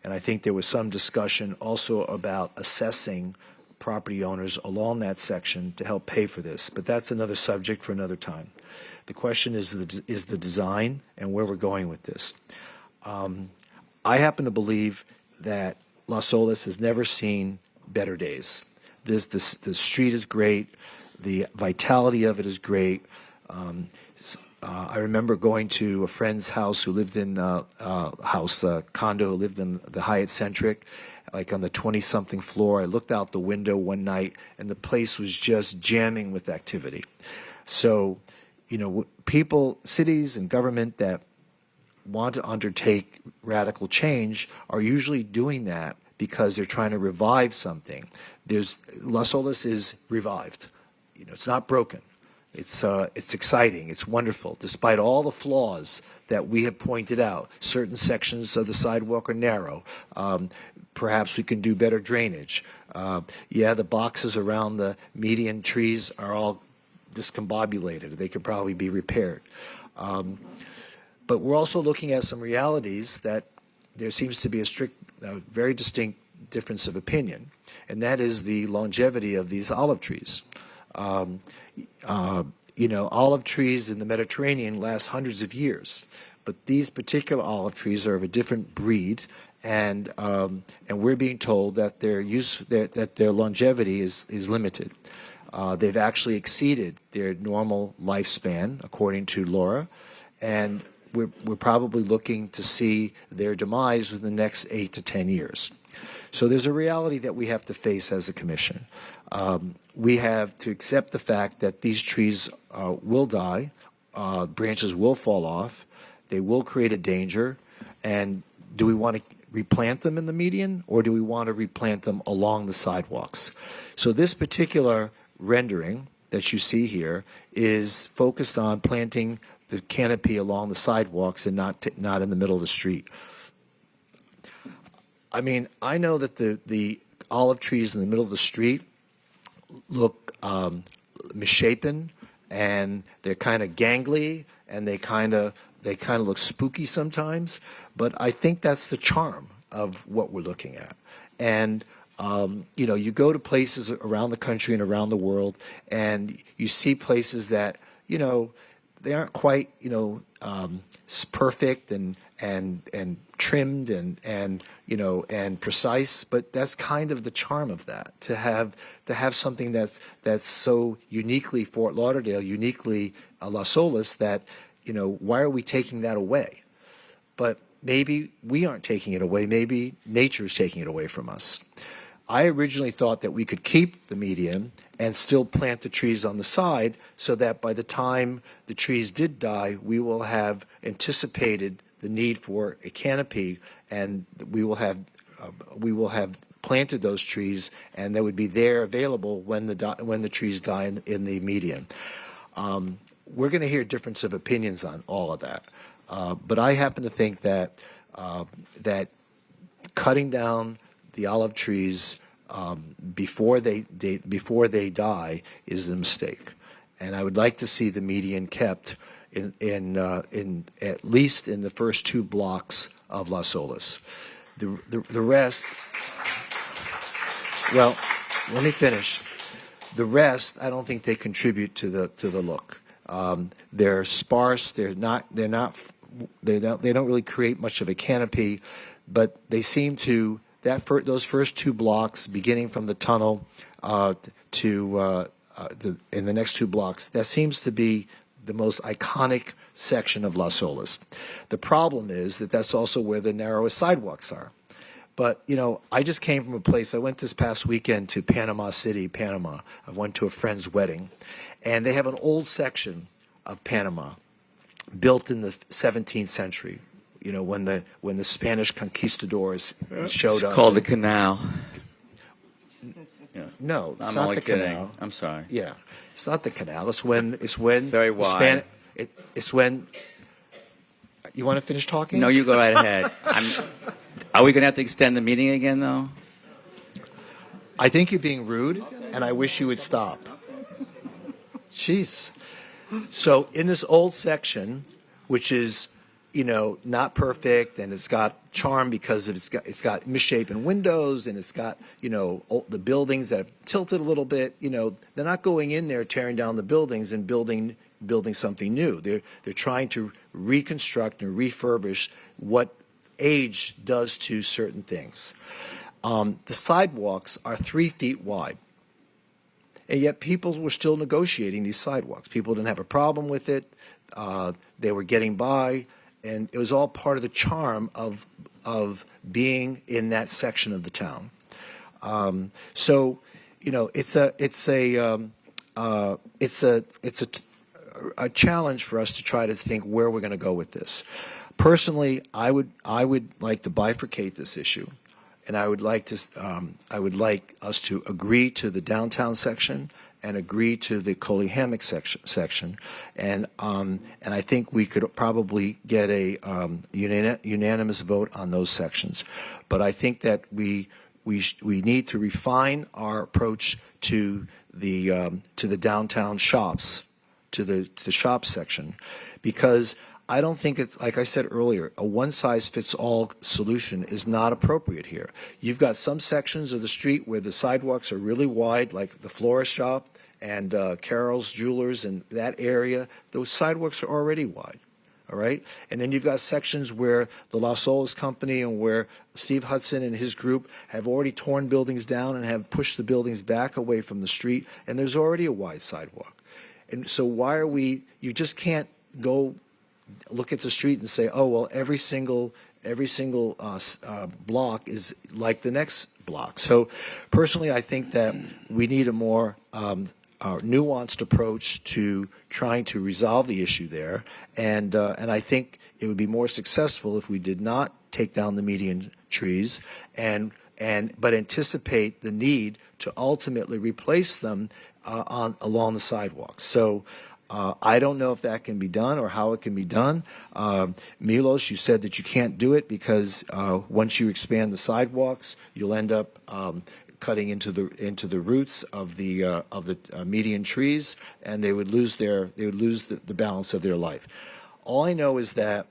And I think there was some discussion also about assessing property owners along that section to help pay for this. But that's another subject for another time. The question is the design and where we're going with this. I happen to believe that Las Olas has never seen better days. The street is great. The vitality of it is great. I remember going to a friend's house who lived in condo, who lived in the Hyatt Centric, like on the 20-something floor. I looked out the window one night, and the place was just jamming with activity. So, people, cities and government that want to undertake radical change are usually doing that because they're trying to revive something. Las Olas is revived. It's not broken. It's exciting. It's wonderful, despite all the flaws that we have pointed out. Certain sections of the sidewalk are narrow. Perhaps we can do better drainage. The boxes around the median trees are all discombobulated. They could probably be repaired. But we're also looking at some realities that there seems to be a very distinct difference of opinion, and that is the longevity of these olive trees. Olive trees in the Mediterranean last hundreds of years, but these particular olive trees are of a different breed, and we're being told that their longevity is limited. They've actually exceeded their normal lifespan, according to Laura, and we're probably looking to see their demise within the next 8 to 10 years. So there's a reality that we have to face as a commission. We have to accept the fact that these trees will die, branches will fall off, they will create a danger, and do we want to replant them in the median, or do we want to replant them along the sidewalks? So this particular rendering that you see here is focused on planting the canopy along the sidewalks and not in the middle of the street. I mean, I know that the olive trees in the middle of the street look misshapen, and they're kind of gangly, and they kind of look spooky sometimes. But I think that's the charm of what we're looking at. And You go to places around the country and around the world, and you see places that, they aren't quite, perfect and trimmed and precise, but that's kind of the charm of that, to have something that's so uniquely Fort Lauderdale, uniquely Las Olas, that, why are we taking that away? But maybe we aren't taking it away. Maybe nature's taking it away from us. I originally thought that we could keep the median and still plant the trees on the side, so that by the time the trees did die, we will have anticipated the need for a canopy, and we will have planted those trees, and they would be there available when the trees die in the median. We're going to hear difference of opinions on all of that, but I happen to think that cutting down the olive trees before they die is a mistake, and I would like to see the median kept in at least in the first 2 blocks of Las Olas. The rest, well, let me finish. The rest, I don't think they contribute to the look. They're sparse. They don't really create much of a canopy, but they seem to. Those first 2 blocks, beginning from the tunnel in the next 2 blocks, that seems to be the most iconic section of Las Olas. The problem is that that's also where the narrowest sidewalks are. But, I just came from a place, I went this past weekend to Panama City, Panama. I went to a friend's wedding, and they have an old section of Panama built in the 17th century. When the Spanish conquistadors showed up. It's called the canal. No, it's I'm not only the kidding. canal. I'm sorry. Yeah, it's not the canal. It's when very wide. It's when. You want to finish talking? No, you go right ahead. Are we going to have to extend the meeting again, though? I think you're being rude, and I wish you would stop. Jeez. So in this old section, which is, not perfect, and it's got charm because it's got misshapen windows, and it's got, the buildings that have tilted a little bit. They're not going in there tearing down the buildings and building something new. They're trying to reconstruct and refurbish what age does to certain things. The sidewalks are 3 feet wide, and yet people were still negotiating these sidewalks. People didn't have a problem with it. They were getting by. And it was all part of the charm of being in that section of the town. It's a challenge for us to try to think where we're going to go with this. Personally, I would like to bifurcate this issue, and I would like us to agree to the downtown section and agree to the Coley Hammock section, and I think we could probably get a unanimous vote on those sections. But I think that we need to refine our approach to the downtown shops, to the shop section, because I don't think it's, like I said earlier, a one-size-fits-all solution is not appropriate here. You've got some sections of the street where the sidewalks are really wide, like the florist shop and Carol's Jewelers, and that area, those sidewalks are already wide, all right? And then you've got sections where the Las Olas Company and where Steve Hudson and his group have already torn buildings down and have pushed the buildings back away from the street, and there's already a wide sidewalk. And so you just can't go look at the street and say, oh, well, every single block is like the next block. So personally, I think that we need a more nuanced approach to trying to resolve the issue there, and I think it would be more successful if we did not take down the median trees but anticipate the need to ultimately replace them along the sidewalks. So I don't know if that can be done or how it can be done. Milos, you said that you can't do it because once you expand the sidewalks, you'll end up cutting into the roots of the median trees, and they would lose the balance of their life. All I know is that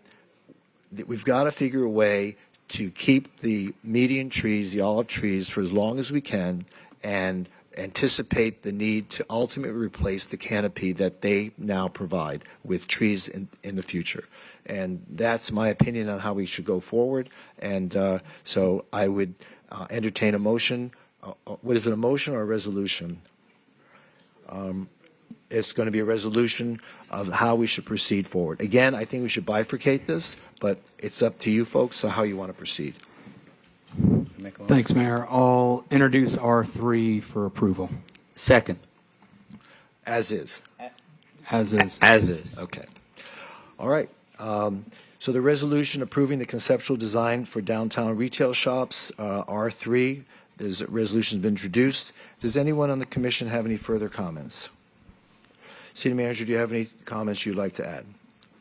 we've got to figure a way to keep the median trees, the olive trees, for as long as we can, and anticipate the need to ultimately replace the canopy that they now provide with trees in the future. And that's my opinion on how we should go forward. And so I would entertain a motion. What is it, a motion or a resolution? It's going to be a resolution of how we should proceed forward. Again, I think we should bifurcate this, but it's up to you folks on how you want to proceed. Thanks, Mayor. I'll introduce R3 for approval. Second. As is. As is. As is. Okay. All right. So the resolution approving the conceptual design for downtown retail shops, R3, this resolution has been introduced. Does anyone on the commission have any further comments? City Manager, do you have any comments you'd like to add?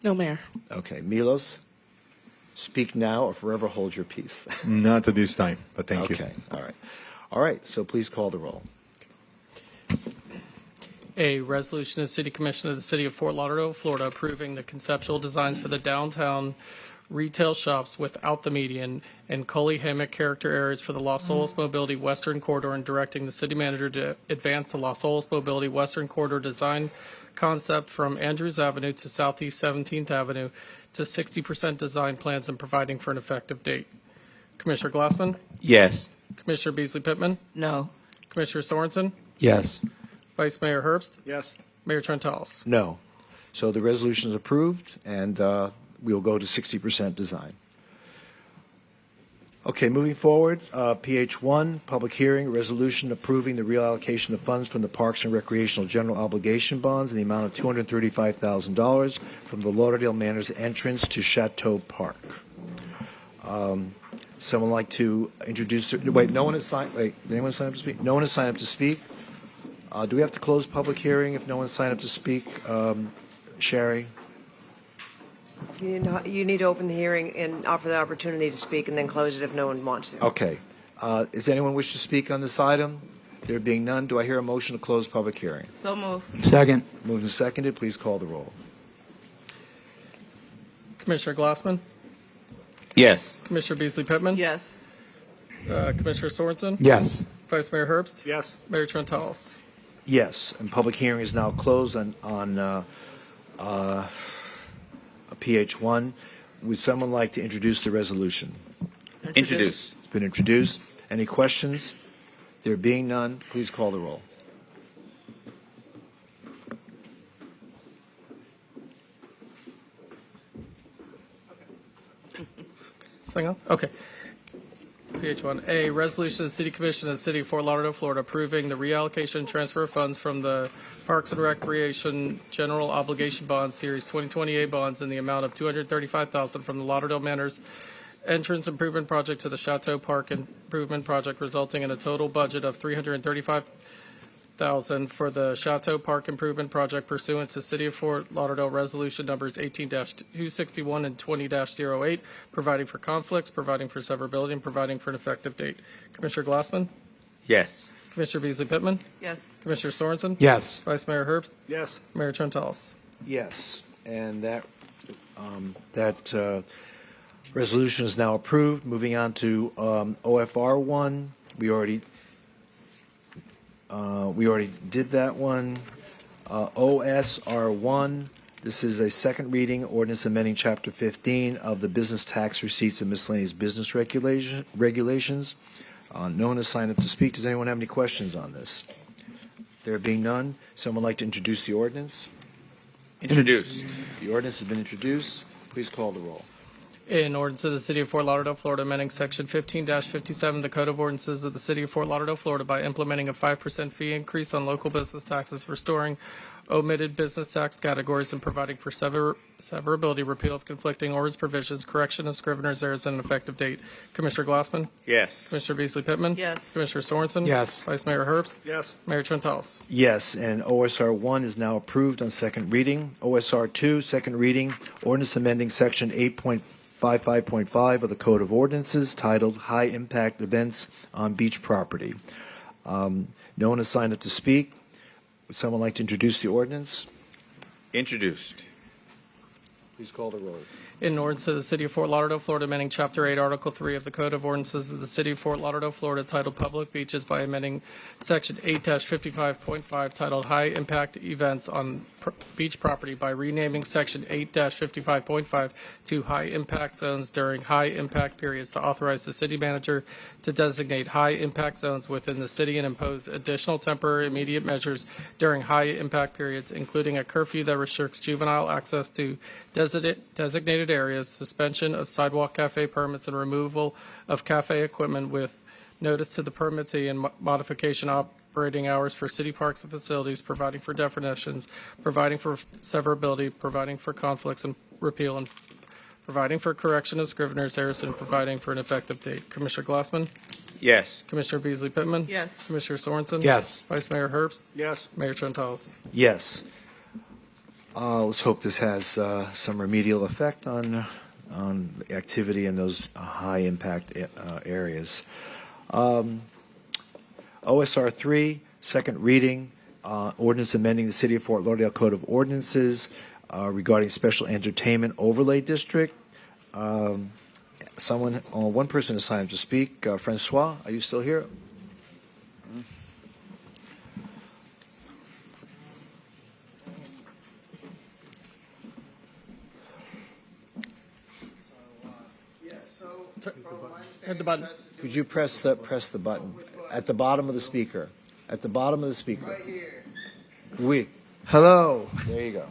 No, Mayor. Okay. Milos, speak now or forever hold your peace. Not at this time, but thank you. Okay. All right. All right. So please call the roll. A resolution of the City Commission of the City of Fort Lauderdale, Florida, approving the conceptual designs for the downtown retail shops without the median and Coley Hammock character areas for the Los Olas Mobility Western Corridor, and directing the City Manager to advance the Los Olas Mobility Western Corridor design concept from Andrews Avenue to Southeast 17th Avenue to 60% design plans and providing for an effective date. Commissioner Glassman? Yes. Commissioner Beasley Pittman? No. Commissioner Sorensen? Yes. Vice Mayor Herbst? Yes. Mayor Trentalis? No. So the resolution is approved, and we'll go to 60% design. Okay, moving forward, PH1, public hearing, resolution approving the reallocation of funds from the Parks and Recreational General Obligation Bonds in the amount of $235,000 from the Lauderdale Manor's entrance to Chateau Park. Someone like to introduce? Wait, no one has signed. Wait, did anyone sign up to speak? No one has signed up to speak. Do we have to close public hearing if no one signed up to speak? Sherry? You need to open the hearing and offer the opportunity to speak and then close it if no one wants to. Okay. Does anyone wish to speak on this item? There being none, do I hear a motion to close public hearing? So move. Second. Moved and seconded. Please call the roll. Commissioner Glassman? Yes. Commissioner Beasley Pittman? Yes. Commissioner Sorensen? Yes. Vice Mayor Herbst? Yes. Mayor Trentalis? Yes, and public hearing is now closed on PH1. Would someone like to introduce the resolution? Introduce. It's been introduced. Any questions? There being none, please call the roll. This thing on? Okay. PH1. A resolution of the City Commission of the City of Fort Lauderdale, Florida, approving the reallocation and transfer of funds from the Parks and Recreation General Obligation Bonds Series 2028 bonds in the amount of $235,000 from the Lauderdale Manor's entrance improvement project to the Chateau Park improvement project, resulting in a total budget of $335,000 for the Chateau Park improvement project pursuant to City of Fort Lauderdale Resolution numbers 18-261 and 20-08, providing for conflicts, providing for severability, and providing for an effective date. Commissioner Glassman? Yes. Commissioner Beasley Pittman? Yes. Commissioner Sorensen? Yes. Vice Mayor Herbst? Yes. Mayor Trentalis? Yes, and that resolution is now approved. Moving on to OFR1, we already did that one. OSR1, this is a second reading, ordinance amending Chapter 15 of the Business Tax Receipts and Miscellaneous Business Regulations. No one has signed up to speak. Does anyone have any questions on this? There being none, someone like to introduce the ordinance? Introduced. The ordinance has been introduced. Please call the roll. In ordinance of the City of Fort Lauderdale, Florida, amending Section 15-57 of the Code of Ordinances of the City of Fort Lauderdale, Florida, by implementing a 5% fee increase on local business taxes, restoring omitted business tax categories, and providing for severability, repeal of conflicting ordinance provisions, correction of scrivener's errors, and an effective date. Commissioner Glassman? Yes. Commissioner Beasley Pittman? Yes. Commissioner Sorensen? Yes. Vice Mayor Herbst? Yes. Mayor Trentalis? Yes, and OSR 1 is now approved on second reading. OSR 2, second reading, ordinance amending Section 8.55.5 of the Code of Ordinances titled High Impact Events on Beach Property. No one has signed up to speak. Would someone like to introduce the ordinance? Introduced. Please call the roll. In ordinance of the City of Fort Lauderdale, Florida, amending Chapter 8, Article 3 of the Code of Ordinances of the City of Fort Lauderdale, Florida, titled Public Beaches by amending Section 8-55.5, titled High Impact Events on Beach Property by renaming Section 8-55.5 to High Impact Zones during high impact periods, to authorize the city manager to designate high impact zones within the city and impose additional temporary immediate measures during high impact periods, including a curfew that restricts juvenile access to designated areas, suspension of sidewalk cafe permits, and removal of cafe equipment with notice to the permittee and modification operating hours for city parks and facilities, providing for definitions, providing for severability, providing for conflicts and repeal, and providing for correction of scrivener's errors, and providing for an effective date. Commissioner Glassman? Yes. Commissioner Beasley Pittman? Yes. Commissioner Sorensen? Yes. Vice Mayor Herbst? Yes. Mayor Trentalis? Yes. Let's hope this has some remedial effect on the activity in those high impact areas. OSR 3, second reading, ordinance amending the City of Fort Lauderdale Code of Ordinances regarding special entertainment overlay district. One person is signed up to speak. Francois, are you still here? Hit the button. Could you press the button at the bottom of the speaker? At the bottom of the speaker. Right here. Oui. Hello. There you go.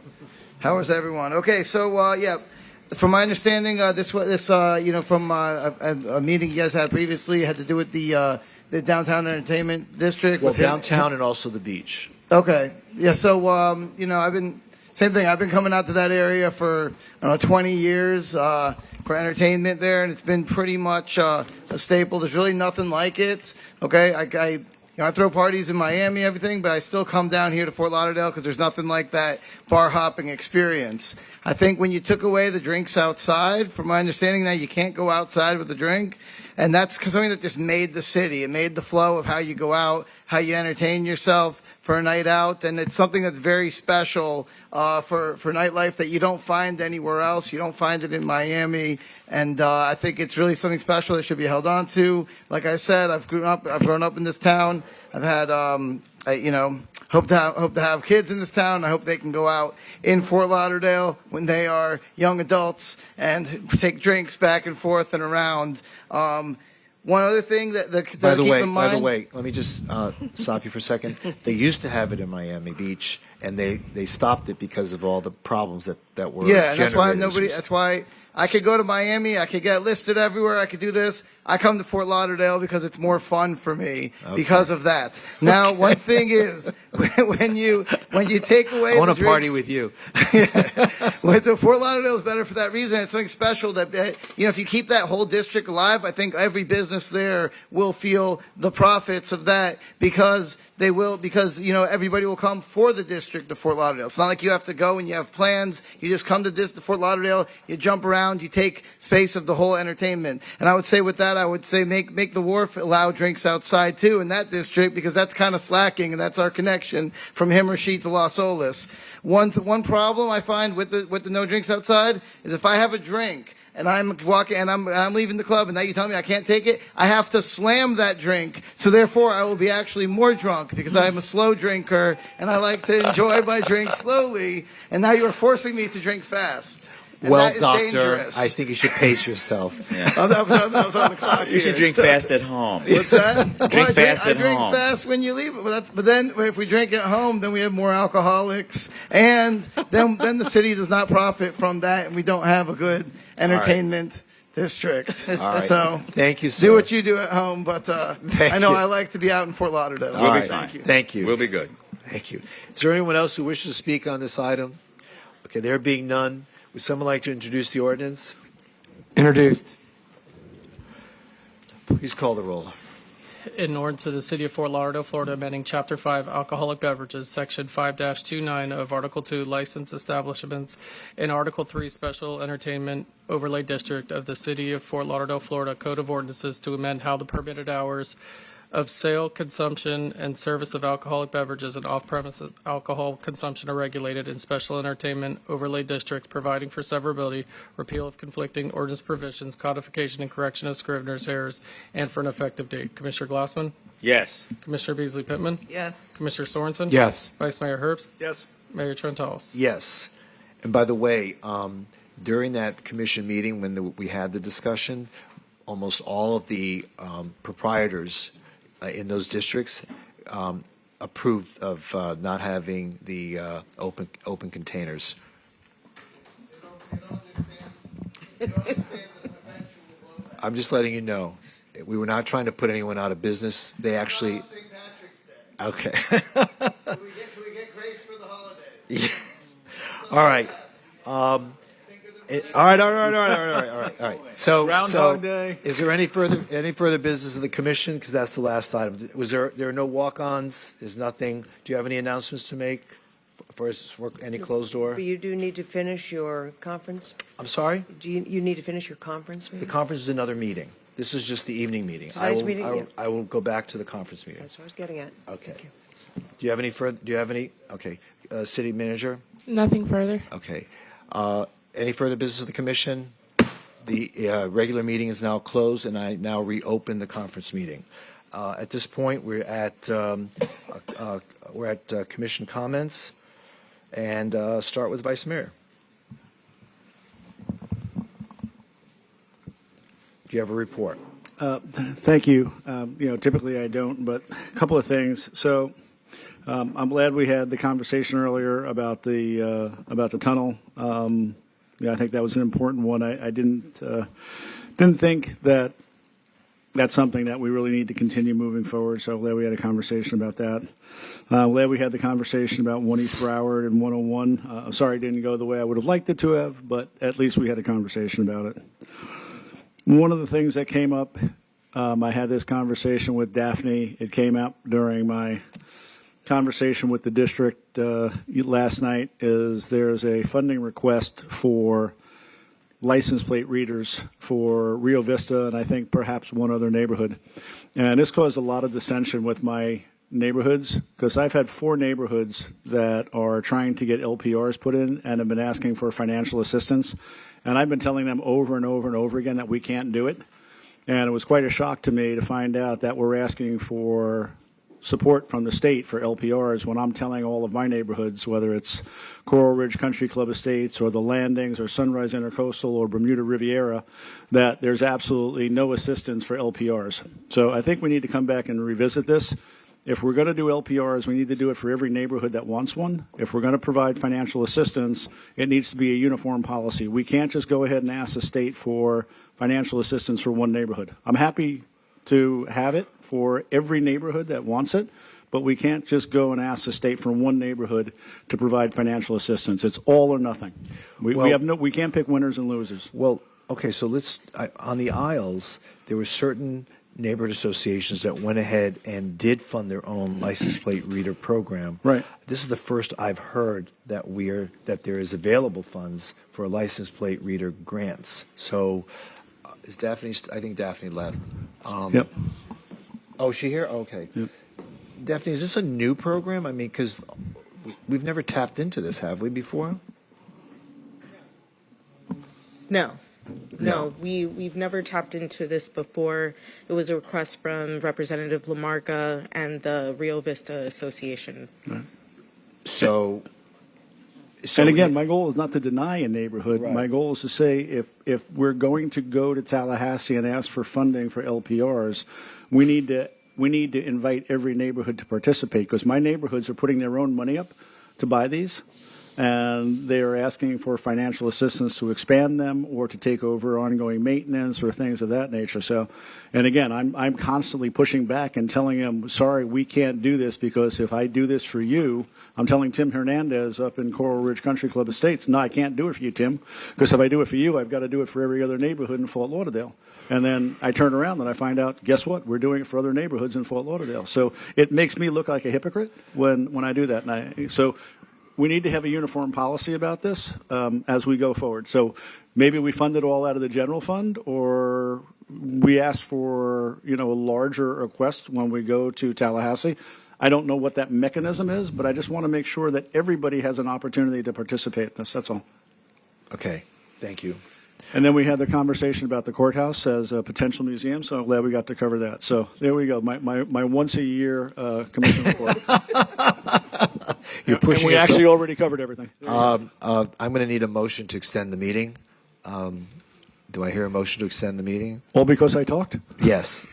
How is everyone? Okay, so yeah, from my understanding, from a meeting you guys had previously had to do with the downtown entertainment district. Well, with him. downtown and also the beach. Okay, yeah. So I've been coming out to that area for 20 years for entertainment there, and it's been pretty much a staple. There's really nothing like it. Okay, I throw parties in Miami, everything, but I still come down here to Fort Lauderdale because there's nothing like that bar hopping experience. I think when you took away the drinks outside, from my understanding now you can't go outside with a drink, and that's something that just made the city. It made the flow of how you go out, how you entertain yourself for a night out, and it's something that's very special for nightlife that you don't find anywhere else. You don't find it in Miami, and I think it's really something special that should be held on to. Like I said, I've grown up in this town. I've had hope to have kids in this town. I hope they can go out in Fort Lauderdale when they are young adults and take drinks back and forth and around. One other thing that By the keep way, let me just stop you for a second. They used to have it in Miami Beach, and they stopped it because of all the problems that were and that's why generated. that's why I could go to Miami, I could get listed everywhere, I could do this. I come to Fort Lauderdale because it's more fun for me because of that. Now, one thing is when you take away I want the to party drinks- with you. With the Fort Lauderdale is better for that reason. It's something special that if you keep that whole district alive, I think every business there will feel the profits of that because everybody will come for the district of Fort Lauderdale. It's not like you have to go and you have plans. You just come to Fort Lauderdale, you jump around, you take space of the whole entertainment. And I would say with that, I would say make the wharf allow drinks outside too in that district because that's kind of slacking and that's our connection from Himmershey to Las Olas. One problem I find with the no drinks outside is if I have a drink and I'm walking and I'm leaving the club and now you tell me I can't take it, I have to slam that drink. So therefore I will be actually more drunk because I'm a slow drinker and I like to enjoy my drink slowly. And now you're forcing me to drink fast. And Well, that is doctor, dangerous. I think you should pace yourself. That was on the clock. You should here. drink fast at home. What's that? Drink fast I at drink home. fast when you leave. But then if we drink at home, then we have more alcoholics, and then the city does not profit from that, and we don't have a good entertainment district. All right. So thank you, sir. do what you do at home, but I know you. I like to be out in Fort Lauderdale. All So right. Thank you. Thank you. We'll be good. Thank you. Is there anyone else who wishes to speak on this item? Okay, there being none, would someone like to introduce the ordinance? Introduced. Please call the roll. In ordinance of the City of Fort Lauderdale, Florida, amending Chapter 5 Alcoholic Beverages, Section 5-29 of Article 2 Licensed Establishments, and Article 3 Special Entertainment Overlay District of the City of Fort Lauderdale, Florida Code of Ordinances to amend how the permitted hours of sale, consumption, and service of alcoholic beverages and off-premises alcohol consumption are regulated in special entertainment overlay districts, providing for severability, repeal of conflicting ordinance provisions, codification and correction of scrivener's errors, and for an effective date. Commissioner Glassman? Yes. Commissioner Beasley Pittman? Yes. Commissioner Sorensen? Yes. Vice Mayor Herbst? Yes. Mayor Trentalis? Yes. And by the way, during that commission meeting when we had the discussion, almost all of the proprietors in those districts approved of not having the open containers. I'm just letting you know. We were not trying to put anyone out of business. They actually. Okay. Can we get grace for the holidays? Yeah. All right. All right. So, Groundhog Day. Is there any further business of the commission? Because that's the last item. There are no walk-ons. There's nothing. Do you have any announcements to make for any closed door? But you do need to finish your conference? I'm sorry? Do you need to finish your conference meeting? The conference is another meeting. This is just the evening meeting. Tonight's meeting? I will go back to the conference meeting. That's what I was getting at. Okay. Do you have any further? Do you have any? Okay. City manager? Nothing further. Okay. Any further business of the commission? The regular meeting is now closed, and I now reopen the conference meeting. At this point, we're at commission comments, and start with Vice Mayor. Do you have a report? Thank you. Typically I don't, but a couple of things. So I'm glad we had the conversation earlier about the tunnel. I think that was an important one. I didn't think that that's something that we really need to continue moving forward. So glad we had a conversation about that. Glad we had the conversation about 1 East Broward and 101. I'm sorry it didn't go the way I would have liked it to have, but at least we had a conversation about it. One of the things that came up, I had this conversation with Daphne. It came up during my conversation with the district last night, is there's a funding request for license plate readers for Rio Vista and I think perhaps one other neighborhood. And this caused a lot of dissension with my neighborhoods, because I've had 4 neighborhoods that are trying to get LPRs put in and have been asking for financial assistance. And I've been telling them over and over and over again that we can't do it. And it was quite a shock to me to find out that we're asking for support from the state for LPRs when I'm telling all of my neighborhoods, whether it's Coral Ridge Country Club Estates or the Landings or Sunrise Intercoastal or Bermuda Riviera, that there's absolutely no assistance for LPRs. So I think we need to come back and revisit this. If we're going to do LPRs, we need to do it for every neighborhood that wants one. If we're going to provide financial assistance, it needs to be a uniform policy. We can't just go ahead and ask the state for financial assistance for one neighborhood. I'm happy to have it for every neighborhood that wants it, but we can't just go and ask the state for one neighborhood to provide financial assistance. It's all or nothing. We can't pick winners and losers. Well, okay, so on the Isles, there were certain neighborhood associations that went ahead and did fund their own license plate reader program. Right. This is the first I've heard that there is available funds for license plate reader grants. So is Daphne? I think Daphne left. Yep. Oh, is she here? Okay. Yep. Daphne, is this a new program? I mean, because we've never tapped into this, have we, before? No, we've never tapped into this before. It was a request from Representative Lamarca and the Rio Vista Association. Right. So and again, my goal is not to deny a neighborhood. Right. My goal is to say if we're going to go to Tallahassee and ask for funding for LPRs, we need to invite every neighborhood to participate, because my neighborhoods are putting their own money up to buy these, and they are asking for financial assistance to expand them or to take over ongoing maintenance or things of that nature. So, and again, I'm constantly pushing back and telling them, sorry, we can't do this, because if I do this for you, I'm telling Tim Hernandez up in Coral Ridge Country Club Estates, no, I can't do it for you, Tim, because if I do it for you, I've got to do it for every other neighborhood in Fort Lauderdale. And then I turn around and I find out, guess what? We're doing it for other neighborhoods in Fort Lauderdale. So it makes me look like a hypocrite when I do that. So we need to have a uniform policy about this as we go forward. So maybe we fund it all out of the general fund, or we ask for, a larger request when we go to Tallahassee. I don't know what that mechanism is, but I just want to make sure that everybody has an opportunity to participate in this. That's all. Okay, thank you. And then we had the conversation about the courthouse as a potential museum, so I'm glad we got to cover that. So there we go, my once-a-year commission report. You're pushing. And we actually already covered everything. I'm going to need a motion to extend the meeting. Do I hear a motion to extend the meeting? All because I talked? Yes.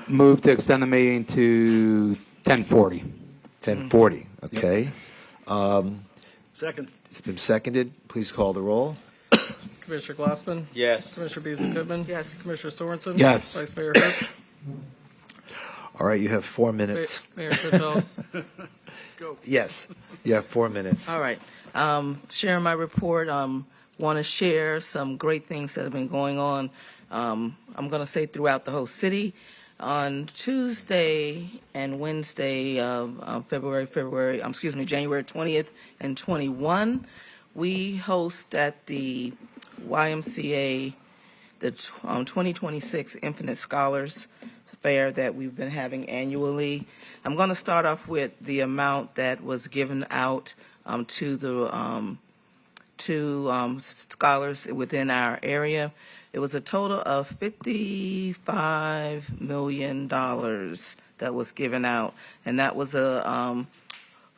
Move to extend the meeting to 10:40. 10:40, okay. Second. It's been seconded. Please call the roll. Commissioner Glassman? Yes. Commissioner Beasley Pittman? Yes. Commissioner Sorensen? Yes. Vice Mayor Hurd? All right, you have 4 minutes. Mayor Trudell? Yes, you have 4 minutes. All right. Sharing my report, want to share some great things that have been going on. I'm going to say throughout the whole city. On Tuesday and Wednesday of January 20th and 21, we host at the YMCA the 2026 Infinite Scholars Fair that we've been having annually. I'm going to start off with the amount that was given out to the scholars within our area. It was a total of $55 million that was given out, and that was a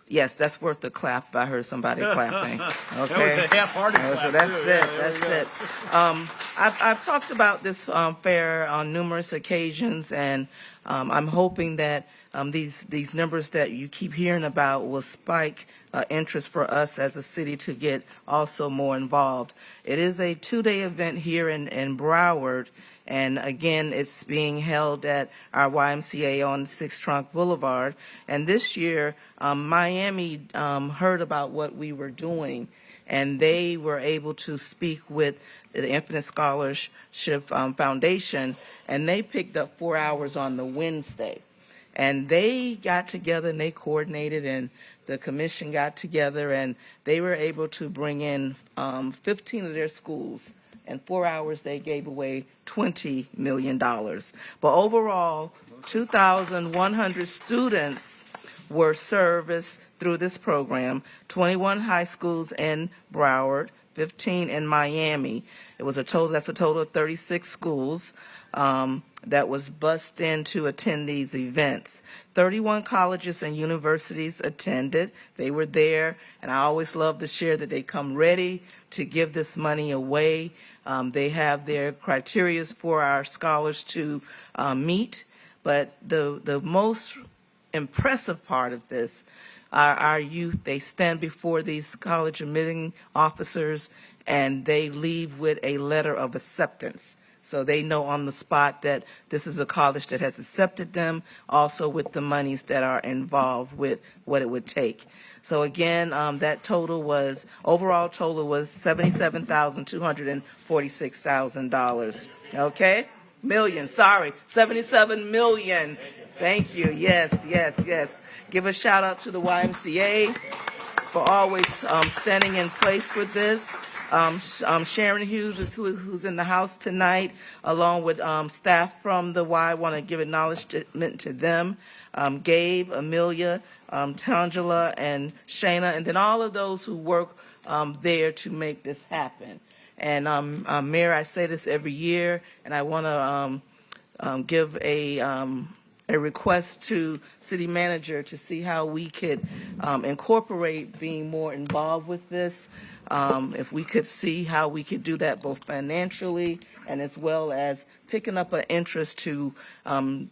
yes, that's worth a clap. If I heard somebody clapping. Okay, That was a half-hearted clap. That's too. it. That's it. I've talked about this fair on numerous occasions, and I'm hoping that these numbers that you keep hearing about will spike interest for us as a city to get also more involved. It is a 2-day event here in Broward, and again, it's being held at our YMCA on 6 Trunk Boulevard. And this year, Miami heard about what we were doing, and they were able to speak with the Infinite Scholarship Foundation, and they picked up 4 hours on the Wednesday. And they got together and they coordinated, and the commission got together, and they were able to bring in 15 of their schools. In 4 hours, they gave away $20 million. But overall, 2,100 students were serviced through this program, 21 high schools in Broward, 15 in Miami. That's a total of 36 schools that was bused in to attend these events. 31 colleges and universities attended. They were there, and I always love to share that they come ready to give this money away. They have their criteria for our scholars to meet, but the most impressive part of this are our youth. They stand before these college admitting officers, and they leave with a letter of acceptance. So they know on the spot that this is a college that has accepted them, also with the monies that are involved with what it would take. So again, that overall total was $77,246,000. Okay? Million, sorry, 77 million. Thank you, yes. Give a shout out to the YMCA for always standing in place with this. Sharon Hughes, who's in the house tonight, along with staff from the Y, I want to give acknowledgement to them. Gabe, Amelia, Tangela, and Shayna, and then all of those who work there to make this happen. And Mayor, I say this every year, and I want to give a request to City Manager to see how we could incorporate being more involved with this. If we could see how we could do that both financially and as well as picking up an interest to, and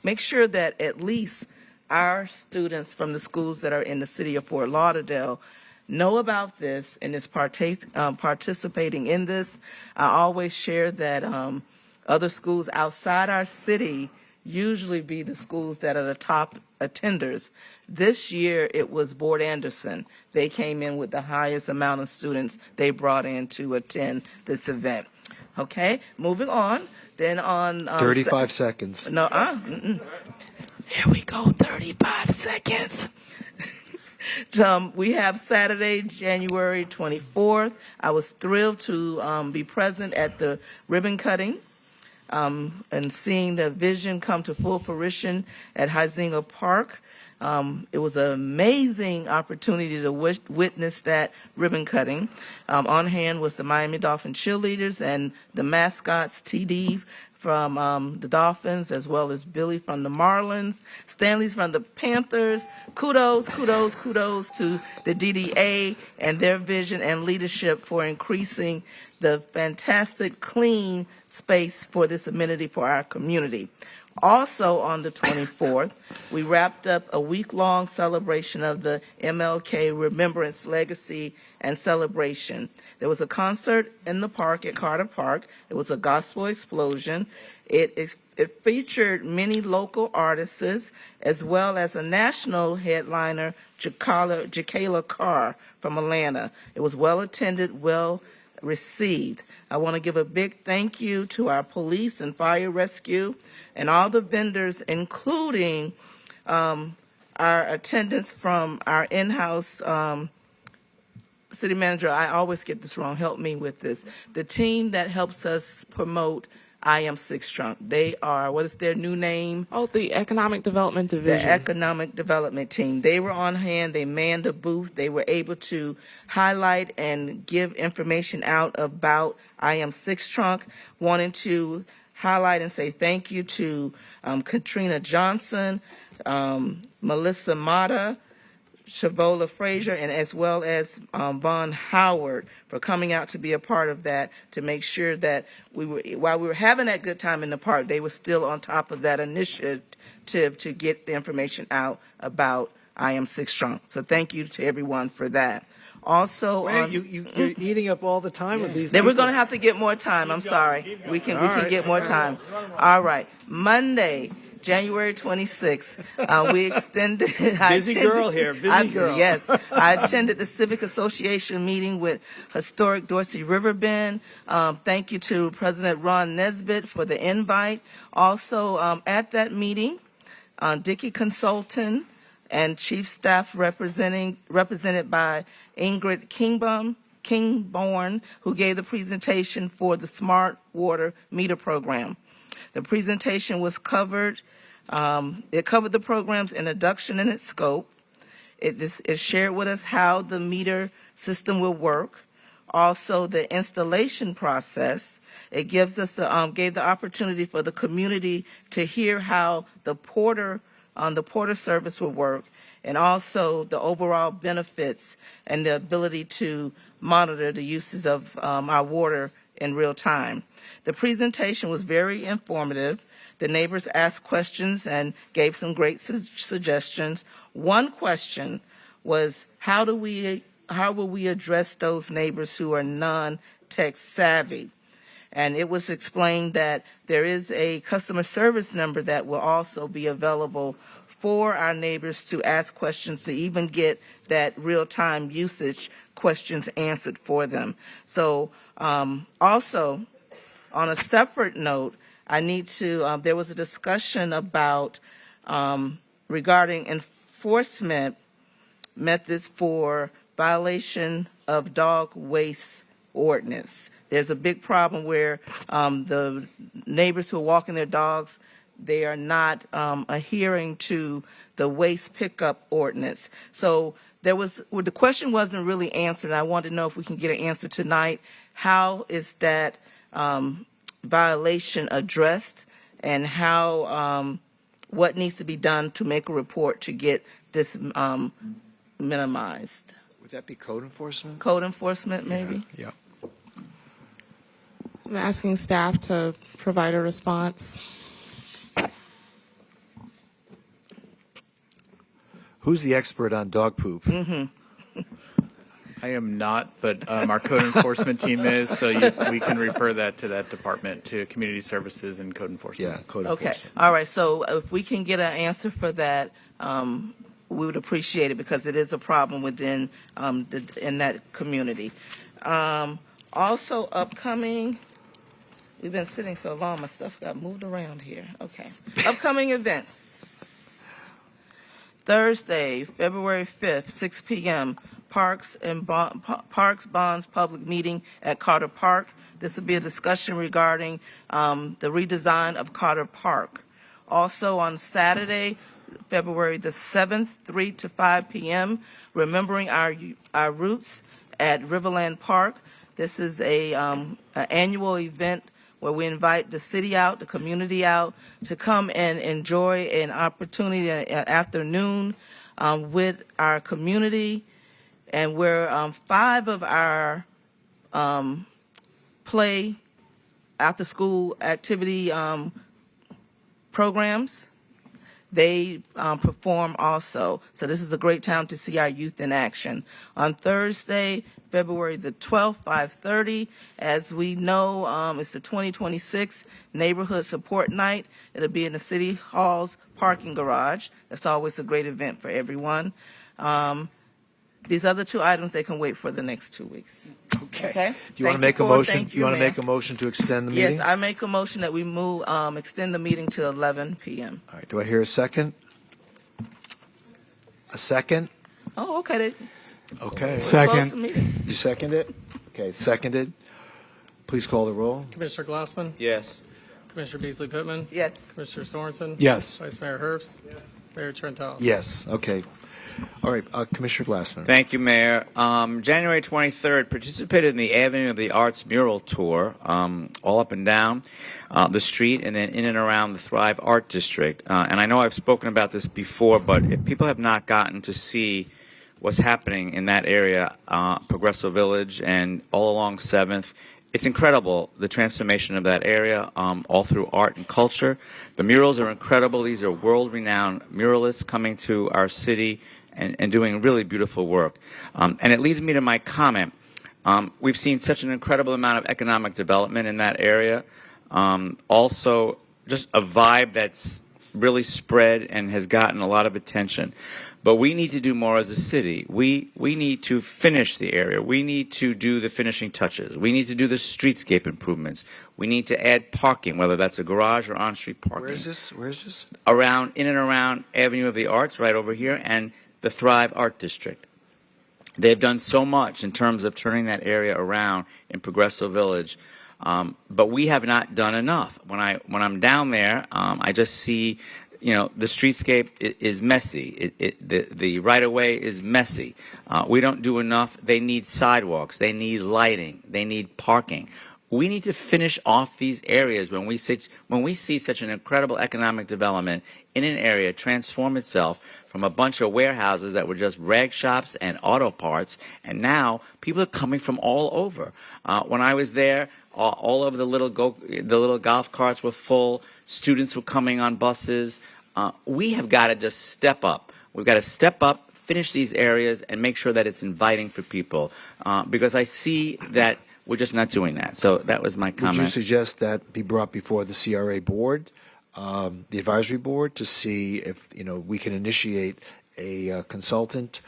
make sure that at least our students from the schools that are in the city of Fort Lauderdale know about this and is participating in this. I always share that other schools outside our city usually be the schools that are the top attenders. This year, it was Board Anderson. They came in with the highest amount of students they brought in to attend this event. Okay, moving on. Then on 35 seconds. No, Here we go, 35 seconds. We have Saturday, January 24th. I was thrilled to be present at the ribbon cutting and seeing the vision come to full fruition at Huizinga Park. It was an amazing opportunity to witness that ribbon cutting. On hand was the Miami Dolphin cheerleaders and the mascots, TD from the Dolphins, as well as Billy from the Marlins, Stanley's from the Panthers. Kudos to the DDA and their vision and leadership for increasing the fantastic clean space for this amenity for our community. Also on the 24th, we wrapped up a week-long celebration of the MLK Remembrance Legacy and Celebration. There was a concert in the park at Carter Park. It was a gospel explosion. It featured many local artists as well as a national headliner, Jacala Carr from Atlanta. It was well attended, well received. I want to give a big thank you to our police and fire rescue and all the vendors, including our attendants from our in-house city manager. I always get this wrong. Help me with this. The team that helps us promote I Am Six Trunk. They are, what is their new name? Oh, the Economic Development Division. The Economic Development Team. They were on hand. They manned a booth. They were able to highlight and give information out about I Am Six Trunk. Wanting to highlight and say thank you to Katrina Johnson, Melissa Mata, Shavola Frazier, and as well as Vaughn Howard for coming out to be a part of that, to make sure that while we were having that good time in the park, they were still on top of that initiative to get the information out about I Am Six Trunk. So thank you to everyone for that. Also, you're eating up all the time with these. Then we're going to have to get more time. I'm sorry. We can get more time. All right. Monday, January 26th, we extended. Busy girl here. Busy girl. Yes. I attended the Civic Association meeting with Historic Dorsey Riverbend. Thank you to President Ron Nesbitt for the invite. Also, at that meeting, Dickey Consultant and Chief Staff represented by Ingrid Kingborn, who gave the presentation for the Smart Water Meter Program. The presentation was covered. It covered the program's introduction and its scope. It shared with us how the meter system will work. Also, the installation process. It gives us gave the opportunity for the community to hear how the porter service will work, and also the overall benefits and the ability to monitor the uses of our water in real time. The presentation was very informative. The neighbors asked questions and gave some great suggestions. One question was, how will we address those neighbors who are non-tech savvy? And it was explained that there is a customer service number that will also be available for our neighbors to ask questions, to even get that real-time usage questions answered for them. So also, on a separate note, I need to, there was a discussion about regarding enforcement methods for violation of dog waste ordinance. There's a big problem where the neighbors who are walking their dogs, they are not adhering to the waste pickup ordinance. So the question wasn't really answered. I want to know if we can get an answer tonight. How is that violation addressed, and how what needs to be done to make a report to get this minimized? Would that be code enforcement? Code enforcement, maybe? Yeah. I'm asking staff to provide a response. Who's the expert on dog poop? I am not, but our code enforcement team is, so we can refer that to that department, to community services and code enforcement. Yeah, code Okay. enforcement. All right. So if we can get an answer for that, we would appreciate it, because it is a problem within in that community. Also upcoming, we've been sitting so long, my stuff got moved around here. Okay. Upcoming events. Thursday, February 5th, 6 p.m., Parks, Bonds public meeting at Carter Park. This will be a discussion regarding the redesign of Carter Park. Also on Saturday, February the 7th, 3 to 5 p.m., Remembering Our Roots at Riverland Park. This is an annual event where we invite the city out, the community out, to come and enjoy an opportunity, an afternoon with our community. And where 5 of our play after-school activity programs, they perform also. So this is a great time to see our youth in action. On Thursday, February the 12th, 5:30, as we know, it's the 2026 Neighborhood Support Night. It'll be in the City Hall's parking garage. That's always a great event for everyone. These other 2 items, they can wait for the next 2 weeks. Okay. Do you want to make a motion? You want to make a motion to extend the meeting? Yes, I make a motion that we extend the meeting to 11 p.m. All right. Do I hear a second? A second? Oh, okay. Okay. Close the meeting. You second it? Okay, seconded. Please call the roll. Commissioner Glassman? Yes. Commissioner Beasley Pittman? Yes. Commissioner Sorensen? Yes. Vice Mayor Herbst? Yes. Mayor Trentalis? Yes. Okay. All right, Commissioner Glassman. Thank you, Mayor. January 23rd, participated in the Avenue of the Arts mural tour, all up and down the street and then in and around the Thrive Art District. And I know I've spoken about this before, but if people have not gotten to see what's happening in that area, Progresso Village and all along 7th, it's incredible, the transformation of that area, all through art and culture. The murals are incredible. These are world-renowned muralists coming to our city and doing really beautiful work. And it leads me to my comment. We've seen such an incredible amount of economic development in that area. Also, just a vibe that's really spread and has gotten a lot of attention. But we need to do more as a city. We need to finish the area. We need to do the finishing touches. We need to do the streetscape improvements. We need to add parking, whether that's a garage or on-street parking. Where is this? Where is this? In and around Avenue of the Arts, right over here, and the Thrive Art District. They've done so much in terms of turning that area around in Progresso Village, but we have not done enough. When I'm down there, I just see, the streetscape is messy. The right-of-way is messy. We don't do enough. They need sidewalks. They need lighting. They need parking. We need to finish off these areas when we see such an incredible economic development in an area transform itself from a bunch of warehouses that were just rag shops and auto parts, and now people are coming from all over. When I was there, all of the little golf carts were full. Students were coming on buses. We have got to just step up. We've got to step up, finish these areas, and make sure that it's inviting for people. Because I see that we're just not doing that. So that was my comment. Would you suggest that be brought before the CRA board, the advisory board, to see if we can initiate a consultant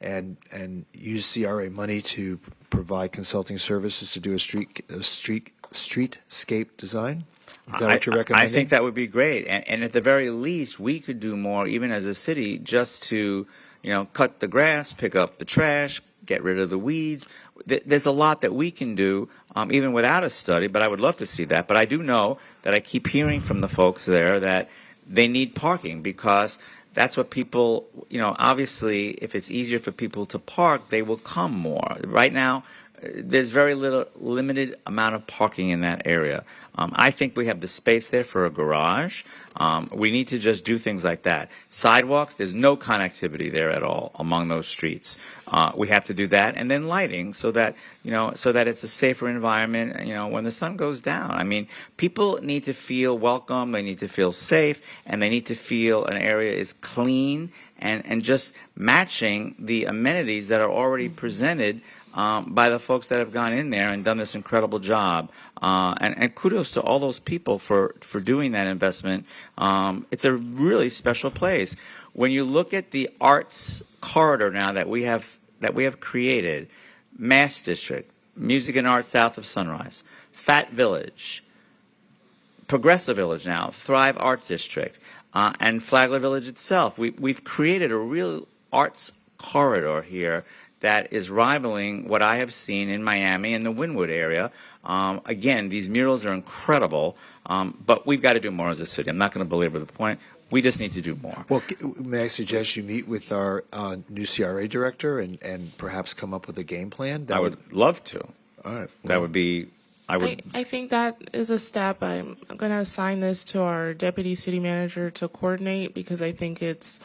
and use CRA money to provide consulting services to do a streetscape design? Is that what you're recommending? I think that would be great, and at the very least, we could do more, even as a city, just to cut the grass, pick up the trash, get rid of the weeds. There's a lot that we can do, even without a study, but I would love to see that. But I do know that I keep hearing from the folks there that they need parking because that's what people, obviously, if it's easier for people to park, they will come more. Right now, there's very limited amount of parking in that area. I think we have the space there for a garage. We need to just do things like that. Sidewalks, there's no connectivity there at all among those streets. We have to do that, and then lighting so that it's a safer environment. When the sun goes down. I mean, people need to feel welcome. They need to feel safe, and they need to feel an area is clean and just matching the amenities that are already presented by the folks that have gone in there and done this incredible job. And kudos to all those people for doing that investment. It's a really special place. When you look at the arts corridor now that we have created, Mass District, Music and Arts south of Sunrise, Fat Village, Progressive Village now, Thrive Art District, and Flagler Village itself. We've created a real arts corridor here that is rivaling what I have seen in Miami and the Wynwood area. Again, these murals are incredible, but we've got to do more as a city. I'm not going to belabor the point. We just need to do more. Well, may I suggest you meet with our new CRA director and perhaps come up with a game plan? I would love to. All right. That would be, I think that is a step. I'm going to assign this to our deputy city manager to coordinate because I think it's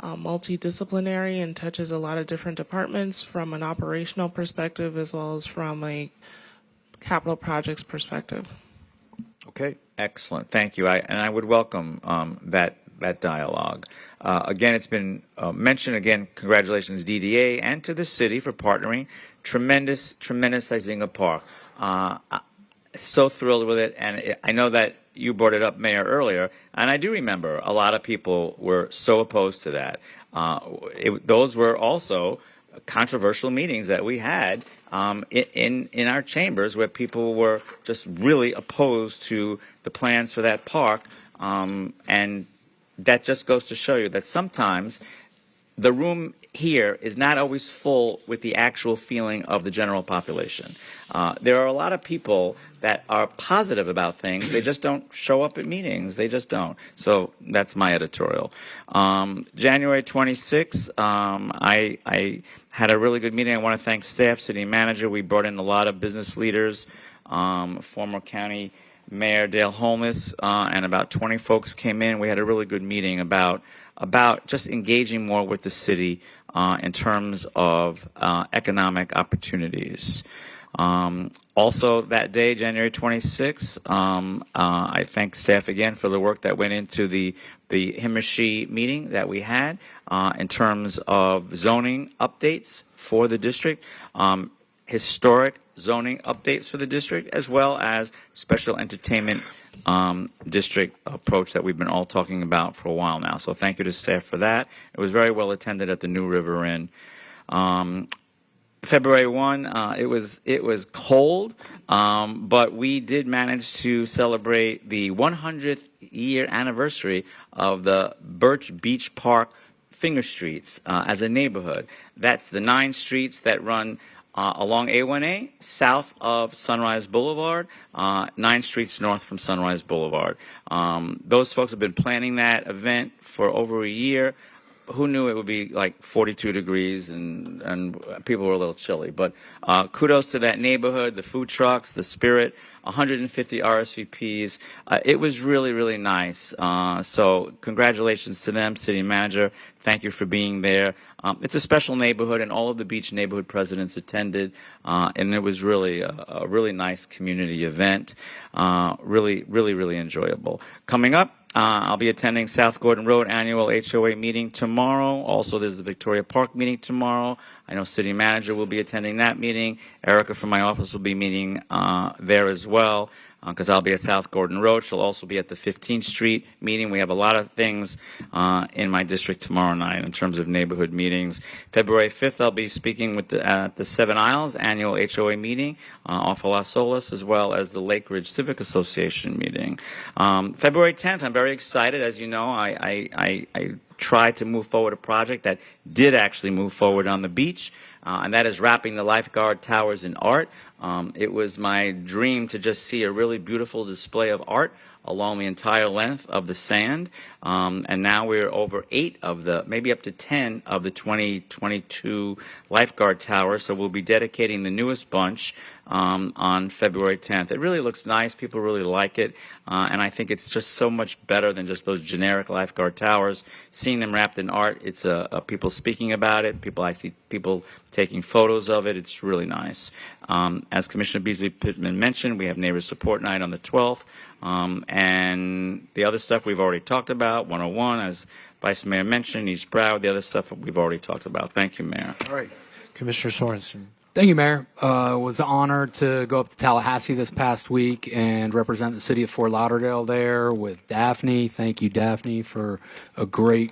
multidisciplinary and touches a lot of different departments from an operational perspective as well as from a capital projects perspective. Okay. Excellent. Thank you. I would welcome that dialogue. Again, it's been mentioned. Again, congratulations, DDA, and to the city for partnering. Tremendous Izinga Park. So thrilled with it, and I know that you brought it up, Mayor, earlier, and I do remember a lot of people were so opposed to that. Those were also controversial meetings that we had in our chambers where people were just really opposed to the plans for that park, and that just goes to show you that sometimes the room here is not always full with the actual feeling of the general population. There are a lot of people that are positive about things. They just don't show up at meetings. They just don't. So that's my editorial. January 26th, I had a really good meeting. I want to thank staff, city manager. We brought in a lot of business leaders, former county Mayor Dale Holness, and about 20 folks came in. We had a really good meeting about just engaging more with the city in terms of economic opportunities. Also that day, January 26th, I thank staff again for the work that went into the him or she meeting that we had in terms of zoning updates for the district, historic zoning updates for the district, as well as special entertainment district approach that we've been all talking about for a while now. So thank you to staff for that. It was very well attended at the New River Inn. February 1, it was cold, but we did manage to celebrate the 100th year anniversary of the Birch Beach Park Finger Streets as a neighborhood. That's the 9 streets that run along A1A, south of Sunrise Boulevard, 9 streets north from Sunrise Boulevard. Those folks have been planning that event for over a year. Who knew it would be like 42 degrees and people were a little chilly. But kudos to that neighborhood, the food trucks, the spirit, 150 RSVPs. It was really, really nice. So congratulations to them, city manager. Thank you for being there. It's a special neighborhood, and all of the beach neighborhood presidents attended, and it was really a really nice community event. Really, really, really enjoyable. Coming up, I'll be attending South Gordon Road annual HOA meeting tomorrow. Also, there's the Victoria Park meeting tomorrow. I know city manager will be attending that meeting. Erica from my office will be meeting there as well, because I'll be at South Gordon Road. She'll also be at the 15th Street meeting. We have a lot of things in my district tomorrow night in terms of neighborhood meetings. February 5th, I'll be speaking with at the Seven Isles annual HOA meeting off of Las Olas, as well as the Lake Ridge Civic Association meeting. February 10th, I'm very excited. As you know, I tried to move forward a project that did actually move forward on the beach, and that is wrapping the lifeguard towers in art. It was my dream to just see a really beautiful display of art along the entire length of the sand, and now we're over 8 of the, maybe up to 10 of the 2022 lifeguard towers, so we'll be dedicating the newest bunch on February 10th. It really looks nice. People really like it, and I think it's just so much better than just those generic lifeguard towers. Seeing them wrapped in art, it's people speaking about it. I see people taking photos of it. It's really nice. As Commissioner Beasley Pittman mentioned, we have Neighbor Support Night on the 12th, and the other stuff we've already talked about. 101, as Vice Mayor mentioned, East Broward. The other stuff we've already talked about. Thank you, Mayor. All right, Commissioner Sorensen. Thank you, Mayor. Was honored to go up to Tallahassee this past week and represent the city of Fort Lauderdale there with Daphne. Thank you, Daphne, for a great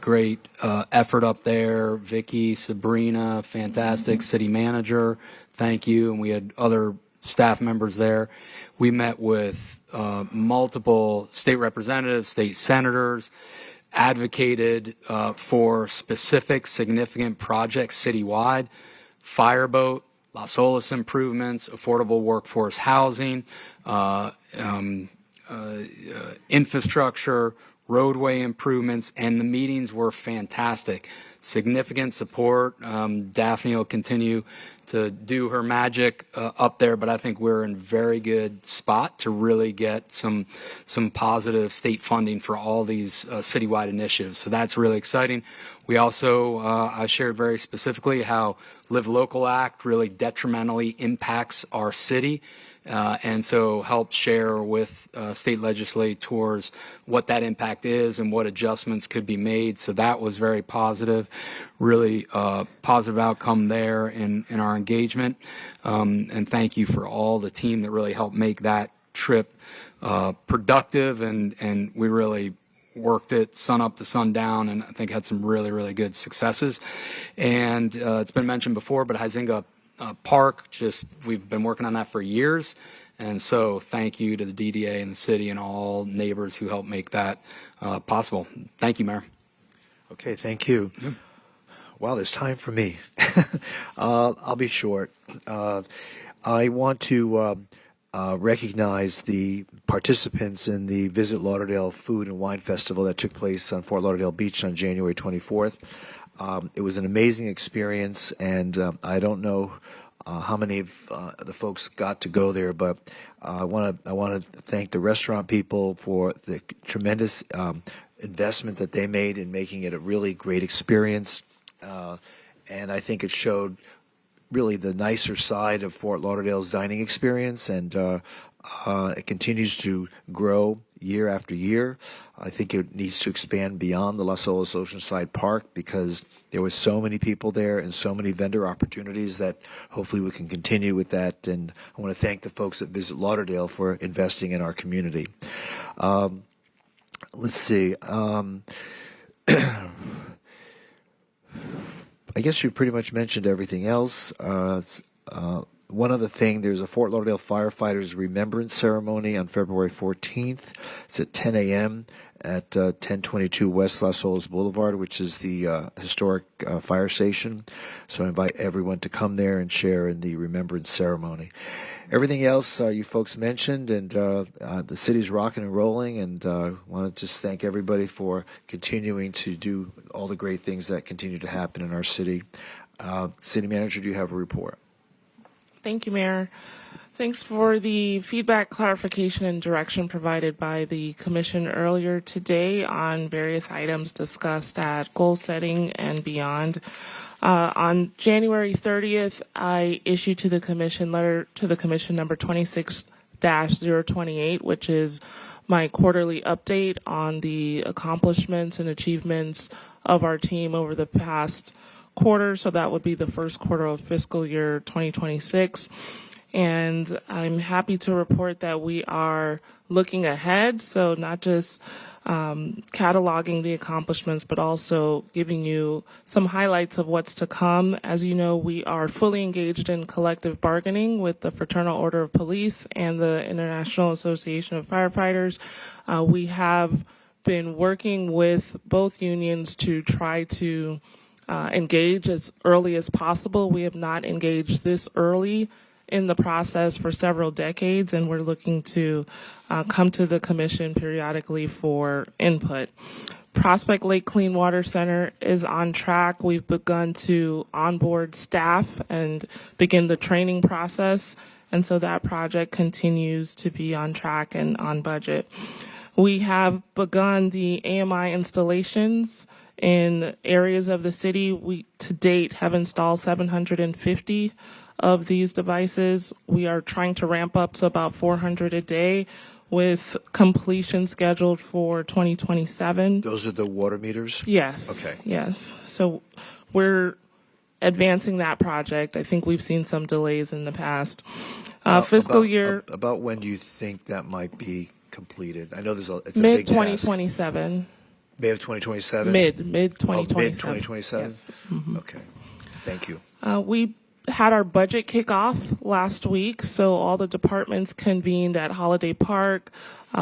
effort up there. Vicky, Sabrina, fantastic city manager. Thank you. And we had other staff members there. We met with multiple state representatives, state senators. advocated for specific significant projects citywide: fireboat, Las Olas improvements, affordable workforce housing, infrastructure, roadway improvements, and the meetings were fantastic. Significant support. Daphne will continue to do her magic up there, but I think we're in very good spot to really get some positive state funding for all these citywide initiatives. So that's really exciting. We also, I shared very specifically how Live Local Act really detrimentally impacts our city. And so help share with state legislators what that impact is and what adjustments could be made. So that was very positive, really positive outcome there in our engagement. And thank you for all the team that really helped make that trip productive. And we really worked it sun up to sundown, and I think had some really, really good successes. And it's been mentioned before, but Huizenga Park, we've been working on that for years. And so thank you to the DDA and the city and all neighbors who helped make that possible. Thank you, Mayor. Okay, thank you. Wow, there's time for me. I'll be short. I want to recognize the participants in the Visit Lauderdale Food and Wine Festival that took place on Fort Lauderdale Beach on January 24th. It was an amazing experience, and I don't know how many of the folks got to go there, but I want to thank the restaurant people for the tremendous investment that they made in making it a really great experience, and I think it showed really the nicer side of Fort Lauderdale's dining experience, and it continues to grow year after year. I think it needs to expand beyond the Las Olas Oceanside Park because there were so many people there and so many vendor opportunities that hopefully we can continue with that. And I want to thank the folks at Visit Lauderdale for investing in our community. Let's see. I guess you pretty much mentioned everything else. One other thing, there's a Fort Lauderdale Firefighters Remembrance Ceremony on February 14th. It's at 10 a.m. at 1022 West Las Olas Boulevard, which is the historic fire station. So I invite everyone to come there and share in the remembrance ceremony. Everything else you folks mentioned, and the city's rocking and rolling, and I want to just thank everybody for continuing to do all the great things that continue to happen in our city. City Manager, do you have a report? Thank you, Mayor. Thanks for the feedback, clarification, and direction provided by the Commission earlier today on various items discussed at goal setting and beyond. On January 30th, I issued to the Commission letter to the Commission number 26-028, which is my quarterly update on the accomplishments and achievements of our team over the past quarter. So that would be the first quarter of fiscal year 2026. And I'm happy to report that we are looking ahead. So not just cataloging the accomplishments, but also giving you some highlights of what's to come. As you know, we are fully engaged in collective bargaining with the Fraternal Order of Police and the International Association of Firefighters. We have been working with both unions to try to engage as early as possible. We have not engaged this early in the process for several decades, and we're looking to come to the Commission periodically for input. Prospect Lake Clean Water Center is on track. We've begun to onboard staff and begin the training process, and so that project continues to be on track and on budget. We have begun the AMI installations in areas of the city. We, to date, have installed 750 of these devices. We are trying to ramp up to about 400 a day with completion scheduled for 2027. Those are the water meters? Yes. Okay. Yes. So we're advancing that project. I think we've seen some delays in the past. Fiscal year. About when do you think that might be completed? I know it's a big task. Mid-2027. May of 2027? Mid-2027. Mid-2027? Yes. Mm-hmm. Okay. Thank you. We had our budget kickoff last week, so all the departments convened at Holiday Park.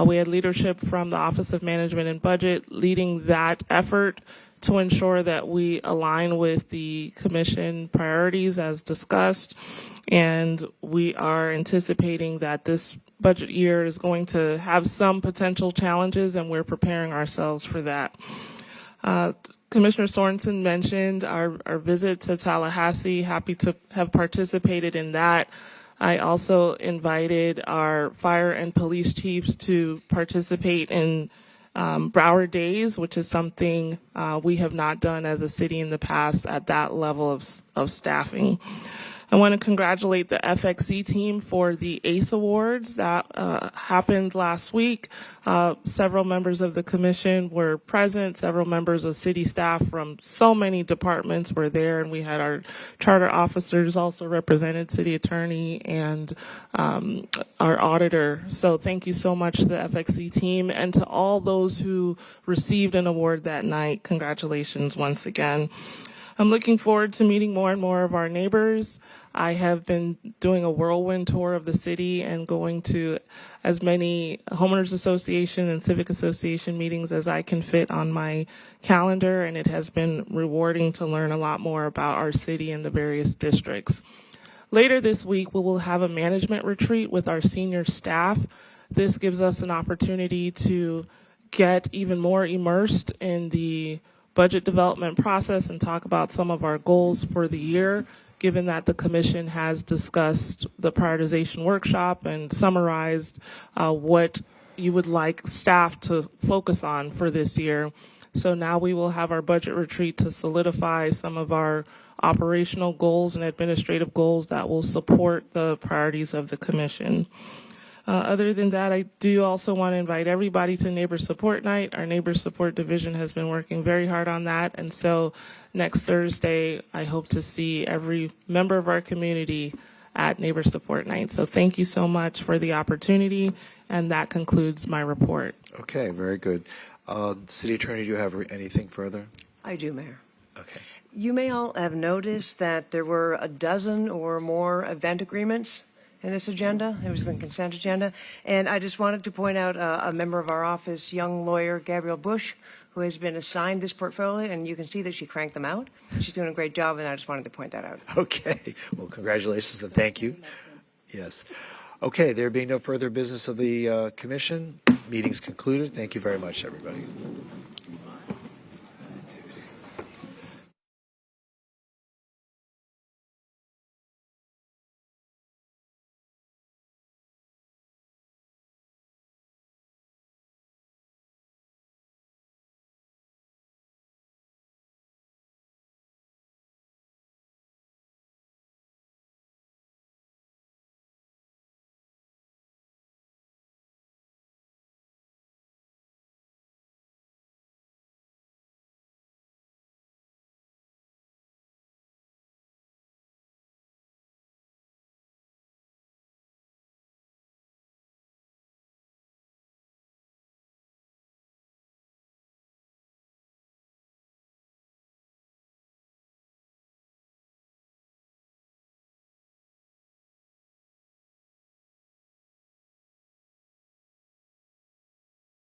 We had leadership from the Office of Management and Budget leading that effort to ensure that we align with the commission priorities as discussed. And we are anticipating that this budget year is going to have some potential challenges, and we're preparing ourselves for that. Commissioner Sorensen mentioned our visit to Tallahassee. Happy to have participated in that. I also invited our fire and police chiefs to participate in Broward Days, which is something we have not done as a city in the past at that level of staffing. I want to congratulate the FXC team for the ACE Awards that happened last week. Several members of the commission were present. Several members of city staff from so many departments were there, and we had our charter officers also represented, city attorney, and our auditor. So thank you so much to the FXC team, and to all those who received an award that night. Congratulations once again. I'm looking forward to meeting more and more of our neighbors. I have been doing a whirlwind tour of the city and going to as many homeowners association and civic association meetings as I can fit on my calendar, and it has been rewarding to learn a lot more about our city and the various districts. Later this week, we will have a management retreat with our senior staff. This gives us an opportunity to get even more immersed in the budget development process and talk about some of our goals for the year, given that the commission has discussed the prioritization workshop and summarized what you would like staff to focus on for this year. So now we will have our budget retreat to solidify some of our operational goals and administrative goals that will support the priorities of the commission. Other than that, I do also want to invite everybody to Neighbor Support Night. Our Neighbor Support Division has been working very hard on that. And so next Thursday, I hope to see every member of our community at Neighbor Support Night. So thank you so much for the opportunity. And that concludes my report. Okay, very good. City Attorney, do you have anything further? I do, Mayor. Okay. You may all have noticed that there were a dozen or more event agreements in this agenda. It was the consent agenda. And I just wanted to point out a member of our office, young lawyer Gabrielle Bush, who has been assigned this portfolio, and you can see that she cranked them out. She's doing a great job, and I just wanted to point that out. Okay. Well, congratulations and thank you. Yes. Okay, there being no further business of the commission, meeting's concluded. Thank you very much, everybody.